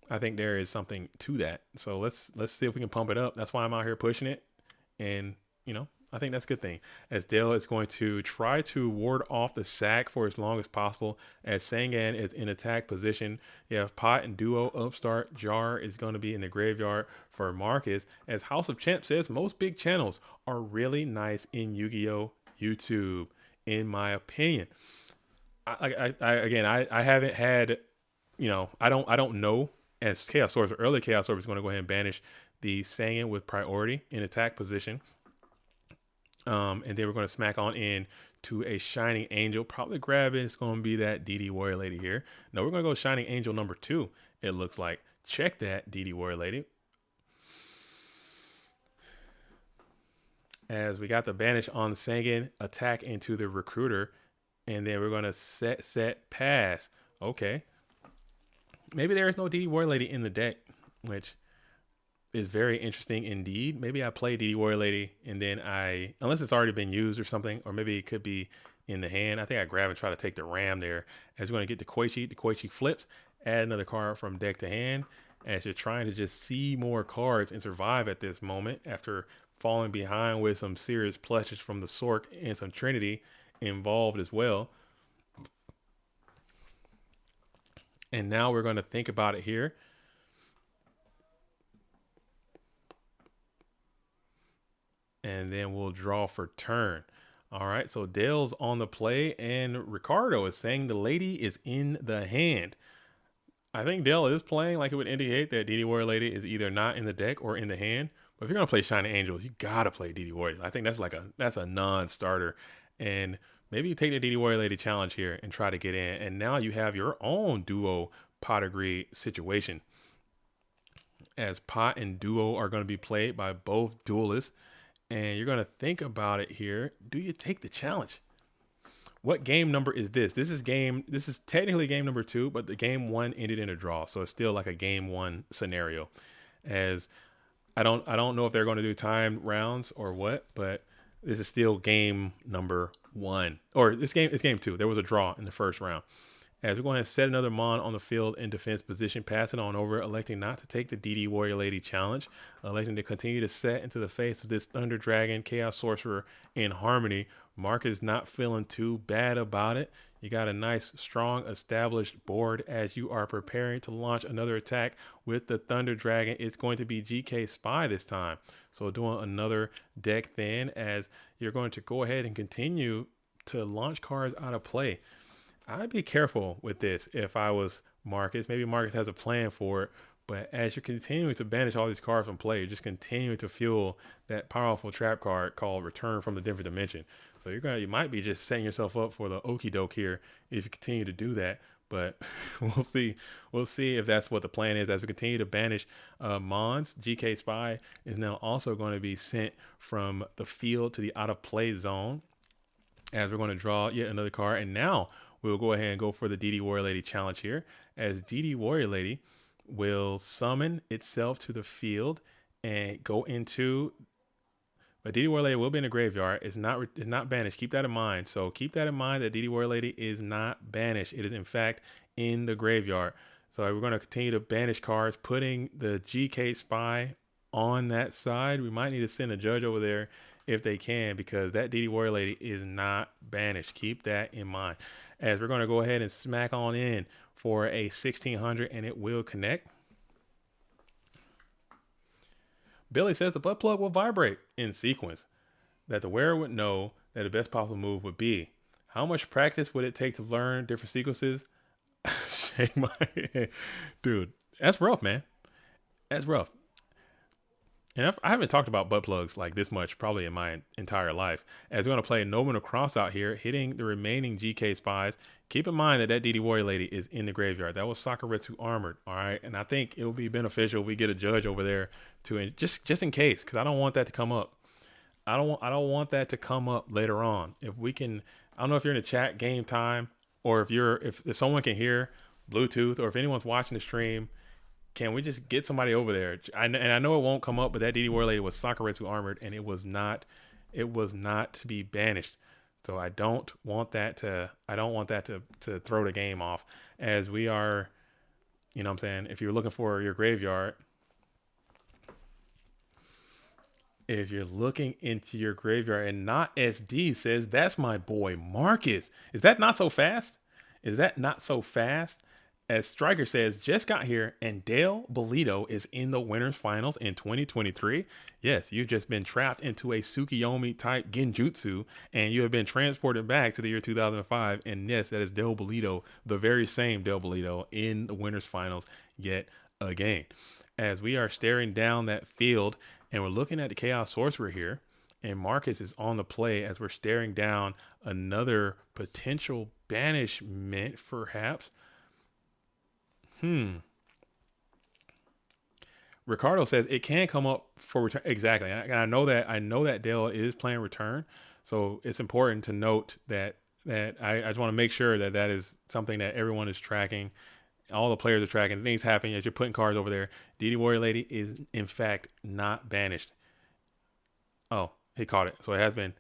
I think there is something to that. So let's see if we can pump it up. That's why I'm out here pushing it. And, you know, I think that's a good thing. As Dale is going to try to ward off the sack for as long as possible, as Sangan is in attack position. You have Pot and Duo upstart. Jar is going to be in the graveyard for Marcus. As House of Champ says, most big channels are really nice in Yu-Gi-Oh! YouTube, in my opinion. I haven't had, you know, I don't know. As Chaos Source, early Chaos Source is going to go ahead and banish the Sangan with priority in attack position. And then we're going to smack on in to a Shining Angel. Probably grab it. It's going to be that DD Warrior Lady here. No, we're going to go Shining Angel number 2. It looks like. Check that, DD Warrior Lady. As we got the banish on the Sangan, attack into the Recruiter. And then we're going to set, pass. Okay. Maybe there is no DD Warrior Lady in the deck, which is very interesting indeed. Maybe I play DD Warrior Lady and then unless it's already been used or something, or maybe it could be in the hand. I think I grab and try to take the ram there. As we're going to get the Koichi flips, add another card from deck to hand as you're trying to just see more cards and survive at this moment after falling behind with some serious plushes from the Sork and some Trinity involved as well. And now we're going to think about it here. And then we'll draw for turn. All right, so Dale's on the play, and Ricardo is saying the lady is in the hand. I think Dale is playing like it would indicate that DD Warrior Lady is either not in the deck or in the hand. But if you're gonna play Shining Angels, you gotta play DD Warrior. I think that's a non-starter. And maybe you take the DD Warrior Lady challenge here and try to get in. And now you have your own duo pot agree situation, as pot and duo are going to be played by both duelists. And you're going to think about it here. Do you take the challenge? What game number is this? This is technically game number 2, but the game 1 ended in a draw. So it's still like a game 1 scenario. As I don't know if they're going to do timed rounds or what, but this is still game number 1. Or it's game 2. There was a draw in the first round. As we're going to set another Mon on the field in defense position, pass it on over, electing not to take the DD Warrior Lady challenge, electing to continue to set into the face of this Thunder Dragon, Chaos Sorcerer in Harmony. Mark is not feeling too bad about it. You got a nice, strong, established board as you are preparing to launch another attack with the Thunder Dragon. It's going to be GK Spy this time. So doing another deck thin as you're going to go ahead and continue to launch cards out of play. I'd be careful with this if I was Marcus. Maybe Marcus has a plan for it, but as you're continuing to banish all these cards from play, you're just continuing to fuel that powerful trap card called Return from the Different Dimension. So you might be just setting yourself up for the okie doke here if you continue to do that. But we'll see. We'll see if that's what the plan is as we continue to banish Mons. GK Spy is now also going to be sent from the field to the out of play zone as we're going to draw yet another card. And now we'll go ahead and go for the DD Warrior Lady challenge here, as DD Warrior Lady will summon itself to the field and go into. But DD Warrior Lady will be in the graveyard. It's not banished. Keep that in mind. So keep that in mind that DD Warrior Lady is not banished. It is in fact in the graveyard. So we're going to continue to banish cards, putting the GK Spy on that side. We might need to send a judge over there if they can, because that DD Warrior Lady is not banished. Keep that in mind. As we're going to go ahead and smack on in for a 1600, and it will connect. Billy says the butt plug will vibrate in sequence, that the wearer would know that the best possible move would be. How much practice would it take to learn different sequences? Shake my head. Dude, that's rough, man. That's rough. And I haven't talked about butt plugs like this much probably in my entire life. As we're going to play Nomen Cross out here, hitting the remaining GK Spies. Keep in mind that DD Warrior Lady is in the graveyard. That was Sakuretsu Armored, all right? And I think it will be beneficial if we get a judge over there to just in case, because I don't want that to come up. I don't want that to come up later on. If we can, I don't know if you're in the chat game time, or if someone can hear Bluetooth, or if anyone's watching the stream, can we just get somebody over there? And I know it won't come up, but that DD Warrior Lady was Sakuretsu Armored, and it was not to be banished. So I don't want that to throw the game off, as we are, you know what I'm saying? If you're looking for your graveyard, if you're looking into your graveyard, and not SD says, that's my boy Marcus. Is that not so fast? Is that not so fast? As Striker says, just got here, and Dale Bolito is in the winners finals in 2023. Yes, you've just been trapped into a Tsukiyomi type genjutsu, and you have been transported back to the year 2005. And yes, that is Dale Bolito, the very same Dale Bolito, in the winners finals yet again. As we are staring down that field, and we're looking at the Chaos Sorcerer here, and Marcus is on the play as we're staring down another potential banishment, perhaps. Ricardo says it can come up for return. Exactly. And I know that Dale is playing return. So it's important to note that I just want to make sure that is something that everyone is tracking. All the players are tracking. Things happening as you're putting cards over there. DD Warrior Lady is, in fact, not banished. Oh, he caught it. So it has been.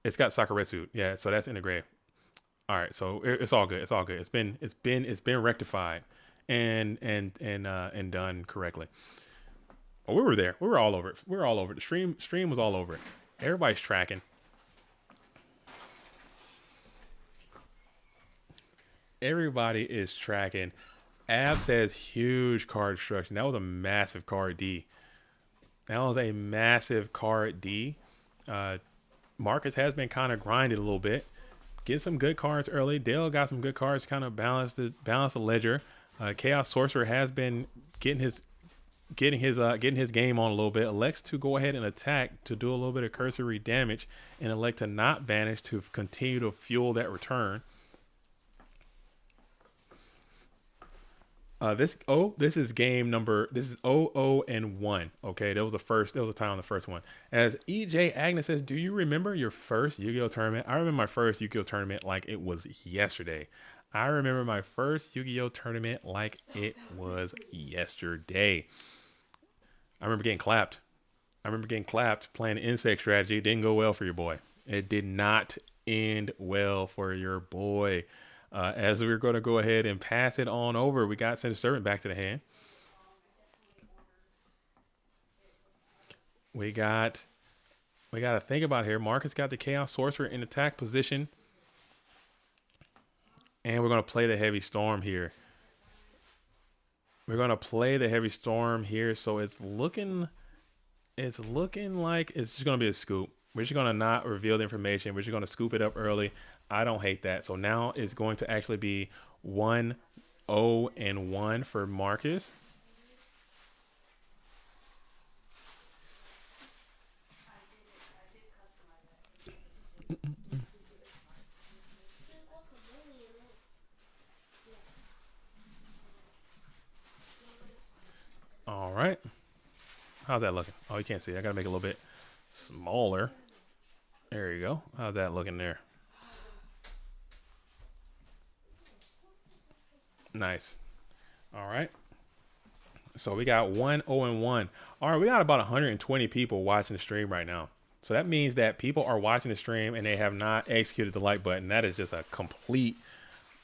It's got Sakuretsu. Yeah, so that's in the grave. All right, so it's all good. It's all good. It's been rectified and done correctly. Oh, we were there. We were all over it. We were all over it. The stream was all over it. Everybody's tracking. Everybody is tracking. Abs has huge card destruction. That was a massive card D. That was a massive card D. Marcus has been kind of grinded a little bit. Get some good cards early. Dale got some good cards, kind of balance the ledger. Chaos Sorcerer has been getting his game on a little bit. Elects to go ahead and attack to do a little bit of cursory damage, and elect to not banish to continue to fuel that return. This is game number. This is 0-0-1. Okay, that was the first. That was a tie on the first one. As EJ Agnes says, do you remember your first Yu-Gi-Oh tournament? I remember my first Yu-Gi-Oh tournament like it was yesterday. I remember my first Yu-Gi-Oh tournament like it was yesterday. I remember getting clapped. Playing insect strategy. It didn't go well for your boy. It did not end well for your boy. As we're going to go ahead and pass it on over, we got Send a Servant back to the hand. We got to think about here. Marcus got the Chaos Sorcerer in attack position. And we're going to play the Heavy Storm here. So it's looking like it's just going to be a scoop. We're just going to not reveal the information. We're just going to scoop it up early. I don't hate that. So now it's going to actually be 1-0-1 for Marcus. All right. How's that looking? Oh, you can't see. I got to make it a little bit smaller. There you go. How's that looking there? Nice. All right. So we got 1-0-1. All right, we got about 120 people watching the stream right now. So that means that people are watching the stream and they have not executed the like button. That is just a complete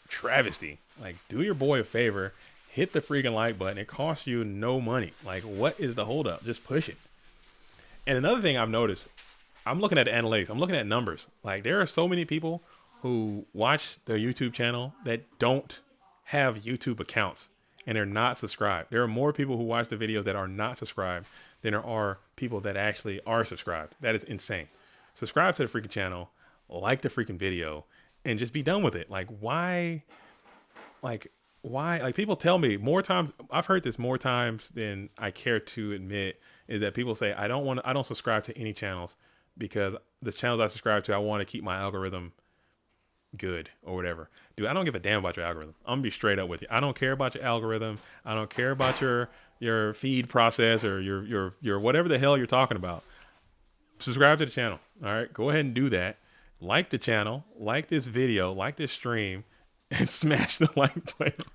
travesty. Like, do your boy a favor, hit the freaking like button. It costs you no money. Like, what is the holdup? Just push it. And another thing I've noticed, I'm looking at the analytics. I'm looking at numbers. Like, there are so many people who watch their YouTube channel that don't have YouTube accounts and they're not subscribed. There are more people who watch the videos that are not subscribed than there are people that actually are subscribed. That is insane. Subscribe to the freaking channel, like the freaking video, and just be done with it. Like, why? Like, people tell me more times, I've heard this more times than I care to admit, is that people say, I don't subscribe to any channels because the channels I subscribe to, I want to keep my algorithm good or whatever. Dude, I don't give a damn about your algorithm. I'm gonna be straight up with you. I don't care about your algorithm. I don't care about your feed process or your whatever the hell you're talking about. Subscribe to the channel. All right, go ahead and do that. Like the channel, like this video, like this stream, and smash the like button.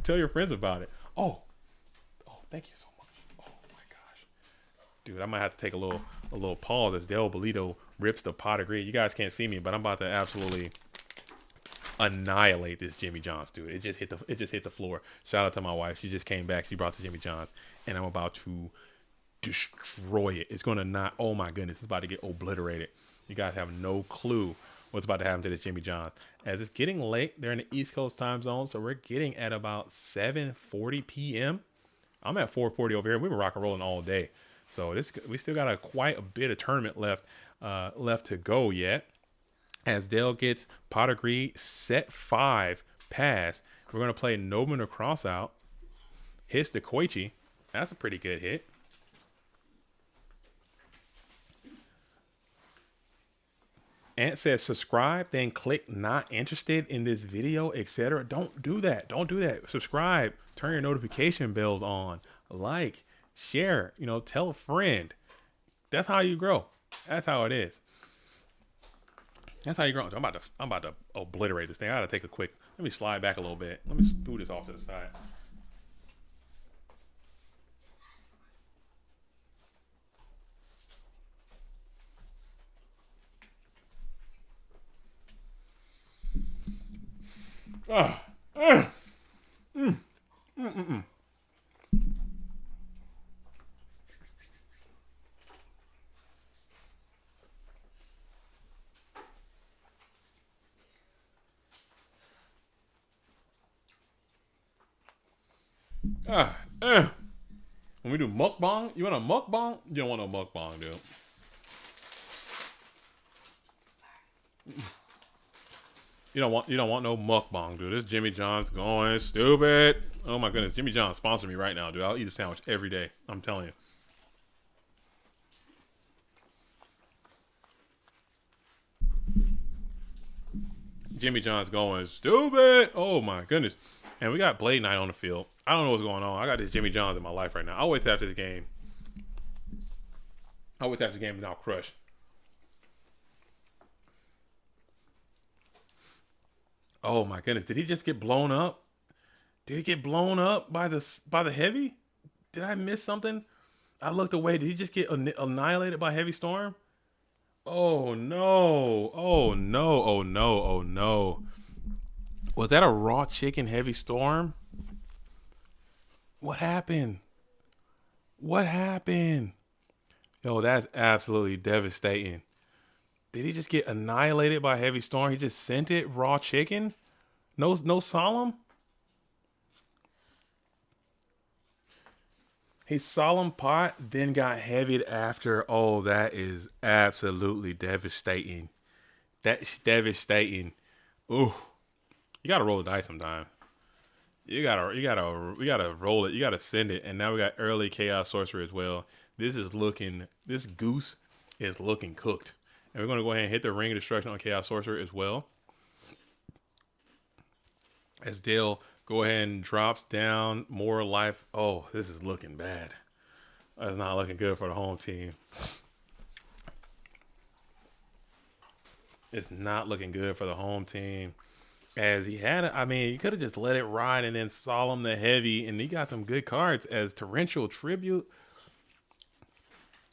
Tell your friends about it. Oh, thank you so much. Oh my gosh, dude, I might have to take a little pause as Del Bolito rips the pot of greed. You guys can't see me, but I'm about to absolutely annihilate this Jimmy John's, dude. It just hit the floor. Shout out to my wife. She just came back. She brought the Jimmy John's, and I'm about to destroy it. It's gonna not. Oh my goodness, it's about to get obliterated. You guys have no clue what's about to happen to this Jimmy John's. As it's getting late, they're in the East Coast time zone, so we're getting at about 7:40 p.m. I'm at 4:40 over here. We've been rock and rolling all day, so we still got quite a bit of tournament left to go yet. As Dale gets Pot of Greed, set 5 pass. We're going to play Nobun to cross out. Hits the Koichi. That's a pretty good hit. Ant says subscribe, then click not interested in this video, etc. Don't do that. Don't do that. Subscribe. Turn your notification bells on. Like, share, tell a friend. That's how you grow. That's how it is. That's how you grow. I'm about to obliterate this thing. I gotta take a quick Let me slide back a little bit. Let me move this off to the side. Ah, ah, mm, mm, mm, mm. Ah, when we do mukbang, you want a mukbang? You don't want no mukbang, dude. You don't want no mukbang, dude. This Jimmy John's going stupid. Oh my goodness, Jimmy John sponsor me right now, dude. I'll eat a sandwich every day. I'm telling you. Jimmy John's going stupid. Oh my goodness. And we got Blade Knight on the field. I don't know what's going on. I got this Jimmy John's in my life right now. I'll wait till after this game. I'll wait till after the game and I'll crush. Oh my goodness. Did he just get blown up? Did he get blown up by the heavy? Did I miss something? I looked away. Did he just get annihilated by heavy storm? Oh no. Oh no. Oh no. Oh no. Was that a raw chicken heavy storm? What happened? What happened? Yo, that's absolutely devastating. Did he just get annihilated by heavy storm? He just sent it raw chicken? No solemn? He solemn pot, then got heavied after. Oh, that is absolutely devastating. That's devastating. Ooh. You gotta roll the dice sometime. You gotta roll it. You gotta send it. And now we got early Chaos Sorcerer as well. This goose is looking cooked. And we're gonna go ahead and hit the Ring of Destruction on Chaos Sorcerer as well. As Dale go ahead and drops down more life. Oh, this is looking bad. That's not looking good for the home team. It's not looking good for the home team. As he had it, I mean, you could have just let it ride and then Solemn the Heavy, and he got some good cards as Torrential Tribute.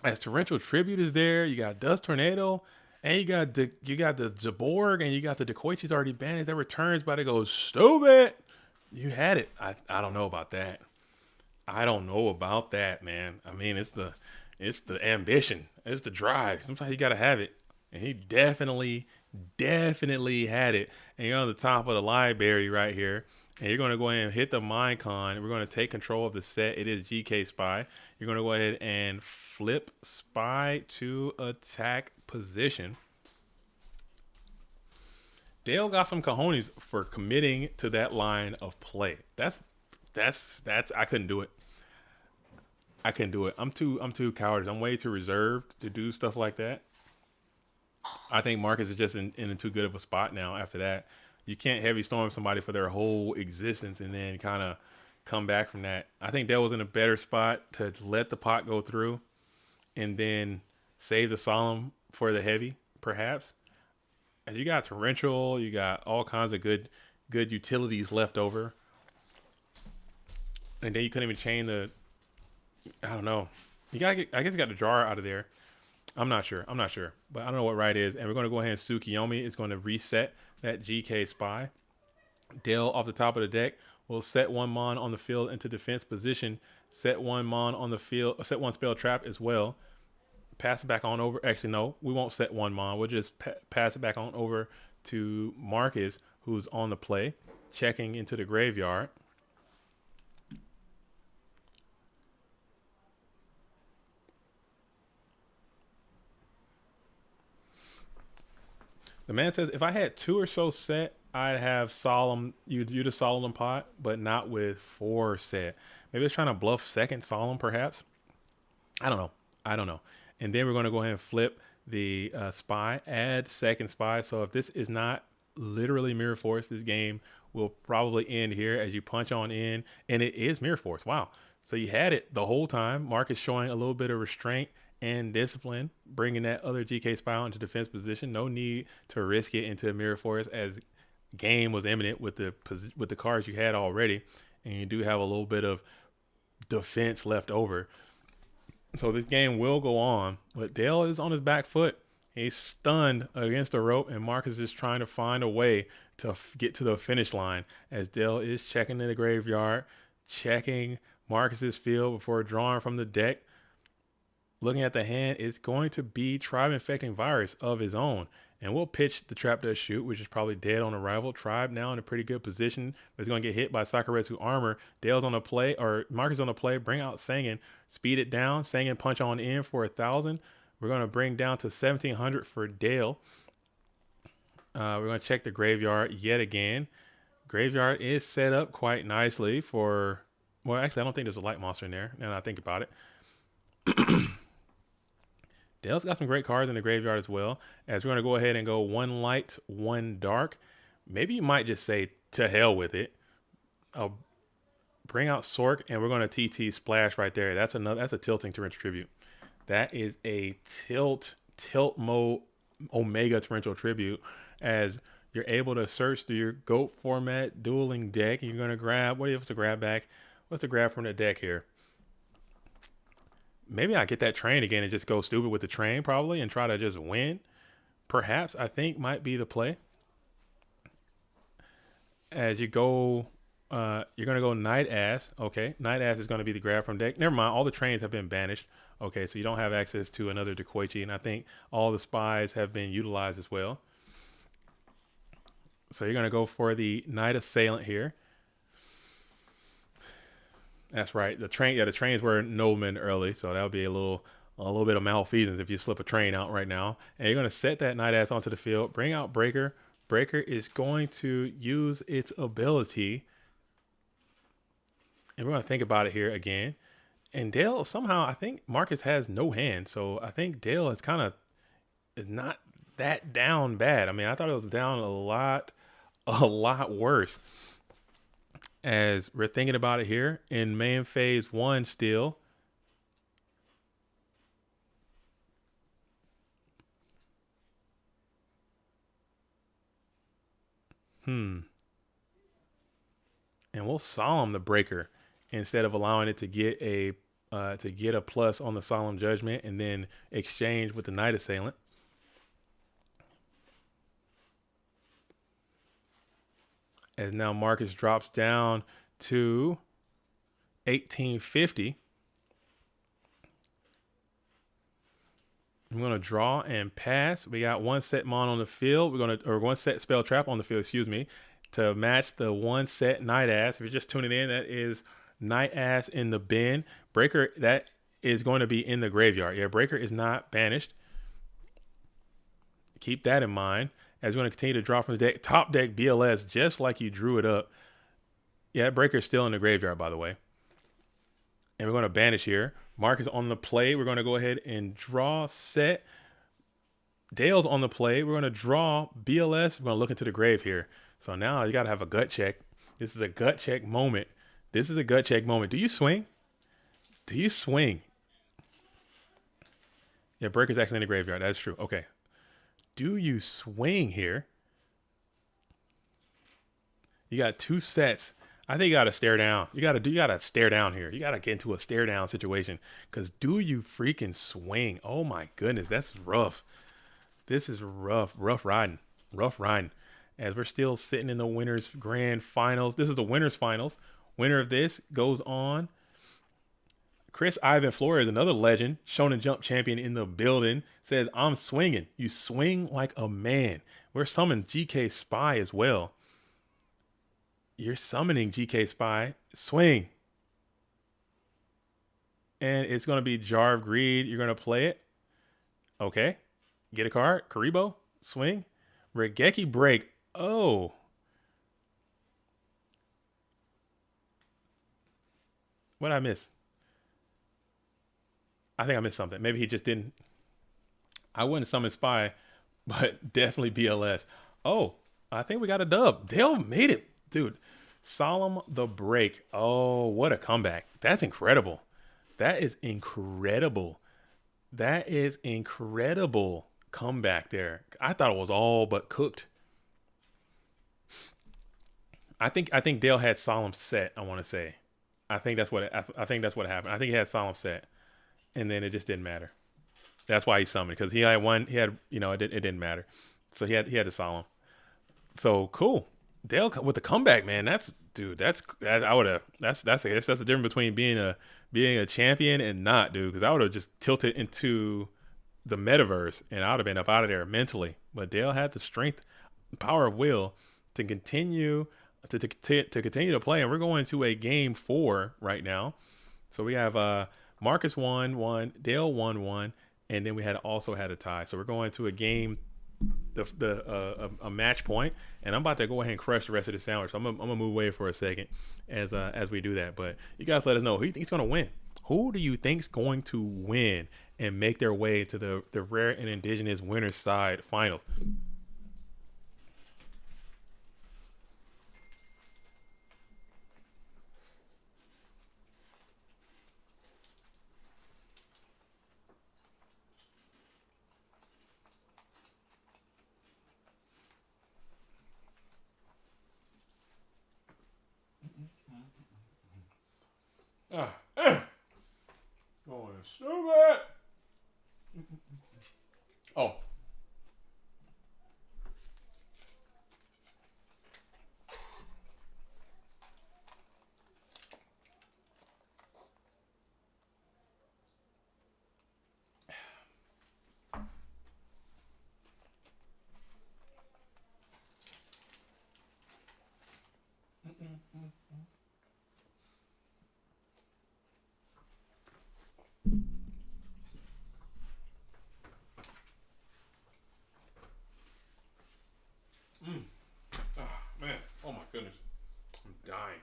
As Torrential Tribute is there, you got Dust Tornado, and you got the Zaborg, and you got the Decoiches already banished. That returns, but it goes stupid. You had it. I don't know about that. I don't know about that, man. I mean, it's the ambition. It's the drive. Sometimes you gotta have it, and he definitely had it. And you're on the top of the library right here, and you're going to go ahead and hit the Mind Con. We're going to take control of the set. It is GK Spy. You're going to go ahead and flip Spy to attack position. Dale got some cojones for committing to that line of play. That's I couldn't do it. I couldn't do it. I'm too cowardice. I'm way too reserved to do stuff like that. I think Marcus is just in too good of a spot now after that. You can't heavy storm somebody for their whole existence and then kind of come back from that. I think Dale was in a better spot to let the pot go through and then save the Solemn for the heavy, perhaps. As you got Torrential, you got all kinds of good utilities left over. And then you couldn't even chain the, I don't know. I guess you got the jar out of there. I'm not sure. But I don't know what right is. And we're going to go ahead and Tsukiyomi is going to reset that GK Spy. Dale off the top of the deck will set one mon on the field into defense position. Set one mon on the field. Set one spell trap as well. Pass it back on over. Actually, no. We won't set one mon. We'll just pass it back on over to Marcus, who's on the play. Checking into the graveyard. The man says, if I had 2 or so set, I'd have Solemn. You'd a Solemn pot, but not with 4 set. Maybe it's trying to bluff second Solemn, perhaps. I don't know. And then we're going to go ahead and flip the Spy, add second Spy. So if this is not literally Mirror Force, this game will probably end here as you punch on in. And it is Mirror Force. Wow. So you had it the whole time. Marcus showing a little bit of restraint and discipline, bringing that other GK Spy into defense position. No need to risk it into Mirror Force as game was imminent with the cards you had already, and you do have a little bit of defense left over. So this game will go on, but Dale is on his back foot. He's stunned against the rope, and Marcus is trying to find a way to get to the finish line as Dale is checking in the graveyard, checking Marcus's field before drawing from the deck. Looking at the hand, it's going to be Tribe Infecting Virus of his own. And we'll pitch the Trap Does Shoot, which is probably dead on arrival. Tribe now in a pretty good position, but he's going to get hit by Sakuretsu Armor. Dale's on the play, or Marcus on the play. Bring out Sangan, speed it down. Sangan punch on in for 1,000. We're going to bring down to 1,700 for Dale. We're going to check the graveyard yet again. Graveyard is set up quite nicely for, well, actually, I don't think there's a light monster in there, now that I think about it. Dale's got some great cards in the graveyard as well, as we're going to go ahead and go 1 light, 1 dark. Maybe you might just say, to hell with it. I'll bring out Sork, and we're going to TT Splash right there. That's a tilting torrential tribute. That is a tilt mode Omega torrential tribute, as you're able to search through your GOAT format dueling deck, and you're going to grab, what do you have to grab back? What's the grab from the deck here? Maybe I get that train again and just go stupid with the train probably and try to just win. Perhaps, I think, might be the play. As you go, you're going to go Night Ass. Okay, Night Ass is going to be the grab from deck. Never mind, all the trains have been banished. Okay, so you don't have access to another Dekoichi, and I think all the spies have been utilized as well. So you're going to go for the Night Assailant here. That's right. The trains were Nobleman early, so that would be a little bit of malfeasance if you slip a train out right now. And you're going to set that Night Ass onto the field. Bring out Breaker. Breaker is going to use its ability. And we're going to think about it here again. And Dale, somehow, I think Marcus has no hand. So I think Dale is not that down bad. I mean, I thought it was down a lot worse. As we're thinking about it here in main phase 1 still. And we'll Solemn the Breaker instead of allowing it to get a plus on the Solemn Judgment and then exchange with the Night Assailant. As now Marcus drops down to 1850. I'm going to draw and pass. We got 1 set mon on the field. Or 1 set spell trap on the field, excuse me, to match the 1 set Night Ass. If you're just tuning in, that is Night Ass in the bin. Breaker, that is going to be in the graveyard. Yeah, Breaker is not banished. Keep that in mind. As we're going to continue to draw from the deck. Top deck BLS, just like you drew it up. Yeah, Breaker's still in the graveyard, by the way. And we're going to banish here. Marcus on the play. We're going to go ahead and draw set. Dale's on the play. We're going to draw BLS. We're going to look into the grave here. So now you got to have a gut check. This is a gut check moment. This is a gut check moment. Do you swing? Do you swing? Yeah, Breaker's actually in the graveyard. That's true. Okay. Do you swing here? You got 2 sets. I think you got to stare down. You got to stare down here. You got to get into a stare down situation, because do you freaking swing? Oh my goodness, that's rough. This is rough riding. As we're still sitting in the winners grand finals. This is the winners finals. Winner of this goes on. Chris Ivan Flores, another legend, Shonen Jump champion in the building, says, I'm swinging. You swing like a man. We're summoning GK Spy as well. You're summoning GK Spy. Swing. And it's going to be Jar of Greed. You're going to play it. Okay. Get a card. Karibo. Swing. Regeki Break. Oh. What did I miss? I think I missed something. Maybe he just didn't. I wouldn't summon Spy, but definitely BLS. Oh, I think we got a dub. Dale made it, dude. Solemn the Break. Oh, what a comeback. That's incredible. That is incredible. That is incredible comeback there. I thought it was all but cooked. I think Dale had solemn set. I want to say, I think that's what happened. I think he had solemn set, and then it just didn't matter. That's why he summoned because he had one. He had it didn't matter, so he had to solemn. So cool. Dale with the comeback, man. That's dude. I would have. I guess that's the difference between being a champion and not, dude. Because I would have just tilted into the metaverse and I would have been up out of there mentally. But Dale had the strength, power of will to continue to continue to play, and we're going to a game 4 right now. So we have Marcus won one, Dale won one, and then we also had a tie. So we're going to a game, a match point, and I'm about to go ahead and crush the rest of the sandwich. So I'm gonna move away for a second as we do that. But you guys let us know who you think's gonna win. Who do you think's going to win and make their way to the rare and indigenous winners side finals? Ah, going stupid. Oh, man. Oh my goodness. I'm dying.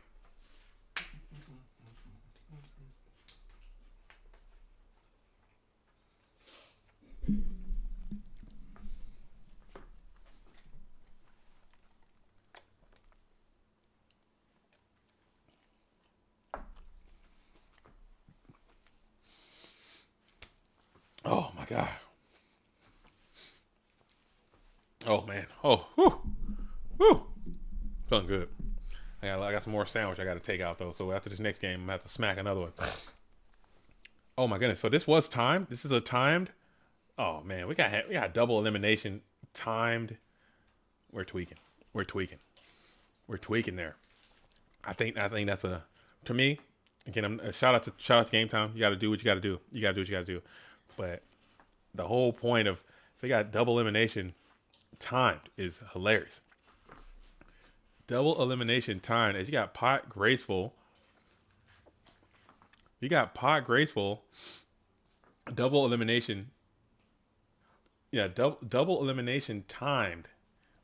Oh my god. Oh man. Oh, whew, whew. Feeling good. I got some more sandwich I got to take out though. So after this next game, I'm gonna have to smack another one. Oh my goodness. So this was timed. This is a timed. Oh man, we got double elimination timed. We're tweaking. We're tweaking. We're tweaking there. I think that's a, to me, again, I'm shout out to Game Time. You got to do what you got to do. You got to do what you got to do. But the whole point of, so you got double elimination timed is hilarious. Double elimination timed as you got Pot Graceful. You got Pot Graceful. Double elimination. Yeah, double elimination timed.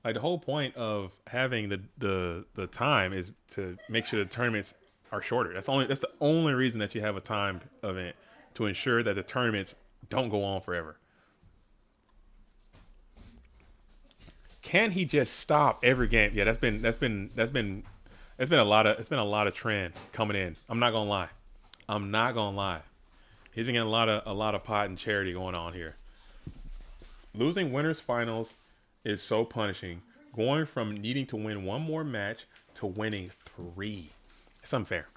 Like the whole point of having the time is to make sure the tournaments are shorter. That's the only reason that you have a timed event, to ensure that the tournaments don't go on forever. Can he just stop every game? Yeah, that's been a lot of trend coming in. I'm not gonna lie. I'm not gonna lie. He's been getting a lot of pot and charity going on here. Losing winners finals is so punishing. Going from needing to win one more match to winning 3. It's unfair.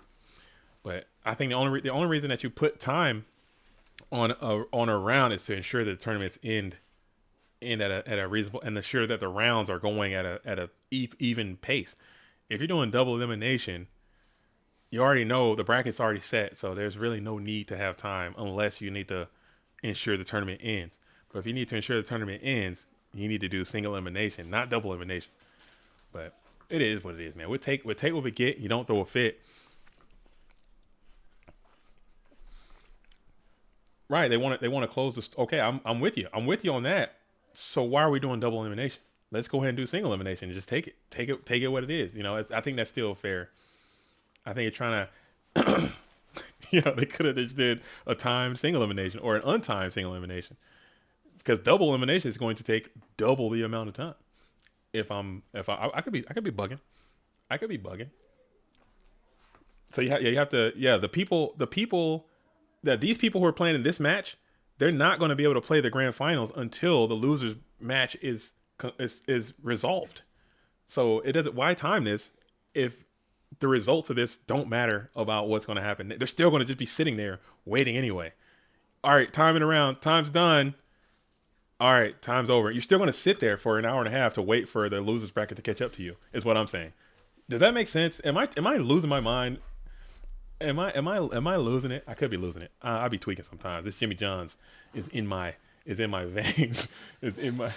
But I think the only reason that you put time on a round is to ensure that the tournaments end at a reasonable, and ensure that the rounds are going at a even pace. If you're doing double elimination, you already know the bracket's already set, so there's really no need to have time unless you need to ensure the tournament ends. But if you need to ensure the tournament ends, you need to do single elimination, not double elimination. But it is what it is, man. We take what we get. You don't throw a fit. Right? They want to close this. Okay, I'm with you. I'm with you on that. So why are we doing double elimination? Let's go ahead and do single elimination and just take it what it is. I think that's still fair. I think you're trying to, they could have just did a timed single elimination or an untimed single elimination, because double elimination is going to take double the amount of time. I could be bugging. I could be bugging. So you have to, the people that these people who are playing in this match, they're not going to be able to play the grand finals until the losers match is resolved. So it doesn't, why time this if the results of this don't matter about what's going to happen, they're still going to just be sitting there waiting anyway. All right, timing around, time's done. All right, time's over. You're still going to sit there for an hour and a half to wait for the losers bracket to catch up to you. Is what I'm saying. Does that make sense? Am I losing my mind? Am I losing it? I could be losing it. I'll be tweaking sometimes. This Jimmy John's is in my veins. Is in my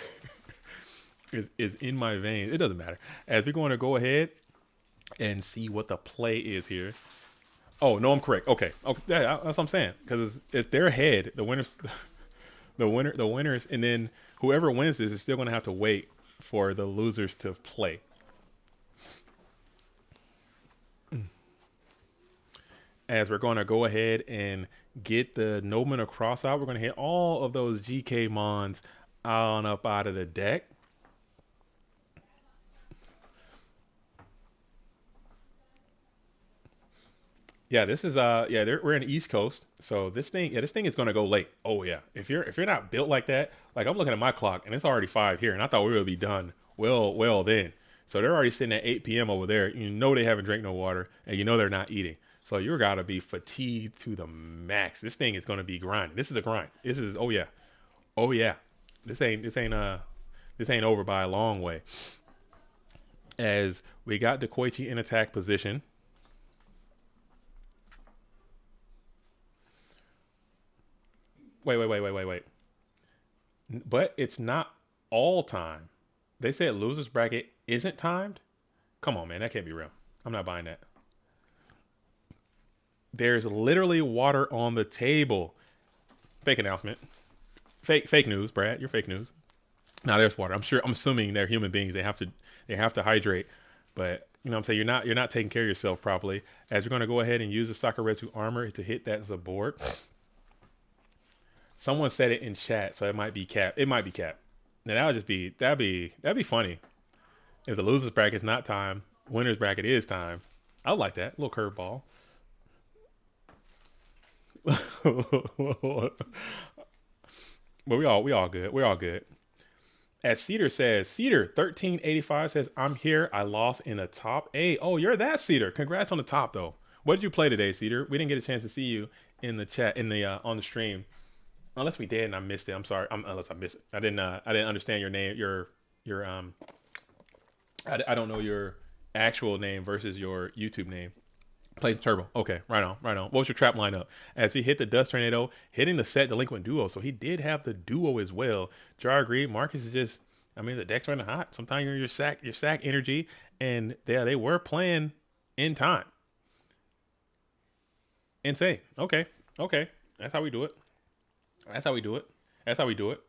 is in my veins. It doesn't matter. As we're going to go ahead and see what the play is here. Oh no, I'm correct. Okay, yeah, that's what I'm saying. Because if they're ahead, the winners, the winners, and then whoever wins this is still going to have to wait for the losers to play. As we're going to go ahead and get the Nobleman across out, we're going to hit all of those GK Mons on up out of the deck. Yeah, this is we're in the East Coast, so this thing is going to go late. Oh yeah, if you're not built like that, like I'm looking at my clock and it's already 5 here, and I thought we would be done well then. So they're already sitting at 8 p.m. over there. You know they haven't drank no water, and you know they're not eating. So you're gotta be fatigued to the max. This thing is gonna be grinding. This is a grind. This is oh yeah. This ain't over by a long way. As we got the Koichi in attack position. Wait. But it's not all time. They said losers bracket isn't timed. Come on, man, that can't be real. I'm not buying that. There's literally water on the table. Fake announcement. Fake news, Brad. You're fake news. Now there's water. I'm assuming they're human beings. They have to hydrate. But you know what I'm saying, you're not taking care of yourself properly. As you're gonna go ahead and use the Sakuretsu armor to hit that as a board. Someone said it in chat, so it might be cap. It might be cap. Now that'd be funny. If the losers bracket is not time, winners bracket is time. I would like that. A little curveball. But we all good. We're all good. As Cedar says, Cedar 1385 says, I'm here. I lost in the top 8. Oh, you're that Cedar. Congrats on the top though. What did you play today, Cedar? We didn't get a chance to see you in the chat, in the on the stream. Unless we did and I missed it. I'm sorry. Unless I missed it. I didn't understand your name. I don't know your actual name versus your YouTube name. Plays Turbo. Okay, right on. What was your trap lineup? As he hit the Dust Tornado, hitting the set Delinquent Duo. So he did have the duo as well. Jar agreed. Marcus is just, the deck's running hot. Sometimes you're your sack energy. And they were playing in time. Insane. Okay. That's how we do it.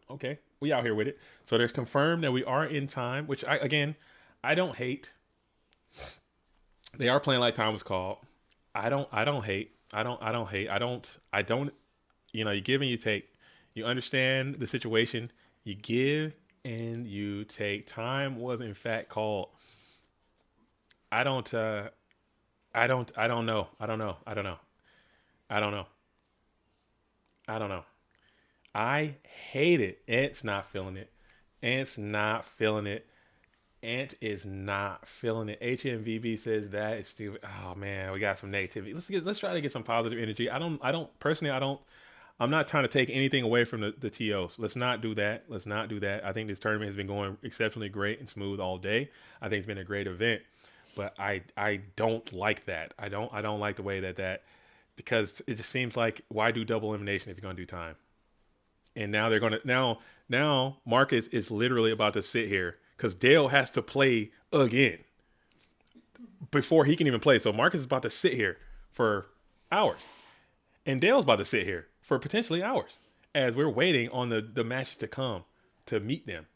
Okay. We out here with it. So there's confirmed that we are in time, which I don't hate. They are playing like time was called. I don't hate. You give and you take. You understand the situation. You give and you take. Time was in fact called. I don't know. I hate it. Ant's not feeling it. Ant is not feeling it. HMVB says that is stupid. Oh man, we got some negativity. Let's try to get some positive energy. I'm not trying to take anything away from the TOs. Let's not do that. I think this tournament has been going exceptionally great and smooth all day. I think it's been a great event, but I don't like that. I don't like the way that because it just seems like, why do double elimination if you're gonna do time? And now they're gonna now Marcus is literally about to sit here because Dale has to play again before he can even play. So Marcus is about to sit here for hours, and Dale's about to sit here for potentially hours as we're waiting on the matches to come to meet them.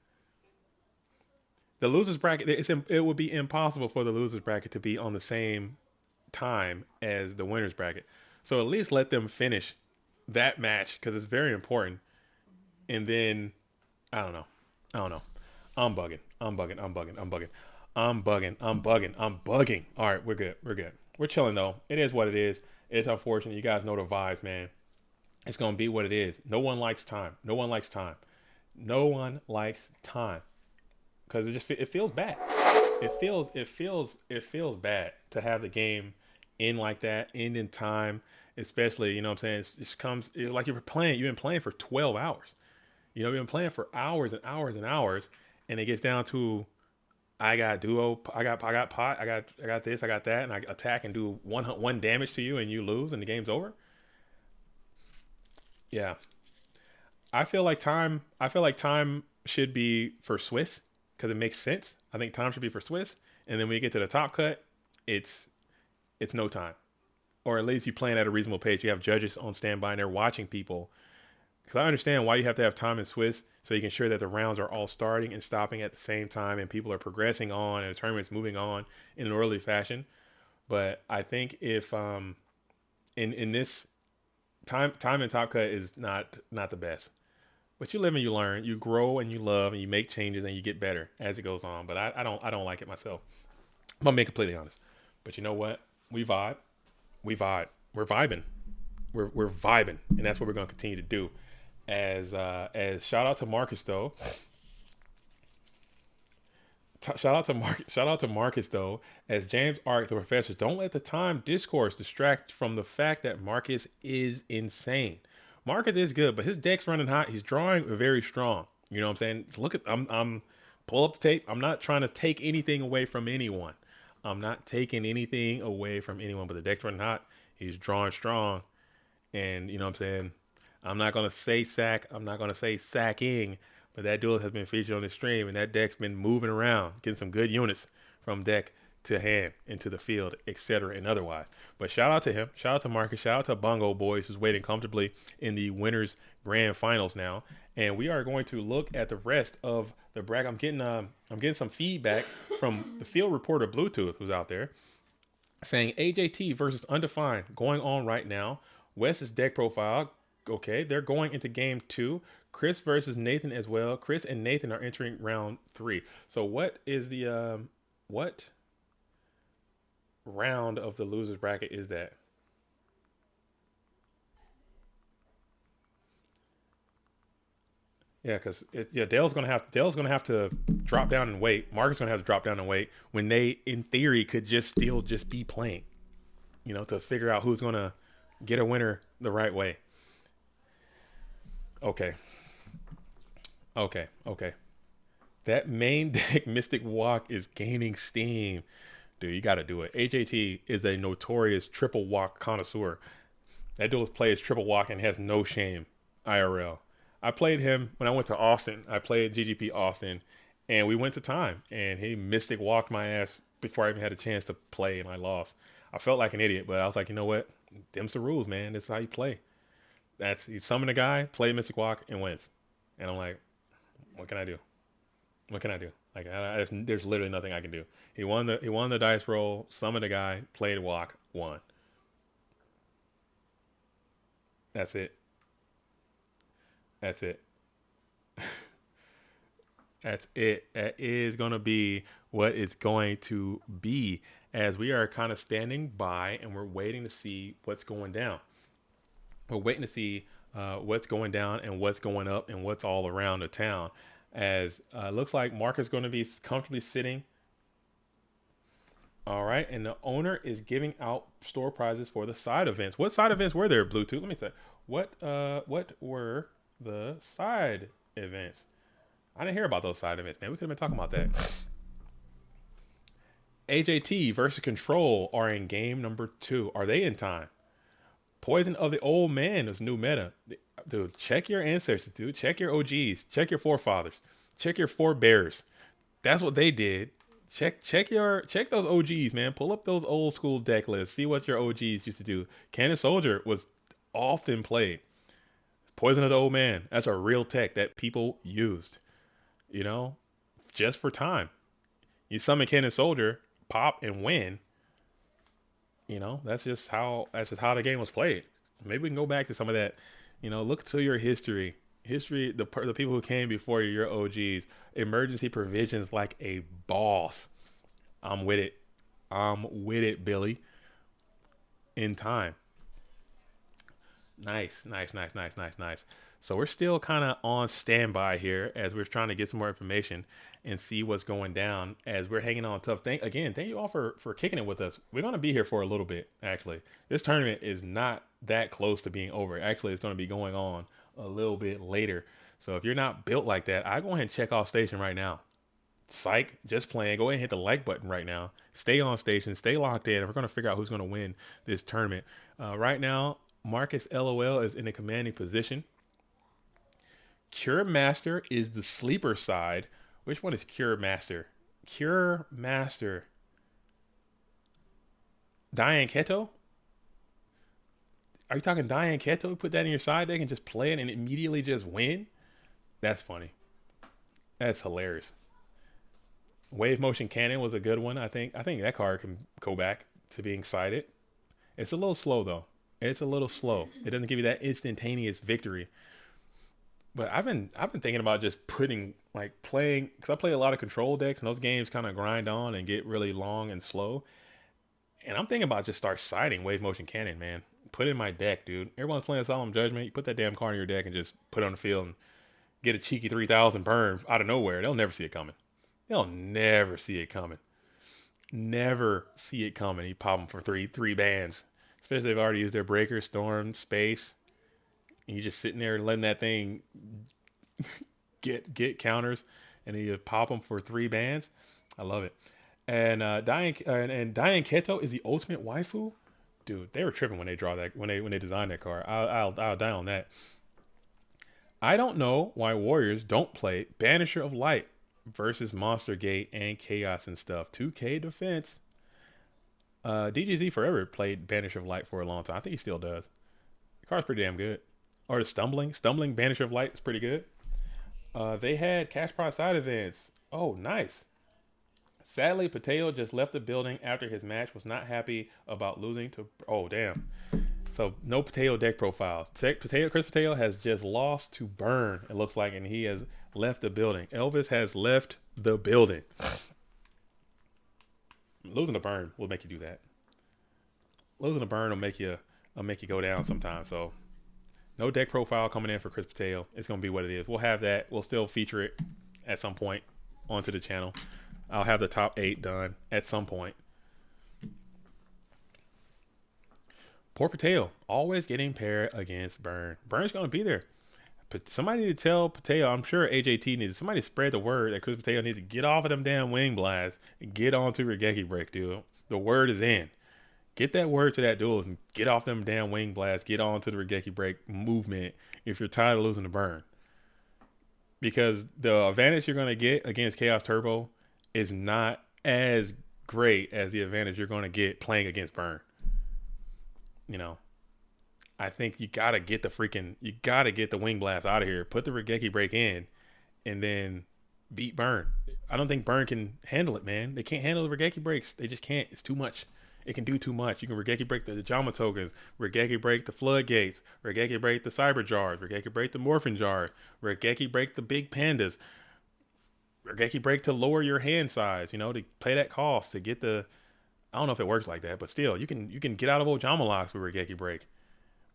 The losers bracket, it would be impossible for the losers bracket to be on the same time as the winners bracket. So at least let them finish that match because it's very important. And then, I don't know. I'm bugging. All right, we're good. We're chilling though. It is what it is. It's unfortunate. You guys know the vibes, man. It's going to be what it is. No one likes time. Because it feels bad. it feels bad to have the game end like that, end in time, especially, you know what I'm saying? It just like you've been playing for 12 hours. You know, you've been playing for hours and hours and hours, and it gets down to I got duo, I got pot, I got this, I got that, and I attack and do one damage to you, and you lose, and the game's over. Yeah, I feel like time should be for Swiss because it makes sense. I think time should be for Swiss, and then when you get to the top cut, it's it's no time, or at least you playing at a reasonable pace. You have judges on standby and they're watching people. Because I understand why you have to have time in Swiss so you can ensure that the rounds are all starting and stopping at the same time and people are progressing on and the tournament's moving on in an orderly fashion. But I think if in this time in Top Cut is not the best. But you live and you learn, you grow and you love and you make changes and you get better as it goes on. But I don't like it myself. I'm being completely honest. But you know what? We vibe. We vibe. We're vibing. We're vibing, and that's what we're gonna continue to do. As shout out to Marcus though. Shout out to Marcus though. As James Ark, the professor, don't let the time discourse distract from the fact that Marcus is insane. Marcus is good, but his deck's running hot. He's drawing very strong. You know what I'm saying? Look at I'm pull up the tape. I'm not trying to take anything away from anyone. I'm not taking anything away from anyone, but the deck's running hot. He's drawing strong. And you know what I'm saying? I'm not going to say sack. I'm not going to say sacking, but that duel has been featured on the stream, and that deck's been moving around, getting some good units from deck to hand into the field, etc. and otherwise. But shout out to him. Shout out to Marcus. Shout out to Bongo Boys, who's waiting comfortably in the winners grand finals now. And we are going to look at the rest of the bracket. I'm getting some feedback from the field reporter Bluetooth, who's out there, saying AJT versus Undefined going on right now. Wes's deck profile. Okay, they're going into game 2. Chris versus Nathan as well. Chris and Nathan are entering round 3. So what is the what round of the losers bracket is that? Yeah, because Dale's gonna have to drop down and wait. Marcus gonna have to drop down and wait when they, in theory, could still be playing. You know, to figure out who's gonna get a winner the right way. Okay. Okay. That main deck Mystic Walk is gaining steam. Dude, you got to do it. AJT is a notorious triple walk connoisseur. That duelist plays triple walk and has no shame. IRL. I played him when I went to Austin. I played GGP Austin, and we went to time, and he Mystic walked my ass before I even had a chance to play, and I lost. I felt like an idiot, but I was like, you know what? Them's the rules, man. This is how you play. You summon a guy, play Mystic Walk, and wins. And I'm like, what can I do? What can I do? Like, there's literally nothing I can do. He won the dice roll, summoned a guy, played Walk, won. That's it. That's it. That's it. That is going to be what it's going to be, as we are kind of standing by and we're waiting to see what's going down. We're waiting to see what's going down and what's going up and what's all around the town. As looks like Mark is going to be comfortably sitting. All right, and the owner is giving out store prizes for the side events. What side events were there, Bluetooth? Let me say. What were the side events? I didn't hear about those side events, man. We could have been talking about that. AJT versus Control are in game number 2. Are they in time? Poison of the Old Man is new meta. Dude, check your ancestors, dude. Check your OGs. Check your forefathers. Check your forebears. That's what they did. Check those OGs, man. Pull up those old school deck lists. See what your OGs used to do. Cannon Soldier was often played. Poison of the Old Man. That's a real tech that people used. You know, just for time. You summon Cannon Soldier, pop and win. You know, that's just how the game was played. Maybe we can go back to some of that. You know, look to your history. The people who came before you, your OGs. Emergency provisions like a boss. I'm with it, Billy. In time. Nice, nice, nice, nice, nice, nice. So we're still kind of on standby here as we're trying to get some more information and see what's going down as we're hanging on tough. Thank you all for kicking it with us. We're gonna be here for a little bit. Actually, this tournament is not that close to being over. Actually, it's gonna be going on a little bit later. So if you're not built like that, I go ahead and check off station right now. Psych, just playing. Go ahead and hit the like button right now. Stay on station. Stay locked in. We're going to figure out who's going to win this tournament. Right now, Marcus LOL is in a commanding position. Cure Master is the sleeper side. Which one is Cure Master? Cure Master. Diane Keto? Are you talking Diane Keto? Put that in your side deck and just play it and immediately just win? That's funny. That's hilarious. Wave Motion Cannon was a good one. I think that card can go back to being sided. It's a little slow though. It's a little slow. It doesn't give you that instantaneous victory. But I've been thinking about just putting playing, because I play a lot of control decks and those games kind of grind on and get really long and slow. And I'm thinking about just start siding Wave Motion Cannon, man. Put it in my deck, dude. Everyone's playing Solemn Judgment. You put that damn card in your deck and just put it on the field and get a cheeky 3,000 burn out of nowhere. They'll never see it coming. They'll never see it coming. Never see it coming. You pop them for three bands. Especially if they've already used their breaker, storm, space. And you're just sitting there letting that thing get counters. And then you pop them for 3 bands. I love it. And Diane Keto is the ultimate waifu. Dude, they were tripping when they draw that when they designed that card. I'll die on that. I don't know why Warriors don't play Banisher of Light versus Monster Gate and Chaos and stuff. 2K defense. DGZ Forever played Banisher of Light for a long time. I think he still does. The card's pretty damn good. Or the Stumbling Banisher of Light is pretty good. They had cash prize side events. Oh, nice. Sadly, Pateo just left the building after his match. Was not happy about losing to... Oh, damn. So, no Pateo deck profiles. Chris Pateo has just lost to Burn, it looks like, and he has left the building. Elvis has left the building. Losing to Burn will make you do that. Losing to Burn will make you go down sometimes. So, no deck profile coming in for Chris Pateo. It's going to be what it is. We'll have that. We'll still feature it at some point onto the channel. I'll have the top 8 done at some point. Poor Pateo, always getting paired against Burn. Burn's going to be there. But somebody need to tell Pateo, I'm sure AJT needs somebody to spread the word that Chris Pateo needs to get off of them damn wing blasts and get onto Regeki Break, dude. The word is in. Get that word to that duelist and get off them damn wing blasts. Get on to the Regeki Break movement if you're tired of losing to Burn. Because the advantage you're going to get against Chaos Turbo is not as great as the advantage you're going to get playing against Burn. You know, I think you got to get the wing blast out of here. Put the Regeki Break in and then beat Burn. I don't think Burn can handle it, man. They can't handle the Regeki Breaks. They just can't. It's too much. It can do too much. You can Regeki Break the Jama tokens, Regeki Break the Floodgates, Regeki Break the Cyber Jars, Regeki Break the Morphin Jars, Regeki Break the Big Pandas, Regeki Break to lower your hand size, to play that cost to get the... I don't know if it works like that, but still, you can get out of Cosmolax with Regeki Break.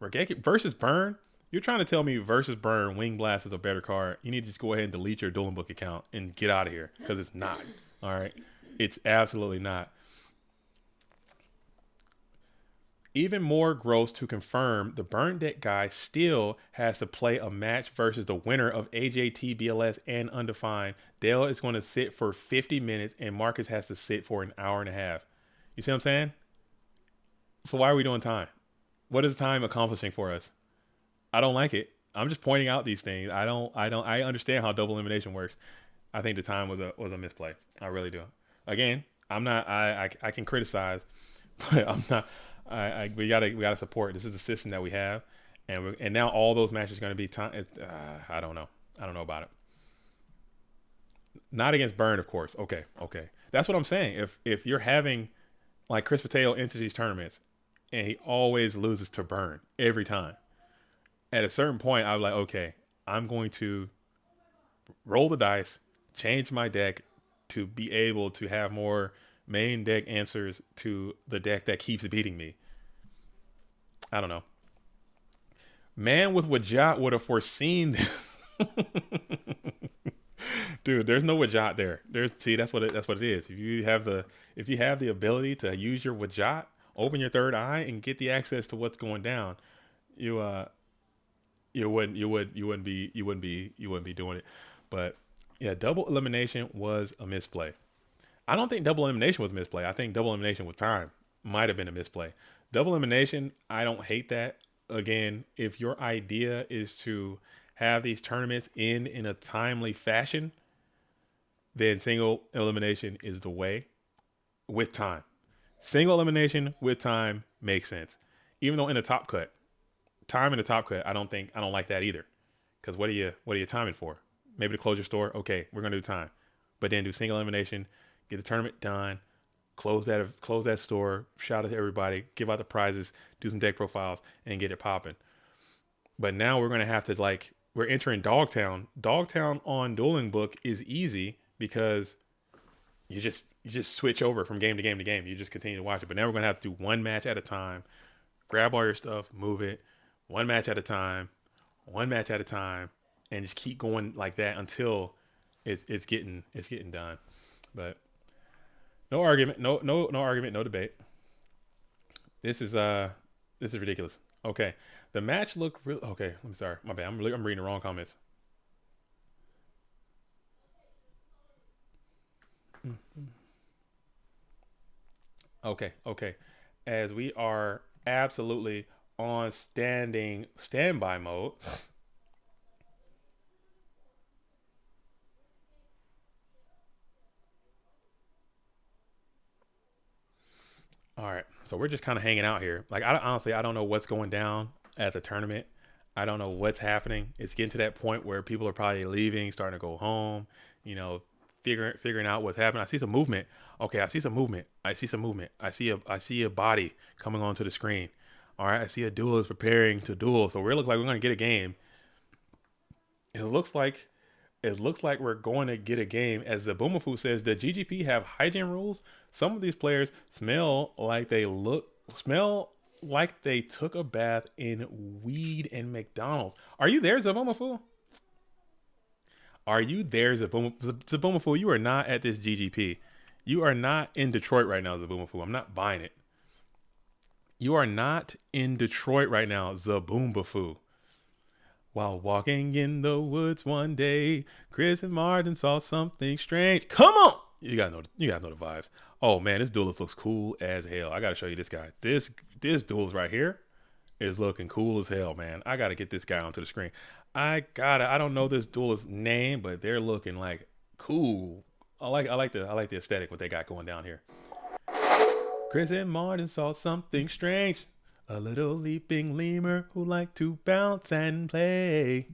Regeki versus Burn, you're trying to tell me versus Burn, Wing Blast is a better card. You need to just go ahead and delete your Dueling Book account and get out of here, because it's not. All right? It's absolutely not. Even more gross to confirm, the Burn deck guy still has to play a match versus the winner of AJT, BLS, and Undefined. Dale is going to sit for 50 minutes, and Marcus has to sit for an hour and a half. You see what I'm saying? So why are we doing time? What is time accomplishing for us? I don't like it. I'm just pointing out these things. I understand how double elimination works. I think the time was a misplay. I really do. Again, I'm not. I can criticize, but I'm not. We gotta support. This is the system that we have, and now all those matches are going to be time. I don't know. I don't know about it. Not against Burn, of course. Okay. That's what I'm saying. If you're having like Chris Pateo into these tournaments, and he always loses to Burn every time, at a certain point, I'm like, okay, I'm going to roll the dice, change my deck to be able to have more main deck answers to the deck that keeps beating me. I don't know. Man with Wajat would have foreseen this. Dude, there's no Wajat there. That's what it is. If you have the ability to use your Wajat, open your third eye and get the access to what's going down, you wouldn't be doing it. But yeah, double elimination was a misplay. I don't think double elimination was a misplay. I think double elimination with time might have been a misplay. Double elimination, I don't hate that. Again, if your idea is to have these tournaments in a timely fashion, then single elimination is the way with time. Single elimination with time makes sense. Even though in the top cut, time in the top cut, I don't like that either. Because what are you timing for? Maybe to close your store. Okay, we're gonna do time, but then do single elimination, get the tournament done, close that store, shout out to everybody, give out the prizes, do some deck profiles, and get it popping. But now we're gonna have to we're entering Dogtown. Dogtown on Dueling Book is easy because you just switch over from game to game to game. You just continue to watch it. But now we're gonna have to do one match at a time, grab all your stuff, move it, one match at a time, and just keep going like that until it's getting done. But no argument, no argument, no debate. This is ridiculous. Okay, the match looked real. Okay, I'm sorry, my bad. I'm reading the wrong comments. Okay. As we are absolutely on standby mode. All right, so we're just kind of hanging out here. Honestly, I don't know what's going down at the tournament. I don't know what's happening. It's getting to that point where people are probably leaving, starting to go home. Figuring out what's happening. I see some movement. Okay, I see some movement. I see a body coming onto the screen. All right, I see a duelist preparing to duel. So we look like we're going to get a game. It looks like we're going to get a game. As the Boomafu says, the GGP have hygiene rules. Some of these players smell like they took a bath in weed and McDonald's. Are you there, Zabomafu? Are you there, Zabomafu? You are not at this GGP. You are not in Detroit right now, Zabomafu. I'm not buying it. You are not in Detroit right now, Zaboombafu. While walking in the woods one day, Chris and Martin saw something strange. Come on! You gotta know the vibes. Oh man, this duelist looks cool as hell. I gotta show you this guy. This duelist right here is looking cool as hell, man. I gotta get this guy onto the screen. I don't know this duelist's name, but they're looking like cool. I like the aesthetic what they got going down here. Chris and Martin saw something strange. A little leaping lemur who liked to bounce and play.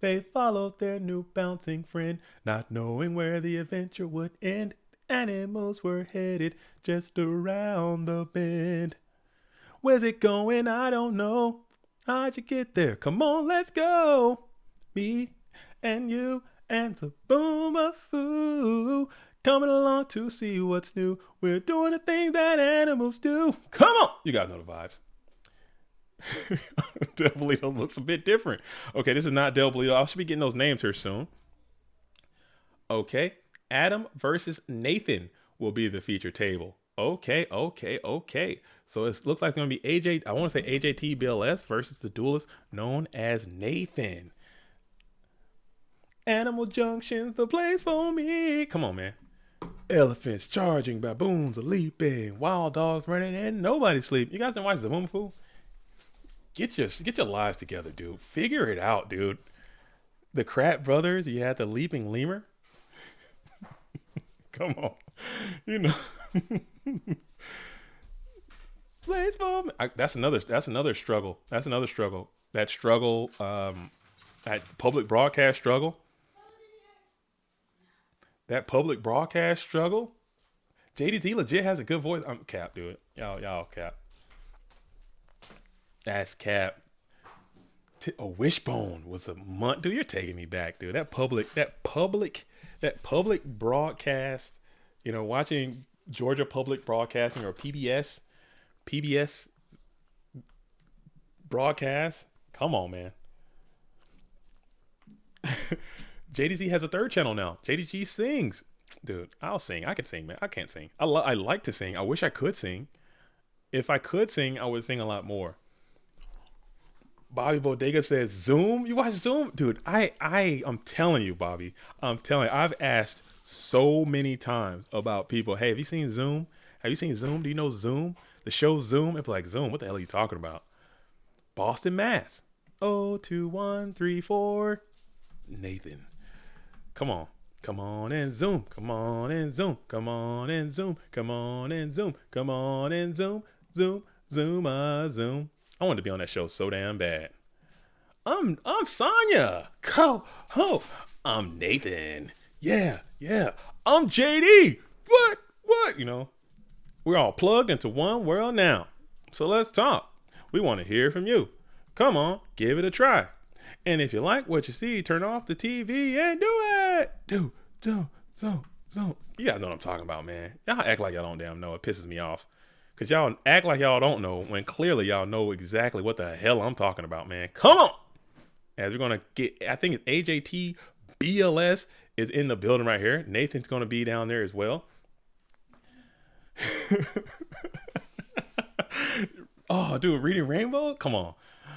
They followed their new bouncing friend, not knowing where the adventure would end. Animals were headed just around the bend. Where's it going? I don't know. How'd you get there? Come on, let's go. Me and you and the Boomafoo coming along to see what's new. We're doing the thing that animals do. Come on. You guys know the vibes. Del Bolito looks a bit different. Okay, this is not Del Bolito. I should be getting those names here soon. Okay, Adam versus Nathan will be the feature table. Okay. So it looks like it's going to be AJ. I want to say AJT BLS versus the duelist known as Nathan. Animal Junction's the place for me. Come on, man. Elephants charging, baboons are leaping, wild dogs running, and nobody's sleeping. You guys didn't watch the Boom Fool? Get your lives together, dude. Figure it out, dude. The Crap Brothers, you had the leaping lemur. Come on, Plays for me. That's another struggle. That struggle, that public broadcast struggle. JDZ legit has a good voice. I'm cap, dude. Y'all cap. That's cap. A Wishbone was a month. Dude, you're taking me back, dude. That public broadcast, watching Georgia Public Broadcasting or PBS broadcast, Come on, man. JDZ has a third channel now. JDG sings. Dude, I'll sing. I can sing, man. I can't sing. I like to sing. I wish I could sing. If I could sing, I would sing a lot more. Bobby Bodega says, Zoom? You watch Zoom? Dude, I'm telling you, Bobby. I'm telling you. I've asked so many times about people, hey, have you seen Zoom? Have you seen Zoom? Do you know Zoom? The show Zoom? If like, Zoom, what the hell are you talking about? Boston, Mass. 02134. Nathan. Come on. Come on and Zoom. Come on and Zoom. Come on and Zoom. Come on and Zoom. Come on and Zoom. Zoom. Zoom. I wanted to be on that show so damn bad. I'm Sonya. Oh, I'm Nathan. Yeah. I'm JD. What? You know, we're all plugged into one world now. So let's talk. We want to hear from you. Come on, give it a try. And if you like what you see, turn off the TV and do it. Do. You guys know what I'm talking about, man. Y'all act like y'all don't damn know. It pisses me off. Because y'all act like y'all don't know when clearly y'all know exactly what the hell I'm talking about, man. Come on. As we're going to get, I think it's AJT BLS is in the building right here. Nathan's going to be down there as well. Oh, dude, Reading Rainbow? Come on.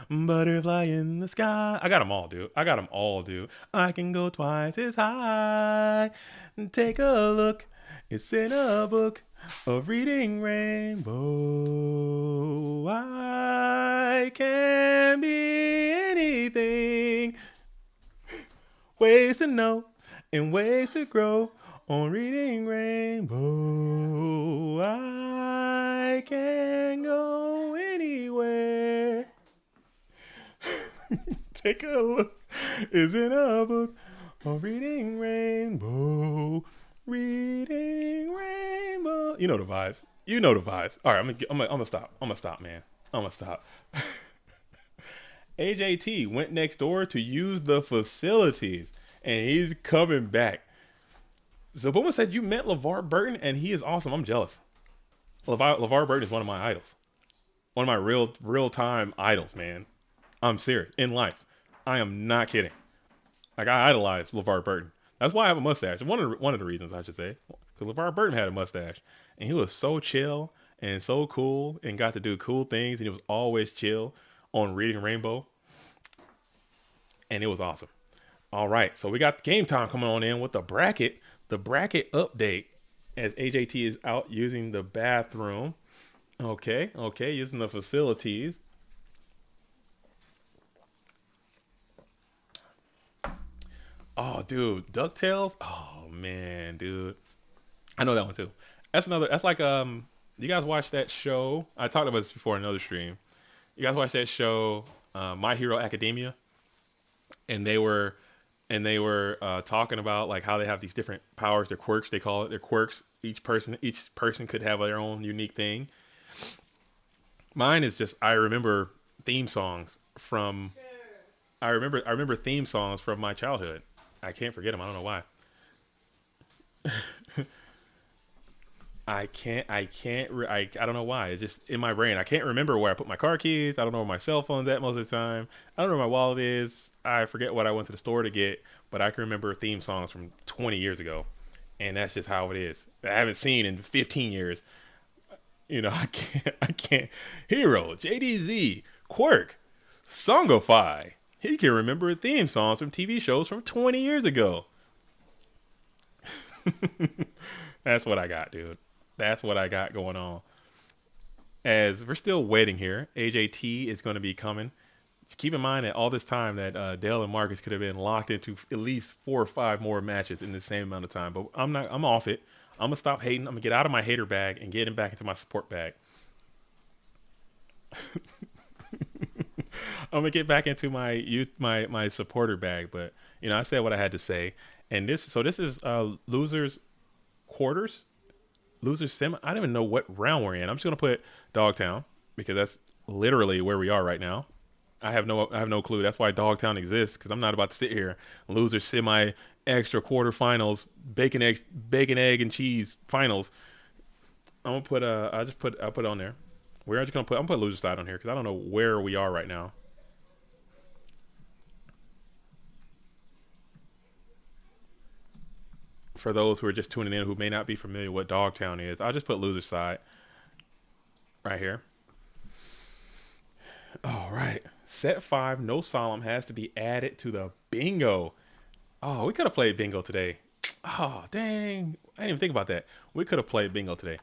Butterfly in the sky. I got them all, dude. I can go twice as high. Take a look. It's in a book of Reading Rainbow. I can be anything. Ways to know and ways to grow on Reading Rainbow. I can go anywhere. Take a look. It's in a book of Reading Rainbow. Reading Rainbow. You know the vibes. All right, I'm gonna stop. Man. I'm gonna stop. AJT went next door to use the facilities, and he's coming back. So Boomer said you met LeVar Burton, and he is awesome. I'm jealous. LeVar Burton is one of my idols. One of my real time idols, man. I'm serious. In life. I am not kidding. Like, I idolize LeVar Burton. That's why I have a mustache. One of the reasons, I should say. Because LeVar Burton had a mustache. And he was so chill and so cool and got to do cool things. And he was always chill on Reading Rainbow. And it was awesome. All right. So we got game time coming on in with the bracket. The bracket update as AJT is out using the bathroom. Okay. Using the facilities. Oh, dude, DuckTales. Oh man, dude, I know that one too. That's like you guys watch that show? I talked about this before in another stream. You guys watch that show, My Hero Academia, and they were talking about like how they have these different powers, their quirks. They call it their quirks. Each person could have their own unique thing. Mine is just I remember theme songs from. I remember theme songs from my childhood. I can't forget them. I don't know why. I don't know why. It's just in my brain. I can't remember where I put my car keys. I don't know where my cell phone's at most of the time. I don't know where my wallet is. I forget what I went to the store to get, but I can remember theme songs from 20 years ago. And that's just how it is. I haven't seen in 15 years. You know, I can't. Hero, JDZ, Quirk, Songify. He can remember theme songs from TV shows from 20 years ago. That's what I got, dude. That's what I got going on. As we're still waiting here, AJT is going to be coming. Just keep in mind that all this time that Dale and Marcus could have been locked into at least 4 or 5 more matches in the same amount of time. But I'm off it. I'm going to stop hating. I'm going to get out of my hater bag and get him back into my support bag. I'm gonna get back into my supporter bag, but you know I said what I had to say, and this is losers quarters, losers semi. I don't even know what round we're in. I'm just gonna put Dogtown because that's literally where we are right now. I have no clue. That's why Dogtown exists, because I'm not about to sit here loser semi extra quarterfinals bacon egg and cheese finals. I'm gonna put I'll put on there. I'm gonna put loser side on here because I don't know where we are right now. for those who are just tuning in who may not be familiar what Dogtown is, I'll just put loser side right here. All right. Set 5, no solemn has to be added to the bingo. Oh, we could have played bingo today. Oh, dang. I didn't even think about that. We could have played bingo today.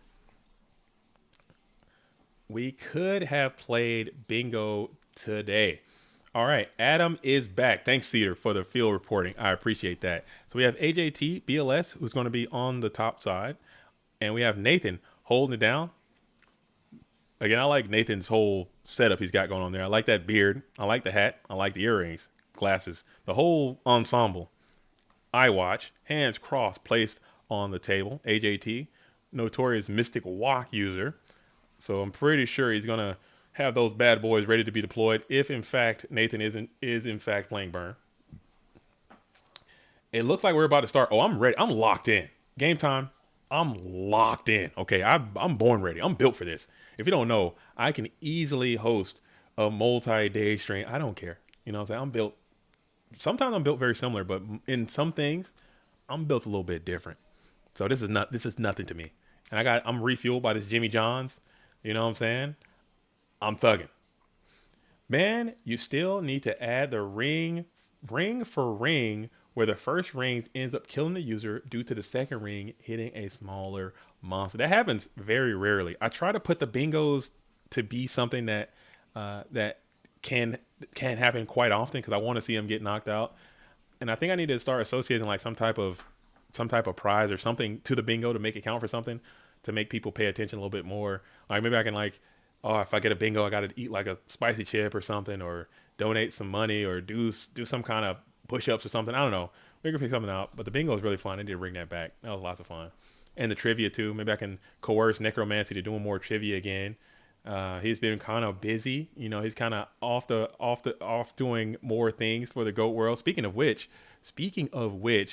We could have played bingo today. All right. Adam is back. Thanks, Cedar, for the field reporting. I appreciate that. So we have AJT, BLS, who's going to be on the top side. And we have Nathan holding it down. Again, I like Nathan's whole setup he's got going on there. I like that beard. I like the hat. I like the earrings, glasses, the whole ensemble. I watch, hands crossed, placed on the table. AJT, notorious Mystic Walk user. So I'm pretty sure he's going to have those bad boys ready to be deployed if, in fact, Nathan is in fact playing Burn. It looks like we're about to start. Oh, I'm ready. I'm locked in. Game time. I'm locked in. Okay, I'm born ready. I'm built for this. If you don't know, I can easily host a multi-day stream. I don't care. You know what I'm saying? I'm built. Sometimes I'm built very similar, but in some things, I'm built a little bit different. So this is nothing to me. And I'm refueled by this Jimmy John's. You know what I'm saying? I'm thugging. Man, you still need to add the ring for ring where the first ring ends up killing the user due to the second ring hitting a smaller monster. That happens very rarely. I try to put the bingos to be something that can happen quite often because I want to see them get knocked out. And I think I need to start associating like some type of prize or something to the bingo to make it count for something, to make people pay attention a little bit more. Like maybe I can if I get a bingo, I got to eat like a spicy chip or something, or donate some money, or do some kind of push-ups or something. I don't know. We can figure something out. But the bingo was really fun. I need to bring that back. That was lots of fun. And the trivia too. Maybe I can coerce Necromancy to doing more trivia again. He's been kind of busy. You know, he's kind of off doing more things for the GOAT world. Speaking of which,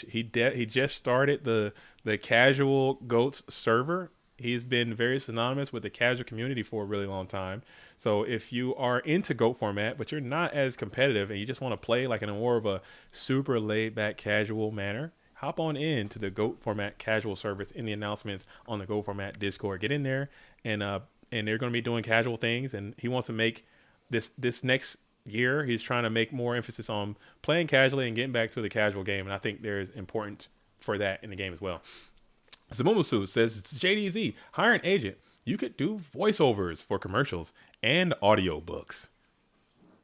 he just started the casual GOATs server. He's been very synonymous with the casual community for a really long time. So if you are into GOAT format, but you're not as competitive and you just want to play like in a more of a super laid back casual manner, hop on in to the GOAT format casual service in the announcements on the GOAT format Discord. Get in there and they're going to be doing casual things. And he wants to make this next year, he's trying to make more emphasis on playing casually and getting back to the casual game. And I think there's important for that in the game as well. Zamumusu says, it's JDZ, hire an agent. You could do voiceovers for commercials and audiobooks.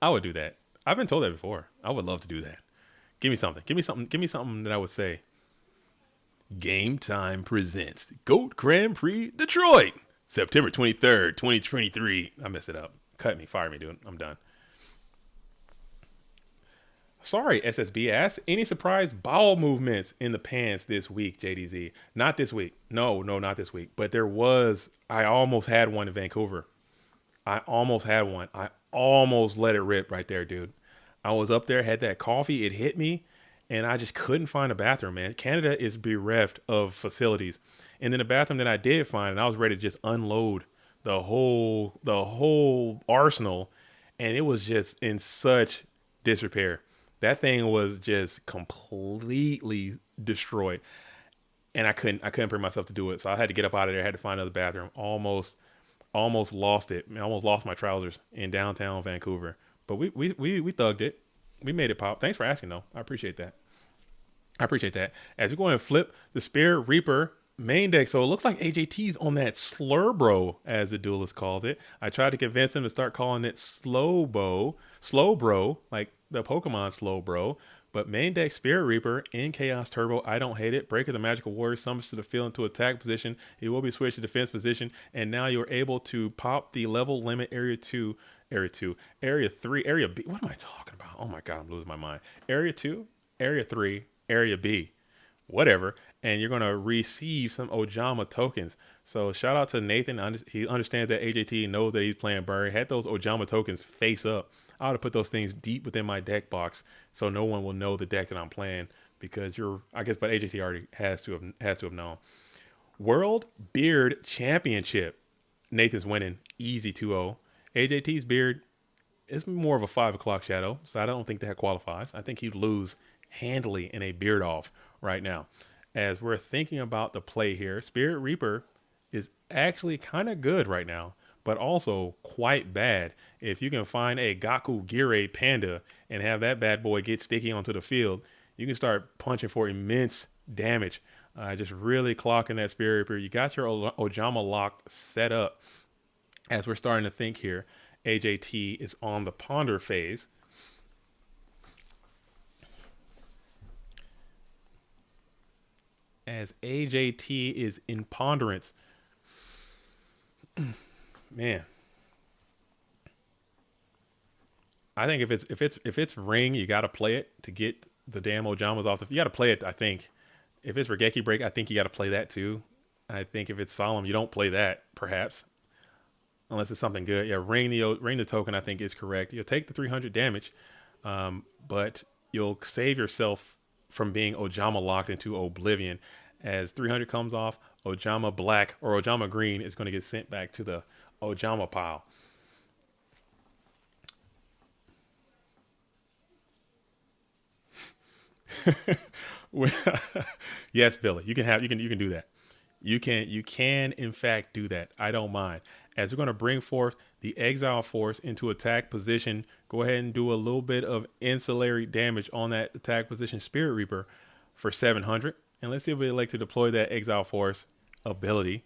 I would do that. I've been told that before. I would love to do that. Give me something that I would say. Game Time presents GOAT Grand Prix Detroit, September 23rd, 2023. I messed it up. Cut me, fire me, dude. I'm done. Sorry, SSB asked, any surprise bowel movements in the pants this week, JDZ? Not this week. No, not this week. But there was, I almost had one in Vancouver. I almost had one. I almost let it rip right there, dude. I was up there, had that coffee, it hit me, and I just couldn't find a bathroom, man. Canada is bereft of facilities. And then the bathroom that I did find, and I was ready to just unload the whole arsenal, and it was just in such disrepair. That thing was just completely destroyed, and I couldn't bring myself to do it. So I had to get up out of there. I had to find another bathroom. Almost lost it. I almost lost my trousers in downtown Vancouver. But we thugged it. We made it pop. Thanks for asking, though. I appreciate that. As we go and flip the Spirit Reaper main deck. So it looks like AJT's on that Slowbro, as the duelist calls it. I tried to convince him to start calling it Slowbro, like the Pokemon Slowbro. But main deck Spirit Reaper in Chaos Turbo. I don't hate it. Breaker the Magical Warrior summons to the field into attack position. He will be switched to defense position. And now you're able to pop the level limit area 2, area 3, area B. What am I talking about? Oh my God, I'm losing my mind. Area 2, area 3, area B. Whatever. And you're going to receive some Ojama tokens. So shout out to Nathan. He understands that AJT knows that he's playing Burn. Had those Ojama tokens face up. I ought to put those things deep within my deck box so no one will know the deck that I'm playing, because but AJT already has to have known. World Beard Championship. Nathan's winning easy 2-0. AJT's beard is more of a 5 o'clock shadow, so I don't think that qualifies. I think he'd lose handily in a beard off right now. as we're thinking about the play here. Spirit Reaper is actually kind of good right now, but also quite bad. If you can find a Gaku Gire Panda and have that bad boy get sticky onto the field, you can start punching for immense damage. Just really clocking that Spirit Reaper. You got your Ojama lock set up. As we're starting to think here, AJT is on the ponder phase. As AJT is in ponderance. Man. I think if it's ring, you gotta play it to get the damn Ojamas off the, you gotta play it, I think. If it's Regeki break, I think you gotta play that too. I think if it's solemn, you don't play that, perhaps. Unless it's something good. Yeah, ring the token, I think, is correct. You'll take the 300 damage, but you'll save yourself from being Ojama locked into oblivion. As 300 comes off, Ojama black or Ojama green is going to get sent back to the Ojama pile. Yes, Billy, you can do that. You can in fact do that. I don't mind. As we're going to bring forth the Exile Force into attack position, go ahead and do a little bit of ancillary damage on that attack position Spirit Reaper for 700. And let's see if we like to deploy that Exile Force ability.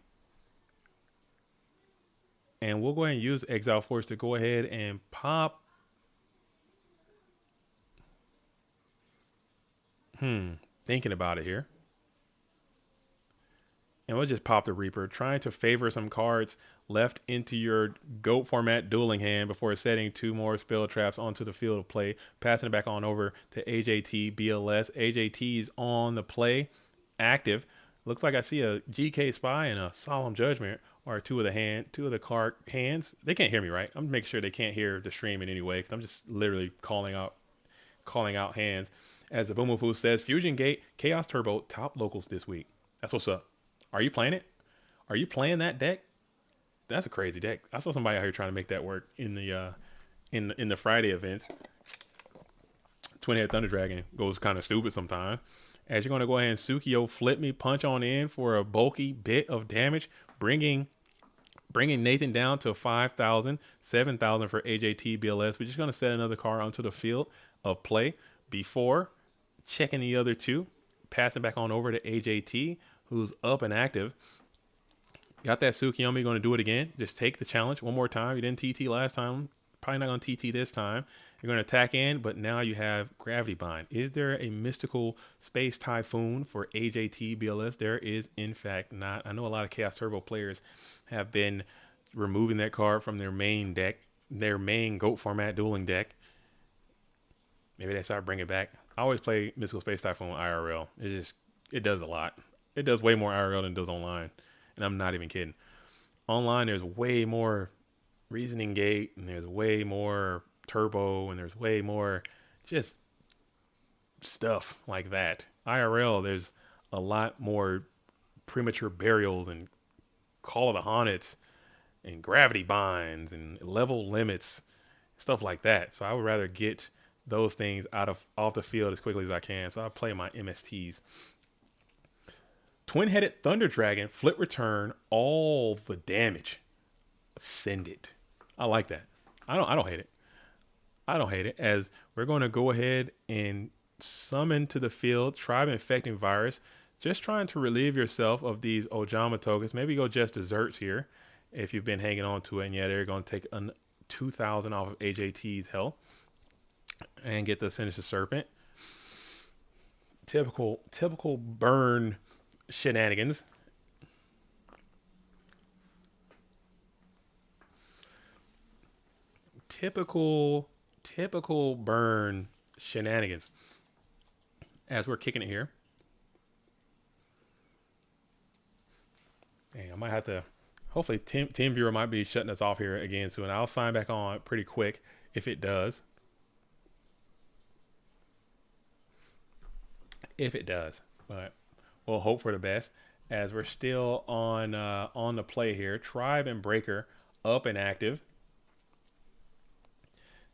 And we'll go ahead and use Exile Force to go ahead and pop. Thinking about it here. And we'll just pop the Reaper, trying to favor some cards left into your GOAT format dueling hand before setting 2 more spell traps onto the field of play, passing it back on over to AJT BLS. AJT's on the play, active. Looks like I see a GK Spy and a Solemn Judgment are two of the card hands. They can't hear me, right? I'm making sure they can't hear the stream in any way because I'm just literally calling out hands. As the Boomafu says, Fusion Gate, Chaos Turbo, top locals this week. That's what's up. Are you playing it? Are you playing that deck? That's a crazy deck. I saw somebody out here trying to make that work in the Friday events. Twin-Head Thunder Dragon goes kind of stupid sometimes. As you're going to go ahead and Sukiyo flip me, punch on in for a bulky bit of damage, bringing Nathan down to 5,000, 7,000 for AJT BLS. We're just going to set another card onto the field of play before checking the other two, passing back on over to AJT, who's up and active. Got that Tsukiyomi, going to do it again. Just take the challenge one more time. You didn't TT last time. Probably not going to TT this time. You're going to attack in, but now you have Gravity Bind. Is there a mystical Space Typhoon for AJT BLS? There is, in fact, not. I know a lot of Chaos Turbo players have been removing that card from their main deck, their main GOAT format dueling deck. Maybe they start bringing it back. I always play Mystical Space Typhoon IRL. It does a lot. It does way more IRL than it does online. And I'm not even kidding. Online, there's way more Reasoning Gate, and there's way more Turbo, and there's way more just stuff like that. IRL, there's a lot more Premature Burials and Call of the Hornets and Gravity Binds and level limits, stuff like that. So I would rather get those things off the field as quickly as I can. So I play my MSTs. Twin-Headed Thunder Dragon, flip return, all the damage. Send it. I like that. I don't hate it. I don't hate it. As we're going to go ahead and summon to the field Tribe Infecting Virus. Just trying to relieve yourself of these Ojama tokens. Maybe go just desserts here if you've been hanging on to it. And yeah, they're going to take 2,000 off of AJT's health and get the Sinister Serpent. Typical burn shenanigans. Typical burn shenanigans. As we're kicking it here. Hey, I might have to, hopefully TeamViewer might be shutting us off here again soon. I'll sign back on pretty quick if it does. If it does, but we'll hope for the best. As we're still on the play here, Tribe and Breaker up and active.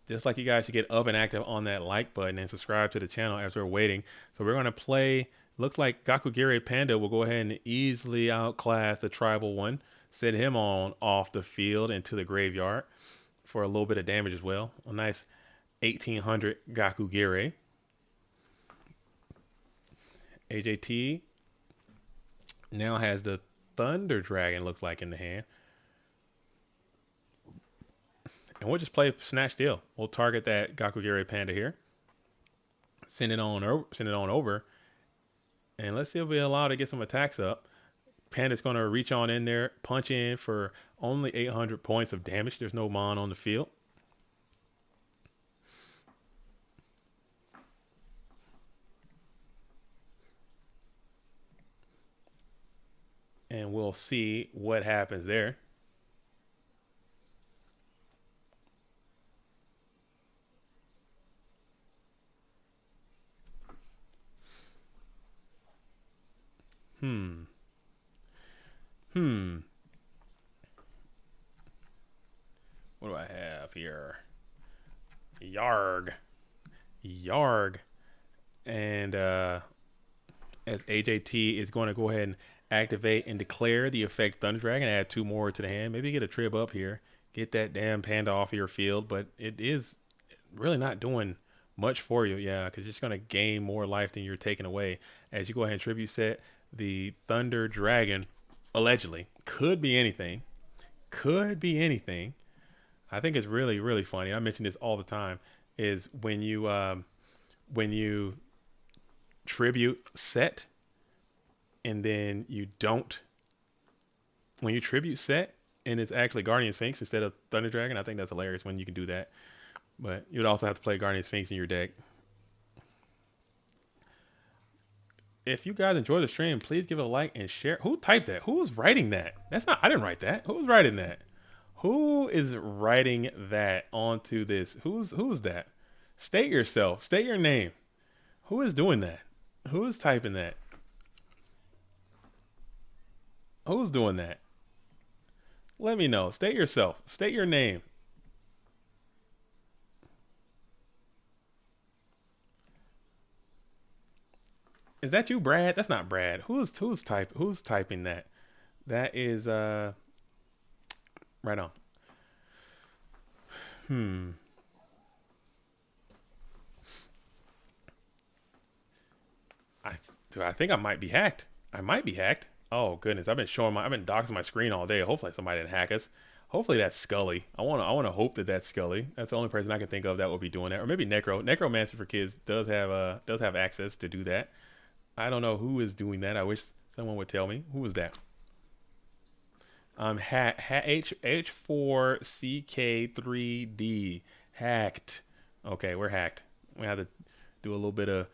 Just like you guys should get up and active on that like button and subscribe to the channel as we're waiting. So we're going to play Looks like Gakugiri Panda will go ahead and easily outclass the tribal one. Send him on off the field into the graveyard for a little bit of damage as well. A nice 1800 Gakugiri. AJT now has the Thunder Dragon, looks like, in the hand. And we'll just play Snatch Deal. We'll target that Gakugiri Panda here. Send it on over. And let's see if we allow to get some attacks up. Panda's going to reach on in there, punch in for only 800 points of damage. There's no Mon on the field. And we'll see what happens there. What do I have here? Yarg. And as AJT is going to go ahead and activate and declare the effect Thunder Dragon, add 2 more to the hand. Maybe get a trib up here. Get that damn panda off of your field. But it is really not doing much for you. Yeah, because you're just going to gain more life than you're taking away. As you go ahead and tribute set the Thunder Dragon, allegedly. Could be anything. I think it's really, really funny. I mention this all the time. Is when you tribute set, and then you don't. When you tribute set, and it's actually Guardian Sphinx instead of Thunder Dragon, I think that's hilarious when you can do that. But you'd also have to play Guardian Sphinx in your deck. If you guys enjoy the stream, please give it a like and share. Who typed that? Who was writing that? That's not. I didn't write that. Who was writing that? Who is writing that onto this? Who's that? State yourself. State your name. Who is doing that? Who is typing that? Who's doing that? Let me know. State yourself. State your name. Is that you, Brad? That's not Brad. Who's typing that? That is right on. I think I might be hacked. Oh goodness, I've been doxing my screen all day. Hopefully somebody didn't hack us. Hopefully that's Scully. I want to hope that that's Scully. That's the only person I can think of that will be doing that. Or maybe Necromancer for Kids does have access to do that. I don't know who is doing that. I wish someone would tell me. Who was that? H4CK3D hacked. Okay, we're hacked. We have to do a little bit of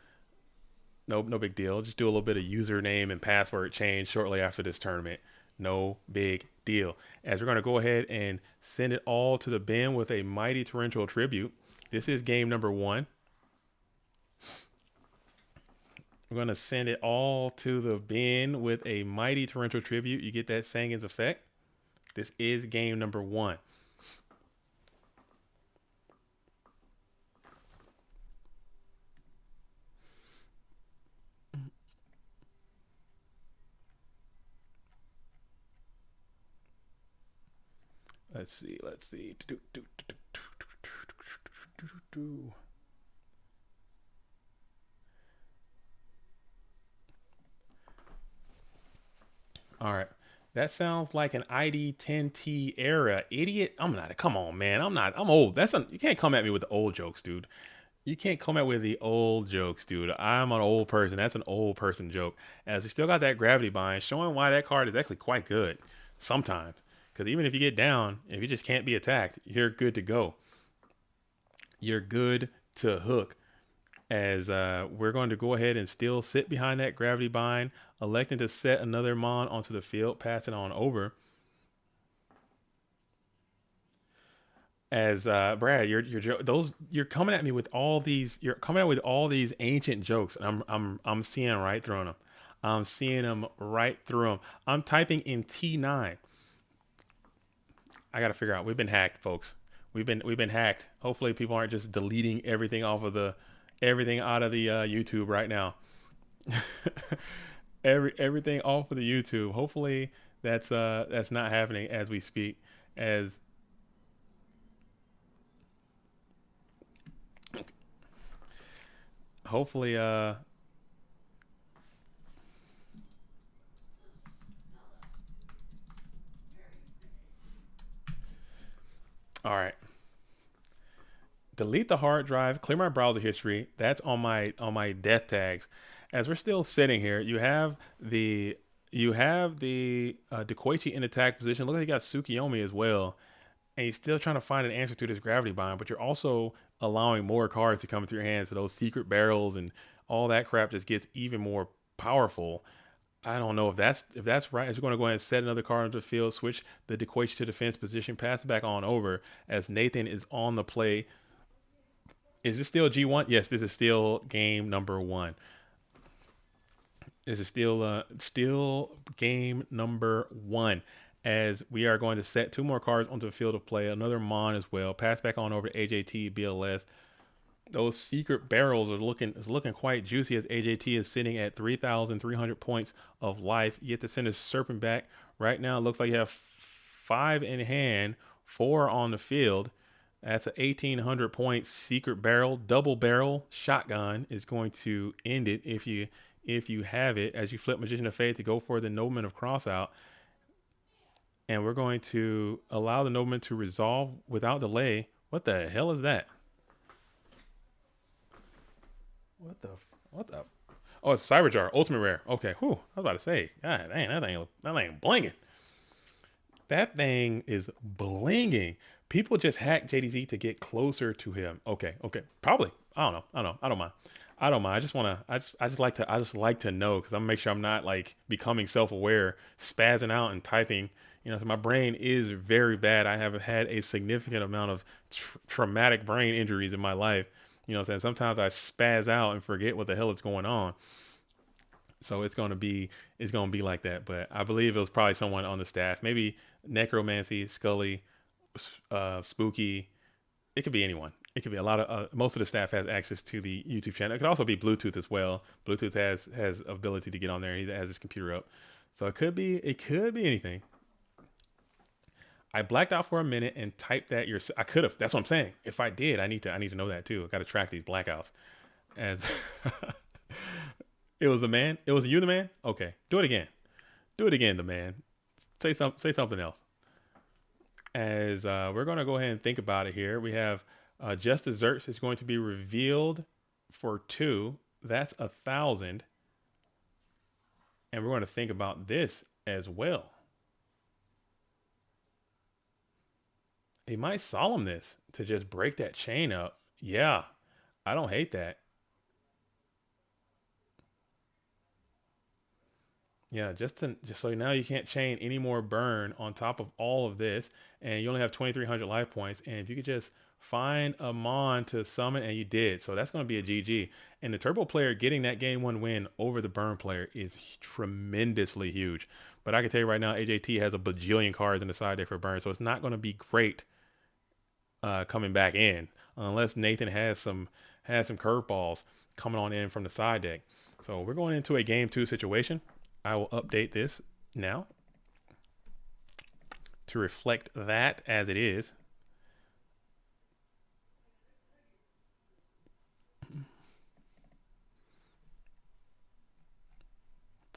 no big deal. Just do a little bit of username and password change shortly after this tournament. No big deal. As we're going to go ahead and send it all to the bin with a Mighty Torrential Tribute. This is game number 1. We're going to send it all to the bin with a Mighty Torrential Tribute. You get that Sangin's effect. This is game number 1. Let's see. All right. That sounds like an ID 10T era. Idiot. Come on, man. I'm old. You can't come at me with the old jokes, dude. I'm an old person. That's an old person joke. As we still got that gravity bind, showing why that card is actually quite good sometimes. Because even if you get down, if you just can't be attacked, you're good to go. You're good to hook. As we're going to go ahead and still sit behind that gravity bind, electing to set another Mon onto the field, pass it on over. As Brad, you're coming at me with all these. You're coming out with all these ancient jokes, and I'm seeing right through them. I'm typing in T9. I got to figure out. We've been hacked, folks. We've been hacked. Hopefully, people aren't just deleting everything out of the YouTube right now. Everything off of the YouTube. Hopefully that's not happening as we speak. As hopefully all right. Delete the hard drive, clear my browser history. That's on my death tags. As we're still sitting here, you have the Dekoichi in attack position. Look like you got Tsukiyomi as well, and you're still trying to find an answer to this gravity bind. But you're also allowing more cards to come into your hands. So those secret barrels and all that crap just gets even more powerful. I don't know if that's right. As we're going to go ahead and set another card into the field, switch the Dekoichi to defense position, pass it back on over as Nathan is on the play. Is this still G1? Yes, this is still game number one. This is still game number one. As we are going to set two more cards onto the field of play, another Mon as well. Pass back on over to AJT BLS. Those secret barrels are looking quite juicy as AJT is sitting at 3,300 points of life. You get to send a Serpent back. Right now, it looks like you have 5 in hand, 4 on the field. That's an 1,800 point secret barrel, double barrel shotgun is going to end it if you have it. As you flip Magician of Fate to go for the Nobleman of Crossout, and we're going to allow the Nobleman to resolve without delay. What the hell is that? What the? Oh, it's Cyberjar, ultimate rare. Okay, whew. I was about to say, God dang, that thing blinging. That thing is blinging. People just hack JDZ to get closer to him. Okay. Probably. I don't know. I don't mind. I just like to know, because I'm gonna make sure I'm not like becoming self-aware, spazzing out and typing. So my brain is very bad. I have had a significant amount of traumatic brain injuries in my life. Sometimes I spaz out and forget what the hell is going on. So it's gonna be like that. But I believe it was probably someone on the staff, maybe Necromancy, Scully, Spooky. It could be anyone. It could be a lot of most of the staff has access to the YouTube channel. It could also be Bluetooth as well. Bluetooth has ability to get on there. He has his computer up, so it could be anything. I blacked out for a minute and typed that I could have. That's what I'm saying. If I did, I need to know that too. I got to track these blackouts. As it was the man. It was you, the man. Okay, do it again. Do it again, the man. Say something else. As we're going to go ahead and think about it here. We have Just Desserts is going to be revealed for 2. That's 1,000. And we're going to think about this as well. He might solemn this to just break that chain up. Yeah, I don't hate that. Yeah, just so now you can't chain any more burn on top of all of this, and you only have 2,300 life points. And if you could just find a Mon to summon, and you did, so that's going to be a GG. And the Turbo player getting that game 1 win over the burn player is tremendously huge. But I can tell you right now, AJT has a bajillion cards in the side deck for burn, so it's not going to be great coming back in unless Nathan has some curveballs coming on in from the side deck. So we're going into a game 2 situation. I will update this now to reflect that as it is.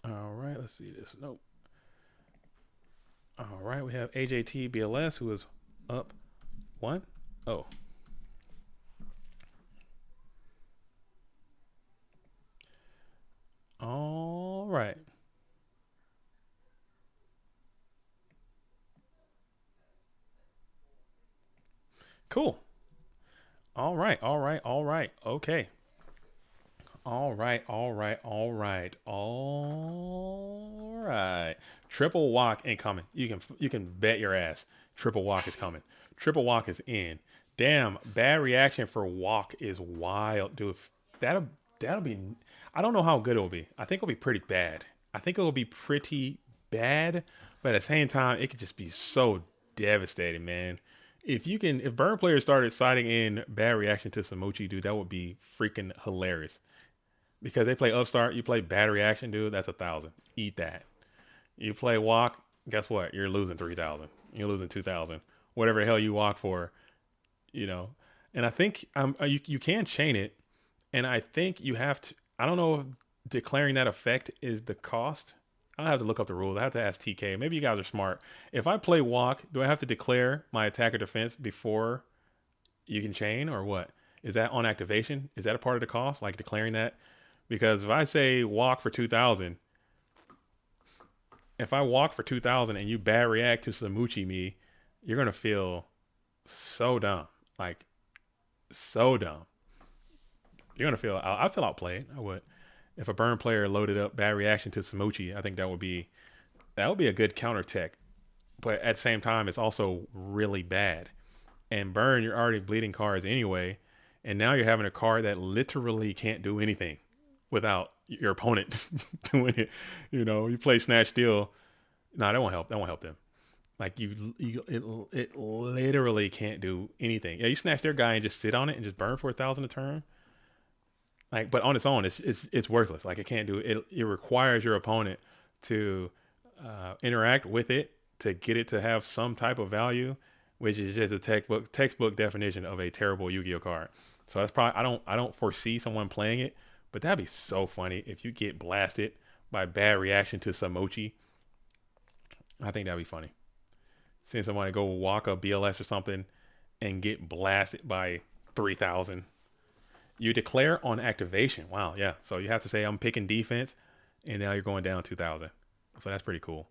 All right, let's see this. Nope. All right, we have AJT BLS, who is up 1. Oh. All right. Cool. All right. Okay. All right. Triple walk incoming. You can bet your ass. Triple walk is coming. Triple walk is in. Damn, bad reaction for walk is wild, dude. That'll be. I don't know how good it will be. I think it'll be pretty bad. But at the same time, it could just be so devastating, man. If burn players started siding in bad reaction to Samochi, dude, that would be freaking hilarious. because they play Upstart. You play Battery Action, dude. That's 1,000. Eat that. You play Walk. Guess what? You're losing 3,000. You're losing 2,000. Whatever the hell you walk for, you know. And I think you can chain it, and I think you have to. I don't know if declaring that effect is the cost. I'll have to look up the rules. I have to ask TK. Maybe you guys are smart. If I play Walk, do I have to declare my attack or defense before you can chain, or what? Is that on activation? Is that a part of the cost, like declaring that? Because if I say Walk for 2,000, if I walk for 2,000 and you bad react to Samuchi me, you're gonna feel so dumb, like so dumb. You're gonna feel. I feel outplayed. I would. If a burn player loaded up bad reaction to Samuchi, I think that would be a good counter tech. But at the same time, it's also really bad. And burn, you're already bleeding cards anyway, and now you're having a card that literally can't do anything without your opponent doing it. You know, you play Snatch Steal. No, that won't help. That won't help them. Like it literally can't do anything. Yeah, you snatch their guy and just sit on it and just burn for 1,000 a turn. Like, but on its own, it's worthless. Like, it can't do it. It requires your opponent to interact with it to get it to have some type of value, which is just a textbook definition of a terrible Yu-Gi-Oh card. So that's probably I don't foresee someone playing it, but that'd be so funny if you get blasted by bad reaction to Samochi. I think that'd be funny. Seeing somebody go walk a BLS or something and get blasted by 3,000. You declare on activation. Wow, yeah. So you have to say I'm picking defense, and now you're going down 2,000. So that's pretty cool.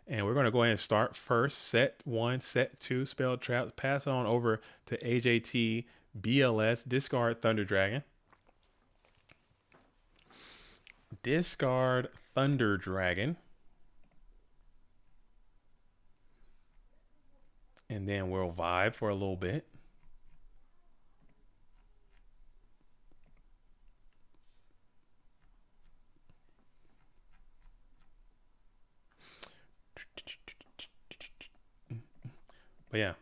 And we're going to go ahead and start first. Set 1, set 2, spell trap. Pass it on over to AJT BLS. Discard Thunder Dragon. Discard Thunder Dragon. And then we'll vibe for a little bit. But yeah,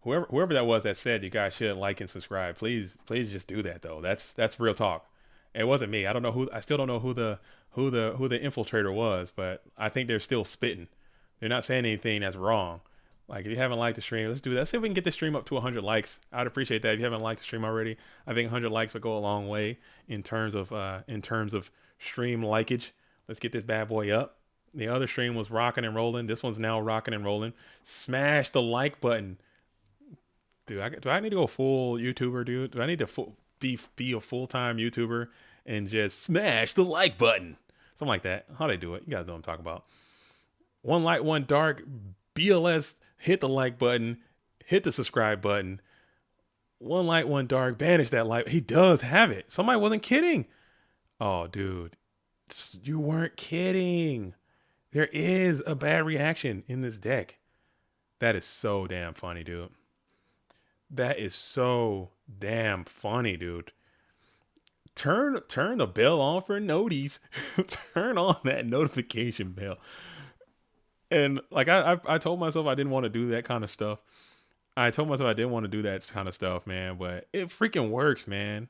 whoever that was that said you guys should like and subscribe, please just do that though. That's real talk. It wasn't me. I still don't know who the infiltrator was, but I think they're still spitting. They're not saying anything that's wrong. Like, if you haven't liked the stream, let's do that. Let's see if we can get the stream up to 100 likes. I'd appreciate that. If you haven't liked the stream already, I think 100 likes will go a long way in terms of stream likeage. Let's get this bad boy up. The other stream was rocking and rolling. This one's now rocking and rolling. Smash the like button. Dude, do I need to go full YouTuber, dude? Do I need to be a full-time YouTuber and just smash the like button? Something like that. How they do it? You guys know what I'm talking about. One light, one dark. BLS, hit the like button. Hit the subscribe button. One light, one dark. Banish that like. He does have it. Somebody wasn't kidding. Oh, dude. You weren't kidding. There is a bad reaction in this deck. That is so damn funny, dude. That is so damn funny, dude. Turn the bell on for noties. Turn on that notification bell. And like I told myself I didn't want to do that kind of stuff. I told myself I didn't want to do that kind of stuff, man. But it freaking works, man.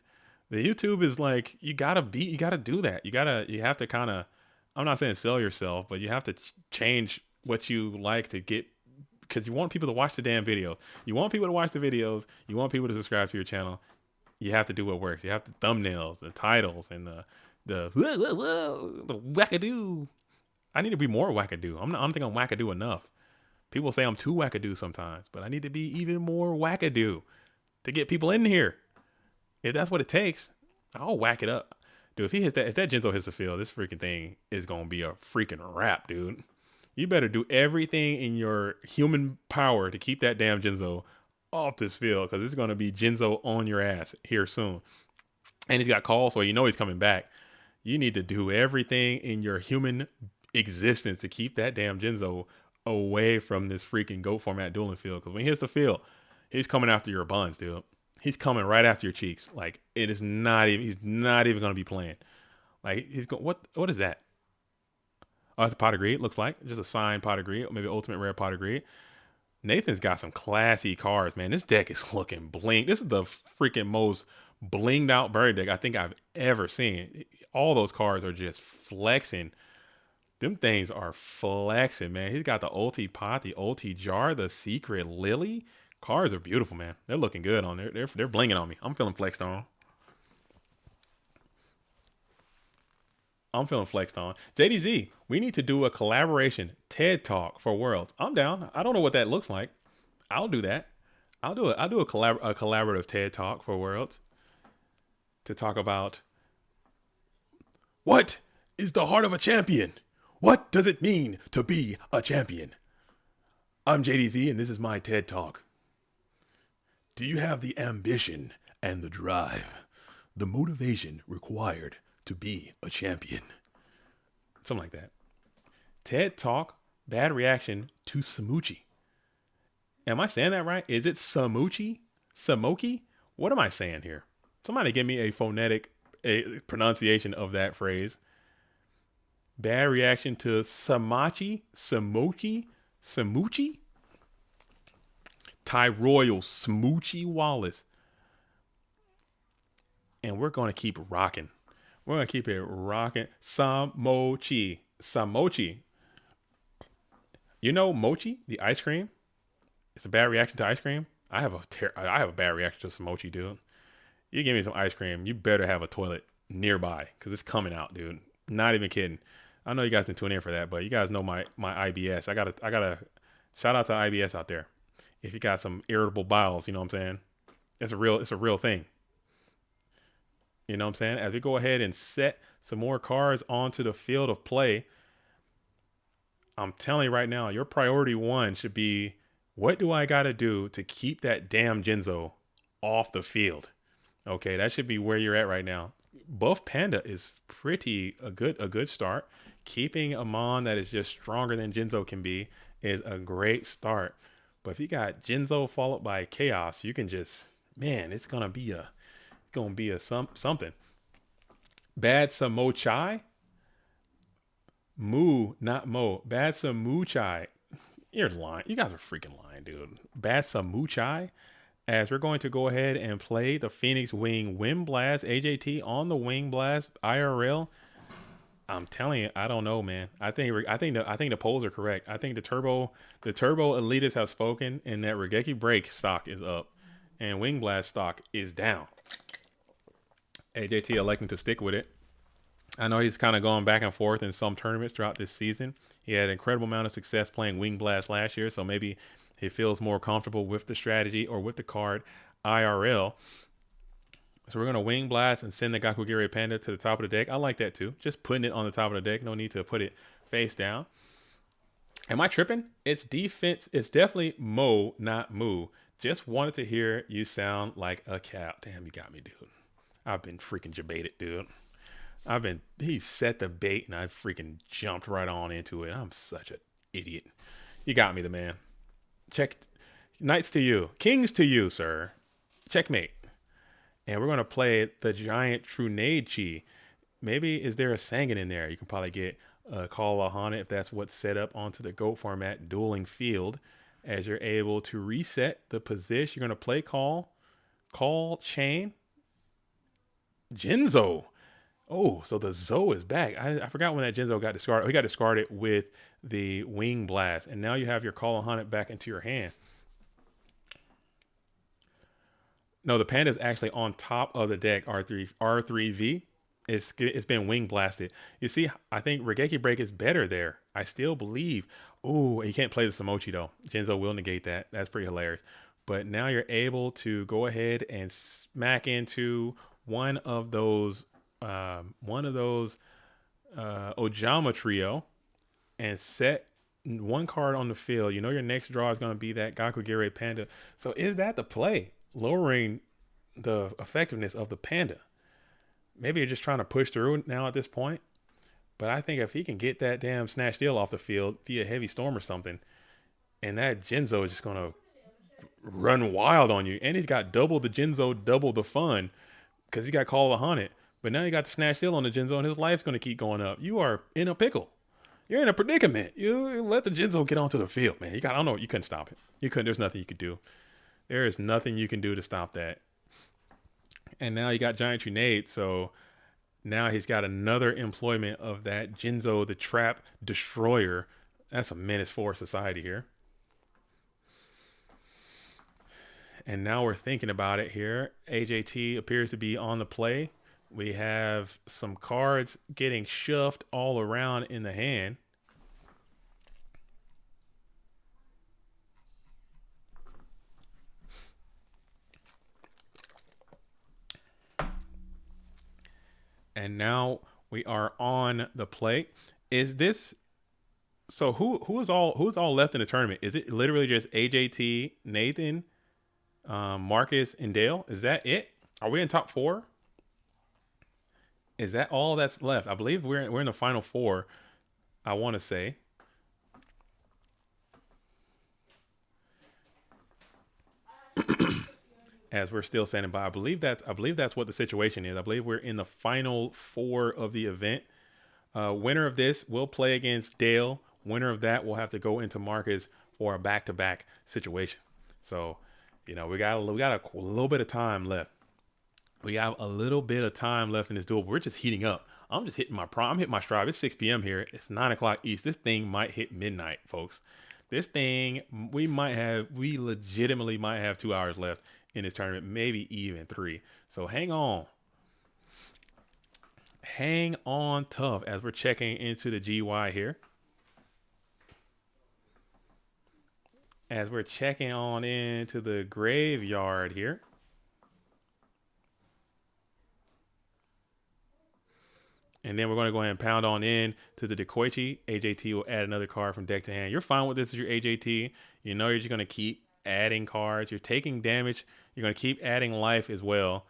The YouTube is like, you gotta do that. You have to kind of, I'm not saying sell yourself, but you have to change what you like to get, because you want people to watch the damn videos. You want people to watch the videos. You want people to subscribe to your channel. You have to do what works. You have the thumbnails, the titles, and the wackadoo. I need to be more wackadoo. I don't think I'm wackadoo enough. People say I'm too wackadoo sometimes, but I need to be even more wackadoo to get people in here. If that's what it takes, I'll whack it up. Dude, if that Jinzo hits the field, this freaking thing is going to be a freaking wrap, dude. You better do everything in your human power to keep that damn Jinzo off this field, because it's going to be Jinzo on your ass here soon. And he's got calls, so you know he's coming back. You need to do everything in your human existence to keep that damn Jinzo away from this freaking GOAT format dueling field, because when he hits the field, he's coming after your buns, dude. He's coming right after your cheeks. Like, he's not even going to be playing. Like, he's going, what is that? Oh, it's a pot of greed, looks like. Just a signed pot of greed, maybe ultimate rare pot of greed. Nathan's got some classy cards, man. This deck is looking blink. This is the freaking most blinged out bird deck I think I've ever seen. All those cards are just flexing. Them things are flexing, man. He's got the ulti pot, the ulti jar, the secret lily. Cards are beautiful, man. They're looking good on there. They're blinging on me. I'm feeling flexed on. JDZ, we need to do a collaboration TED Talk for Worlds. I'm down. I don't know what that looks like. I'll do that. I'll do a collaborative TED Talk for Worlds to talk about what is the heart of a champion. What does it mean to be a champion? I'm JDZ, and this is my TED Talk. Do you have the ambition and the drive, the motivation required to be a champion? Something like that. TED Talk, bad reaction to Samuchi. Am I saying that right? Is it Samuchi? Samoki? What am I saying here? Somebody give me a phonetic pronunciation of that phrase. Bad reaction to Samachi, Samoki, Samuchi? Ty Royal, Smoochie Wallace. And we're going to keep rocking. We're going to keep it rocking. Samochi. Samochi. You know mochi, the ice cream? It's a bad reaction to ice cream. I have a bad reaction to Samochi, dude. You give me some ice cream, you better have a toilet nearby because it's coming out, dude. Not even kidding. I know you guys didn't tune in for that, but you guys know my IBS. I gotta shout out to IBS out there. If you got some irritable bowels, you know what I'm saying? It's a real thing. You know what I'm saying? As we go ahead and set some more cards onto the field of play, I'm telling you right now, your priority one should be, what do I got to do to keep that damn Jinzo off the field? Okay, that should be where you're at right now. Buff Panda is a good start. Keeping a Mon that is just stronger than Jinzo can be is a great start. But if you got Jinzo followed by Chaos, you can just, man, it's gonna be a something. Bad Samochai. Moo, not Mo. Bad Samuchai. You're lying. You guys are freaking lying, dude. Bad Samuchai. As we're going to go ahead and play the Phoenix Wing Wind Blast AJT on the Wing Blast IRL. I'm telling you, I don't know, man. I think the polls are correct. I think the turbo elitists have spoken, and that Regeki Break stock is up, and Wing Blast stock is down. AJT electing to stick with it. I know he's kind of going back and forth in some tournaments throughout this season. He had an incredible amount of success playing Wing Blast last year, so maybe he feels more comfortable with the strategy or with the card IRL. So we're going to Wing Blast and send the Gakugiri Panda to the top of the deck. I like that too. Just putting it on the top of the deck. No need to put it face down. Am I tripping? It's defense. It's definitely Mo, not Moo. Just wanted to hear you sound like a cow. Damn, you got me, dude. I've been freaking debated, dude. He set the bait and I freaking jumped right on into it. I'm such an idiot. You got me, the man. Check. Knights to you. Kings to you, sir. Checkmate. And we're going to play the giant Trunade Chi. Maybe is there a Sangan in there? You can probably get a Call of Hana if that's what's set up onto the GOAT format dueling field. As you're able to reset the position, you're going to play call chain. Jinzo. Oh, so the Zo is back. I forgot when that Jinzo got discarded. He got discarded with the Wing Blast. And now you have your Call of Hana back into your hand. No, the Panda is actually on top of the deck, R3V. It's been Wing Blasted. You see, I think Regeki Break is better there. I still believe. Oh, you can't play the Samochi, though. Jinzo will negate that. That's pretty hilarious. But now you're able to go ahead and smack into one of those Ojama Trio and set one card on the field. You know your next draw is going to be that Gakugiri Panda. So is that the play? Lowering the effectiveness of the Panda. Maybe you're just trying to push through now at this point. But I think if he can get that damn Snatch Steal off the field via Heavy Storm or something, and that Jinzo is just going to run wild on you. And he's got double the Jinzo, double the fun because he got Call of Haunted. But now you got the Snatch Steal on the Jinzo and his life's going to keep going up. You are in a pickle. You're in a predicament. You let the Jinzo get onto the field, man. I don't know. You couldn't stop it. There's nothing you could do. There is nothing you can do to stop that. And now he got Giant Trinade, so now he's got another employment of that Jinzo the Trap Destroyer. That's a menace for society here. And now we're thinking about it here. AJT appears to be on the play. We have some cards getting shoved all around in the hand. And now we are on the plate. Is this so? Who's all left in the tournament? Is it literally just AJT, Nathan, Marcus, and Dale? Is that it? Are we in top 4? Is that all that's left? I believe we're in the final 4. I want to say. As we're still standing by, I believe that's what the situation is. I believe we're in the final 4 of the event. Winner of this will play against Dale. Winner of that will have to go into Marcus for a back-to-back situation. So, we got a little bit of time left. We have a little bit of time left in this duel. But we're just heating up. I'm just hitting my prime. I'm hitting my stride. It's 6 p.m. here. It's 9 o'clock East. This thing might hit midnight, folks. This thing, we legitimately might have 2 hours left in this tournament, maybe even 3. So hang on. Hang on tough as we're checking into the GY here. As we're checking on into the graveyard here. And then we're going to go ahead and pound on in to the Dekoichi. AJT will add another card from deck to hand. You're fine with this as your AJT. You know you're just going to keep adding cards. You're taking damage. You're going to keep adding life as well.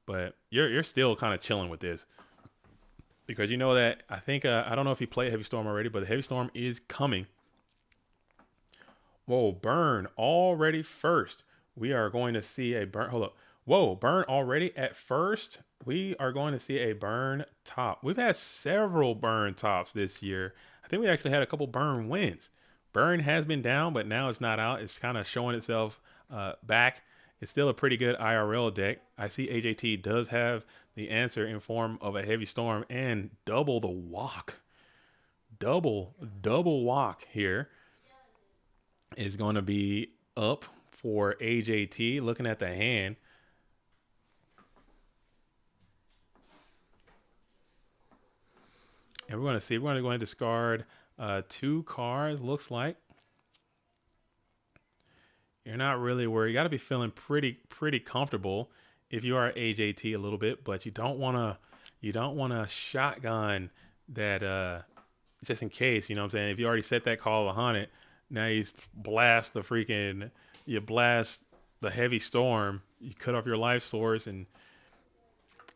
But you're still kind of chilling with this. Because you know that, I think, I don't know if you played Heavy Storm already, but the Heavy Storm is coming. Whoa, burn already first. We are going to see a burn. Hold up. Whoa, burn already at first. We are going to see a burn top. We've had several burn tops this year. I think we actually had a couple burn wins. Burn has been down, but now it's not out. It's kind of showing itself back. It's still a pretty good IRL deck. I see AJT does have the answer in form of a Heavy Storm and double the walk. Double walk here is going to be up for AJT. Looking at the hand. And we're going to see. We're going to go ahead and discard 2 cards, looks like. You're not really worried. You got to be feeling pretty comfortable if you are AJT a little bit, but you don't want to shotgun that just in case, you know what I'm saying? If you already set that call 100, now you blast the Heavy Storm, you cut off your life source, and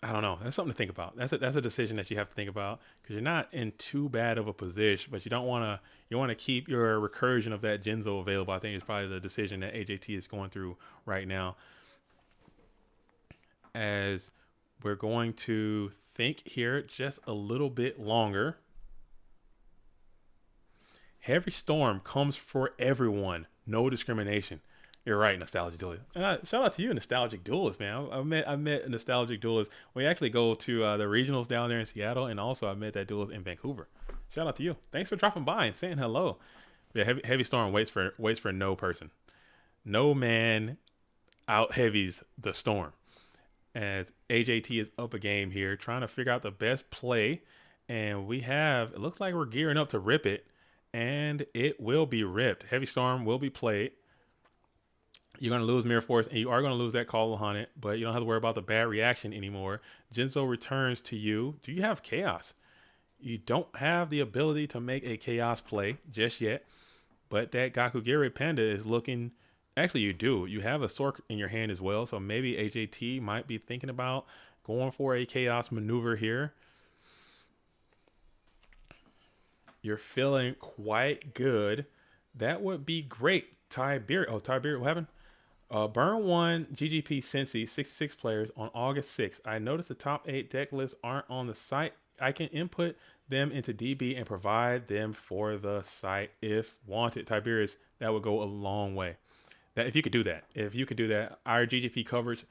I don't know. That's something to think about. That's a decision that you have to think about because you're not in too bad of a position, but you want to keep your recursion of that Jinzo available. I think it's probably the decision that AJT is going through right now. As we're going to think here just a little bit longer. Heavy Storm comes for everyone. No discrimination. You're right, Nostalgic Duelist. And shout out to you, Nostalgic Duelist, man. I met a Nostalgic Duelist. We actually go to the regionals down there in Seattle, and also I met that duelist in Vancouver. Shout out to you. Thanks for dropping by and saying hello. Yeah, Heavy Storm waits for no person. No man out heavies the Storm. As AJT is up a game here, trying to figure out the best play. And it looks like we're gearing up to rip it. And it will be ripped. Heavy Storm will be played. You're going to lose Mirror Force, and you are going to lose that Call on it, but you don't have to worry about the bad reaction anymore. Jinzo returns to you. Do you have Chaos? You don't have the ability to make a Chaos play just yet, but that Gakugiri Panda is looking... Actually, you do. You have a Sork in your hand as well, so maybe AJT might be thinking about going for a Chaos maneuver here. You're feeling quite good. That would be great. Tiberius, what happened? Burn 1 GGP Sensi, 66 players on August 6th. I noticed the top 8 deck lists aren't on the site. I can input them into DB and provide them for the site if wanted. Tiberius, that would go a long way. If you could do that, our GGP coverage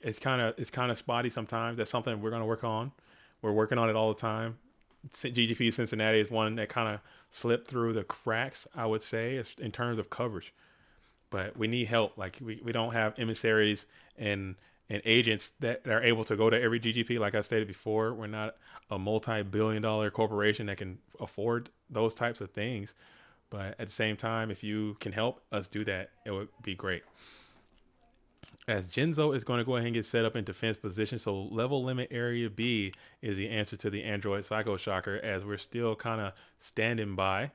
it's kind of spotty sometimes. That's something we're gonna work on. We're working on it all the time. GGP Cincinnati is one that kind of slipped through the cracks, I would say, in terms of coverage. But we need help. Like we don't have emissaries and agents that are able to go to every GGP. Like I stated before, we're not a multi-billion-dollar corporation that can afford those types of things. But at the same time, if you can help us do that, it would be great. As Genzo is going to go ahead and get set up in defense position. So level limit area B is the answer to the Android Psycho Shocker, as we're still kind of standing by.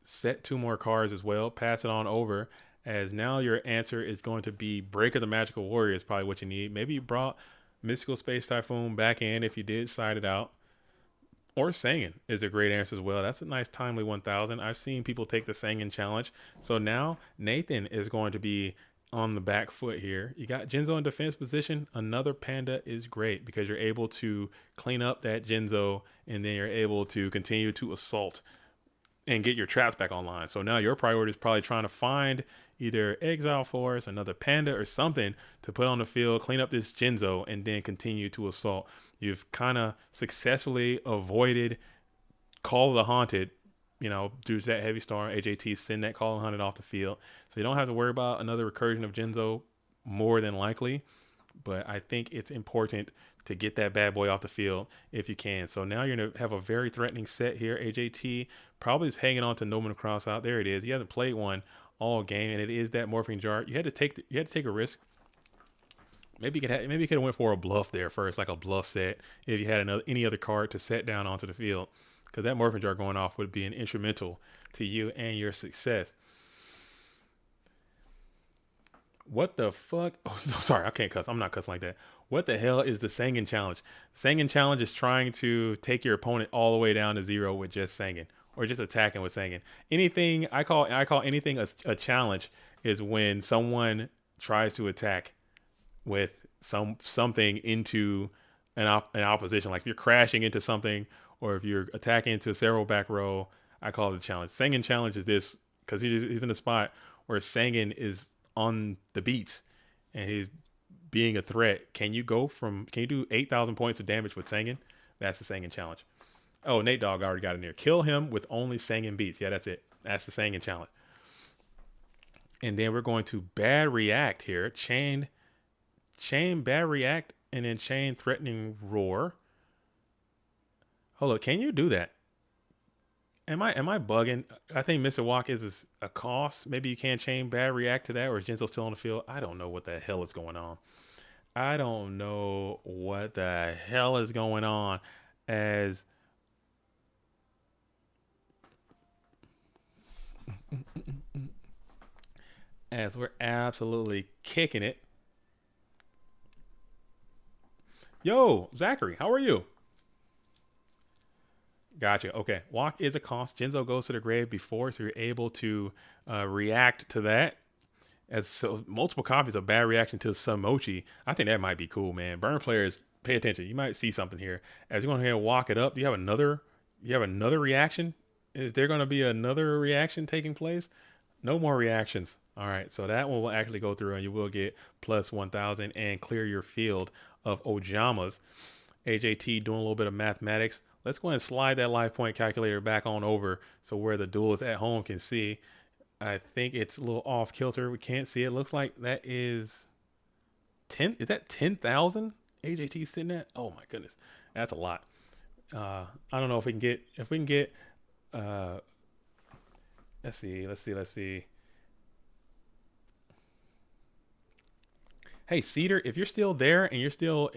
Set 2 more cards as well. Pass it on over, as now your answer is going to be Breaker the Magical Warrior is probably what you need. Maybe you brought Mystical Space Typhoon back in if you did side it out. Or Sangan is a great answer as well. That's a nice timely 1000. I've seen people take the Sangan challenge. So now Nathan is going to be on the back foot here. You got Genzo in defense position. Another Panda is great because you're able to clean up that Genzo and then you're able to continue to assault and get your traps back online. So now your priority is probably trying to find either Exile Force, another Panda, or something to put on the field, clean up this Genzo, and then continue to assault. You've kind of successfully avoided Call of the Haunted, due to that heavy storm. AJT send that Call of the Haunted off the field. So you don't have to worry about another recursion of Genzo, more than likely. But I think it's important to get that bad boy off the field if you can. So now you're going to have a very threatening set here. AJT probably is hanging on to Nomen Cross out. There it is. He hasn't played one all game, and it is that Morphing Jar. You had to take a risk. Maybe you could have went for a bluff there first, like a bluff set, if you had any other card to set down onto the field, because that Morphing Jar going off would be an instrumental to you and your success. What the fuck? Oh, sorry, I can't cuss. I'm not cussing like that. What the hell is the Sangan Challenge? Sangan Challenge is trying to take your opponent all the way down to 0 with just Sangan, or just attacking with Sangan. Anything I call anything a challenge is when someone tries to attack with something into an opposition. Like if you're crashing into something, or if you're attacking into several back row, I call it a challenge. Sangan Challenge is this because he's in the spot where Sangan is on the beats and he's being a threat. Can you do 8,000 points of damage with Sangan? That's the Sangan Challenge. Oh, Nate Dogg already got in there. Kill him with only Sangan beats. Yeah, that's it. That's the Sangan Challenge. And then we're going to bad react here. Chain bad react, and then chain threatening roar. Hold up, can you do that? Am I bugging? I think Mr. Walk is a cost. Maybe you can't chain bad react to that, or is Genzo still on the field? I don't know what the hell is going on. As we're absolutely kicking it. Yo, Zachary, how are you? Gotcha. Okay. Walk is a cost. Genzo goes to the grave before, so you're able to react to that. As so multiple copies of bad reaction to Samochi. I think that might be cool, man. Burn players, pay attention. You might see something here. As you're going to walk it up, do you have another reaction? Is there going to be another reaction taking place? No more reactions. All right. So that one will actually go through, and you will get plus 1,000 and clear your field of Ojamas. AJT doing a little bit of mathematics. Let's go ahead and slide that life point calculator back on over so where the duelists at home can see. I think it's a little off kilter. We can't see it. Looks like that is 10. Is that 10,000 AJT sitting at? Oh my goodness. That's a lot. I don't know if we can get, let's see. Hey, Cedar, if you're still there and you're still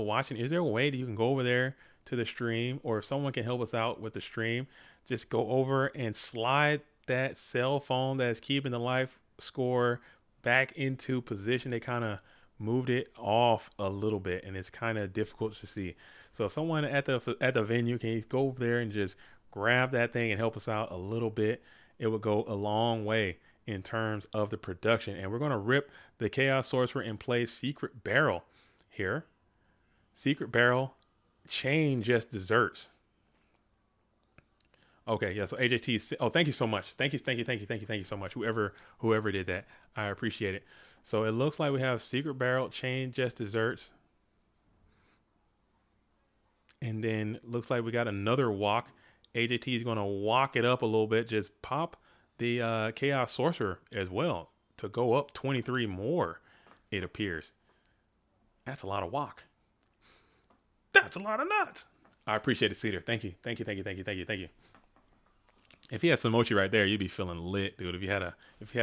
watching, is there a way that you can go over there to the stream, or if someone can help us out with the stream, just go over and slide that cell phone that's keeping the life score back into position. They kind of moved it off a little bit, and it's kind of difficult to see. So if someone at the venue can go over there and just grab that thing and help us out a little bit, it would go a long way in terms of the production. And we're going to rip the Chaos Sorcerer and play Secret Barrel here. Secret Barrel, chain just desserts. Okay, yeah. So AJT. Oh, thank you so much. Thank you so much. Whoever did that, I appreciate it. So it looks like we have Secret Barrel, Chain Just Desserts, and then looks like we got another walk. AJT is going to walk it up a little bit. Just pop the Chaos Sorcerer as well to go up 23 more. It appears. That's a lot of walk. That's a lot of nuts. I appreciate it, Cedar. Thank you. If he had Samochi right there, you'd be feeling lit, dude. If you had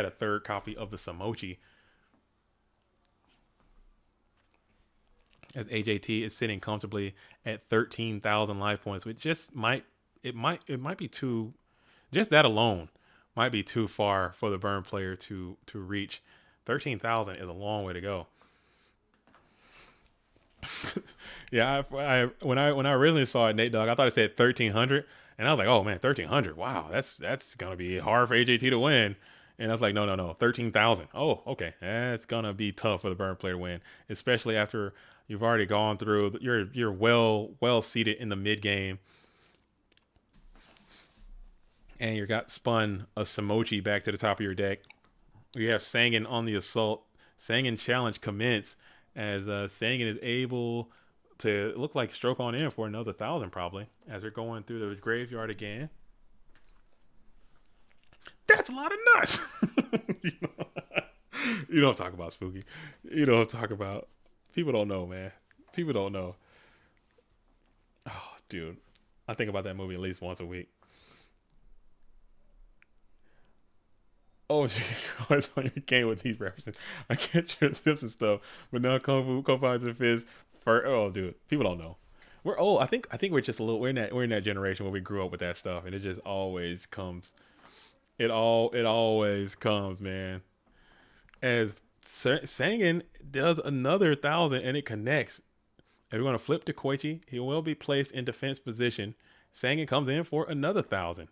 a third copy of the Samochi, as AJT is sitting comfortably at 13,000 life points, which just might be too. Just that alone might be too far for the burn player to reach. 13,000 is a long way to go. Yeah, when I originally saw it, Nate Dogg, I thought it said 1,300, and I was like, oh man, 1,300. Wow, that's gonna be hard for AJT to win. And I was like, no, 13,000. Oh, okay, that's gonna be tough for the burn player to win, especially after you've already gone through. You're well seated in the mid game, and you got spun a Samochi back to the top of your deck. You have Sangan on the assault. Sangan challenge commence as Sangan is able to look like stroke on in for another 1,000 probably as they're going through the graveyard again. That's a lot of nuts. You know what I'm talking about, Spooky. You know what I'm talking about. People don't know, man. People don't know. Oh, dude. I think about that movie at least once a week. Oh, what's on your game with these references? I can't your tips and stuff, but now Kung Fu co-finds and Fizz. Oh, dude, people don't know. We're old. I think we're just a little. We're in that generation where we grew up with that stuff, and it just always comes. It always comes, man. As Sangan does another 1,000 and it connects. And we're going to flip to Koichi. He will be placed in defense position. Sangan comes in for another 1,000.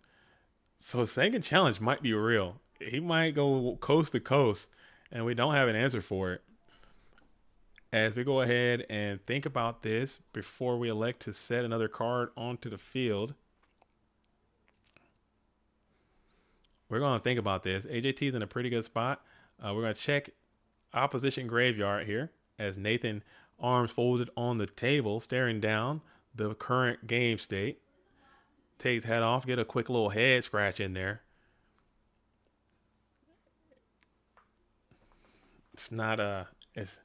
So Sangan challenge might be real. He might go coast to coast, and we don't have an answer for it. As we go ahead and think about this before we elect to set another card onto the field. We're going to think about this. AJT's in a pretty good spot. We're going to check opposition graveyard here as Nathan, arms folded on the table, staring down the current game state. Takes head off, get a quick little head scratch in there. It's not it's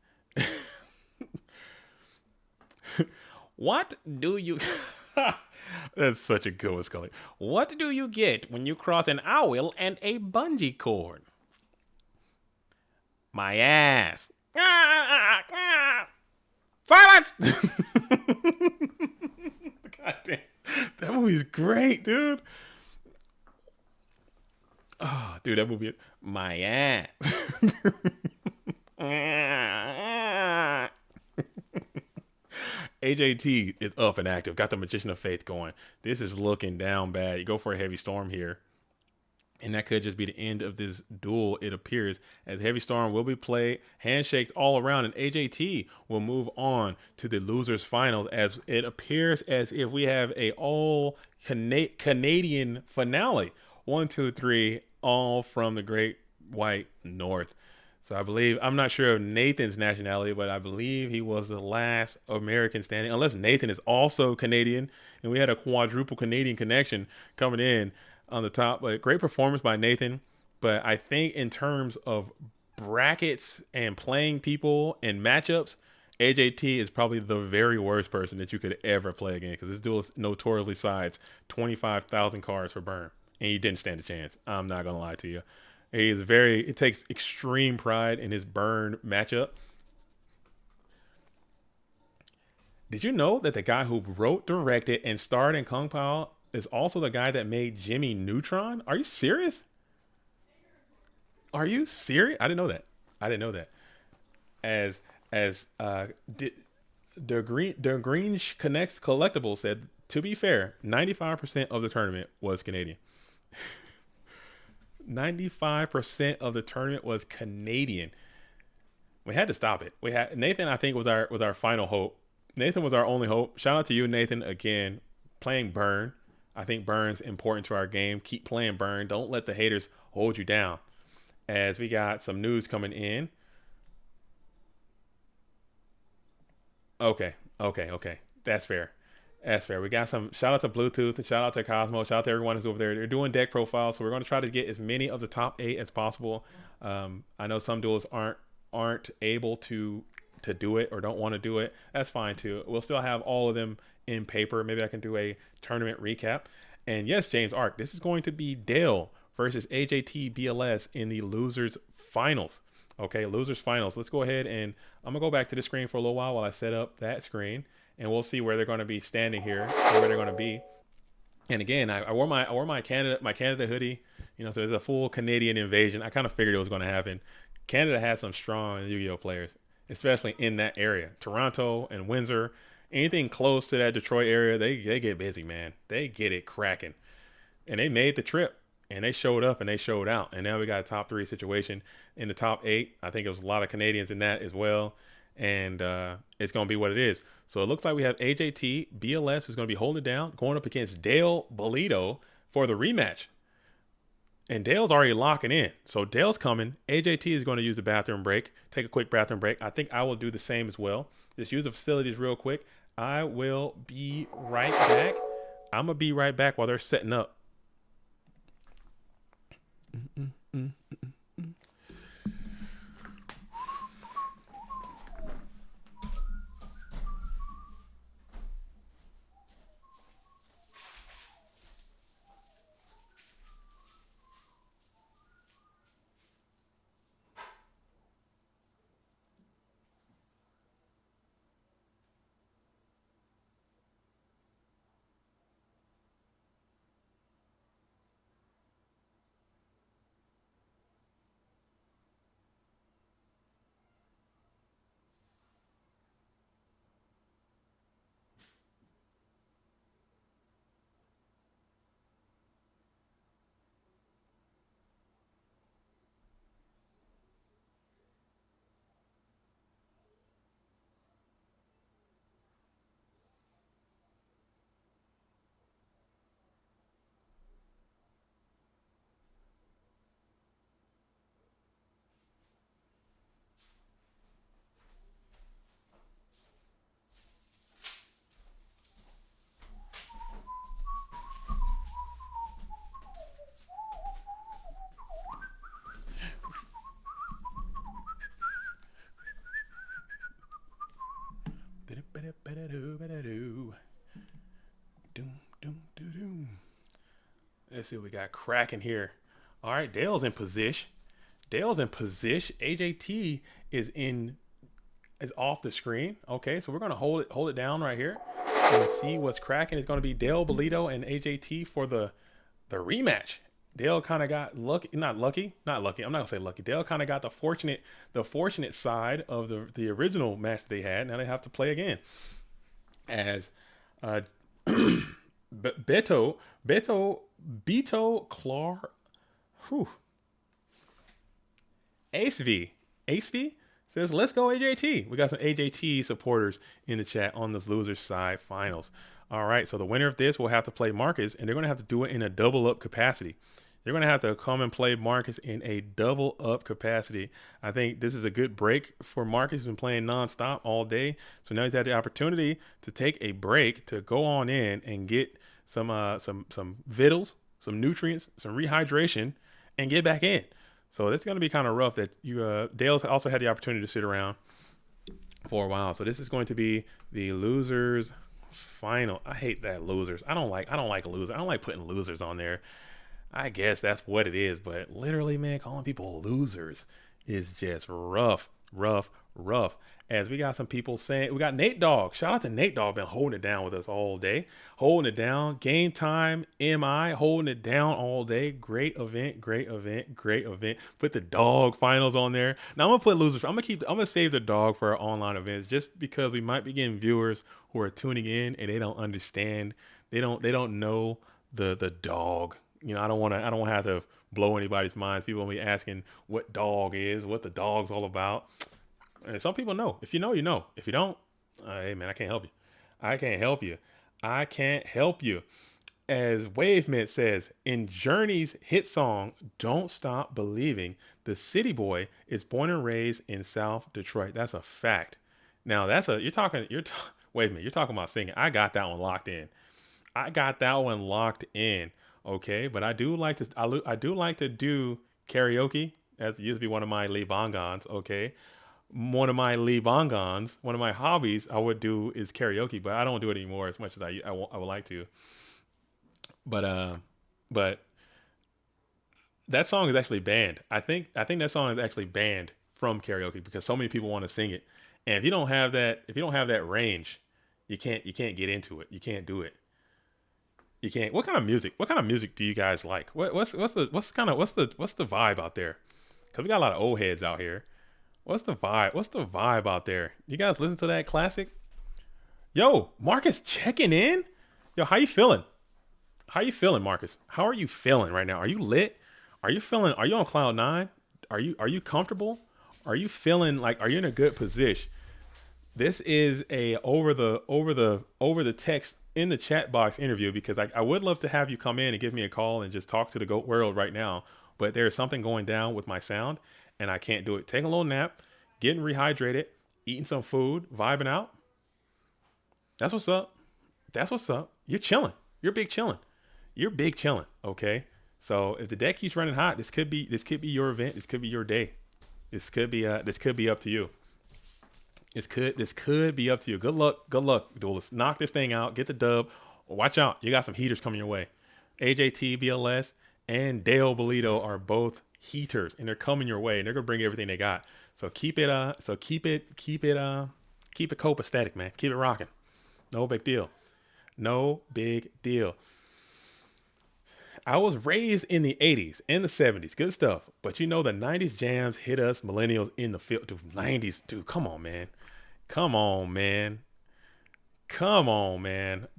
what do you That's such a good one, Scully. What do you get when you cross an owl and a bungee cord? My ass. Silence! God damn. That movie's great, dude. Oh, dude, that movie. My ass. AJT is up and active. Got the Magician of Faith going. This is looking down bad. You go for a heavy storm here. And that could just be the end of this duel, it appears, as Heavy Storm will be played, handshakes all around, and AJT will move on to the losers finals, as it appears as if we have a all Canadian finale. 1, 2, 3, all from the Great White North. So I believe, I'm not sure of Nathan's nationality, but I believe he was the last American standing, unless Nathan is also Canadian, and we had a quadruple Canadian connection coming in on the top. But great performance by Nathan. But I think in terms of brackets and playing people and matchups, AJT is probably the very worst person that you could ever play against, because this duel is notoriously sides 25,000 cards for burn, and he didn't stand a chance. I'm not gonna lie to you. It takes extreme pride in his burn matchup. Did you know that the guy who wrote, directed, and starred in Kung Pao is also the guy that made Jimmy Neutron? Are you serious? Are you serious? I didn't know that. As the Green Connect Collectible said, to be fair, 95% of the tournament was Canadian. 95% of the tournament was Canadian. We had to stop it. Nathan, I think, was our final hope. Nathan was our only hope. Shout out to you, Nathan, again, playing burn. I think Burn's important to our game. Keep playing Burn. Don't let the haters hold you down. As we got some news coming in. Okay, okay. That's fair. That's fair. We got some shout out to Bluetooth and shout out to Cosmo. Shout out to everyone who's over there. They're doing deck profiles, so we're going to try to get as many of the top 8 as possible. I know some duels aren't able to do it or don't want to do it. That's fine too. We'll still have all of them in paper. Maybe I can do a tournament recap. And yes, James Ark, this is going to be Dale versus AJT BLS in the losers finals. Okay, losers finals. Let's go ahead and I'm gonna go back to the screen for a little while I set up that screen, and we'll see where they're going to be standing here, or where they're going to be. And again, I wore my Canada hoodie. You know, so it's a full Canadian invasion. I kind of figured it was going to happen. Canada has some strong Yu-Gi-Oh players, especially in that area. Toronto and Windsor, anything close to that Detroit area, they get busy, man. They get it cracking, and they made the trip. And they showed up and they showed out. And now we got a top 3 situation in the top 8. I think there was a lot of Canadians in that as well. And it's going to be what it is. So it looks like we have AJT, BLS, who's going to be holding it down, going up against Dale Bolito for the rematch. And Dale's already locking in. So Dale's coming. AJT is going to use the bathroom break. Take a quick bathroom break. I think I will do the same as well. Just use the facilities real quick. I will be right back. I'm going to be right back while they're setting up. Let's see what we got cracking here. All right, Dale's in position. AJT is off the screen. Okay, so we're gonna hold it down right here and see what's cracking. It's gonna be Dale Bolito and AJT for the rematch. Dale kind of got lucky, not lucky. I'm not gonna say lucky. Dale kind of got the fortunate side of the original match they had. Now they have to play again. As Beto Clar, Ace V says, let's go AJT. We got some AJT supporters in the chat on this losers side finals. All right, so the winner of this will have to play Marcus, and they're going to have to do it in a double up capacity. They're going to have to come and play Marcus in a double up capacity. I think this is a good break for Marcus. He's been playing nonstop all day. So now he's had the opportunity to take a break to go on in and get some vittles, some nutrients, some rehydration, and get back in. So that's going to be kind of rough that Dale's also had the opportunity to sit around for a while. So this is going to be the losers final. I hate that losers. I don't like losers. I don't like putting losers on there. I guess that's what it is, but literally, man, calling people losers is just rough. As we got some people saying, we got Nate Dogg. Shout out to Nate Dogg, been holding it down with us all day. Holding it down. Game time, MI, holding it down all day. Great event. Put the dog finals on there. Now I'm gonna put losers. I'm gonna save the dog for our online events, just because we might be getting viewers who are tuning in and they don't understand. They don't know the dog. You know, I don't want to have to blow anybody's minds. People will be asking what dog is, what the dog's all about. And some people know. If you know, you know. If you don't, hey man, I can't help you. As Wavemint says, in Journey's hit song, Don't Stop Believing, the city boy is born and raised in South Detroit. That's a fact. Now, wait a minute, you're talking about singing. I got that one locked in. I got that one locked in. Okay, but I do like to do karaoke. That used to be one of my libangans. Okay, one of my hobbies I would do is karaoke, but I don't do it anymore as much as I would like to. But but that song is actually banned. I think that song is actually banned from karaoke because so many people want to sing it. And if you don't have that range, you can't get into it. You can't do it. You can't. What kind of music? What kind of music do you guys like? What's the vibe out there? Cuz we got a lot of old heads out here. What's the vibe? What's the vibe out there? You guys listen to that classic? Yo, Marcus checking in? Yo, how you feeling? How you feeling, Marcus? How are you feeling right now? Are you lit? Are you on cloud nine? Are you comfortable? Are you feeling like are you in a good position? This is a over the text in the chat box interview because I would love to have you come in and give me a call and just talk to the GOAT world right now. But there's something going down with my sound and I can't do it. Taking a little nap, getting rehydrated, eating some food, vibing out. That's what's up. That's what's up. You're chilling. You're big chilling. You're big chilling. Okay. So if the deck keeps running hot, this could be your event. This could be your day. This could be up to you. This could be up to you. Good luck, duelists. Knock this thing out. Get the dub. Watch out. You got some heaters coming your way. AJT, BLS, and Dale Bolito are both heaters, and they're coming your way, and they're gonna bring everything they got. So keep it copacetic, man. Keep it rocking. No big deal. No big deal. I was raised in the 80s and the 70s. Good stuff. But you know, the 90s jams hit us millennials in the field. Dude, 90s. Dude, come on, man. Come on, man. Come on, man.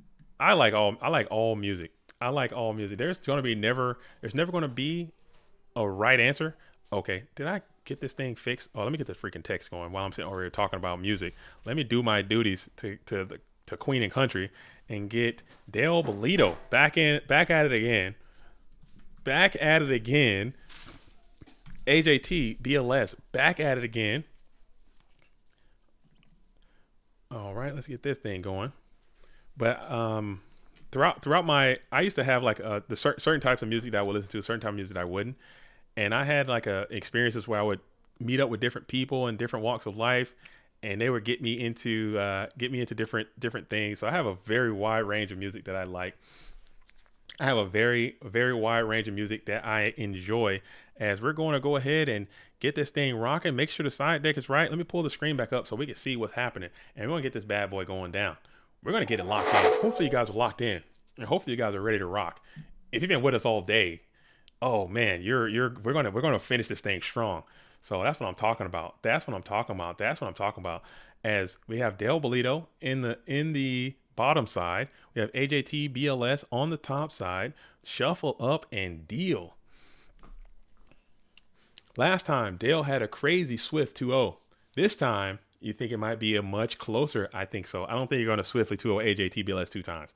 I like all music. I like all music. There's never going to be a right answer. Okay. Did I get this thing fixed? Oh, let me get the freaking text going while I'm sitting over here talking about music. Let me do my duties to Queen and Country and get Dale Bolito back at it again. Back at it again. AJT, BLS, back at it again. All right, let's get this thing going. But throughout I used to have like the certain types of music that I would listen to, certain type of music that I wouldn't. And I had like experiences where I would meet up with different people in different walks of life, and they would get me into different things. So I have a very wide range of music that I like. I have a very, very wide range of music that I enjoy. As we're going to go ahead and get this thing rocking, make sure the side deck is right. Let me pull the screen back up so we can see what's happening. And we're going to get this bad boy going down. We're going to get it locked in. Hopefully you guys are locked in. And hopefully you guys are ready to rock. If you've been with us all day, oh man, we're gonna finish this thing strong. So that's what I'm talking about. That's what I'm talking about. As we have Dale Bolito in the bottom side, we have AJT BLS on the top side. Shuffle up and deal. Last time Dale had a crazy swift 2-0. This time you think it might be a much closer. I think so. I don't think you're going to swiftly 2-0 AJT BLS 2 times.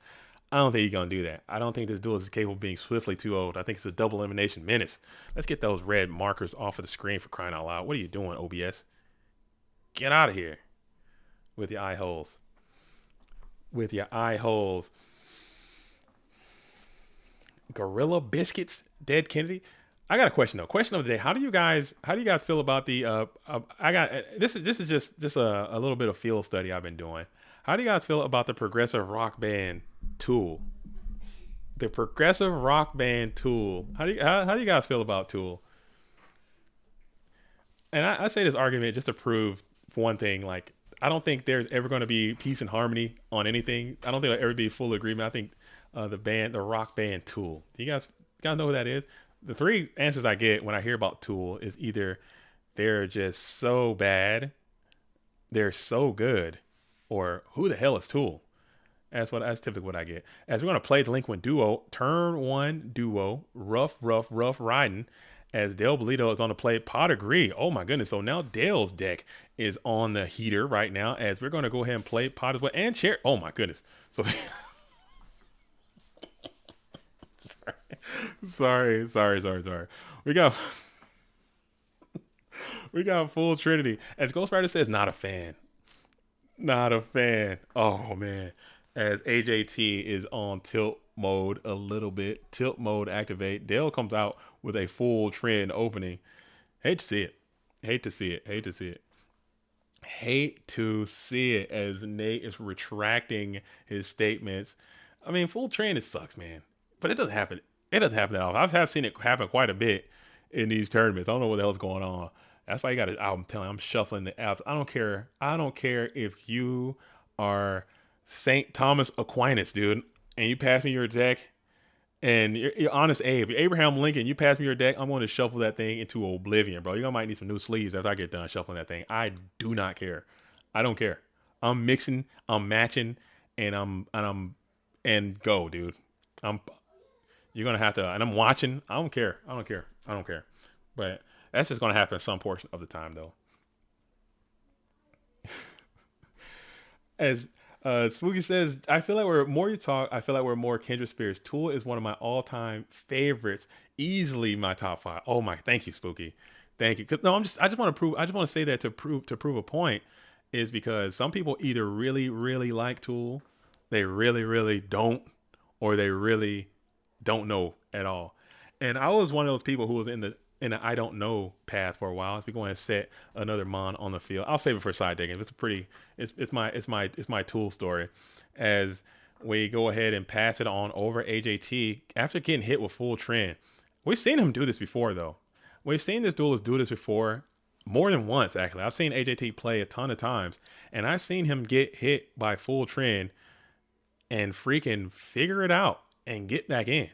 I don't think you're going to do that. I don't think this duel is capable of being swiftly 2-0. I think it's a double elimination menace. Let's get those red markers off of the screen for crying out loud. What are you doing, OBS? Get out of here with your eye holes. With your eye holes. Gorilla Biscuits, Dead Kennedy. I got a question though. Question of the day. How do you guys feel about the this is just a little bit of field study I've been doing. How do you guys feel about the progressive rock band Tool? The progressive rock band Tool. How do you guys feel about Tool? And I say this argument just to prove one thing, like I don't think there's ever going to be peace and harmony on anything. I don't think there'll ever be full agreement. I think the rock band Tool. Do you guys know who that is? The three answers I get when I hear about Tool is either they're just so bad, they're so good, or who the hell is Tool? That's typically what I get. As we're going to play Delinquent Duo, turn one duo, rough riding, as Dale Bolito is on the play Pot Agree. Oh my goodness. So now Dale's deck is on the heater right now, as we're going to go ahead and play Pot as well, and Chair. Oh my goodness. So Sorry. We got we got full Trinity. As Ghostwriter says, not a fan. Not a fan. Oh man. As AJT is on tilt mode a little bit. Tilt mode activate. Dale comes out with a full trend opening. Hate to see it. Hate to see it. Hate to see it. Hate to see it as Nate is retracting his statements. I mean, full trend, it sucks, man. But it doesn't happen. It doesn't happen that often. Have seen it happen quite a bit in these tournaments. I don't know what the hell's going on. That's why you got to. I'm telling you, I'm shuffling the apps. I don't care. I don't care if you are Saint Thomas Aquinas, dude, and you pass me your deck, and you're honest Abe, Abraham Lincoln, you pass me your deck, I'm going to shuffle that thing into oblivion, bro. You're gonna might need some new sleeves after I get done shuffling that thing. I do not care. I don't care. I'm mixing, I'm matching, and go, dude. I'm You're gonna have to, and I'm watching. I don't care. I don't care. I don't care. But that's just gonna happen some portion of the time, though. As Spooky says, I feel like we're more you talk. I feel like we're more kindred spirits. Tool is one of my all-time favorites, easily my top 5. Oh my, thank you, Spooky, thank you. 'Cause, no, I just want to prove. I just want to say that to prove a point is because some people either really really like Tool, they really really don't, or they really don't know at all. And I was one of those people who was in the I don't know path for a while. As we go and set another mon on the field. I'll save it for side digging. It's my Tool story. As we go ahead and pass it on over AJT after getting hit with full trend. We've seen him do this before though. We've seen this duelist do this before more than once actually. I've seen AJT play a ton of times and I've seen him get hit by full trend and freaking figure it out and get back in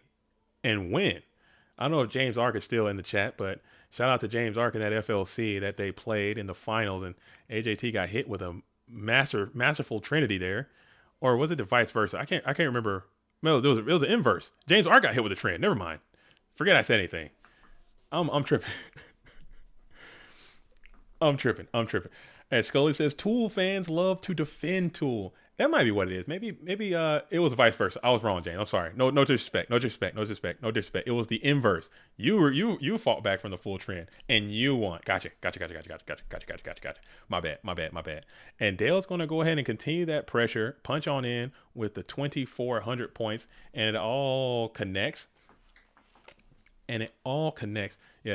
and win. I don't know if James Ark is still in the chat, but shout out to James Ark and that FLC that they played in the finals, and AJT got hit with a masterful trinity there, or was it the vice versa? I can't remember. No, it was an inverse. James Ark got hit with a trend. Never mind. Forget I said anything. I'm tripping. I'm tripping. And Scully says Tool fans love to defend Tool. That might be what it is. Maybe it was vice versa. I was wrong, James. I'm sorry. No disrespect. It was the inverse. You fought back from the full trend and you won. Gotcha. My bad. And Dale's gonna go ahead and continue that pressure, punch on in with the 2,400 points, and it all connects. Yeah,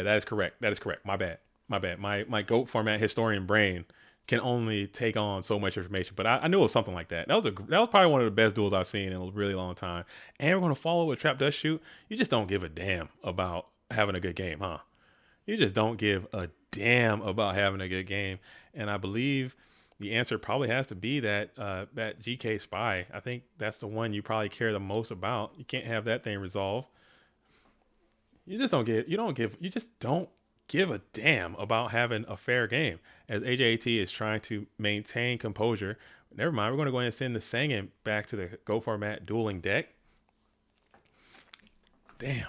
that is correct. My bad. My GOAT format historian brain can only take on so much information, but I knew it was something like that. That was probably one of the best duels I've seen in a really long time. And we're gonna follow with Trap Dust Shoot. You just don't give a damn about having a good game, huh? You just don't give a damn about having a good game. And I believe the answer probably has to be that GK Spy. I think that's the one you probably care the most about. You can't have that thing resolved. You just don't give a damn about having a fair game as AJT is trying to maintain composure. Never mind. We're going to go ahead and send the Sangin back to the Go Format dueling deck. Damn.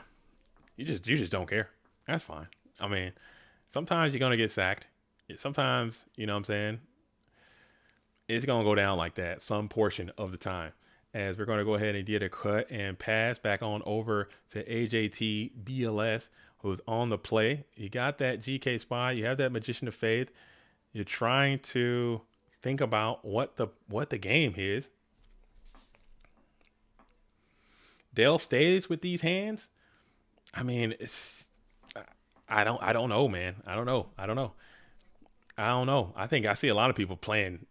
You just don't care. That's fine. I mean, sometimes you're going to get sacked. Sometimes, you know what I'm saying? It's going to go down like that some portion of the time. As we're going to go ahead and get a cut and pass back on over to AJT BLS, who's on the play. You got that GK Spy. You have that Magician of Faith. You're trying to think about what the game is. Dale stays with these hands. I mean, I don't know, man. I don't know. I think I see a lot of people playing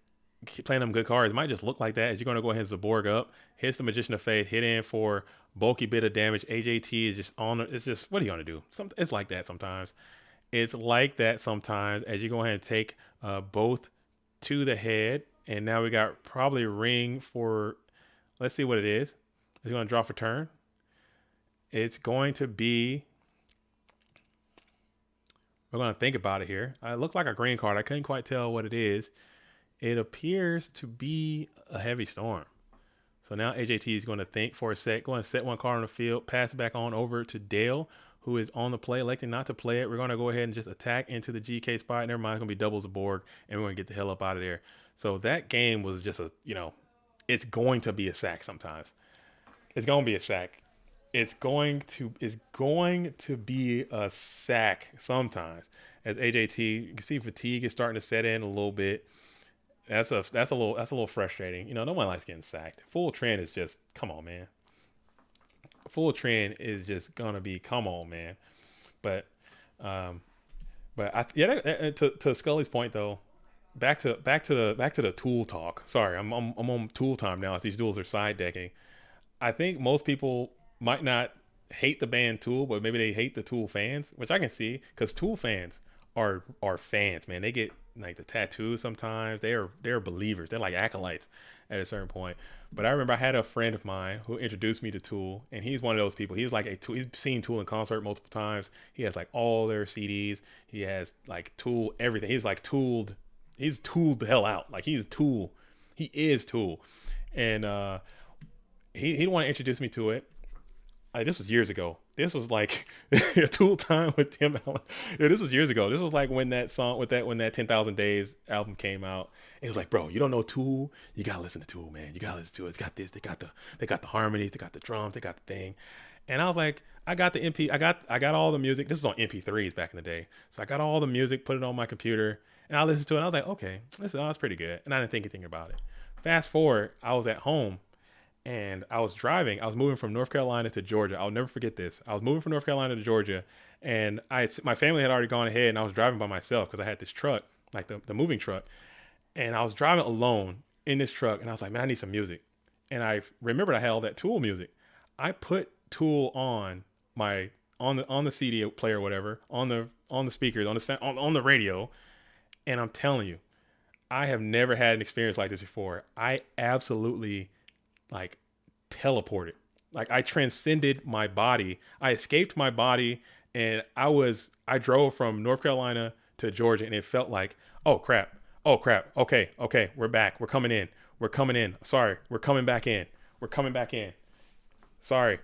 them good cards. It might just look like that as you're going to go ahead and Zaborg up, hits the Magician of Faith, hit in for bulky bit of damage. AJT is just on. It's just, what are you going to do? It's like that sometimes. It's like that sometimes as you go ahead and take both to the head. And now we got probably a ring for, let's see what it is. It's going to draw for turn. It's going to be, we're going to think about it here. It looked like a green card. I couldn't quite tell what it is. It appears to be a heavy storm. So now AJT is going to think for a sec, go and set one card on the field, pass it back on over to Dale, who is on the play, electing not to play it. We're going to go ahead and just attack into the GK spot. Never mind, it's going to be doubles the board, and we're going to get the hell up out of there. So that game was just it's going to be a sack sometimes. It's going to be a sack. it's going to be a sack sometimes. As AJT, you can see fatigue is starting to set in a little bit. That's a little frustrating. No one likes getting sacked. Full trend is just come on, man. Full trend is just gonna be come on, man. But um, to Scully's point though, back to the tool talk. Sorry, I'm on tool time now as these duels are side decking. I think most people might not hate the band Tool, but maybe they hate the Tool fans, which I can see because Tool fans are fans, man. They get like the tattoos sometimes. They're believers. They're like acolytes at a certain point. But I remember I had a friend of mine who introduced me to Tool, and he's one of those people. He's like a Tool. He's seen Tool in concert multiple times. He has like all their CDs. He has like Tool everything. He's like tooled. He's tooled the hell out. Like he's Tool. He is Tool, and he want to introduce me to it. This was years ago. This was like a Tool time with Tim Allen. Yeah, this was years ago. This was like when that song when that 10,000 Days album came out. It was like, bro, you don't know Tool? You gotta listen to Tool, man. You gotta listen to it. It's got this. They got the harmonies. They got the drums. They got the thing. And I was like, I got the MP. I got all the music. This is on MP3s back in the day. So I got all the music, put it on my computer, and I listened to it. And I was like, okay, that's pretty good. And I didn't think anything about it. Fast forward, I was at home and I was driving. I was moving from North Carolina to Georgia. I'll never forget this. I was moving from North Carolina to Georgia, and my family had already gone ahead, and I was driving by myself because I had this truck, like the moving truck, and I was driving alone in this truck, and I was like, man, I need some music, and I remembered I had all that Tool music. I put Tool on the CD player, or whatever, on the speakers, on the radio, and I'm telling you, I have never had an experience like this before. I absolutely like teleported. Like I transcended my body. I escaped my body and I drove from North Carolina to Georgia and it felt like, oh crap. Oh crap. Okay. We're back. We're coming in. Sorry. We're coming back in. Sorry.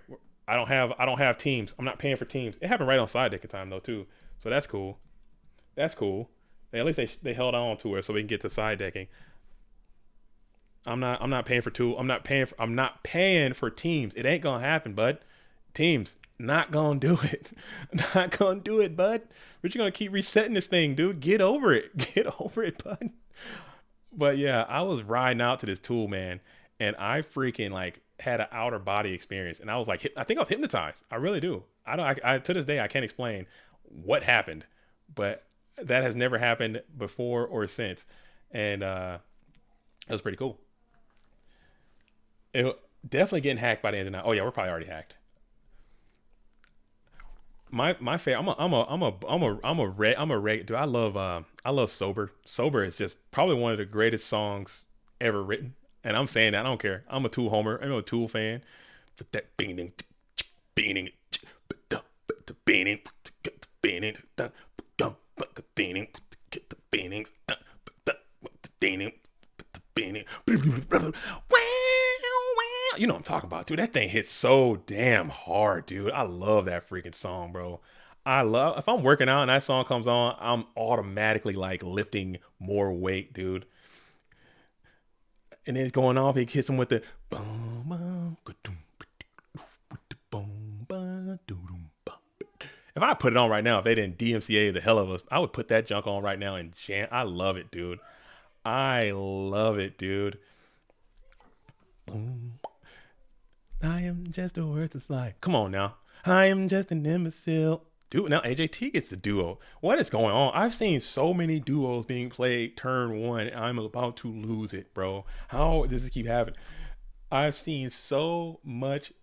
I don't have teams. I'm not paying for teams. It happened right on side decking time though too. So that's cool. At least they held on to it so we can get to side decking. I'm not paying for Tool. I'm not paying for teams. It ain't gonna happen, bud. Teams not gonna do it. Not gonna do it, bud. We're just gonna keep resetting this thing, dude. Get over it, bud. But yeah, I was riding out to this Tool, man, and I freaking like had an outer body experience, and I was like, I think I was hypnotized. I really do. I to this day I can't explain what happened, but that has never happened before or since, and it was pretty cool. It definitely getting hacked by the end of the night. Oh yeah, we're probably already hacked. My favorite. I'm a reg. Dude, I love Sober. Sober is just probably one of the greatest songs ever written. And I'm saying that I don't care. I'm a Tool homer. I'm a Tool fan. But that beating, beating, beating, beating, you know what I'm talking about, dude. That thing hits so damn hard, dude. I love that freaking song, bro. If I'm working out and that song comes on, I'm automatically like lifting more weight, dude. And then it's going off. He hits him with the if I put it on right now, if they didn't DMCA the hell of us, I would put that junk on right now and jam. I love it, dude. I love it, dude. I am just a worthless lie. Come on now. I am just an imbecile. Dude, now AJT gets the duo. What is going on? I've seen so many duos being played turn one, and I'm about to lose it, bro. How does it keep happening? I've seen so much.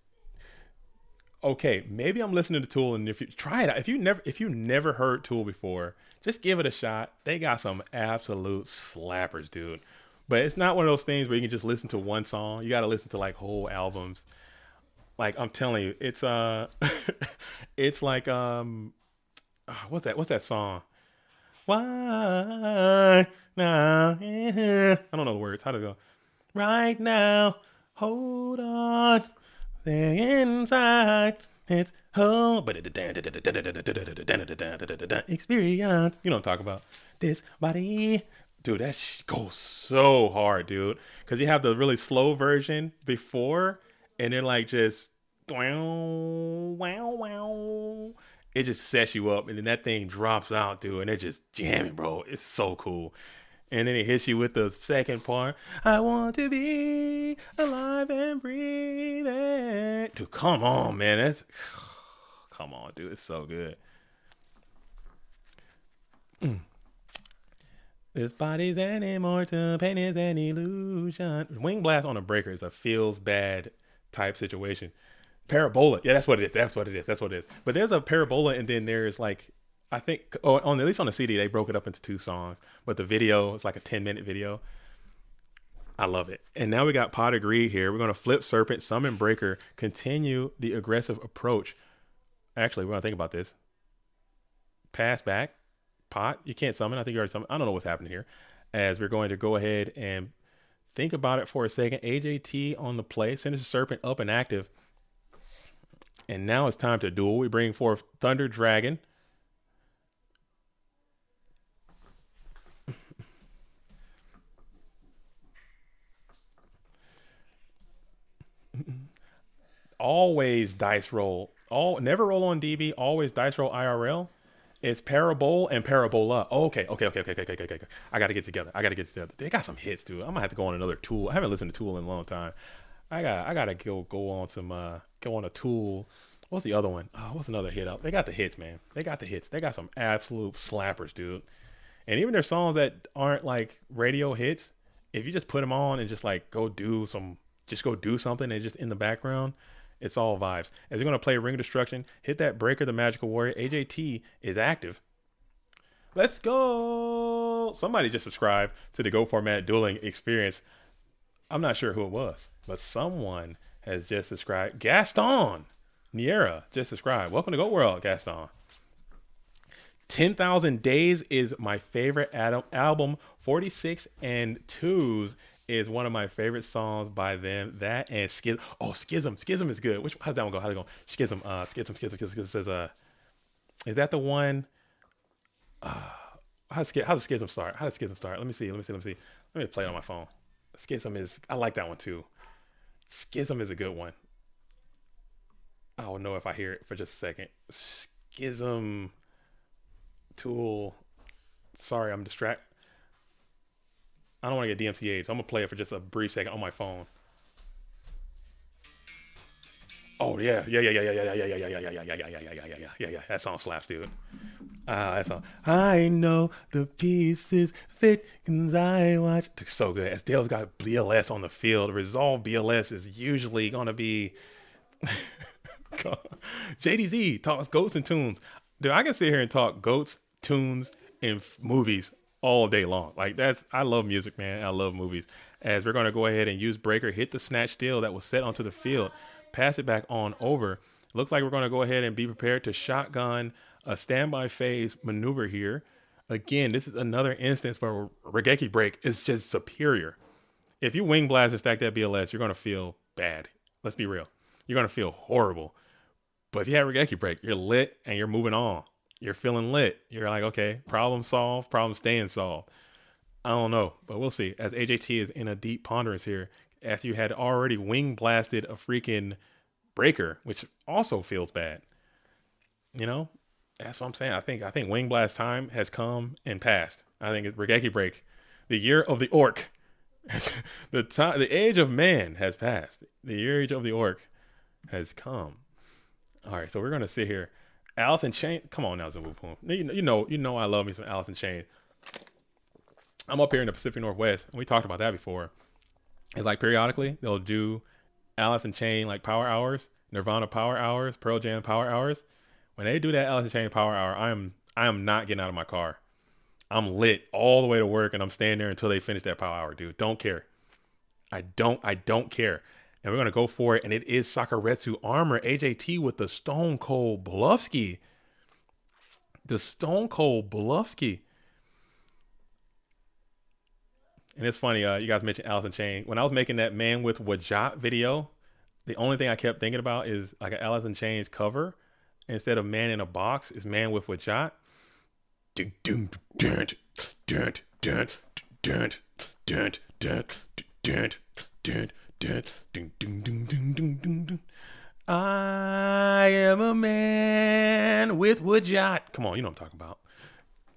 Okay, maybe I'm listening to Tool, and if you try it out, if you never heard Tool before, just give it a shot. They got some absolute slappers, dude. But it's not one of those things where you can just listen to one song. You got to listen to like whole albums. Like I'm telling you, it's it's like what's that song? Why now? I don't know the words. How to go? Right now, hold on. The inside, it's home. But experience. You know what I'm talking about? This body. Dude, that goes so hard, dude. Because you have the really slow version before, and then like just wow, wow, wow. It just sets you up, and then that thing drops out, dude, and it just jamming, bro. It's so cool. And then it hits you with the second part. I want to be alive and breathing. Dude, come on, man. That's come on, dude. It's so good. This body's an immortal, pain is an illusion. Wing blast on a breaker is a feels bad type situation. Parabola, yeah, that's what it is. That's what it is. That's what it is. But there's a parabola, and then there's like, I think, on at least on the CD, they broke it up into two songs. But the video is like a 10-minute video. I love it. And now we got Pot of Greed here. We're gonna flip Serpent, summon Breaker, continue the aggressive approach. Actually, we're gonna think about this. Pass back, Pot. You can't summon. I think you already summoned. I don't know what's happening here. As we're going to go ahead and think about it for a second. AJT on the play. Sends Serpent up and active. And now it's time to duel. We bring forth Thunder Dragon. Always dice roll. Never roll on DB. Always dice roll IRL. It's Parabole and Parabola. Oh, okay. I gotta get together. They got some hits, dude. I'm gonna have to go on another Tool. I haven't listened to Tool in a long time. I gotta go on some go on a Tool. What's the other one? Oh, what's another hit up? They got the hits, man. They got the hits. They got some absolute slappers, dude. And even their songs that aren't like radio hits, if you just put them on and just like go do something and just in the background, it's all vibes. As you're gonna play Ring of Destruction, hit that Breaker, the Magical Warrior. AJT is active. Let's go. Somebody just subscribed to the Go Format Dueling Experience. I'm not sure who it was, but someone has just subscribed. Gaston Niera just subscribed. Welcome to Go World, Gaston. 10,000 Days is my favorite album. 46 and 2s is one of my favorite songs by them. That and Schism. Oh, Schism. Schism is good. How's that one go? How's it go? Schism. Schism. Says, is that the one? How does Schism start? Let me see. Let me play it on my phone. I like that one too. Schism is a good one. I don't know if I hear it for just a second. Schism. Tool. Sorry, I'm distracted. I don't want to get DMCA'd, so I'm gonna play it for just a brief second on my phone. Oh yeah. That song slaps, dude. That song. I know the pieces fit cause I watch. It's so good. As Dale's got BLS on the field, Resolve BLS is usually gonna be JDZ talks goats and tunes. Dude, I can sit here and talk goats, tunes, and movies all day long. I love music, man. I love movies. As we're going to go ahead and use Breaker, hit the snatch steal that was set onto the field, pass it back on over. Looks like we're going to go ahead and be prepared to shotgun a standby phase maneuver here. Again, this is another instance where Regeki Break is just superior. If you wing blast and stack that BLS, you're going to feel bad. Let's be real. You're going to feel horrible. But if you have Regeki Break, you're lit and you're moving on. You're feeling lit. You're like, okay, problem solved, problem staying solved. I don't know, but we'll see. As AJT is in a deep ponderance here, after you had already wing blasted a freaking Breaker, which also feels bad. You know, that's what I'm saying. I think wing blast time has come and passed. I think Regeki Break, the year of the orc, the age of man has passed. The age of the orc has come. All right, so we're gonna sit here. Alice in Chain. Come on now, Zumbu Poom. You know I love me some Alice in Chain. I'm up here in the Pacific Northwest, and we talked about that before. It's like periodically they'll do Alice in Chain like power hours, Nirvana power hours, Pearl Jam power hours. When they do that Alice in Chain power hour, I am not getting out of my car. I'm lit all the way to work, and I'm staying there until they finish that power hour, dude. Don't care. I don't care. And we're going to go for it. And it is Sakuretsu Armor. AJT with the Stone Cold Bluffski. The Stone Cold Bluffski. And it's funny, you guys mentioned Alice in Chain. When I was making that Man with Wajat video, the only thing I kept thinking about is like an Alice in Chains cover. Instead of Man in a Box, is Man with Wajat. I am a man with woodjot. Come on, you know what I'm talking about.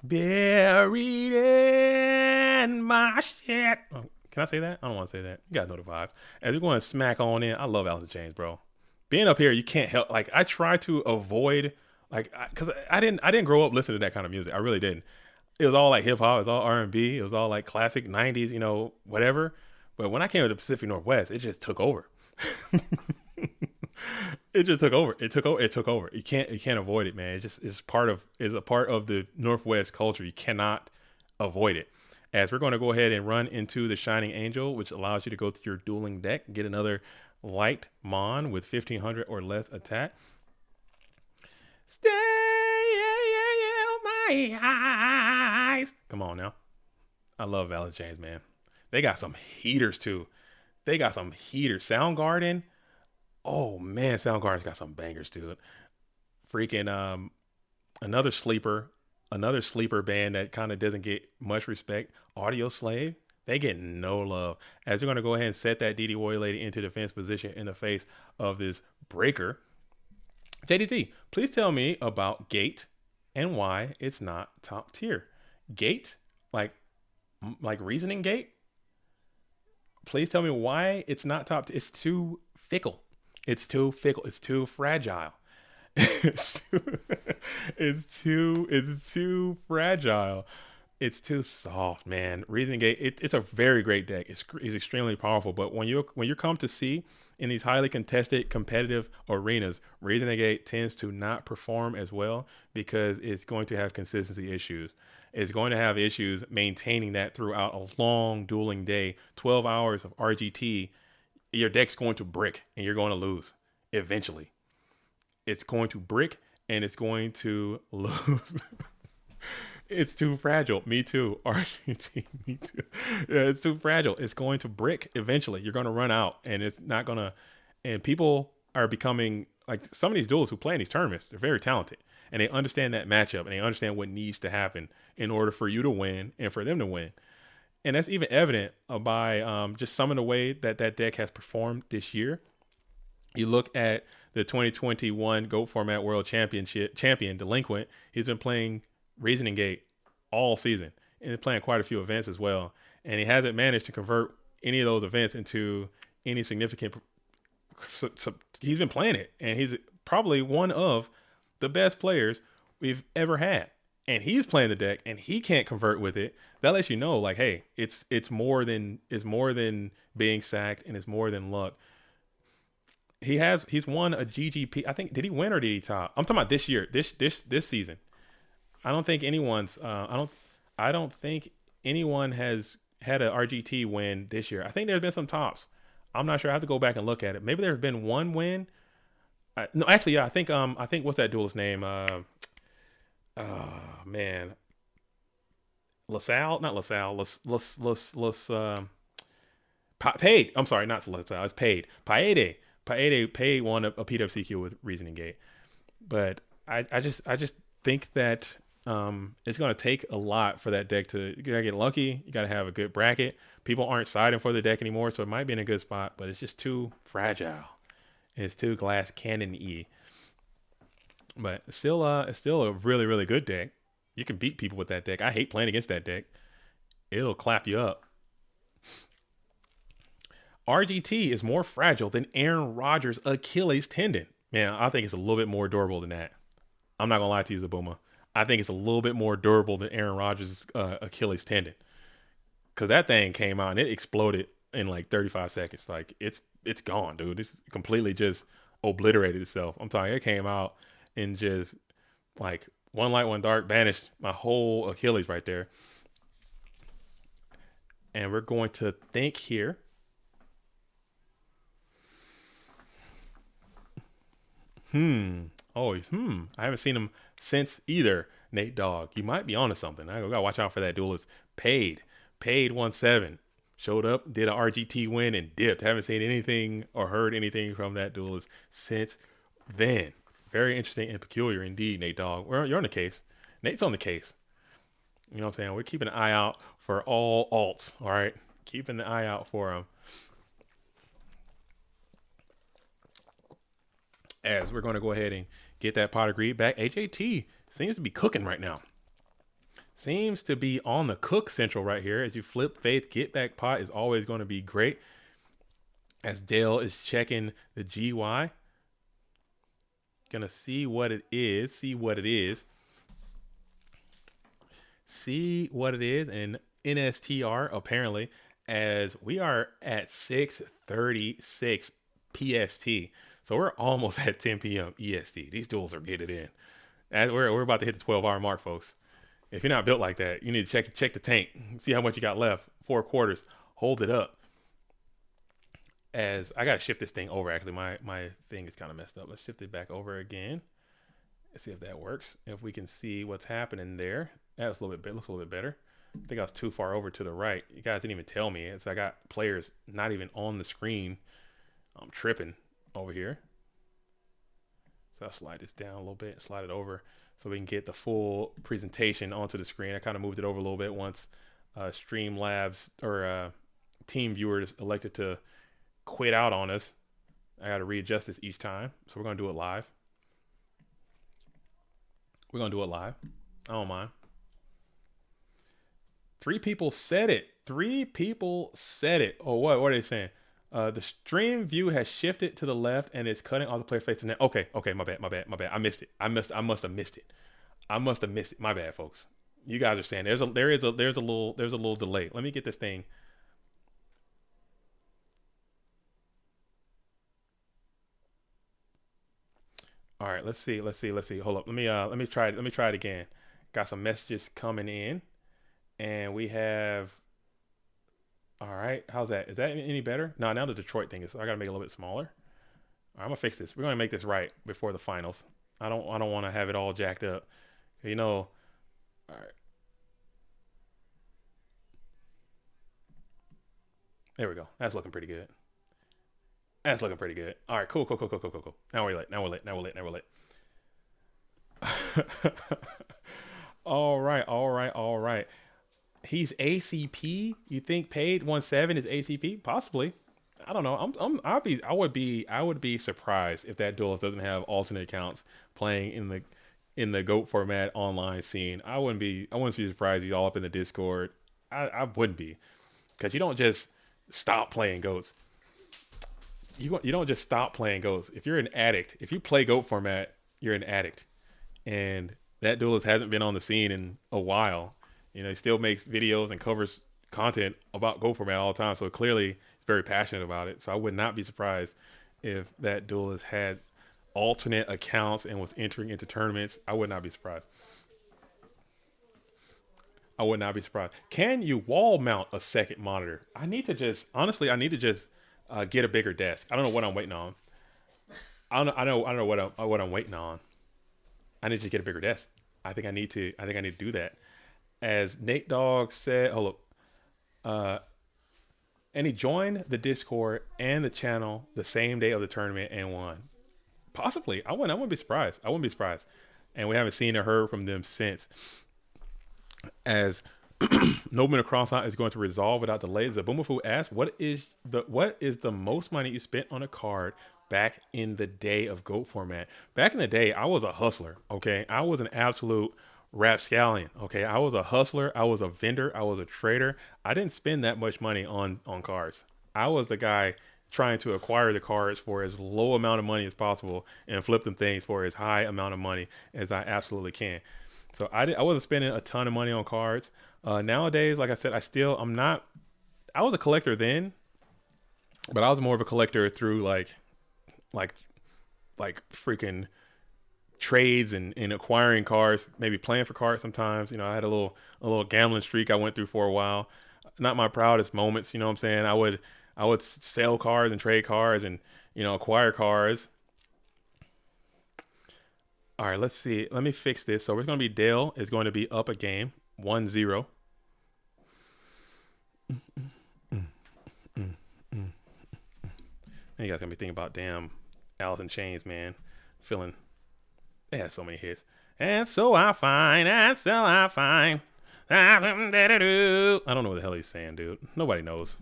Buried in my shit. Oh, can I say that? I don't want to say that. You guys know the vibes. As we're going to smack on in, I love Alice in Chains, bro. Being up here, you can't help. Like, I try to avoid, like, because I didn't grow up listening to that kind of music. I really didn't. It was all like hip hop. It was all R&B. It was all like classic '90s, you know, whatever. But when I came to the Pacific Northwest, it just took over. It just took over. It took over. It took over. You can't avoid it, man. It's a part of the Northwest culture. You cannot avoid it. As we're going to go ahead and run into the Shining Angel, which allows you to go to your dueling deck, get another light Mon with 1500 or less attack. Stay in my eyes. Come on now. I love Valid James, man. They got some heaters too. They got some heaters. Soundgarden. Oh man, Soundgarden's got some bangers, dude. Freaking another sleeper band that kind of doesn't get much respect. Audio Slave. They get no love. As they're gonna go ahead and set that DD Warrior Lady into defense position in the face of this breaker. JDZ, please tell me about Gate and why it's not top tier. Gate, like Reasoning Gate. Please tell me why it's not top tier. It's too fickle. It's too fickle. It's too fragile. It's too fragile. It's too soft, man. Reasoning Gate, it's a very great deck. It's extremely powerful. But when you come to see in these highly contested, competitive arenas, Reasoning Gate tends to not perform as well because it's going to have consistency issues. It's going to have issues maintaining that throughout a long dueling day. 12 hours of RGT, your deck's going to brick and you're going to lose eventually. It's going to brick and it's going to lose. It's too fragile. Me too. RGT, me too. Yeah, it's too fragile. It's going to brick eventually. You're going to run out and it's not going to. And people are becoming like some of these duelists who play in these tournaments. They're very talented and they understand that matchup and they understand what needs to happen in order for you to win and for them to win. And that's even evident by just some of the way that deck has performed this year. You look at the 2021 GOAT Format World champion Delinquent. He's been playing Reasoning Gate all season and playing quite a few events as well. And he hasn't managed to convert any of those events into any significant. So he's been playing it, and he's probably one of the best players we've ever had. And he's playing the deck, and he can't convert with it. That lets you know, like, hey, it's more than being sacked, and it's more than luck. He's won a GGP. I think, did he win or did he top? I'm talking about this year, this season. I don't think anyone's. I don't think anyone has had an RGT win this year. I think there's been some tops. I'm not sure. I have to go back and look at it. Maybe there's been one win. No, actually, yeah. I think what's that duelist name? Man, LaSalle, not LaSalle. Paid. I'm sorry, not LaSalle. It's Paid. Paid won a PWCQ with Reasoning Gate. But I just think that it's going to take a lot for that deck to. You gotta get lucky. You got to have a good bracket. People aren't siding for the deck anymore, so it might be in a good spot, but it's just too fragile. It's too glass cannon-y. But it's still a really, really good deck. You can beat people with that deck. I hate playing against that deck. It'll clap you up. RGT is more fragile than Aaron Rodgers' Achilles tendon. Man, I think it's a little bit more durable than that. I'm not going to lie to you, Zabuma. I think it's a little bit more durable than Aaron Rodgers' Achilles tendon. Because that thing came out and it exploded in like 35 seconds. Like, it's gone, dude. It's completely just obliterated itself. I'm talking, it came out and just like one light, one dark, banished my whole Achilles right there. And we're going to think here. I haven't seen him since either. Nate Dogg, you might be onto something. I gotta watch out for that duelist. Paid 1-7. Showed up, did an RGT win, and dipped. Haven't seen anything or heard anything from that duelist since then. Very interesting and peculiar indeed, Nate Dogg. You're on the case. Nate's on the case. You know what I'm saying? We're keeping an eye out for all alts, all right? Keeping the eye out for them. As we're going to go ahead and get that pot of greed back. HAT seems to be cooking right now. Seems to be on the cook central right here. As you flip faith, get back pot is always going to be great. As Dale is checking the GY. Gonna see what it is. See what it is. See what it is. And NSTR apparently, as we are at 6:36 PST. So we're almost at 10 p.m. EST. These duels are getting in. As we're about to hit the 12-hour mark, folks. If you're not built like that, you need to check the tank. See how much you got left. 4 quarters. Hold it up. As I gotta shift this thing over. Actually, my thing is kind of messed up. Let's shift it back over again. Let's see if that works. If we can see what's happening there. That's a little bit. Looks a little bit better. I think I was too far over to the right. You guys didn't even tell me. As I got players not even on the screen. I'm tripping over here. So I'll slide this down a little bit. Slide it over so we can get the full presentation onto the screen. I kind of moved it over a little bit once Streamlabs or team viewers elected to quit out on us. I got to readjust this each time. So we're going to do it live. We're going to do it live. I don't mind. 3 people said it. 3 people said it. Oh, what are they saying? The stream view has shifted to the left and is cutting all the player faces now. Okay, my bad. I missed it. I must have missed it. My bad, folks. You guys are saying there's a little delay. Let me get this thing. All right, let's see. Hold up. Let me try it again. Got some messages coming in, and we have. All right, how's that? Is that any better? No, now the Detroit thing is. I gotta make it a little bit smaller. All right, I'm gonna fix this. We're gonna make this right before the finals. I don't want to have it all jacked up. You know. All right. There we go. That's looking pretty good. All right, cool. Now we're late. All right. He's ACP. You think paid 1.7 is ACP? Possibly. I don't know. I would be surprised if that duelist doesn't have alternate accounts playing in the GOAT format online scene. I wouldn't be surprised he's all up in the Discord. I wouldn't be, because you don't just stop playing GOATs. You don't just stop playing GOATs. If you're an addict, if you play GOAT format, you're an addict. And that duelist hasn't been on the scene in a while. You know, he still makes videos and covers content about GOAT format all the time. So clearly he's very passionate about it. So I would not be surprised if that duelist had alternate accounts and was entering into tournaments. I would not be surprised. Can you wall mount a second monitor? I need to just get a bigger desk. I don't know what I'm waiting on. I don't know what I'm waiting on. I need to get a bigger desk. I think I need to do that. As Nate Dogg said, and he joined the Discord and the channel the same day of the tournament and won. Possibly. I wouldn't be surprised. And we haven't seen or heard from them since. As Nobleman Crossout is going to resolve without delay. Zabumafu asks, what is the most money you spent on a card back in the day of GOAT format? Back in the day, I was a hustler, okay? I was an absolute rapscallion, okay? I was a hustler. I was a vendor. I was a trader. I didn't spend that much money on cards. I was the guy trying to acquire the cards for as low amount of money as possible and flip them things for as high amount of money as I absolutely can. So I wasn't spending a ton of money on cards. Nowadays, like I said, I was a collector then, but I was more of a collector through like freaking trades and acquiring cards, maybe playing for cards sometimes. You know, I had a little gambling streak I went through for a while. Not my proudest moments, you know what I'm saying? I would sell cards and trade cards and, you know, acquire cards. All right, let's see. Let me fix this. So it's going to be Dale is going to be up a game, 1-0. You guys going to be thinking about damn Alice in Chains, man. Feeling, they had so many hits. And so I find. I don't know what the hell he's saying, dude. Nobody knows.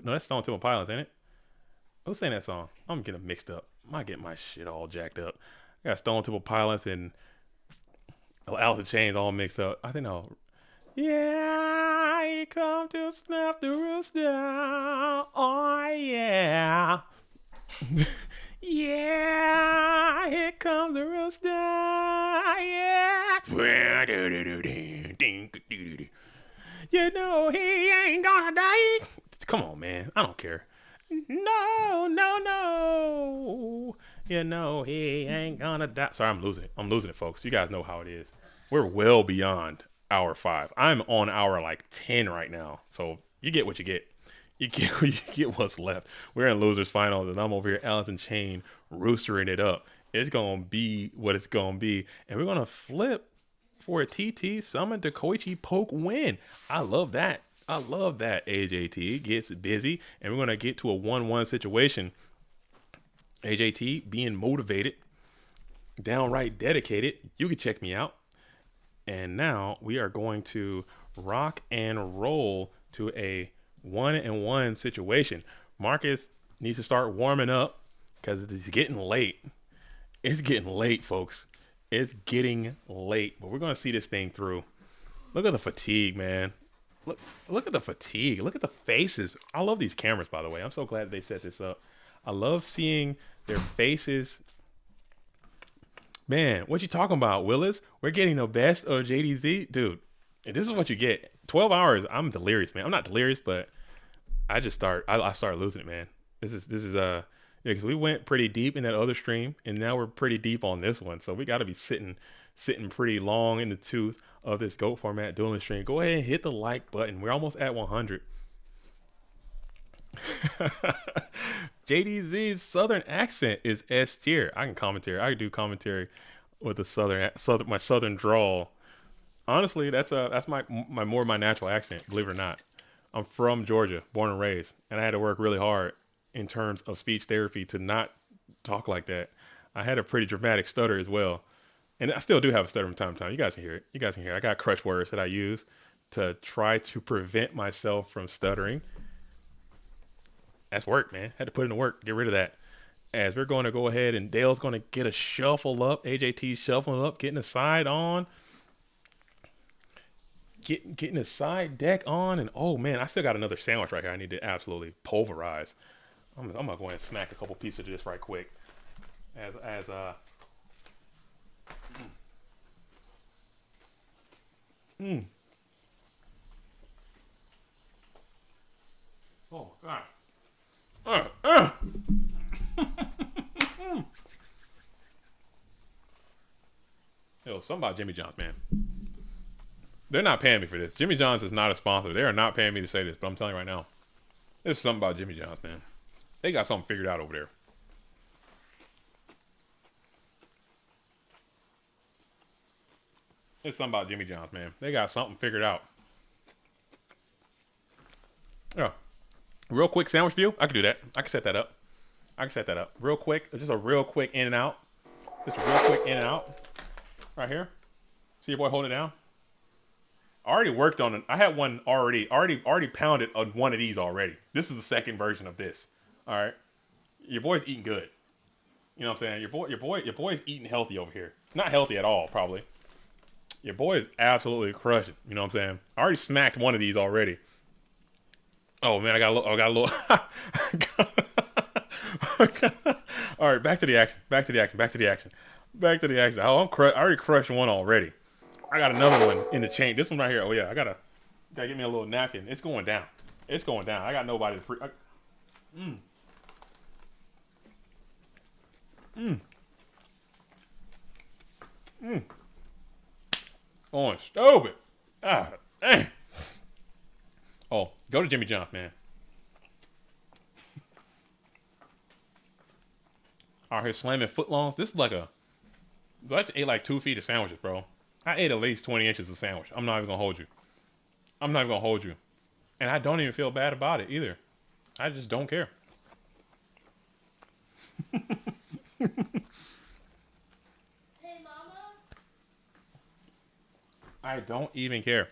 No, that's Stone Temple Pilots, ain't it? Who's saying that song? I'm getting mixed up. I might get my shit all jacked up. I got Stone Temple Pilots and Alice in Chains all mixed up. I think no. Yeah, he come to snap the rooster. Oh yeah. Yeah, here comes the rooster. Yeah. You know he ain't gonna die. Come on, man. I don't care. No, no, no. You know he ain't gonna die. Sorry, I'm losing it. I'm losing it, folks. You guys know how it is. We're well beyond hour 5. I'm on hour like 10 right now. So you get what you get. You get what's left. We're in losers finals, and I'm over here, Alice in Chain, roostering it up. It's gonna be what it's gonna be, and we're gonna flip for a TT summon to Koichi poke win. I love that. I love that. AJT gets busy, and we're gonna get to a 1-1 situation. AJT being motivated, downright dedicated. You can check me out. And now we are going to rock and roll to a 1-1 situation. Marcus needs to start warming up because it's getting late. It's getting late, folks. It's getting late, but we're going to see this thing through. Look at the fatigue, man. Look at the fatigue. Look at the faces. I love these cameras, by the way. I'm so glad they set this up. I love seeing their faces. Man, what you talking about, Willis? We're getting the best of JDZ. Dude, this is what you get. 12 hours. I'm delirious, man. I'm not delirious, but I start losing it, man. This is because we went pretty deep in that other stream, and now we're pretty deep on this one. So we got to be sitting pretty long in the tooth of this GOAT format dueling stream. Go ahead and hit the like button. We're almost at 100. JDZ's southern accent is S tier. I can do commentary with my southern drawl. Honestly, that's my natural accent, believe it or not. I'm from Georgia, born and raised, and I had to work really hard in terms of speech therapy to not talk like that. I had a pretty dramatic stutter as well. And I still do have a stutter from time to time. You guys can hear it. I got crutch words that I use to try to prevent myself from stuttering. That's work, man. Had to put in the work. Get rid of that. As we're going to go ahead and Dale's going to get a shuffle up. AJT shuffling up, getting a side on. Getting a side deck on. And oh, man, I still got another sandwich right here I need to absolutely pulverize. I'm going to go ahead and smack a couple pieces of this right quick. Oh, God. Yo, something about Jimmy John's, man. They're not paying me for this. Jimmy John's is not a sponsor. They are not paying me to say this, but I'm telling you right now. There's something about Jimmy John's, man. They got something figured out over there. There's something about Jimmy John's, man. They got something figured out. Yeah. Real quick sandwich view. I can do that. I can set that up. Real quick. Just a real quick in and out. Right here. See your boy holding it down? I already worked on it. I had one already pounded on one of these already. This is the second version of this. All right. Your boy's eating good. You know what I'm saying? Your boy's eating healthy over here. Not healthy at all, probably. Your boy is absolutely crushing. You know what I'm saying? I already smacked one of these already. Oh man, I got a little. All right, back to the action. Oh, I already crushed one already. I got another one in the chain. This one right here. Oh yeah, I gotta get me a little napkin. It's going down. I got nobody to On stupid. Ah, dang. Oh, go to Jimmy John's, man. Out here slamming footlongs. This is like I ate like 2 feet of sandwiches, bro. I ate at least 20 inches of sandwich. I'm not even gonna hold you. And I don't even feel bad about it either. I just don't care. Hey, Mama. I don't even care.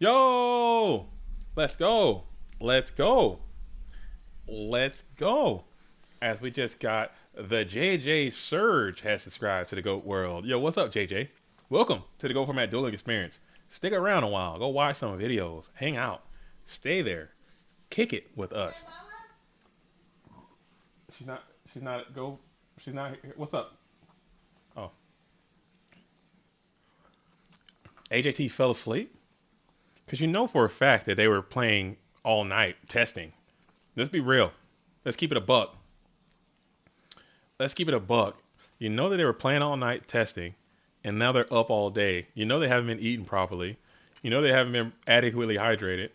Yo, let's go. Let's go. Let's go. As we just got the JJ Surge has subscribed to the GOAT World. Yo, what's up, JJ? Welcome to the Go Format Dueling Experience. Stick around a while. Go watch some videos. Hang out. Stay there. Kick it with us. Hey, Mama. She's not here. What's up? Oh. AJT fell asleep? Because you know for a fact that they were playing all night testing. Let's be real. Let's keep it a buck. Let's keep it a buck. You know that they were playing all night testing, and now they're up all day. You know they haven't been eating properly. You know they haven't been adequately hydrated.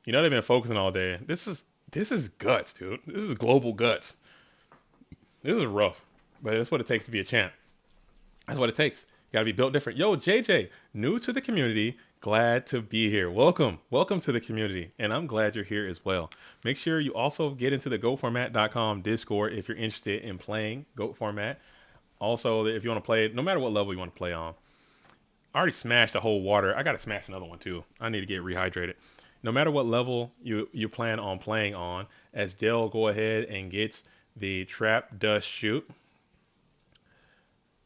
You know they've been focusing all day. This is guts, dude. This is global guts. This is rough, but that's what it takes to be a champ. That's what it takes. You gotta be built different. Yo, JJ, new to the community. Glad to be here. Welcome to the community, and I'm glad you're here as well. Make sure you also get into the GoFormat.com Discord if you're interested in playing GOAT Format. Also, if you want to play, no matter what level you want to play on. I already smashed the whole water. I got to smash another one too. I need to get rehydrated. No matter what level you plan on playing on, as Dell go ahead and gets the trap dust shoot.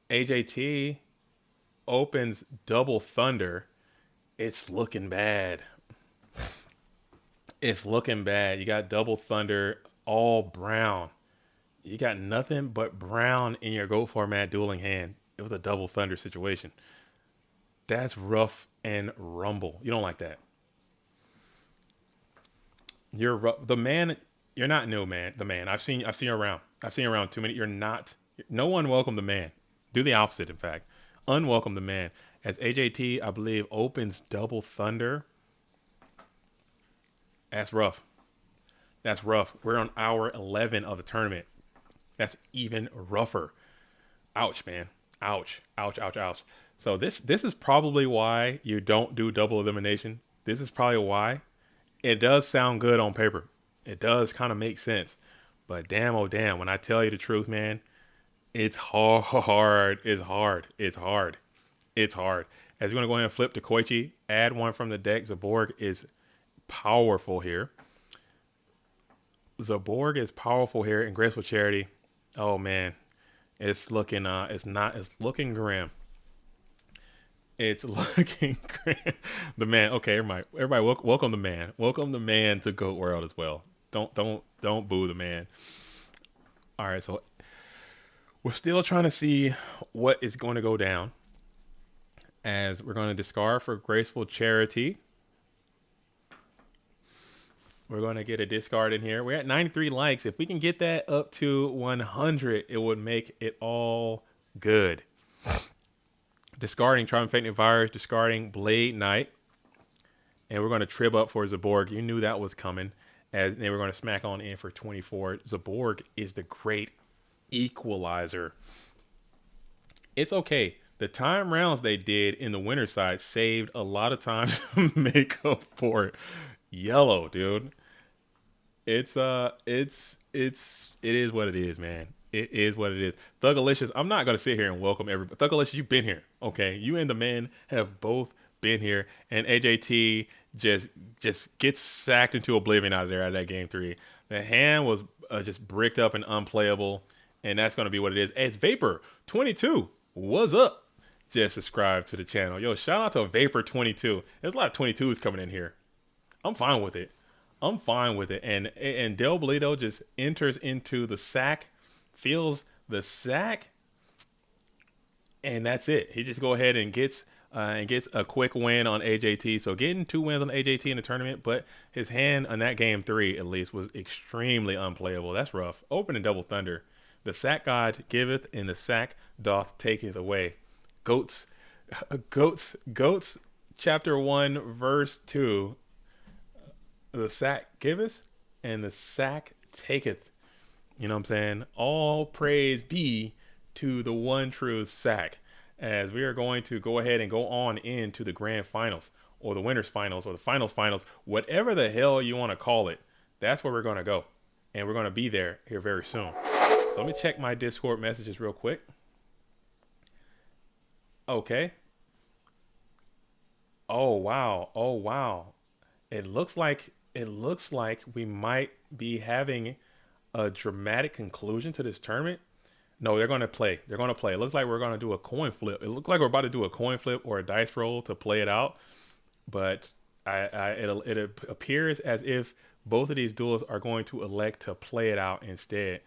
AJT opens double thunder. It's looking bad. It's looking bad. You got double thunder, all brown. You got nothing but brown in your GOAT Format dueling hand. It was a double thunder situation. That's rough and rumble. You don't like that. You're rough. The man. You're not new, man. The man. I've seen you around. I've seen you around too many. You're not. No one welcome the man. Do the opposite, in fact. Unwelcome the man. As AJT, I believe, opens double thunder. That's rough. That's rough. We're on hour 11 of the tournament. That's even rougher. Ouch, man. Ouch. Ouch, ouch, ouch. So this is probably why you don't do double elimination. This is probably why. It does sound good on paper. It does kind of make sense. But damn, oh damn, when I tell you the truth, man, it's hard. It's hard. It's hard. It's hard. As you're going to go ahead and flip to Koichi, add one from the deck. Zaborg is powerful here. Zaborg is powerful here in Graceful Charity. Oh man, it's looking it's looking grim. It's looking grim. The man. Okay, everybody, welcome the man. Welcome the man to GOAT World as well. Don't boo the man. All right, so we're still trying to see what is going to go down. As we're going to discard for Graceful Charity. We're going to get a discard in here. We're at 93 likes. If we can get that up to 100, it would make it all good. Discarding Triumphant Virus, discarding Blade Knight. And we're going to trib up for Zaborg. You knew that was coming. And then we're going to smack on in for 24. Zaborg is the great equalizer. It's okay. The time rounds they did in the winter side saved a lot of time to make up for yellow, dude. It is what it is, man. It is what it is. Thugalicious, I'm not gonna sit here and welcome everybody. Thugalicious, you've been here, okay? You and the man have both been here, and AJT just gets sacked into oblivion out of there out of that game 3. The hand was just bricked up and unplayable, and that's gonna be what it is. It's Vapor 22. What's up? Just subscribe to the channel. Yo, shout out to Vapor 22. There's a lot of 22s coming in here. I'm fine with it. I'm fine with it. And Del Bolito just enters into the sack, feels the sack, and that's it. He just go ahead and gets a quick win on AJT. So getting 2 wins on AJT in the tournament, but his hand on that game 3 at least was extremely unplayable. That's rough. Open and double thunder. The sack god giveth, and the sack doth taketh away. Goats, chapter 1, verse 2. The sack giveth, and the sack taketh. You know what I'm saying? All praise be to the one true sack. As we are going to go ahead and go on into the grand finals, or the winners finals, or the finals, whatever the hell you want to call it. That's where we're going to go. And we're going to be here very soon. So let me check my Discord messages real quick. Okay. Oh wow. Oh wow. It looks like we might be having a dramatic conclusion to this tournament. No, they're going to play. They're going to play. It looks like we're going to do a coin flip. It looks like we're about to do a coin flip or a dice roll to play it out. But it appears as if both of these duels are going to elect to play it out instead.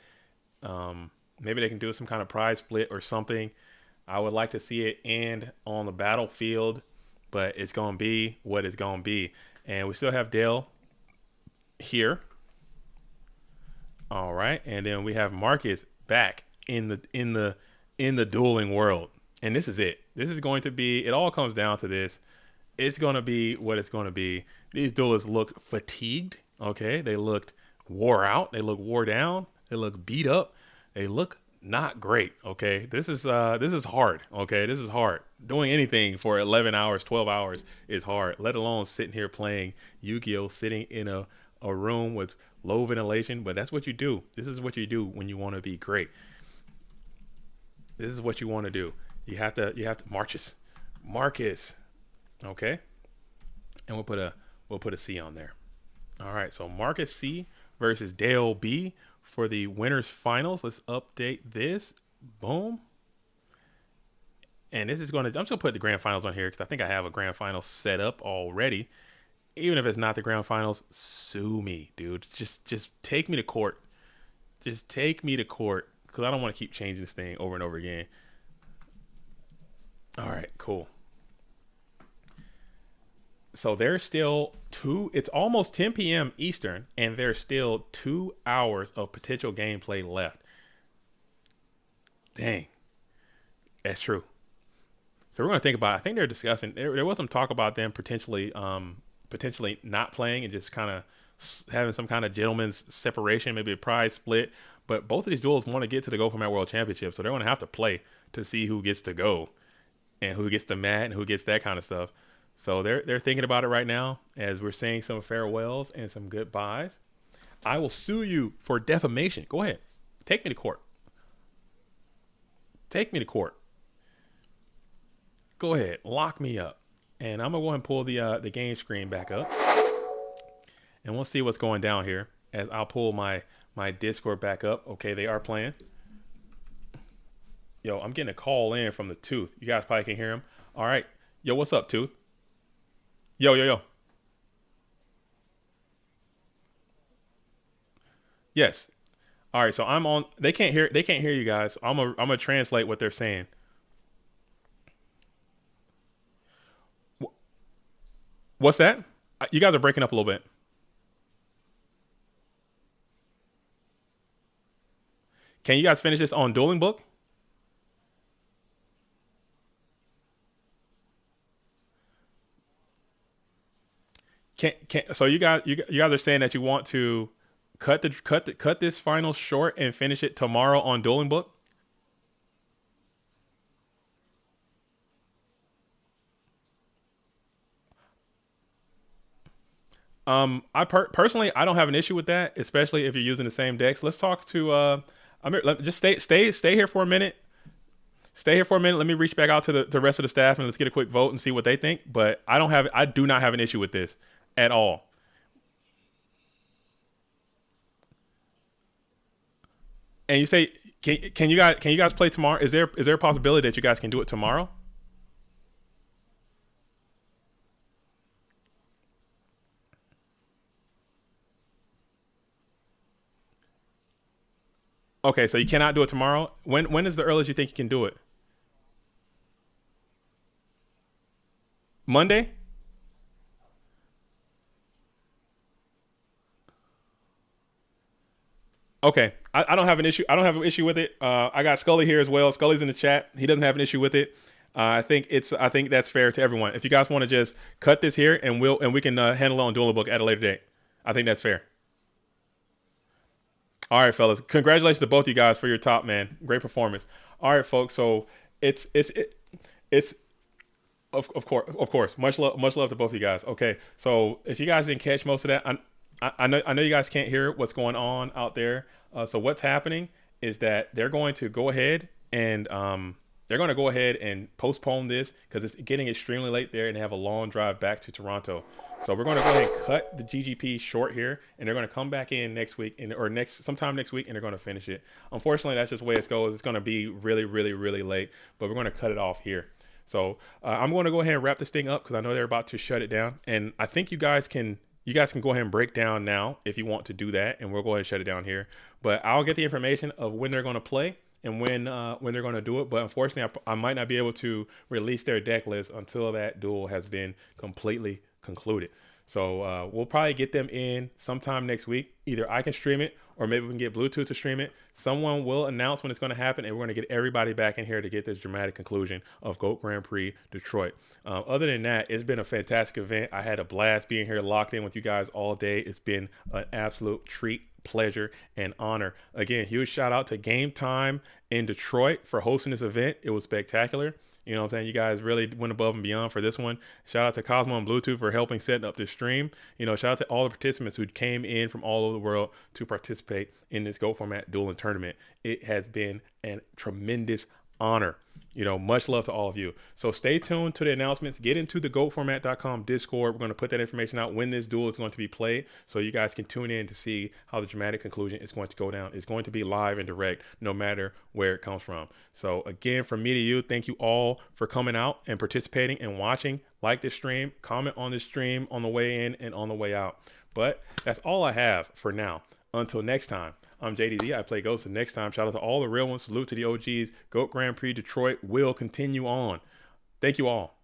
Maybe they can do some kind of prize split or something. I would like to see it end on the battlefield, but it's going to be what it's going to be. And we still have Dale here. All right, and then we have Marcus back in the dueling world, and this is it. This is going to be. It all comes down to this. It's going to be what it's going to be. These duelists look fatigued. Okay, they looked wore out. They look wore down. They look beat up. They look not great. Okay, this is hard. Okay, this is hard. Doing anything for 11 hours, 12 hours is hard. Let alone sitting here playing Yu-Gi-Oh, sitting in a room with low ventilation. But that's what you do. This is what you do when you want to be great. This is what you want to do. You have to Marcus. Okay, and we'll put a C on there. All right, so Marcus C versus Dale B for the winners finals. Let's update this. Boom. And this is I'm just gonna put the grand finals on here because I think I have a grand final set up already. Even if it's not the grand finals, sue me, dude. Just take me to court. Just take me to court because I don't want to keep changing this thing over and over again. All right, cool. So there's still it's almost 10 p.m. Eastern, and there's still 2 hours of potential gameplay left. Dang. That's true. So we're going to think about it. I think they're discussing, there was some talk about them potentially not playing and just kind of having some kind of gentleman's separation, maybe a prize split. But both of these duels want to get to the Go for Mat World Championship, so they're going to have to play to see who gets to go and who gets the mat and who gets that kind of stuff. So they're thinking about it right now as we're saying some farewells and some goodbyes. I will sue you for defamation. Go ahead. Take me to court. Take me to court. Go ahead. Lock me up. And I'm going to go ahead and pull the game screen back up. And we'll see what's going down here as I'll pull my Discord back up. Okay, they are playing. Yo, I'm getting a call in from the Tooth. You guys probably can hear him. All right. Yo, what's up, Tooth? Yo. Yes. All right, so I'm on. They can't hear you guys. I'm gonna translate what they're saying. What's that? You guys are breaking up a little bit. Can you guys finish this on Dueling Book? So you guys are saying that you want to cut this final short and finish it tomorrow on Dueling Book? Personally, I don't have an issue with that, especially if you're using the same decks. Let's talk to just stay here for a minute. Stay here for a minute. Let me reach back out to the rest of the staff and let's get a quick vote and see what they think. But I do not have an issue with this at all. And you say, can you guys play tomorrow? Is there a possibility that you guys can do it tomorrow? Okay, so you cannot do it tomorrow. When is the earliest you think you can do it? Monday? Okay, I don't have an issue. I don't have an issue with it. I got Scully here as well. Scully's in the chat. He doesn't have an issue with it. I think that's fair to everyone. If you guys want to just cut this here and we can handle it on Dueling Book at a later date. I think that's fair. All right, fellas. Congratulations to both you guys for your top, man. Great performance. All right, folks. So it's of course. Much love to both of you guys. Okay, so if you guys didn't catch most of that, I know you guys can't hear what's going on out there. So what's happening is that they're going to go ahead and they're going to go ahead and postpone this because it's getting extremely late there, and they have a long drive back to Toronto. So we're going to go ahead and cut the GGP short here, and they're going to come back in next week or sometime next week, and they're going to finish it. Unfortunately, that's just the way it goes. It's going to be really, really, really late, but we're going to cut it off here. So I'm going to go ahead and wrap this thing up because I know they're about to shut it down, and I think you guys can go ahead and break down now if you want to do that, and we'll go ahead and shut it down here. But I'll get the information of when they're going to play and when they're going to do it. But unfortunately, I might not be able to release their deck list until that duel has been completely concluded. So we'll probably get them in sometime next week. Either I can stream it or maybe we can get Bluetooth to stream it. Someone will announce when it's going to happen, and we're going to get everybody back in here to get this dramatic conclusion of GOAT Grand Prix Detroit. Other than that, it's been a fantastic event. I had a blast being here locked in with you guys all day. It's been an absolute treat, pleasure, and honor. Again, huge shout out to Game Time in Detroit for hosting this event. It was spectacular. You know what I'm saying? You guys really went above and beyond for this one. Shout out to Cosmo and Bluetooth for helping set up this stream. You know, shout out to all the participants who came in from all over the world to participate in this GO format dueling tournament. It has been a tremendous honor. You know, much love to all of you. So stay tuned to the announcements. Get into the GOATformat.com Discord. We're going to put that information out when this duel is going to be played, so you guys can tune in to see how the dramatic conclusion is going to go down. It's going to be live and direct, no matter where it comes from. So again, from me to you, thank you all for coming out and participating and watching. Like this stream, comment on this stream on the way in and on the way out. But that's all I have for now. Until next time, I'm JDZ. I play Ghost. And next time, shout out to all the real ones. Salute to the OGs. GOAT Grand Prix Detroit will continue on. Thank you all.